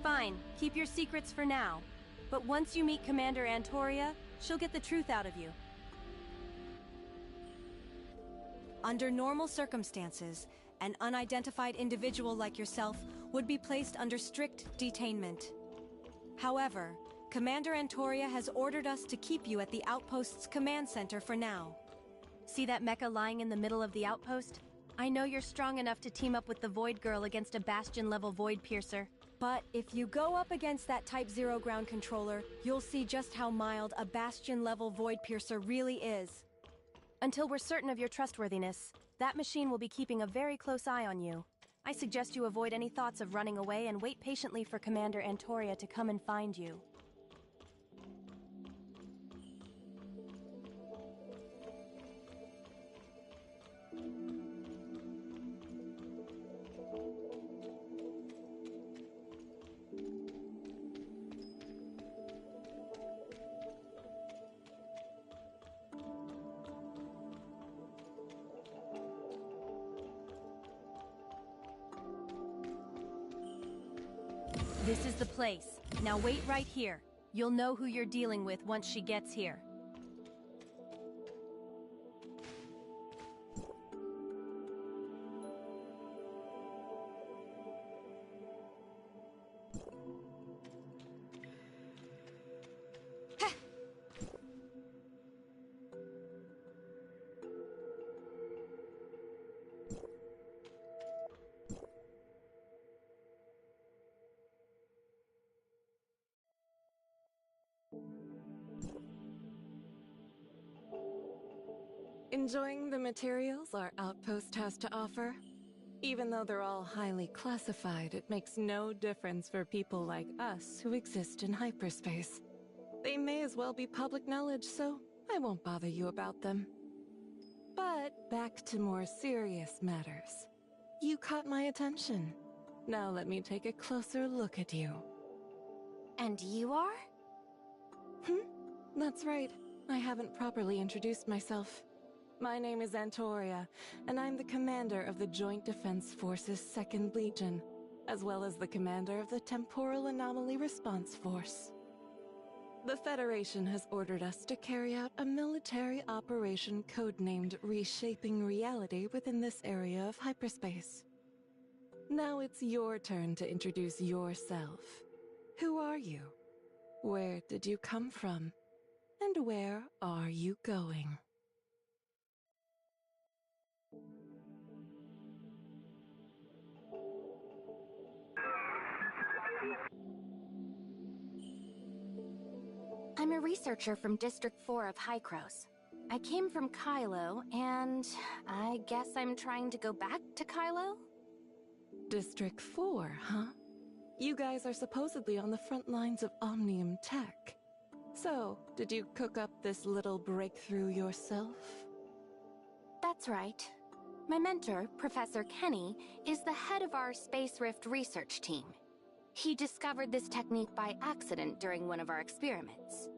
Fine, keep your secrets for now. But once you meet Commander Antoria, she'll get the truth out of you. Under normal circumstances, an unidentified individual like yourself would be placed under strict detainment. However, Commander Antoria has ordered us to keep you at the Outpost's command center for now. See that mecha lying in the middle of the outpost? I know you're strong enough to team up with the Void Girl against a Bastion-level Void Piercer. But if you go up against that Type 0 ground controller, you'll see just how mild a Bastion-level Void Piercer really is. Until we're certain of your trustworthiness, that machine will be keeping a very close eye on you. I suggest you avoid any thoughts of running away and wait patiently for Commander Antoria to come and find you. This is the place. Now wait right here. You'll know who you're dealing with once she gets here. Enjoying the materials our outpost has to offer? Even though they're all highly classified, it makes no difference for people like us who exist in hyperspace. They may as well be public knowledge, so I won't bother you about them. But back to more serious matters. You caught my attention. Now let me take a closer look at you. And you are? That's right. I haven't properly introduced myself. My name is Antoria, and I'm the commander of the Joint Defense Force's 2nd Legion, as well as the commander of the Temporal Anomaly Response Force. The Federation has ordered us to carry out a military operation codenamed Reshaping Reality within this area of hyperspace. Now it's your turn to introduce yourself. Who are you? Where did you come from? And where are you going? I'm a researcher from District 4 of Hykros. I came from Kylo, and I guess I'm trying to go back to Kylo? District 4, huh? You guys are supposedly on the front lines of Omnium tech. So, did you cook up this little breakthrough yourself? That's right. My mentor, Professor Kenny, is the head of our Space Rift research team. He discovered this technique by accident during one of our experiments.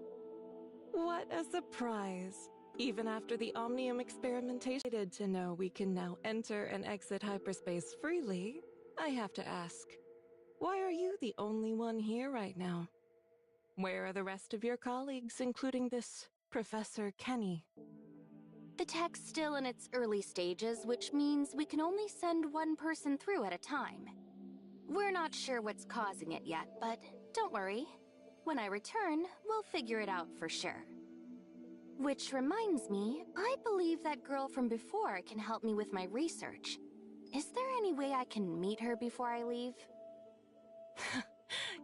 What a surprise! Even after the Omnium experimentation, to know we can now enter and exit hyperspace freely, I have to ask, why are you the only one here right now? Where are the rest of your colleagues, including this Professor Kenny? The tech's still in its early stages, which means we can only send one person through at a time. We're not sure what's causing it yet, but don't worry. When I return, we'll figure it out for sure. Which reminds me, I believe that girl from before can help me with my research. Is there any way I can meet her before I leave?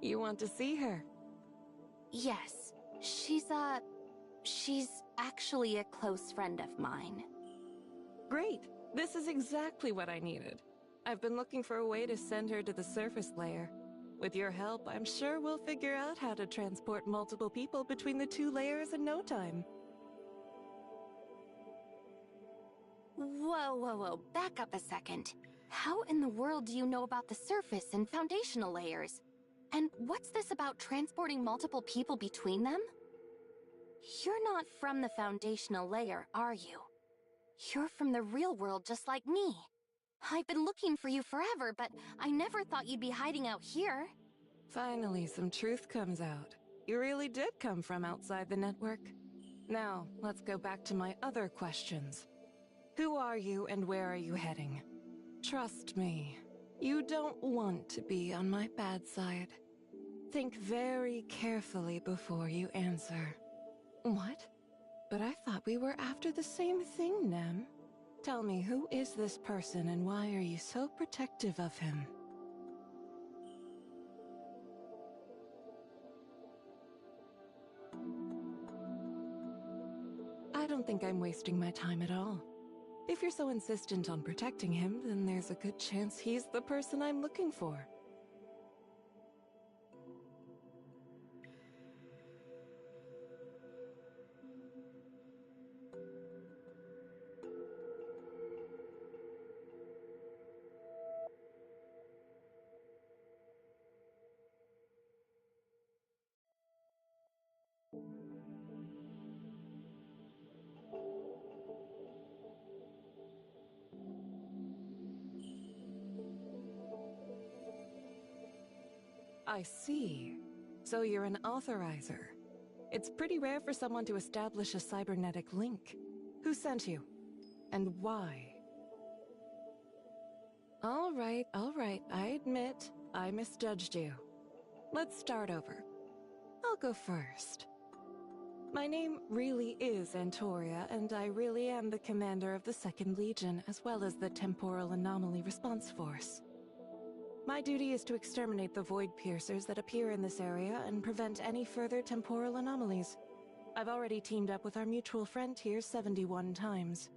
You want to see her? Yes. She's actually a close friend of mine. Great! This is exactly what I needed. I've been looking for a way to send her to the surface layer. With your help, I'm sure we'll figure out how to transport multiple people between the 2 layers in no time. Whoa. Back up a second. How in the world do you know about the surface and foundational layers? And what's this about transporting multiple people between them? You're not from the foundational layer, are you? You're from the real world just like me. I've been looking for you forever, but I never thought you'd be hiding out here. Finally, some truth comes out. You really did come from outside the network. Now, let's go back to my other questions. Who are you and where are you heading? Trust me, you don't want to be on my bad side. Think very carefully before you answer. What? But I thought we were after the same thing, Nem. Tell me, who is this person and why are you so protective of him? I don't think I'm wasting my time at all. If you're so insistent on protecting him, then there's a good chance he's the person I'm looking for. I see. So you're an authorizer. It's pretty rare for someone to establish a cybernetic link. Who sent you? And why? All right, I admit, I misjudged you. Let's start over. I'll go first. My name really is Antoria, and I really am the commander of the 2nd Legion, as well as the Temporal Anomaly Response Force. My duty is to exterminate the void piercers that appear in this area and prevent any further temporal anomalies. I've already teamed up with our mutual friend here 71 times.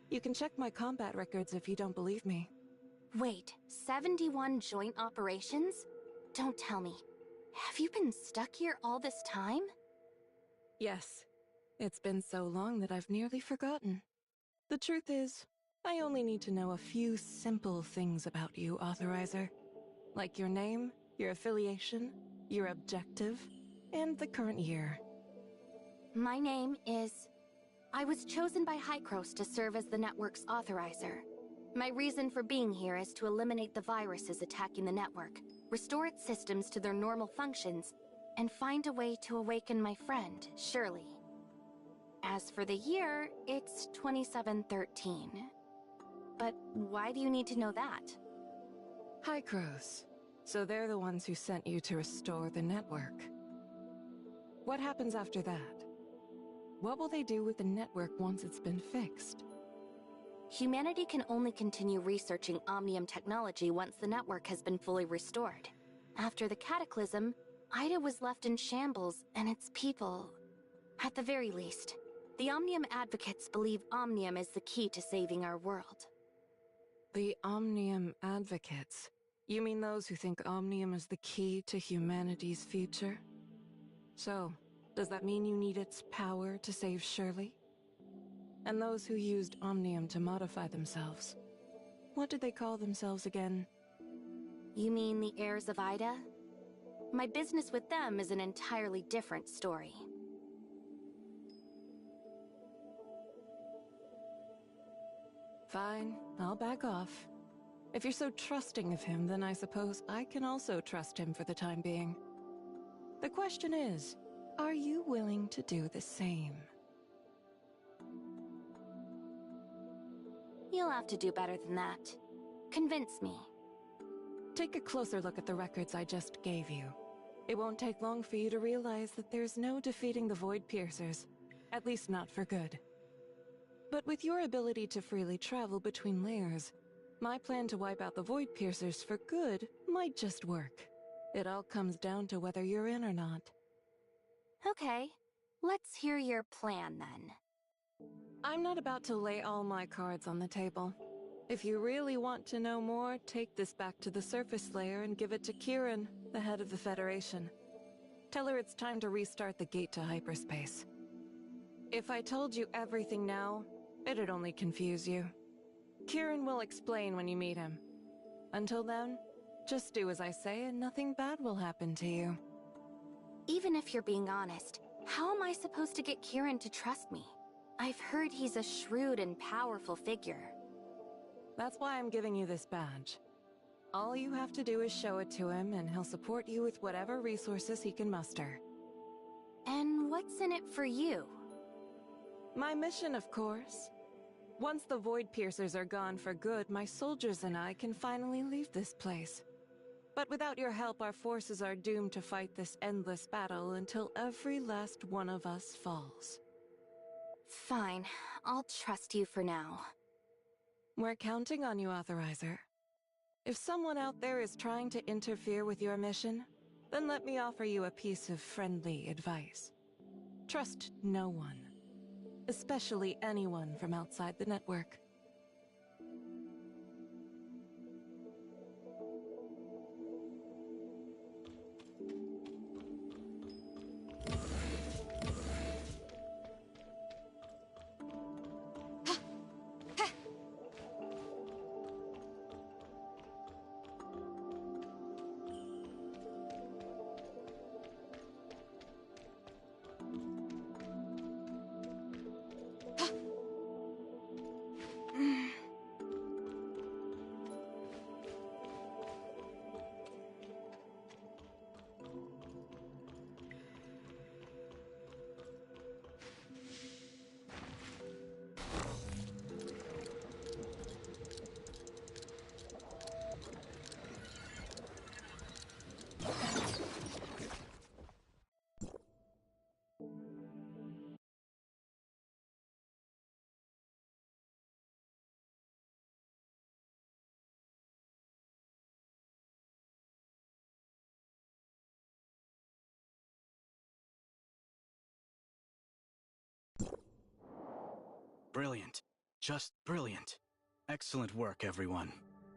You can check my combat records if you don't believe me. Wait, 71 joint operations? Don't tell me. Have you been stuck here all this time? Yes. It's been so long that I've nearly forgotten. The truth is, I only need to know a few simple things about you, Authorizer. Like your name, your affiliation, your objective, and the current year. My name is I was chosen by Hykros to serve as the network's authorizer. My reason for being here is to eliminate the viruses attacking the network, restore its systems to their normal functions, and find a way to awaken my friend, Shirley. As for the year, it's 2713. But why do you need to know that? Hykros. So they're the ones who sent you to restore the network. What happens after that? What will they do with the network once it's been fixed? Humanity can only continue researching Omnium technology once the network has been fully restored. After the Cataclysm, Ida was left in shambles, and its people... At the very least, the Omnium advocates believe Omnium is the key to saving our world. The Omnium advocates? You mean those who think Omnium is the key to humanity's future? So, does that mean you need its power to save Shirley? And those who used Omnium to modify themselves? What did they call themselves again? You mean the heirs of Ida? My business with them is an entirely different story. Fine, I'll back off. If you're so trusting of him, then I suppose I can also trust him for the time being. The question is, are you willing to do the same? You'll have to do better than that. Convince me. Take a closer look at the records I just gave you. It won't take long for you to realize that there's no defeating the Void Piercers. At least not for good. But with your ability to freely travel between layers, my plan to wipe out the Void Piercers for good might just work. It all comes down to whether you're in or not. Okay, let's hear your plan then. I'm not about to lay all my cards on the table. If you really want to know more, take this back to the surface layer and give it to Kieran, the head of the Federation. Tell her it's time to restart the gate to hyperspace. If I told you everything now, it'd only confuse you. Kieran will explain when you meet him. Until then, just do as I say and nothing bad will happen to you. Even if you're being honest, how am I supposed to get Kieran to trust me? I've heard he's a shrewd and powerful figure. That's why I'm giving you this badge. All you have to do is show it to him and he'll support you with whatever resources he can muster. And what's in it for you? My mission, of course. Once the Void Piercers are gone for good, my soldiers and I can finally leave this place. But without your help, our forces are doomed to fight this endless battle until every last one of us falls. Fine, I'll trust you for now. We're counting on you, Authorizer. If someone out there is trying to interfere with your mission, then let me offer you a piece of friendly advice. Trust no one. Especially anyone from outside the network. Brilliant. Just brilliant. Excellent work, everyone.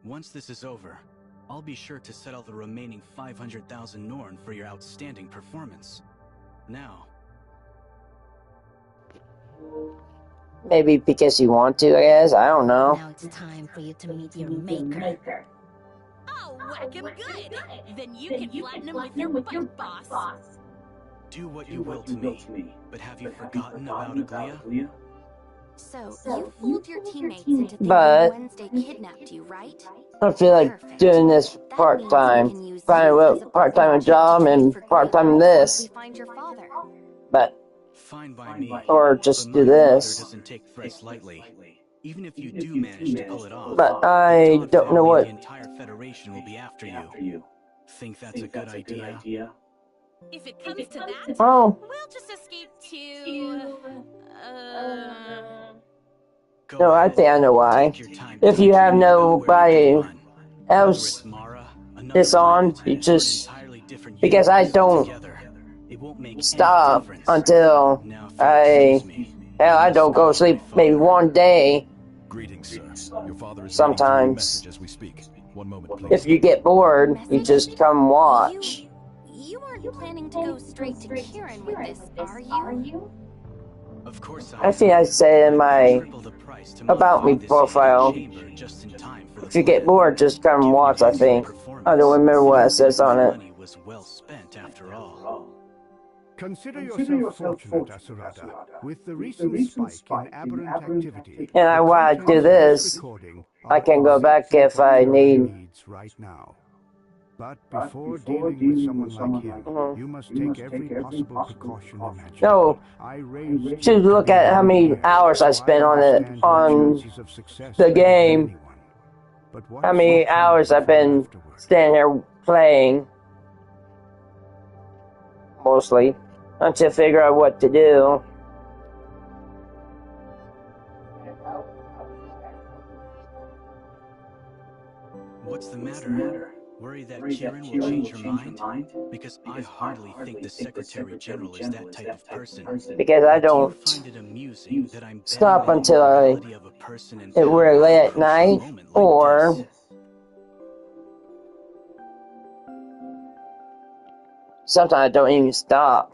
Once this is over, I'll be sure to settle the remaining 500,000 Norn for your outstanding performance. Now... Maybe because you want to, I guess? I don't know. Now it's time for you to meet your maker. Oh, whack him good! Then you can flatten him with your butt, boss. Do what you will to me, but have you forgotten about Aglia? So, you fooled your teammates into thinking But Wednesday kidnapped you, right? I feel like doing this part-time. Finding a part-time job and part-time this. Find your father. But, Fine by me. or just But do my father this. doesn't take threats lightly. Even if you do manage to pull it off, But I the Todd don't know family what. and the entire Federation will be after you. Think that's a good idea? If it comes to that, Oh. we'll just escape to... No, I think I know why. If you have nobody else this on, you just... Because I don't stop until I don't go to sleep maybe one day. Greetings, sir. Your father is Sometimes. as we speak. One moment, please. If you get bored, you just come watch. You aren't planning to go straight to Kieran with this, are you? Of course I think I said in my About Me profile, if you get bored, just come and watch, I think. I don't remember what it says on it. was well spent after all. Consider yourself fortunate, Asurada. With the recent spike in aberrant activity, And while I do this, I can go back if I need. Right now. But before dealing with someone like him, you must take every possible precaution imaginable. No, to look at how many hours I spent on the game. How many hours I've been standing here playing, mostly, until I figure out what to do. What's the matter? Worry that Kieran will change her mind? Because I hardly think the Secretary General is that type of person. Because I don't stop until we're late at night, or sometimes I don't even stop.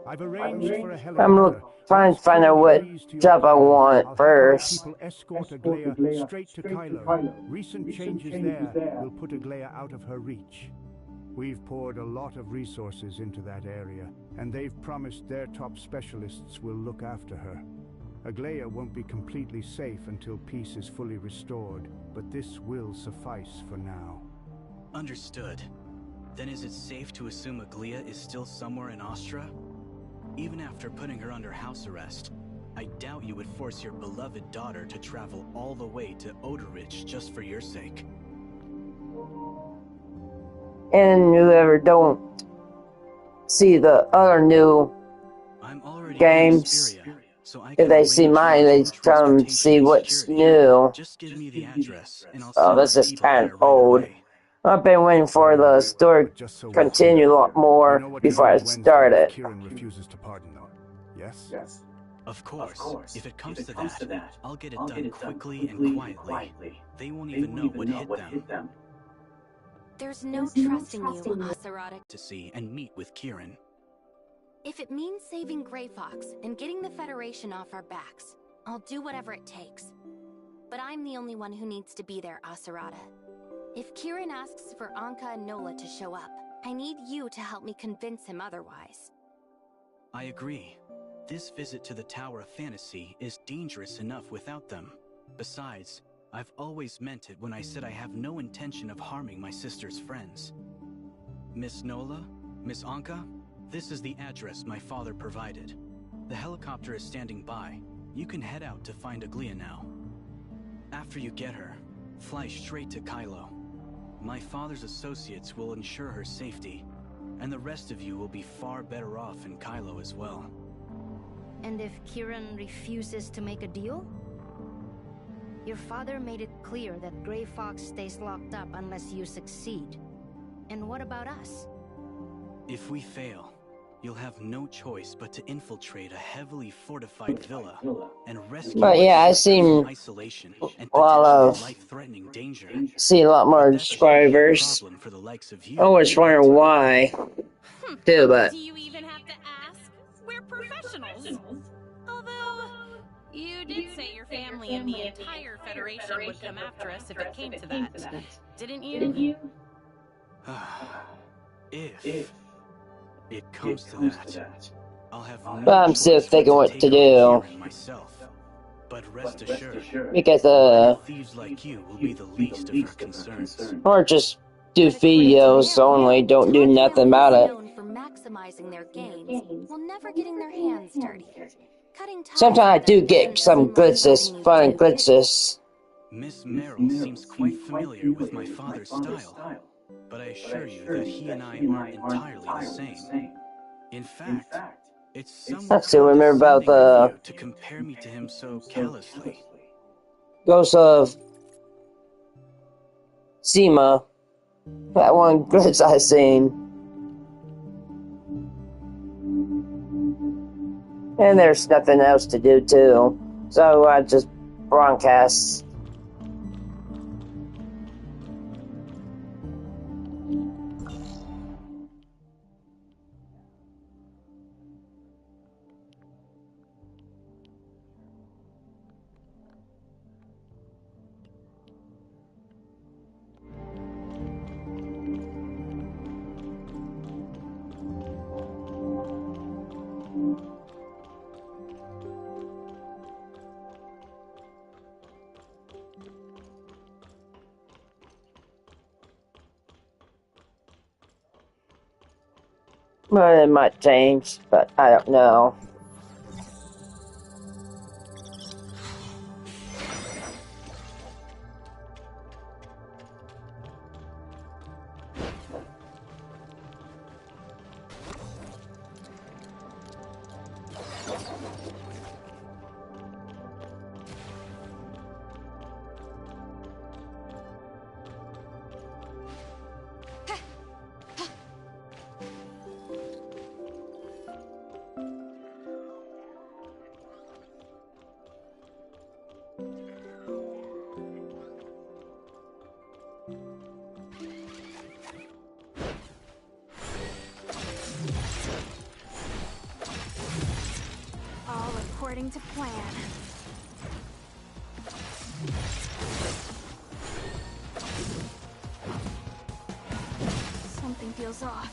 I've arranged for a I'm trying to find out what job I want first. People escort Aglaya straight to Kylo. Recent changes there will put Aglaya out of her reach. We've poured a lot of resources into that area, and they've promised their top specialists will look after her. Aglaya won't be completely safe until peace is fully restored, but this will suffice for now. Understood. Then is it safe to assume Aglaya is still somewhere in Astra? Even after putting her under house arrest, I doubt you would force your beloved daughter to travel all the way to Odorich just for your sake. And whoever don't see the other new games, if they see mine, they come see what's new. Just give me the address, and I'll Oh, this is kind of old. I've been waiting for the story to continue a lot more before I start it. Kieran refuses to pardon them. Yes? Of course. If it comes to that, I'll get it done quickly and quietly. They won't even know what hit them. There's no trusting you, Asurada. To see and meet with Kieran. If it means saving Grey Fox and getting the Federation off our backs, I'll do whatever it takes. But I'm the only one who needs to be there, Asurada. If Kieran asks for Anka and Nola to show up, I need you to help me convince him otherwise. I agree. This visit to the Tower of Fantasy is dangerous enough without them. Besides, I've always meant it when I said I have no intention of harming my sister's friends. Miss Nola, Miss Anka, this is the address my father provided. The helicopter is standing by. You can head out to find Aglaya now. After you get her, fly straight to Kylo. My father's associates will ensure her safety, and the rest of you will be far better off in Kylo as well. And if Kieran refuses to make a deal? Your father made it clear that Grey Fox stays locked up unless you succeed. And what about us? If we fail, you'll have no choice but to infiltrate a heavily fortified villa and rescue. But yeah, I seen isolation and a lot of life-threatening danger. See a lot more subscribers. I was wondering why, too, but Do you even have to ask? We're professionals. Although, you did say your family and the entire Federation would come after us if it came to that, didn't you? If it comes to that, But I'm still thinking what to do. But rest assured, because thieves like you will be the least of her concerns. Or just do videos only, don't do nothing about it. Known for maximizing their gains while never getting their hands dirty. Sometimes I do get some glitches, fun glitches. Miss Merrill seems quite familiar with my father's style, but I assure you that he and I aren't entirely the same. In fact, it's somewhat I still remember about the to compare me to him so callously. Ghost of Tsushima. That one glitch I seen. And there's nothing else to do too. So I just broadcast. Well, it might change, but I don't know. All according to plan. Something feels off.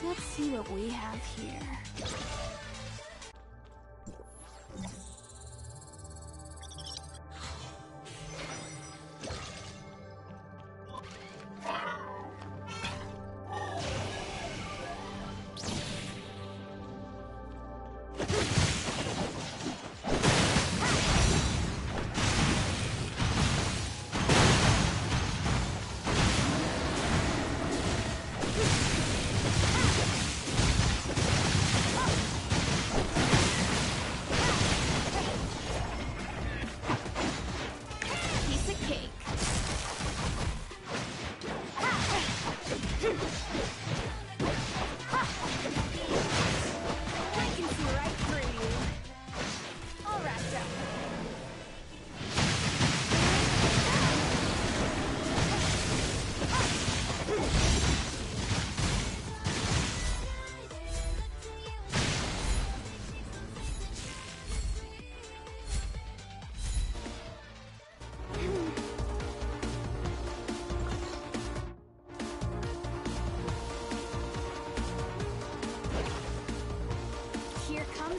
Let's see what we have here.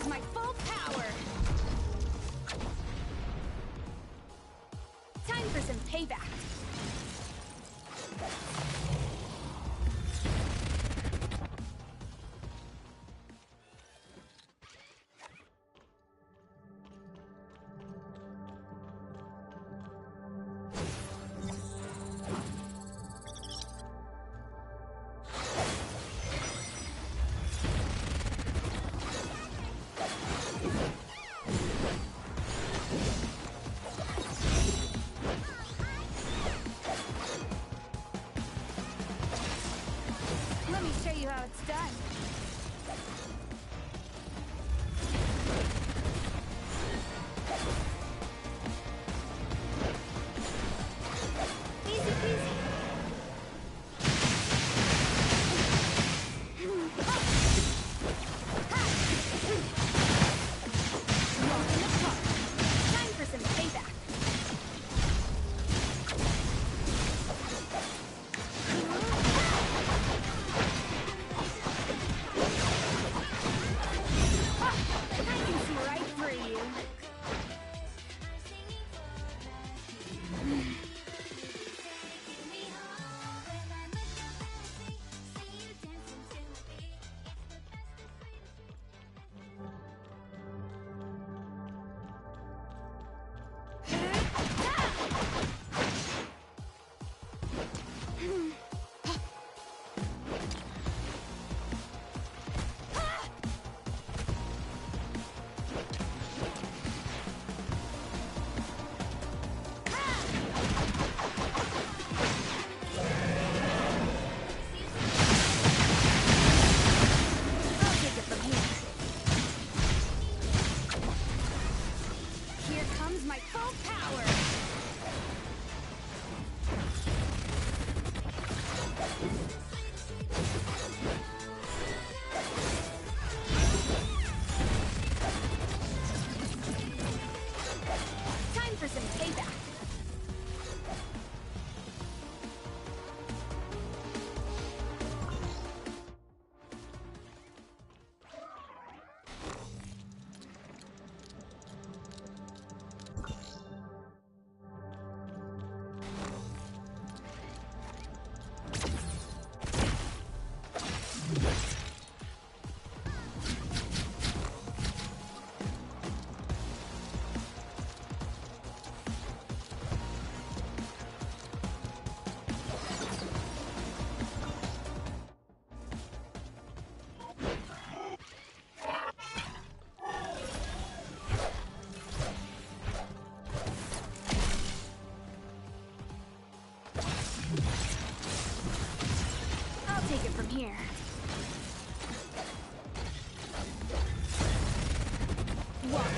My full power! Time for some payback!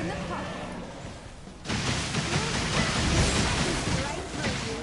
in the park. Right through you.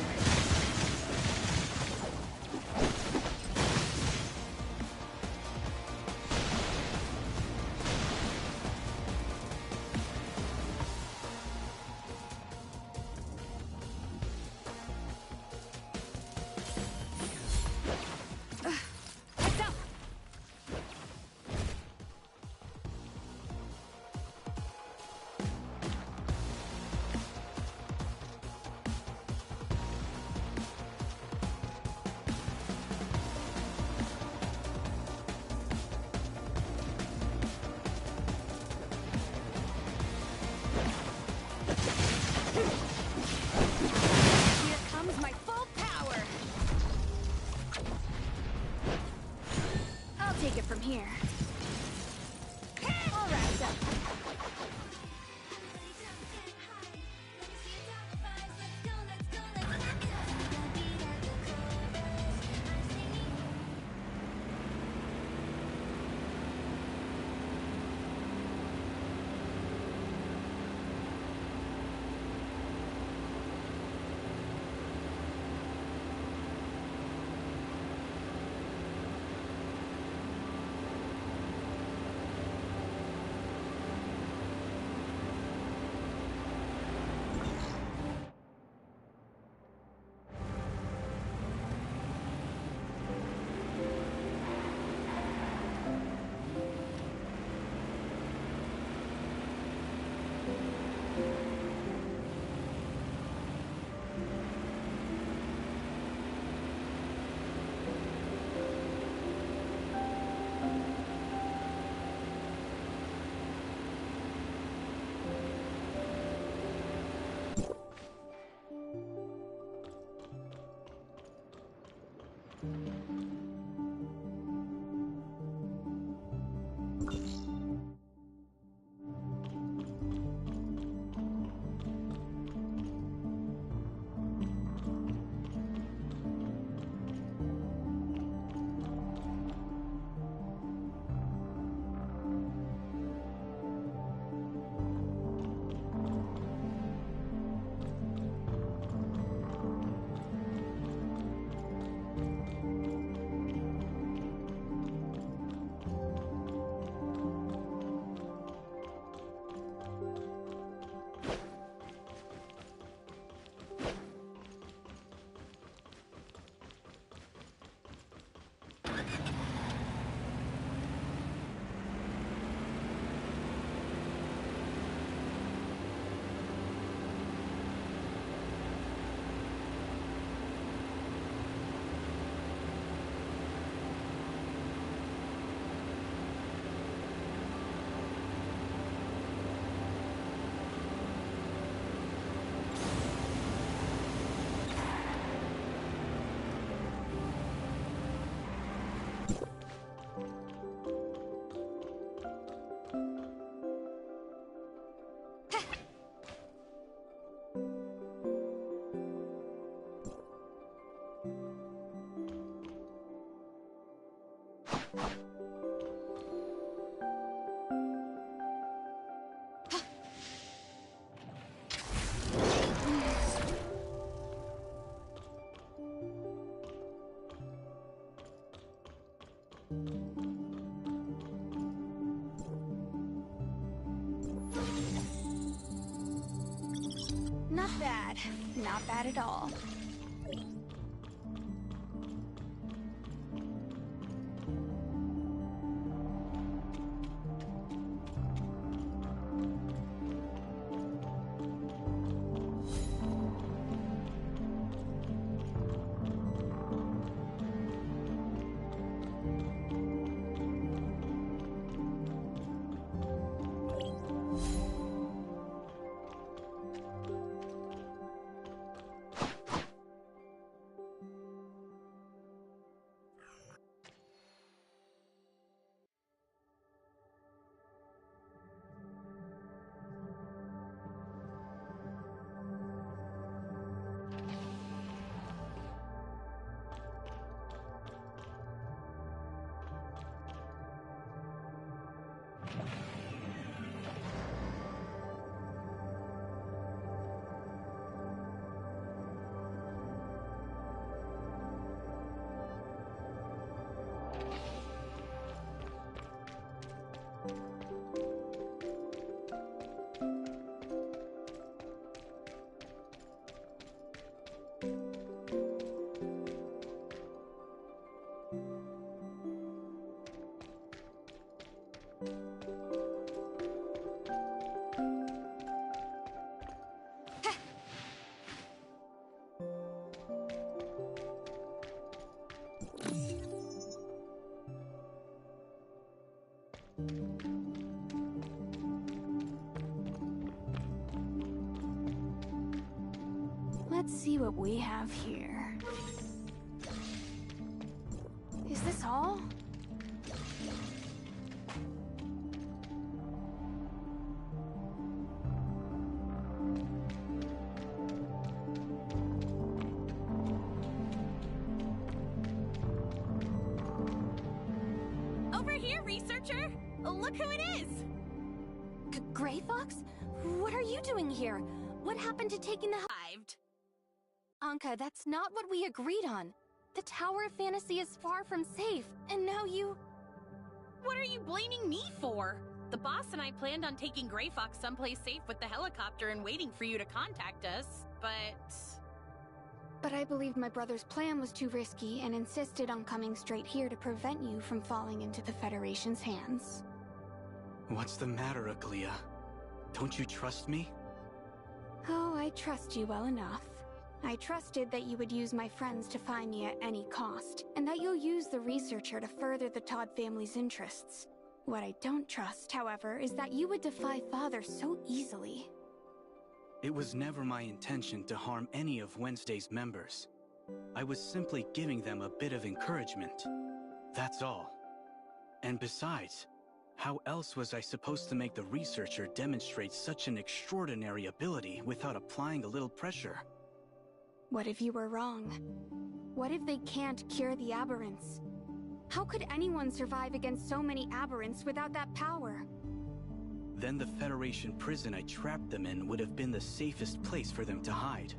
Take it from here. All wrapped up. Not bad. Not bad at all. Let's see what we have here. Is this all? Over here, researcher! Look who it is! Gray Fox? What are you doing here? What happened to taking the Hived. Anka, that's not what we agreed on. The Tower of Fantasy is far from safe, and now you... What are you blaming me for? The boss and I planned on taking Gray Fox someplace safe with the helicopter and waiting for you to contact us, But I believed my brother's plan was too risky and insisted on coming straight here to prevent you from falling into the Federation's hands. What's the matter, Aglia? Don't you trust me? Oh, I trust you well enough. I trusted that you would use my friends to find me at any cost, and that you'll use the researcher to further the Todd family's interests. What I don't trust, however, is that you would defy Father so easily. It was never my intention to harm any of Wednesday's members. I was simply giving them a bit of encouragement. That's all. And besides, how else was I supposed to make the researcher demonstrate such an extraordinary ability without applying a little pressure? What if you were wrong? What if they can't cure the aberrants? How could anyone survive against so many aberrants without that power? Then the Federation prison I trapped them in would have been the safest place for them to hide.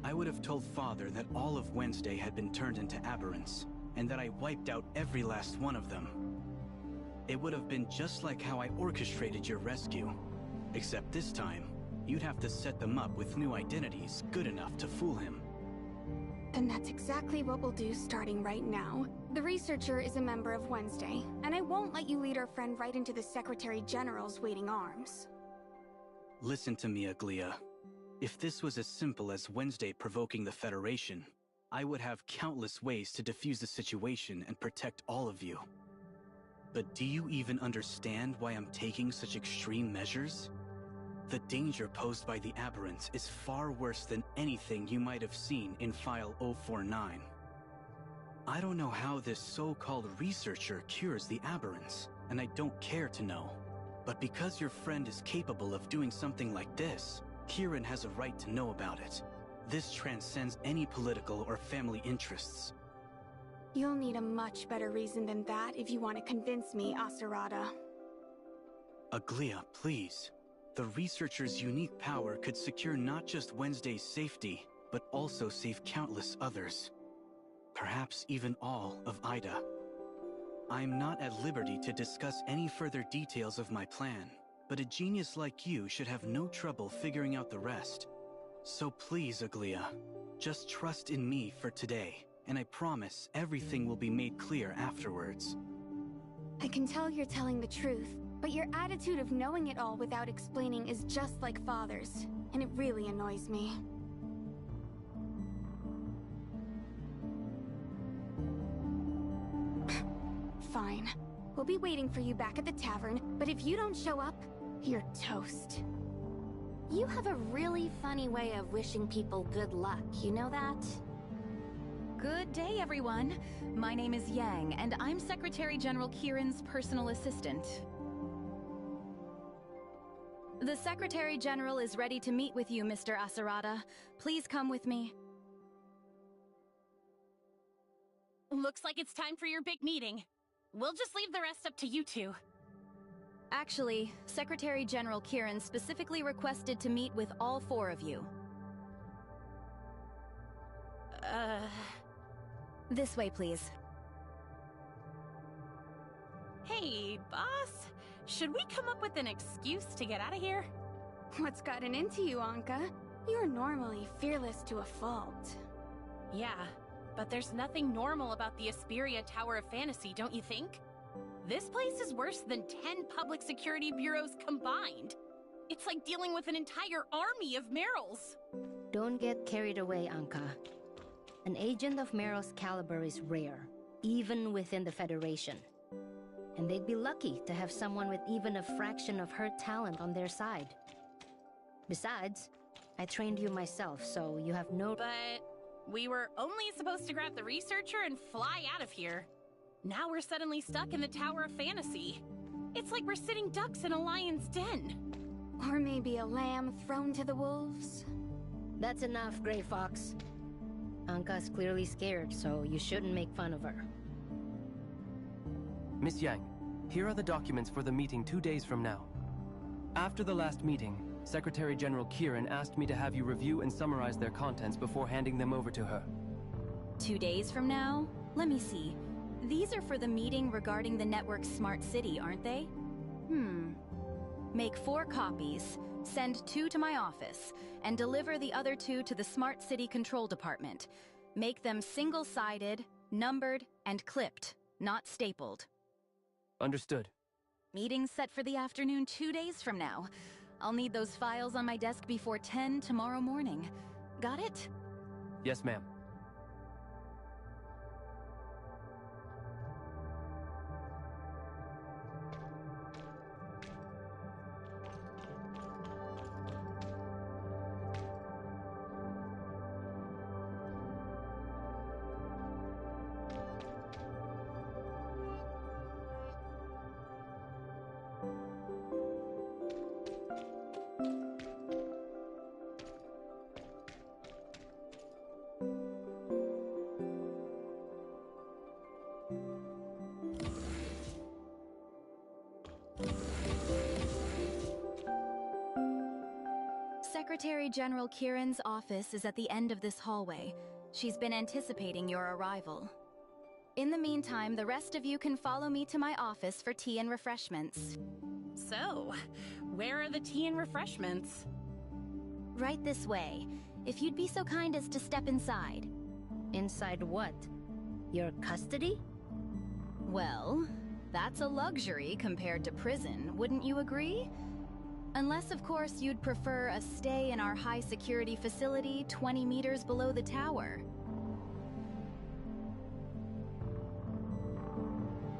I would have told Father that all of Wednesday had been turned into aberrants, and that I wiped out every last one of them. It would have been just like how I orchestrated your rescue. Except this time, you'd have to set them up with new identities good enough to fool him. And that's exactly what we'll do starting right now. The researcher is a member of Wednesday, and I won't let you lead our friend right into the Secretary General's waiting arms. Listen to me, Aglia. If this was as simple as Wednesday provoking the Federation, I would have countless ways to defuse the situation and protect all of you. But do you even understand why I'm taking such extreme measures? The danger posed by the aberrants is far worse than anything you might have seen in File 049. I don't know how this so-called researcher cures the aberrants, and I don't care to know. But because your friend is capable of doing something like this, Kieran has a right to know about it. This transcends any political or family interests. You'll need a much better reason than that if you want to convince me, Asurada. Aglia, please. The researcher's unique power could secure not just Wednesday's safety, but also save countless others. Perhaps even all of Ida. I'm not at liberty to discuss any further details of my plan, but a genius like you should have no trouble figuring out the rest. So please, Aglia, just trust in me for today, and I promise everything will be made clear afterwards. I can tell you're telling the truth, but your attitude of knowing it all without explaining is just like Father's, and it really annoys me. Fine. We'll be waiting for you back at the tavern, but if you don't show up, you're toast. You have a really funny way of wishing people good luck, you know that? Good day, everyone. My name is Yang, and I'm Secretary General Kieran's personal assistant. The Secretary General is ready to meet with you, Mr. Asurada. Please come with me. Looks like it's time for your big meeting. We'll just leave the rest up to you two. Actually, Secretary General Kieran specifically requested to meet with all four of you. This way, please. Hey, boss. Should we come up with an excuse to get out of here? What's gotten into you, Anka? You're normally fearless to a fault. Yeah, but there's nothing normal about the Asperia Tower of Fantasy, don't you think? This place is worse than 10 public security bureaus combined. It's like dealing with an entire army of Merrills. Don't get carried away, Anka. An agent of Merrill's caliber is rare, even within the Federation. And they'd be lucky to have someone with even a fraction of her talent on their side. Besides, I trained you myself, so you have no... But we were only supposed to grab the researcher and fly out of here. Now we're suddenly stuck in the Tower of Fantasy. It's like we're sitting ducks in a lion's den. Or maybe a lamb thrown to the wolves. That's enough, Gray Fox. Anka's clearly scared, so you shouldn't make fun of her. Miss Yang, here are the documents for the meeting 2 days from now. After the last meeting, Secretary General Kieran asked me to have you review and summarize their contents before handing them over to her. 2 days from now? Let me see. These are for the meeting regarding the network's smart city, aren't they? Make 4 copies, send 2 to my office, and deliver the other 2 to the Smart City Control Department. Make them single-sided, numbered, and clipped, not stapled. Understood. Meeting set for the afternoon 2 days from now. I'll need those files on my desk before 10 tomorrow morning. Got it? Yes, ma'am. Secretary General Kieran's office is at the end of this hallway. She's been anticipating your arrival. In the meantime, the rest of you can follow me to my office for tea and refreshments. So, where are the tea and refreshments? Right this way. If you'd be so kind as to step inside. Inside what? Your custody? Well, that's a luxury compared to prison, wouldn't you agree? Unless, of course, you'd prefer a stay in our high-security facility 20 meters below the tower.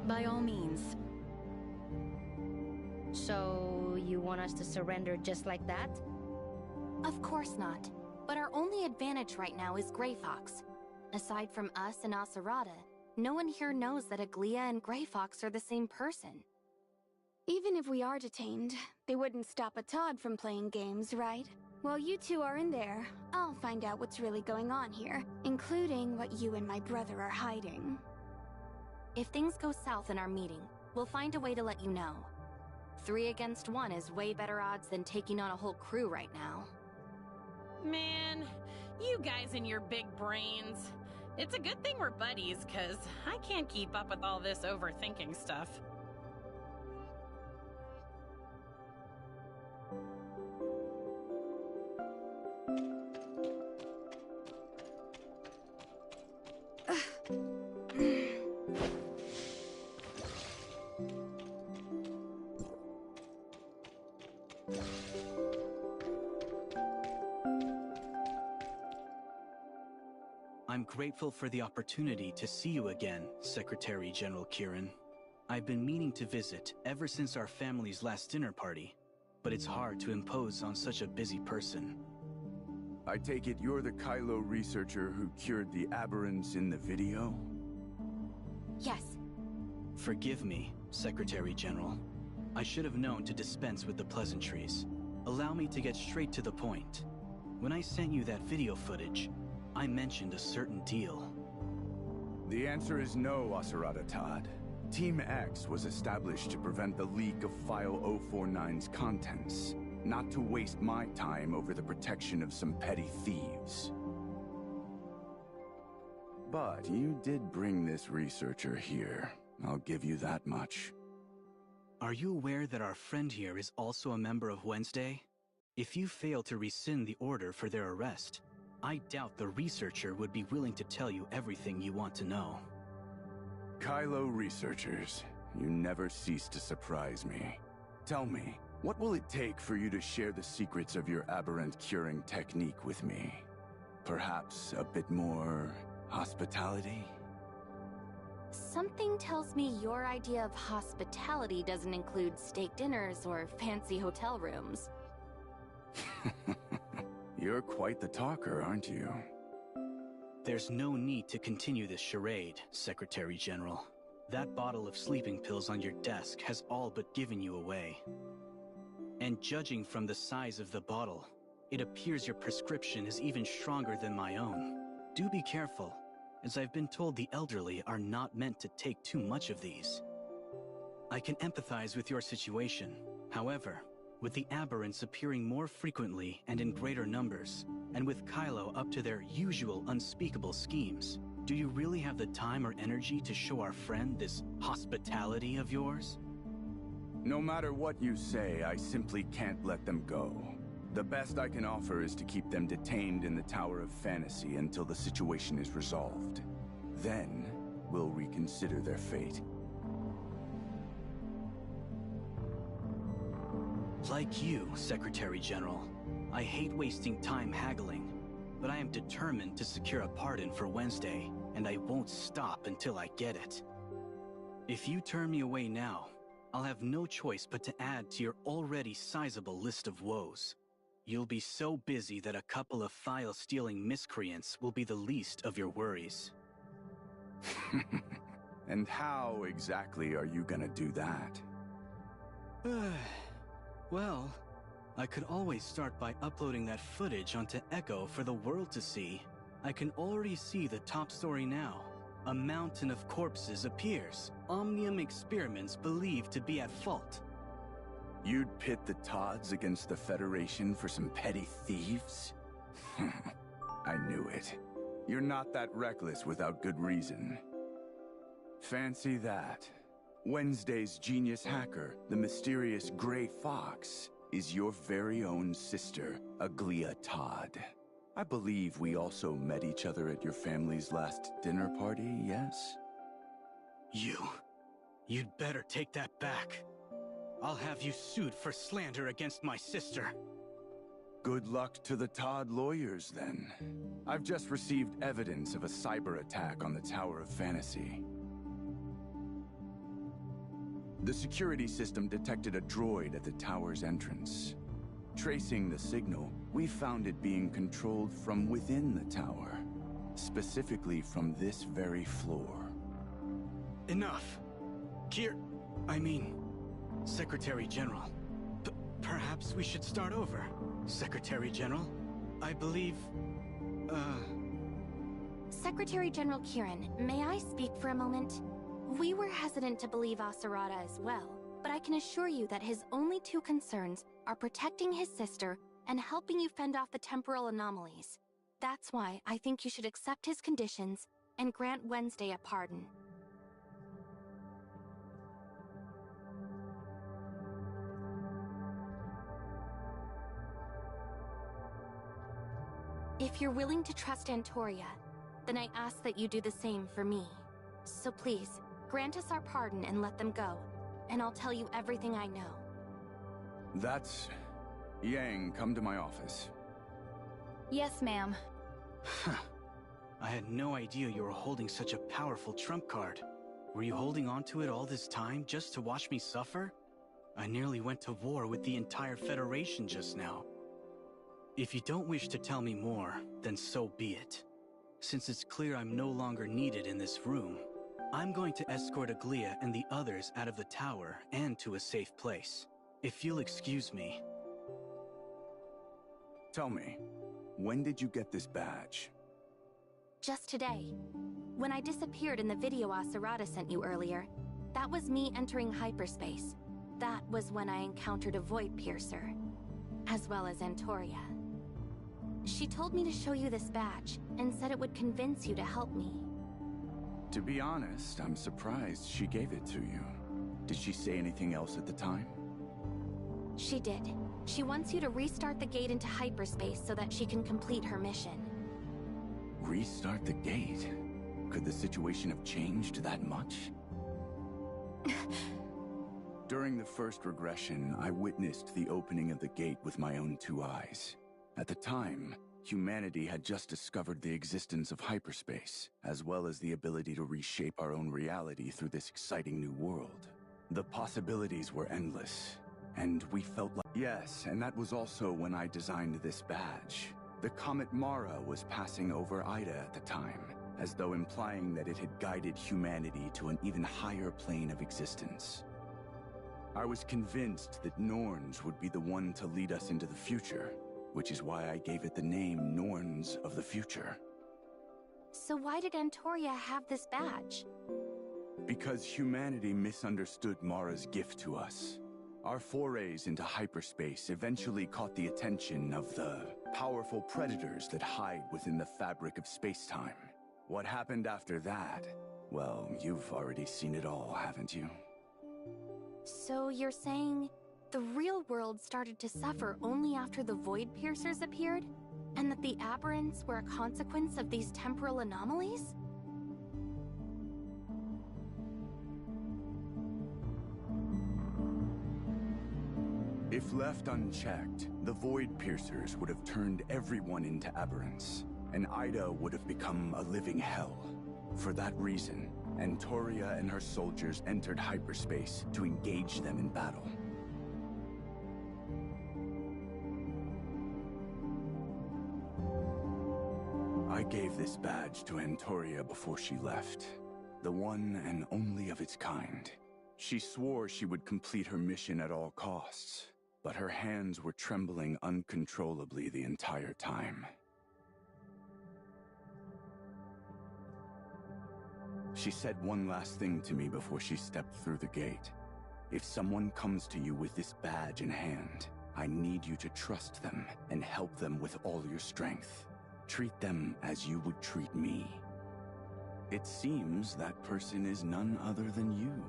By all means. So, you want us to surrender just like that? Of course not. But our only advantage right now is Gray Fox. Aside from us and Asurada, no one here knows that Aglia and Gray Fox are the same person. Even if we are detained, they wouldn't stop a Todd from playing games, right? While you two are in there, I'll find out what's really going on here, including what you and my brother are hiding. If things go south in our meeting, we'll find a way to let you know. 3 against 1 is way better odds than taking on a whole crew right now. Man, you guys and your big brains. It's a good thing we're buddies, 'cause I can't keep up with all this overthinking stuff. I'm grateful for the opportunity to see you again, Secretary General Kieran. I've been meaning to visit ever since our family's last dinner party, but it's hard to impose on such a busy person. I take it you're the Kylo researcher who cured the aberrants in the video? Yes. Forgive me, Secretary General. I should have known to dispense with the pleasantries. Allow me to get straight to the point. When I sent you that video footage, I mentioned a certain deal. The answer is no, Asurada Todd. Team X was established to prevent the leak of File 049's contents, not to waste my time over the protection of some petty thieves. But you did bring this researcher here. I'll give you that much. Are you aware that our friend here is also a member of Wednesday? If you fail to rescind the order for their arrest, I doubt the researcher would be willing to tell you everything you want to know. Kylo researchers, you never cease to surprise me. Tell me, what will it take for you to share the secrets of your aberrant curing technique with me? Perhaps a bit more hospitality? Something tells me your idea of hospitality doesn't include steak dinners or fancy hotel rooms. You're quite the talker, aren't you? There's no need to continue this charade, Secretary General. That bottle of sleeping pills on your desk has all but given you away. And judging from the size of the bottle, it appears your prescription is even stronger than my own. Do be careful, as I've been told the elderly are not meant to take too much of these. I can empathize with your situation. However, with the aberrants appearing more frequently and in greater numbers, and with Kylo up to their usual unspeakable schemes, do you really have the time or energy to show our friend this hospitality of yours? No matter what you say, I simply can't let them go. The best I can offer is to keep them detained in the Tower of Fantasy until the situation is resolved. Then, we'll reconsider their fate. Like you, Secretary General, I hate wasting time haggling, but I am determined to secure a pardon for Wednesday, and I won't stop until I get it. If you turn me away now, I'll have no choice but to add to your already sizable list of woes. You'll be so busy that a couple of file-stealing miscreants will be the least of your worries. And how exactly are you gonna do that? Well, I could always start by uploading that footage onto Echo for the world to see. I can already see the top story now. A mountain of corpses appears. Omnium experiments believed to be at fault. You'd pit the Todds against the Federation for some petty thieves? I knew it. You're not that reckless without good reason. Fancy that. Wednesday's genius hacker, the mysterious Gray Fox, is your very own sister, Aglia Todd. I believe we also met each other at your family's last dinner party, yes? You'd better take that back. I'll have you sued for slander against my sister. Good luck to the Todd lawyers, then. I've just received evidence of a cyber attack on the Tower of Fantasy. The security system detected a droid at the tower's entrance. Tracing the signal, we found it being controlled from within the tower, specifically from this very floor. Enough! Secretary General. Perhaps we should start over, Secretary General. I believe, Secretary General Kieran, may I speak for a moment? We were hesitant to believe Asurada as well, but I can assure you that his only two concerns are protecting his sister and helping you fend off the temporal anomalies. That's why I think you should accept his conditions and grant Wednesday a pardon. If you're willing to trust Antoria, then I ask that you do the same for me. So please, grant us our pardon and let them go, and I'll tell you everything I know. That's... Yang, come to my office. Yes, ma'am. I had no idea you were holding such a powerful trump card. Were you holding on to it all this time just to watch me suffer? I nearly went to war with the entire Federation just now. If you don't wish to tell me more, then so be it. Since it's clear I'm no longer needed in this room, I'm going to escort Aglia and the others out of the tower and to a safe place. If you'll excuse me. Tell me, when did you get this badge? Just today. When I disappeared in the video Asurada sent you earlier, that was me entering hyperspace. That was when I encountered a Void Piercer, as well as Antoria. She told me to show you this badge, and said it would convince you to help me. To be honest, I'm surprised she gave it to you. Did she say anything else at the time? She did. She wants you to restart the gate into hyperspace so that she can complete her mission. Restart the gate? Could the situation have changed that much? During the first regression, I witnessed the opening of the gate with my own two eyes. At the time, humanity had just discovered the existence of hyperspace, as well as the ability to reshape our own reality through this exciting new world. The possibilities were endless, and we felt like... Yes, and that was also when I designed this badge. The comet Mara was passing over Ida at the time, as though implying that it had guided humanity to an even higher plane of existence. I was convinced that Norns would be the one to lead us into the future, which is why I gave it the name Norns of the Future. So why did Antoria have this badge? Because humanity misunderstood Mara's gift to us. Our forays into hyperspace eventually caught the attention of the powerful predators that hide within the fabric of space-time. What happened after that? Well, you've already seen it all, haven't you? So you're saying the real world started to suffer only after the Void Piercers appeared? And that the aberrants were a consequence of these temporal anomalies? If left unchecked, the Void Piercers would have turned everyone into aberrants, and Ida would have become a living hell. For that reason, Antoria and her soldiers entered hyperspace to engage them in battle. I gave this badge to Antoria before she left, the one and only of its kind. She swore she would complete her mission at all costs, but her hands were trembling uncontrollably the entire time. She said one last thing to me before she stepped through the gate. If someone comes to you with this badge in hand, I need you to trust them and help them with all your strength. Treat them as you would treat me. It seems that person is none other than you.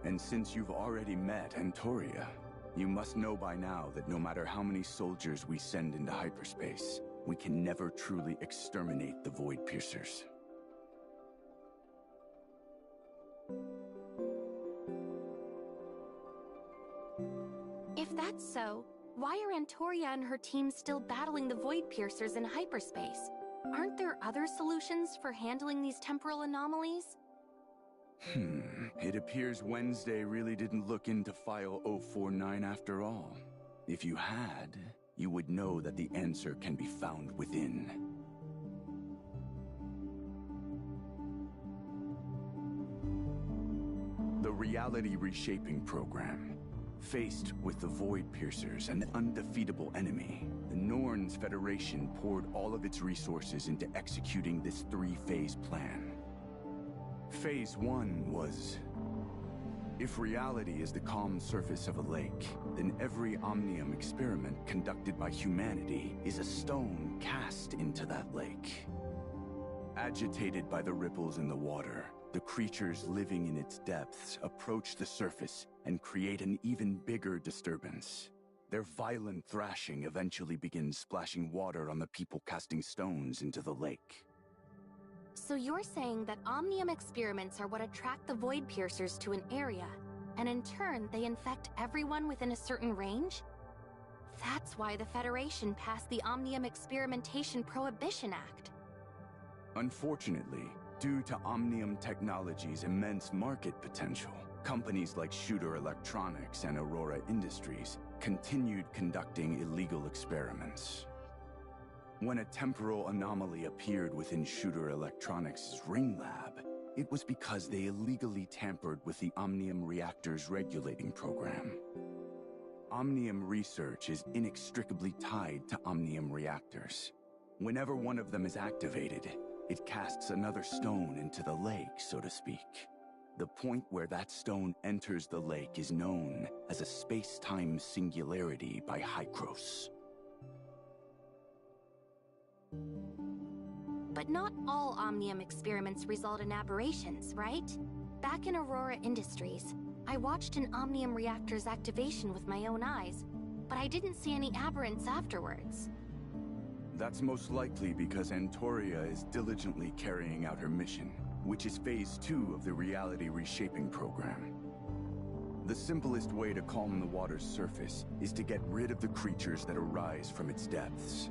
And since you've already met Antoria, you must know by now that no matter how many soldiers we send into hyperspace, we can never truly exterminate the Void Piercers. If that's so, why are Antoria and her team still battling the Void Piercers in hyperspace? Aren't there other solutions for handling these temporal anomalies? It appears Wednesday really didn't look into File 049 after all. If you had, you would know that the answer can be found within. The Reality Reshaping Program. Faced with the Void Piercers, an undefeatable enemy, the Norns Federation poured all of its resources into executing this three-phase plan. Phase 1 was... If reality is the calm surface of a lake, then every Omnium experiment conducted by humanity is a stone cast into that lake. Agitated by the ripples in the water, the creatures living in its depths approach the surface and create an even bigger disturbance. Their violent thrashing eventually begins splashing water on the people casting stones into the lake. So you're saying that Omnium experiments are what attract the Void Piercers to an area, and in turn they infect everyone within a certain range? That's why the Federation passed the Omnium Experimentation Prohibition Act. Unfortunately, due to Omnium Technology's immense market potential, companies like Shooter Electronics and Aurora Industries continued conducting illegal experiments. When a temporal anomaly appeared within Shooter Electronics' Ring Lab, it was because they illegally tampered with the Omnium Reactor's regulating program. Omnium research is inextricably tied to Omnium reactors. Whenever one of them is activated, it casts another stone into the lake, so to speak. The point where that stone enters the lake is known as a space-time singularity by Hykros. But not all Omnium experiments result in aberrations, right? Back in Aurora Industries, I watched an Omnium reactor's activation with my own eyes, but I didn't see any aberrants afterwards. That's most likely because Antoria is diligently carrying out her mission, which is Phase 2 of the Reality Reshaping Program. The simplest way to calm the water's surface is to get rid of the creatures that arise from its depths.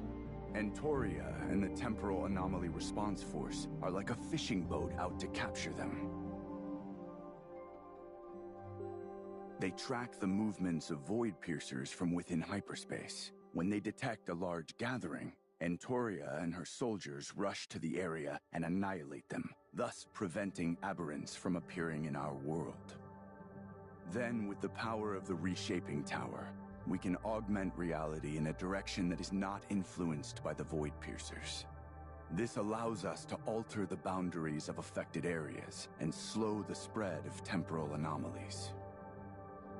Antoria and the Temporal Anomaly Response Force are like a fishing boat out to capture them. They track the movements of Void Piercers from within hyperspace. When they detect a large gathering, Antoria and her soldiers rush to the area and annihilate them, thus preventing aberrants from appearing in our world. Then, with the power of the Reshaping Tower, we can augment reality in a direction that is not influenced by the Void Piercers. This allows us to alter the boundaries of affected areas and slow the spread of temporal anomalies.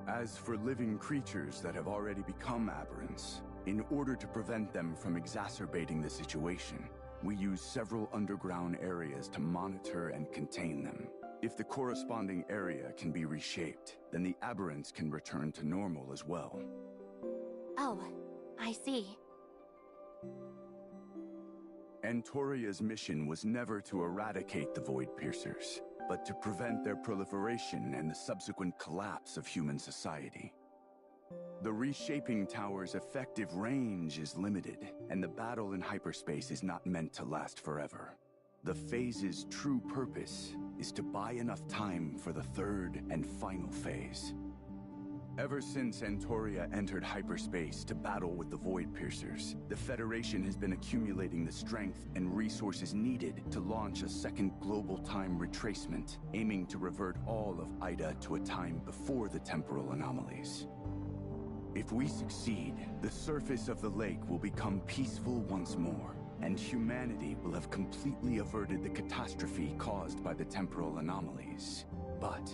As for living creatures that have already become aberrants, in order to prevent them from exacerbating the situation, we use several underground areas to monitor and contain them. If the corresponding area can be reshaped, then the aberrants can return to normal as well. Oh, I see. Antoria's mission was never to eradicate the Void Piercers, but to prevent their proliferation and the subsequent collapse of human society. The Reshaping Tower's effective range is limited, and the battle in hyperspace is not meant to last forever. The phase's true purpose is to buy enough time for the third and final phase. Ever since Antoria entered hyperspace to battle with the Void Piercers, the Federation has been accumulating the strength and resources needed to launch a second global time retracement, aiming to revert all of Ida to a time before the temporal anomalies. If we succeed, the surface of the lake will become peaceful once more, and humanity will have completely averted the catastrophe caused by the temporal anomalies. But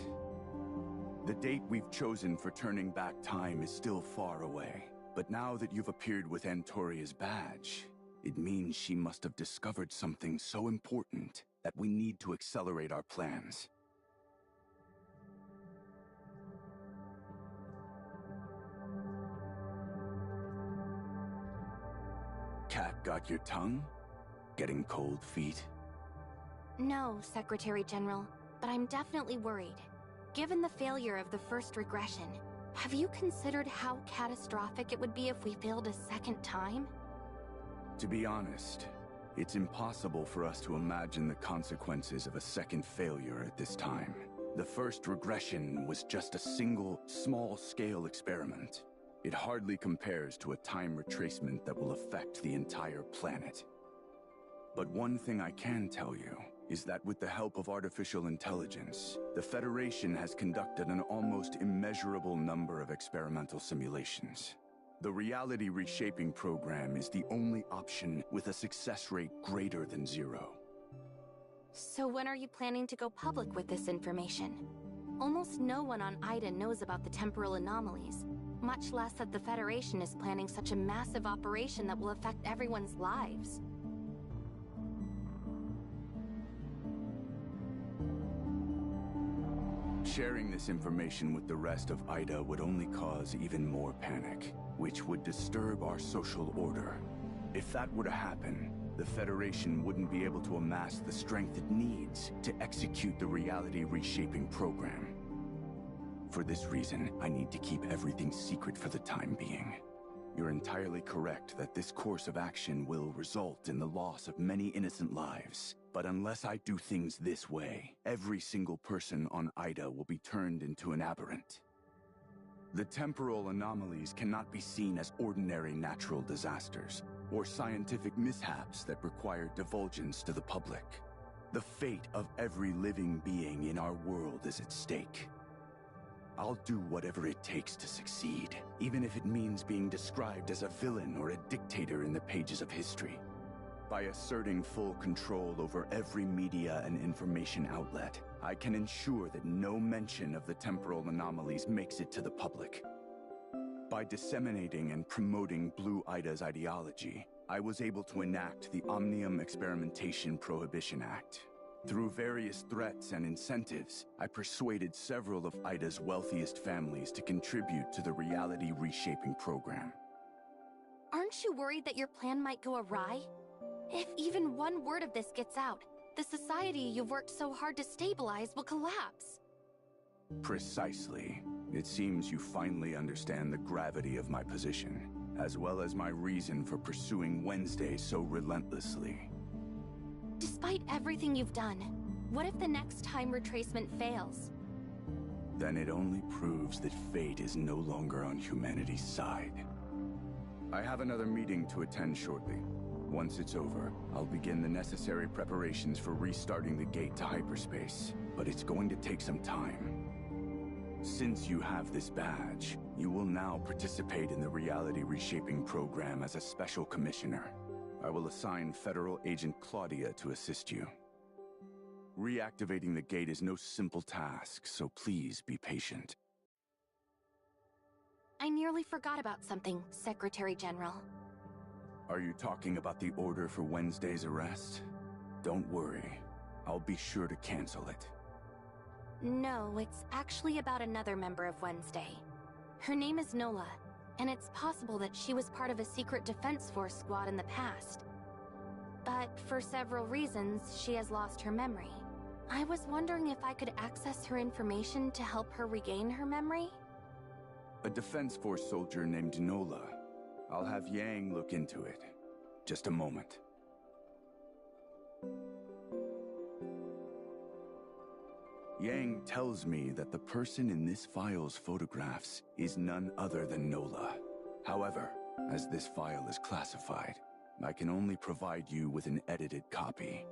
the date we've chosen for turning back time is still far away. But now that you've appeared with Antoria's badge, it means she must have discovered something so important that we need to accelerate our plans. Cat got your tongue? Getting cold feet? No, Secretary General, but I'm definitely worried. Given the failure of the first regression, have you considered how catastrophic it would be if we failed a second time? To be honest, it's impossible for us to imagine the consequences of a second failure at this time. The first regression was just a single, small-scale experiment. It hardly compares to a time retracement that will affect the entire planet. But one thing I can tell you is that with the help of artificial intelligence, the Federation has conducted an almost immeasurable number of experimental simulations. The reality reshaping program is the only option with a success rate greater than 0. So when are you planning to go public with this information? Almost no one on Ida knows about the temporal anomalies, much less that the Federation is planning such a massive operation that will affect everyone's lives. Sharing this information with the rest of Ida would only cause even more panic, which would disturb our social order. If that were to happen, the Federation wouldn't be able to amass the strength it needs to execute the reality reshaping program. For this reason, I need to keep everything secret for the time being. You're entirely correct that this course of action will result in the loss of many innocent lives. But unless I do things this way, every single person on Ida will be turned into an aberrant. The temporal anomalies cannot be seen as ordinary natural disasters, or scientific mishaps that require divulgence to the public. The fate of every living being in our world is at stake. I'll do whatever it takes to succeed, even if it means being described as a villain or a dictator in the pages of history. By asserting full control over every media and information outlet, I can ensure that no mention of the temporal anomalies makes it to the public. By disseminating and promoting Blue Ida's ideology, I was able to enact the Omnium Experimentation Prohibition Act. Through various threats and incentives, I persuaded several of Ida's wealthiest families to contribute to the reality reshaping program. Aren't you worried that your plan might go awry? If even one word of this gets out, the society you've worked so hard to stabilize will collapse. Precisely. It seems you finally understand the gravity of my position, as well as my reason for pursuing Wednesday so relentlessly. Despite everything you've done, what if the next time retracement fails? Then it only proves that fate is no longer on humanity's side. I have another meeting to attend shortly. Once it's over, I'll begin the necessary preparations for restarting the gate to hyperspace. But it's going to take some time. Since you have this badge, you will now participate in the reality reshaping program as a special commissioner. I will assign Federal Agent Claudia to assist you. Reactivating the gate is no simple task, so please be patient. I nearly forgot about something, Secretary General. Are you talking about the order for Wednesday's arrest? Don't worry. I'll be sure to cancel it. No, it's actually about another member of Wednesday. Her name is Nola, and it's possible that she was part of a secret defense force squad in the past. But for several reasons, she has lost her memory. I was wondering if I could access her information to help her regain her memory? A defense force soldier named Nola. I'll have Yang look into it. Just a moment. Yang tells me that the person in this file's photographs is none other than Nola. However, as this file is classified, I can only provide you with an edited copy.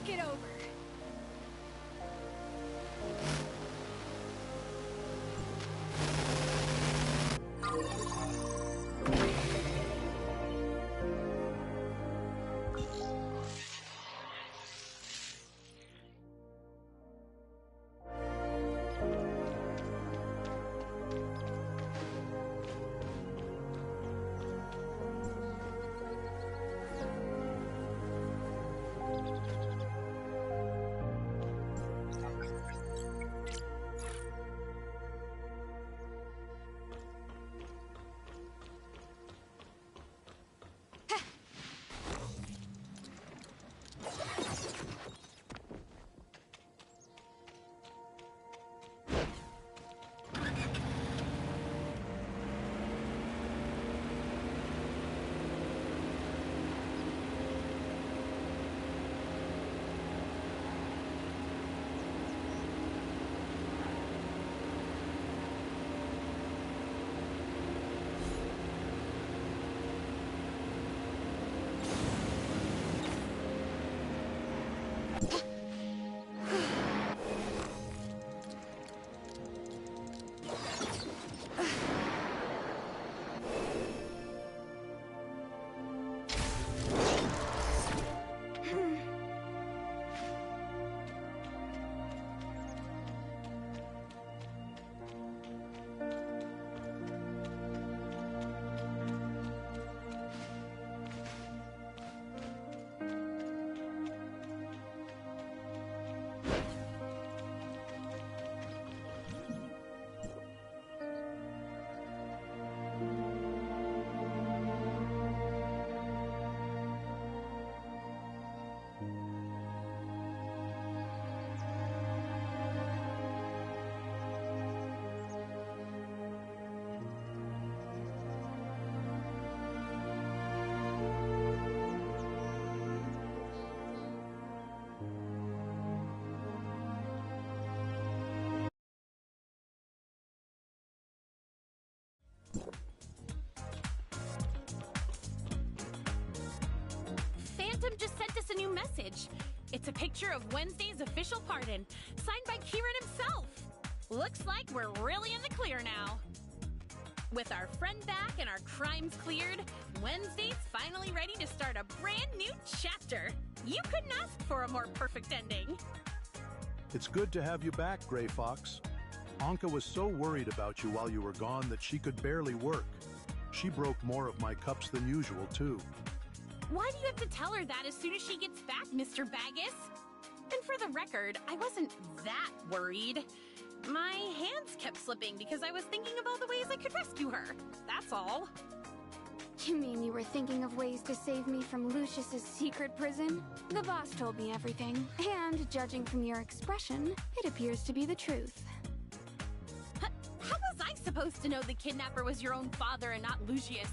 Get over. Phantom just sent us a new message. It's a picture of Wednesday's official pardon, signed by Kieran himself. Looks like we're really in the clear now. With our friend back and our crimes cleared, Wednesday's finally ready to start a brand new chapter. You couldn't ask for a more perfect ending. It's good to have you back, Gray Fox. Anka was so worried about you while you were gone that she could barely work. She broke more of my cups than usual, too. Why do you have to tell her that as soon as she gets back, Mr. Baggus? And for the record, I wasn't that worried. My hands kept slipping because I was thinking of all the ways I could rescue her. That's all. You mean you were thinking of ways to save me from Lucius's secret prison? The boss told me everything, and judging from your expression, it appears to be the truth. How was I supposed to know the kidnapper was your own father and not Lucius?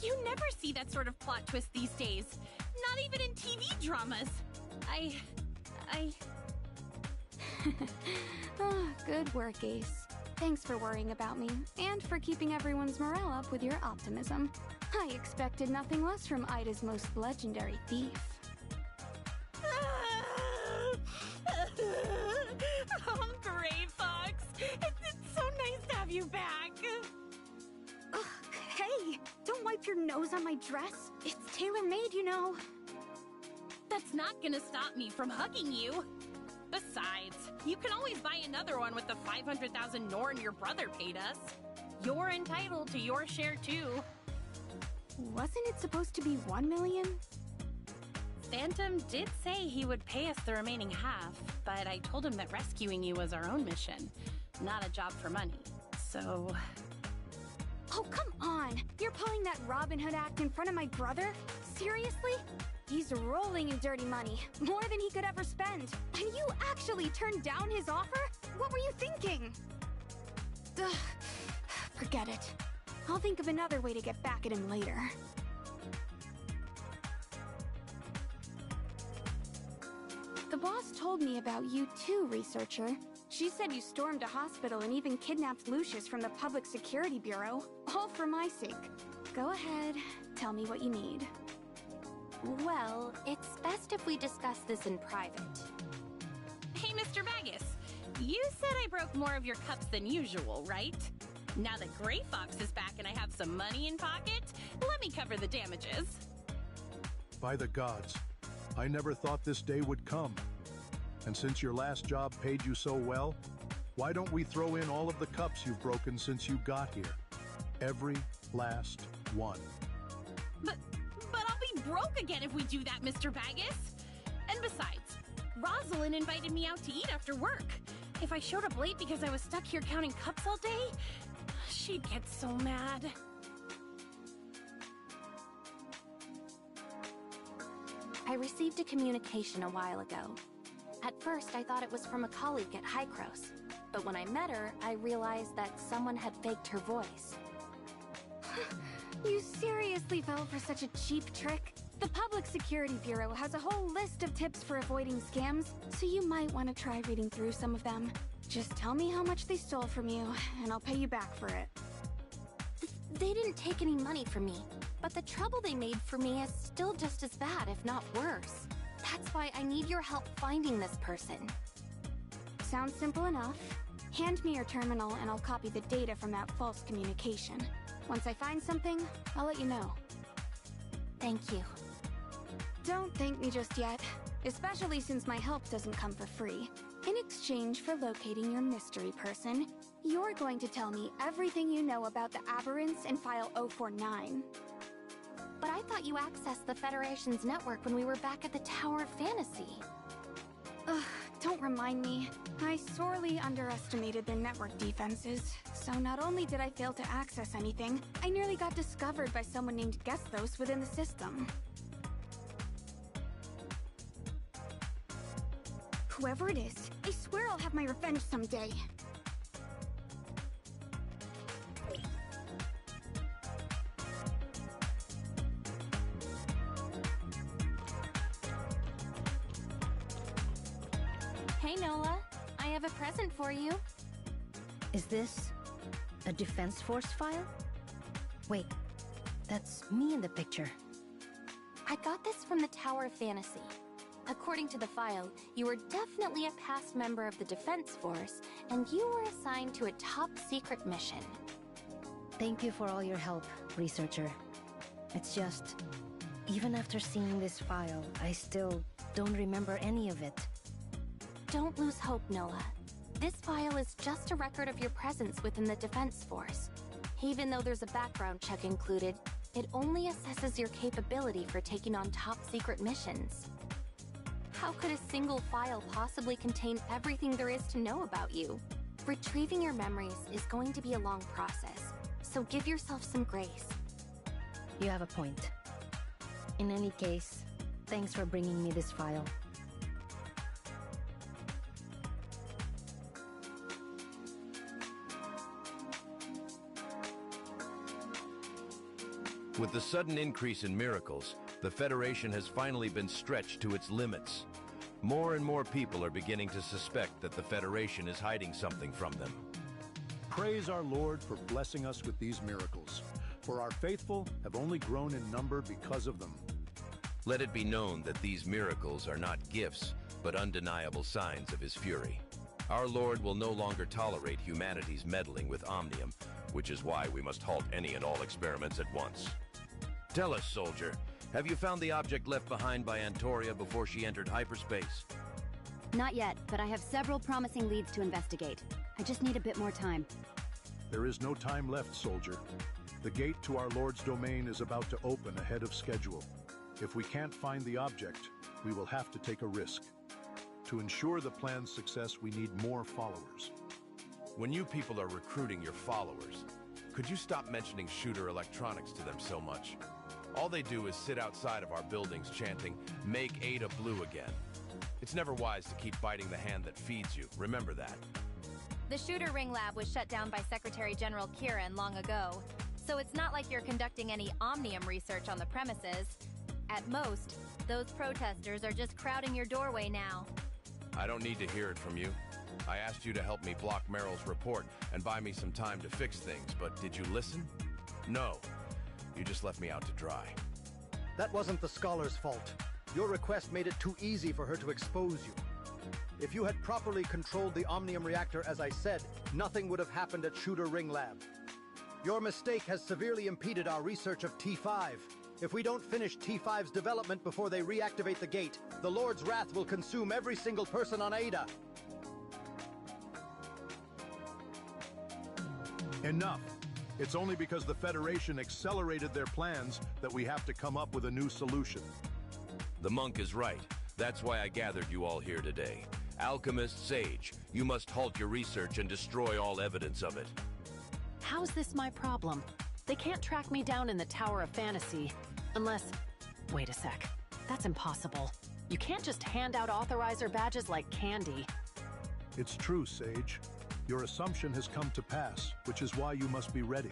You never see that sort of plot twist these days. Not even in TV dramas. Oh, good work, Ace. Thanks for worrying about me, and for keeping everyone's morale up with your optimism. I expected nothing less from Ida's most legendary thief. Oh, Gray Fox. It's so nice to have you back. Hey, don't wipe your nose on my dress. It's tailor-made, you know. That's not gonna stop me from hugging you. Besides, you can always buy another one with the 500,000 Norn your brother paid us. You're entitled to your share, too. Wasn't it supposed to be 1 million? Phantom did say he would pay us the remaining half, but I told him that rescuing you was our own mission, not a job for money. So... Oh, come on! You're pulling that Robin Hood act in front of my brother? Seriously? He's rolling in dirty money, more than he could ever spend. And you actually turned down his offer? What were you thinking? Ugh, forget it. I'll think of another way to get back at him later. The boss told me about you too, researcher. She said you stormed a hospital and even kidnapped Lucius from the Public Security Bureau, all for my sake. Go ahead, tell me what you need. Well, it's best if we discuss this in private. Hey, Mr. Baggus, you said I broke more of your cups than usual, right? Now that Gray Fox is back and I have some money in pocket, let me cover the damages. By the gods, I never thought this day would come. And since your last job paid you so well, why don't we throw in all of the cups you've broken since you got here? Every last one. But I'll be broke again if we do that, Mr. Baggus. And besides, Rosalind invited me out to eat after work. If I showed up late because I was stuck here counting cups all day, she'd get so mad. I received a communication a while ago. At first, I thought it was from a colleague at Hykros, but when I met her, I realized that someone had faked her voice. You seriously fell for such a cheap trick? The Public Security Bureau has a whole list of tips for avoiding scams, so you might want to try reading through some of them. Just tell me how much they stole from you, and I'll pay you back for it. They didn't take any money from me, but the trouble they made for me is still just as bad, if not worse. That's why I need your help finding this person. Sounds simple enough. Hand me your terminal and I'll copy the data from that false communication. Once I find something, I'll let you know. Thank you. Don't thank me just yet, especially since my help doesn't come for free. In exchange for locating your mystery person, you're going to tell me everything you know about the aberrants in File 049. But I thought you accessed the Federation's network when we were back at the Tower of Fantasy. Ugh, don't remind me. I sorely underestimated their network defenses, so not only did I fail to access anything, I nearly got discovered by someone named Gesthos within the system. Whoever it is, I swear I'll have my revenge someday. Hey, Nola. I have a present for you. Is this a Defense Force file? Wait, that's me in the picture. I got this from the Tower of Fantasy. According to the file, you were definitely a past member of the Defense Force, and you were assigned to a top-secret mission. Thank you for all your help, researcher. It's just, even after seeing this file, I still don't remember any of it. Don't lose hope, Noah. This file is just a record of your presence within the Defense Force. Even though there's a background check included, it only assesses your capability for taking on top-secret missions. How could a single file possibly contain everything there is to know about you? Retrieving your memories is going to be a long process, so give yourself some grace. You have a point. In any case, thanks for bringing me this file. With the sudden increase in miracles, the Federation has finally been stretched to its limits. More and more people are beginning to suspect that the Federation is hiding something from them. Praise our Lord for blessing us with these miracles, for our faithful have only grown in number because of them. Let it be known that these miracles are not gifts, but undeniable signs of his fury. Our Lord will no longer tolerate humanity's meddling with Omnium, which is why we must halt any and all experiments at once. Tell us, soldier, have you found the object left behind by Antoria before she entered hyperspace? Not yet, but I have several promising leads to investigate. I just need a bit more time. There is no time left, soldier. The gate to our Lord's domain is about to open ahead of schedule. If we can't find the object, we will have to take a risk. To ensure the plan's success, we need more followers. When you people are recruiting your followers, could you stop mentioning Shooter Electronics to them so much? All they do is sit outside of our buildings chanting, "Make Ada blue again." It's never wise to keep biting the hand that feeds you. Remember that. The Shooter Ring Lab was shut down by Secretary General Kieran long ago, so it's not like you're conducting any Omnium research on the premises. At most, those protesters are just crowding your doorway now. I don't need to hear it from you. I asked you to help me block Meryl's report and buy me some time to fix things, but did you listen? No. You just left me out to dry. That wasn't the Scholar's fault. Your request made it too easy for her to expose you. If you had properly controlled the Omnium reactor as I said, nothing would have happened at Shooter Ring Lab. Your mistake has severely impeded our research of T5. If we don't finish T5's development before they reactivate the gate, the Lord's wrath will consume every single person on Ada. Enough. It's only because the Federation accelerated their plans that we have to come up with a new solution. The monk is right. That's why I gathered you all here today. Alchemist Sage, you must halt your research and destroy all evidence of it. How's this my problem? They can't track me down in the Tower of Fantasy. Unless... Wait a sec. That's impossible. You can't just hand out authorizer badges like candy. It's true, Sage. Your assumption has come to pass, which is why you must be ready.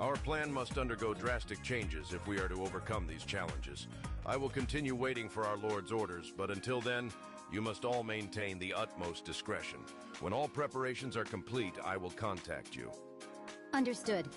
Our plan must undergo drastic changes if we are to overcome these challenges. I will continue waiting for our Lord's orders, but until then, you must all maintain the utmost discretion. When all preparations are complete, I will contact you. Understood.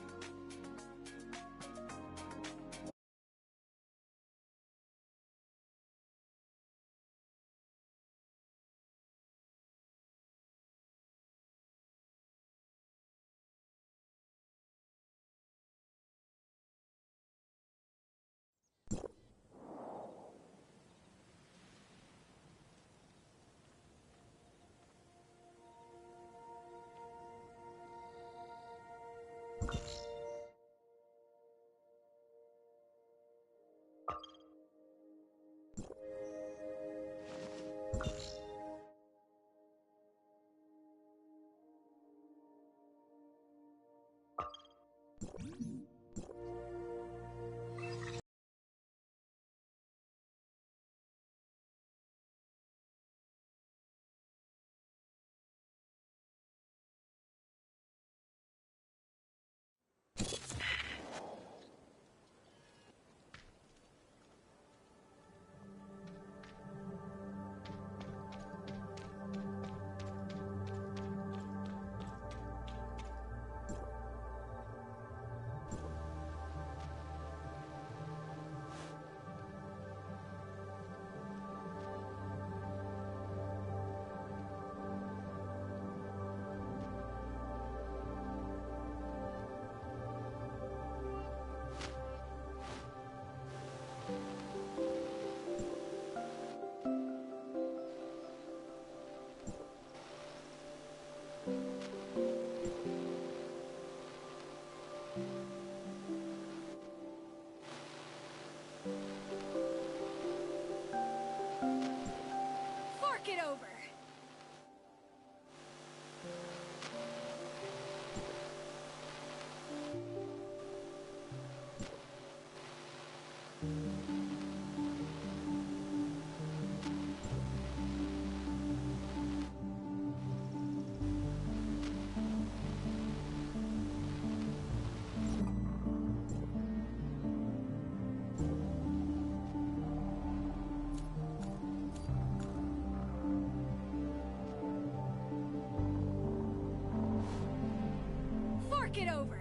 Work it over.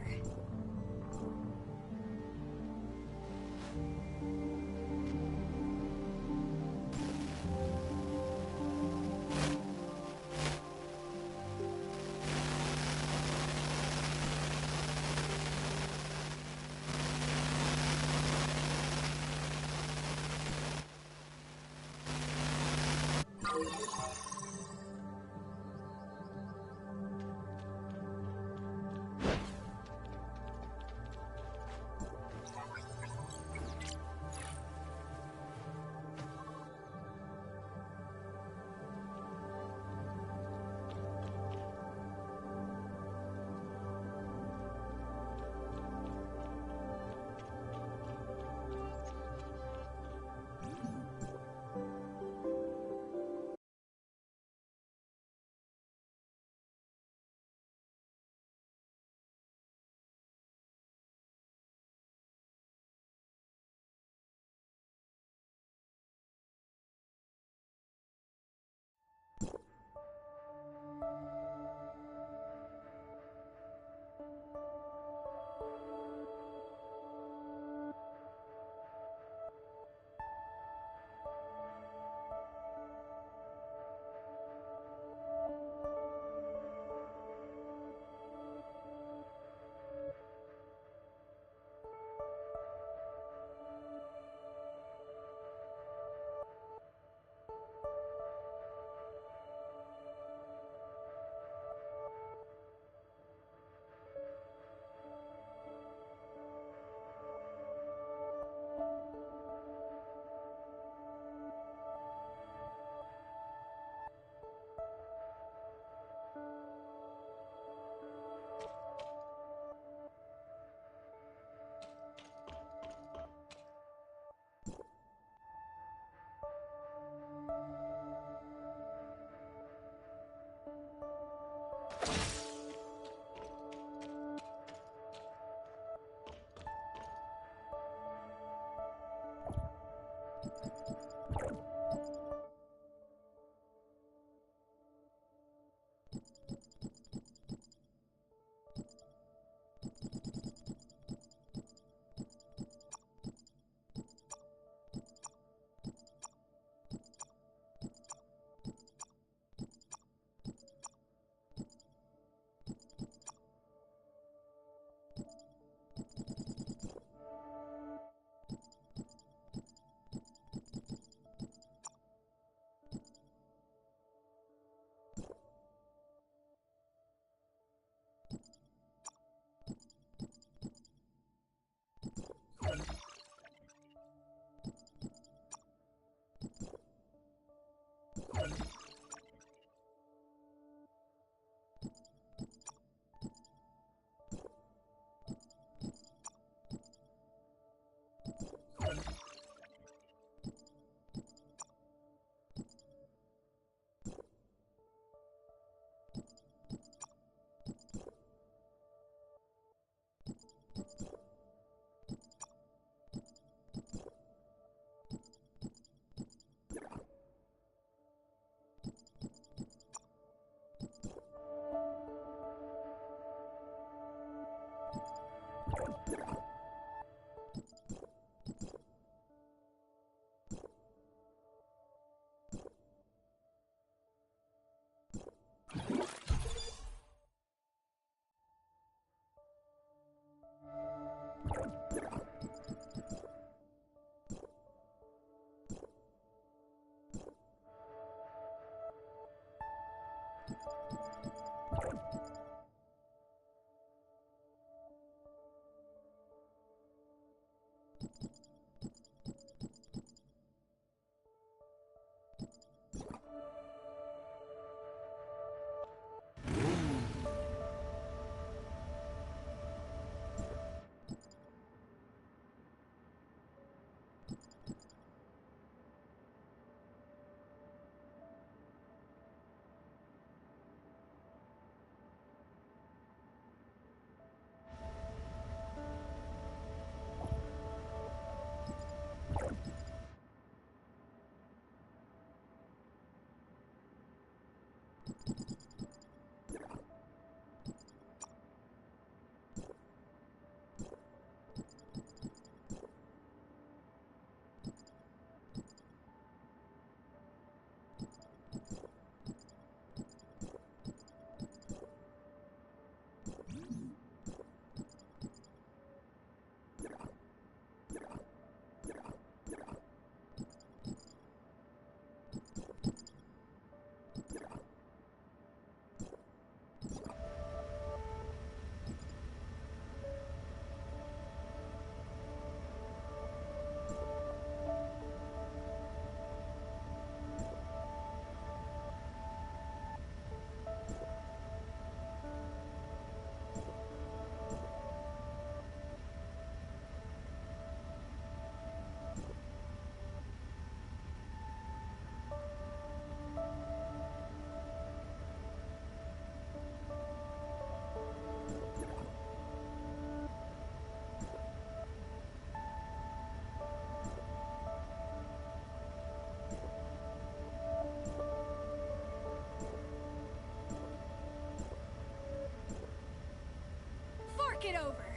it over!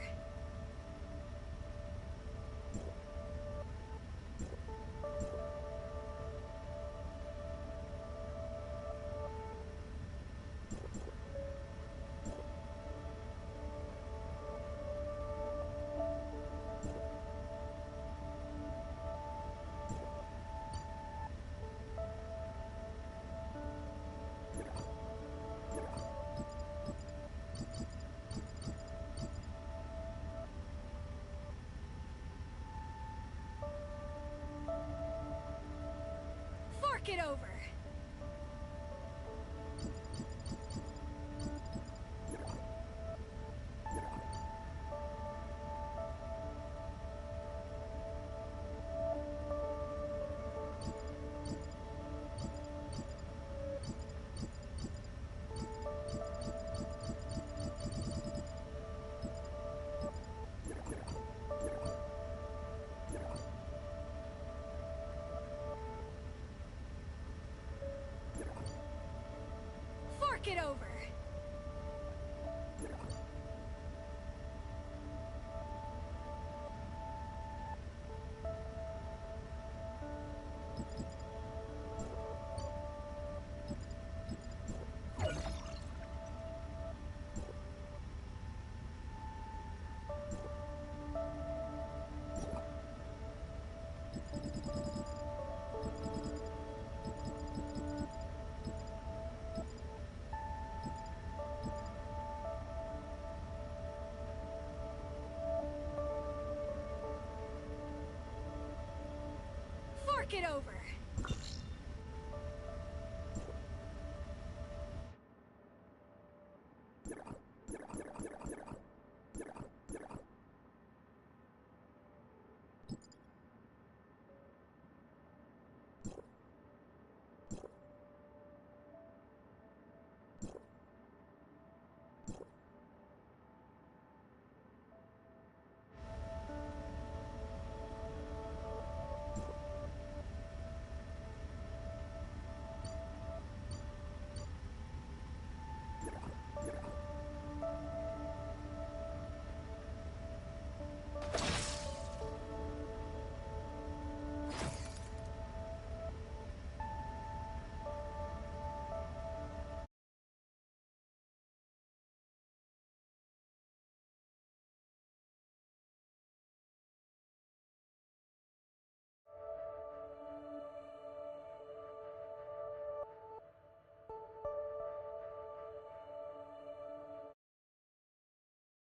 Fork it over! Fork it over! Fork it over!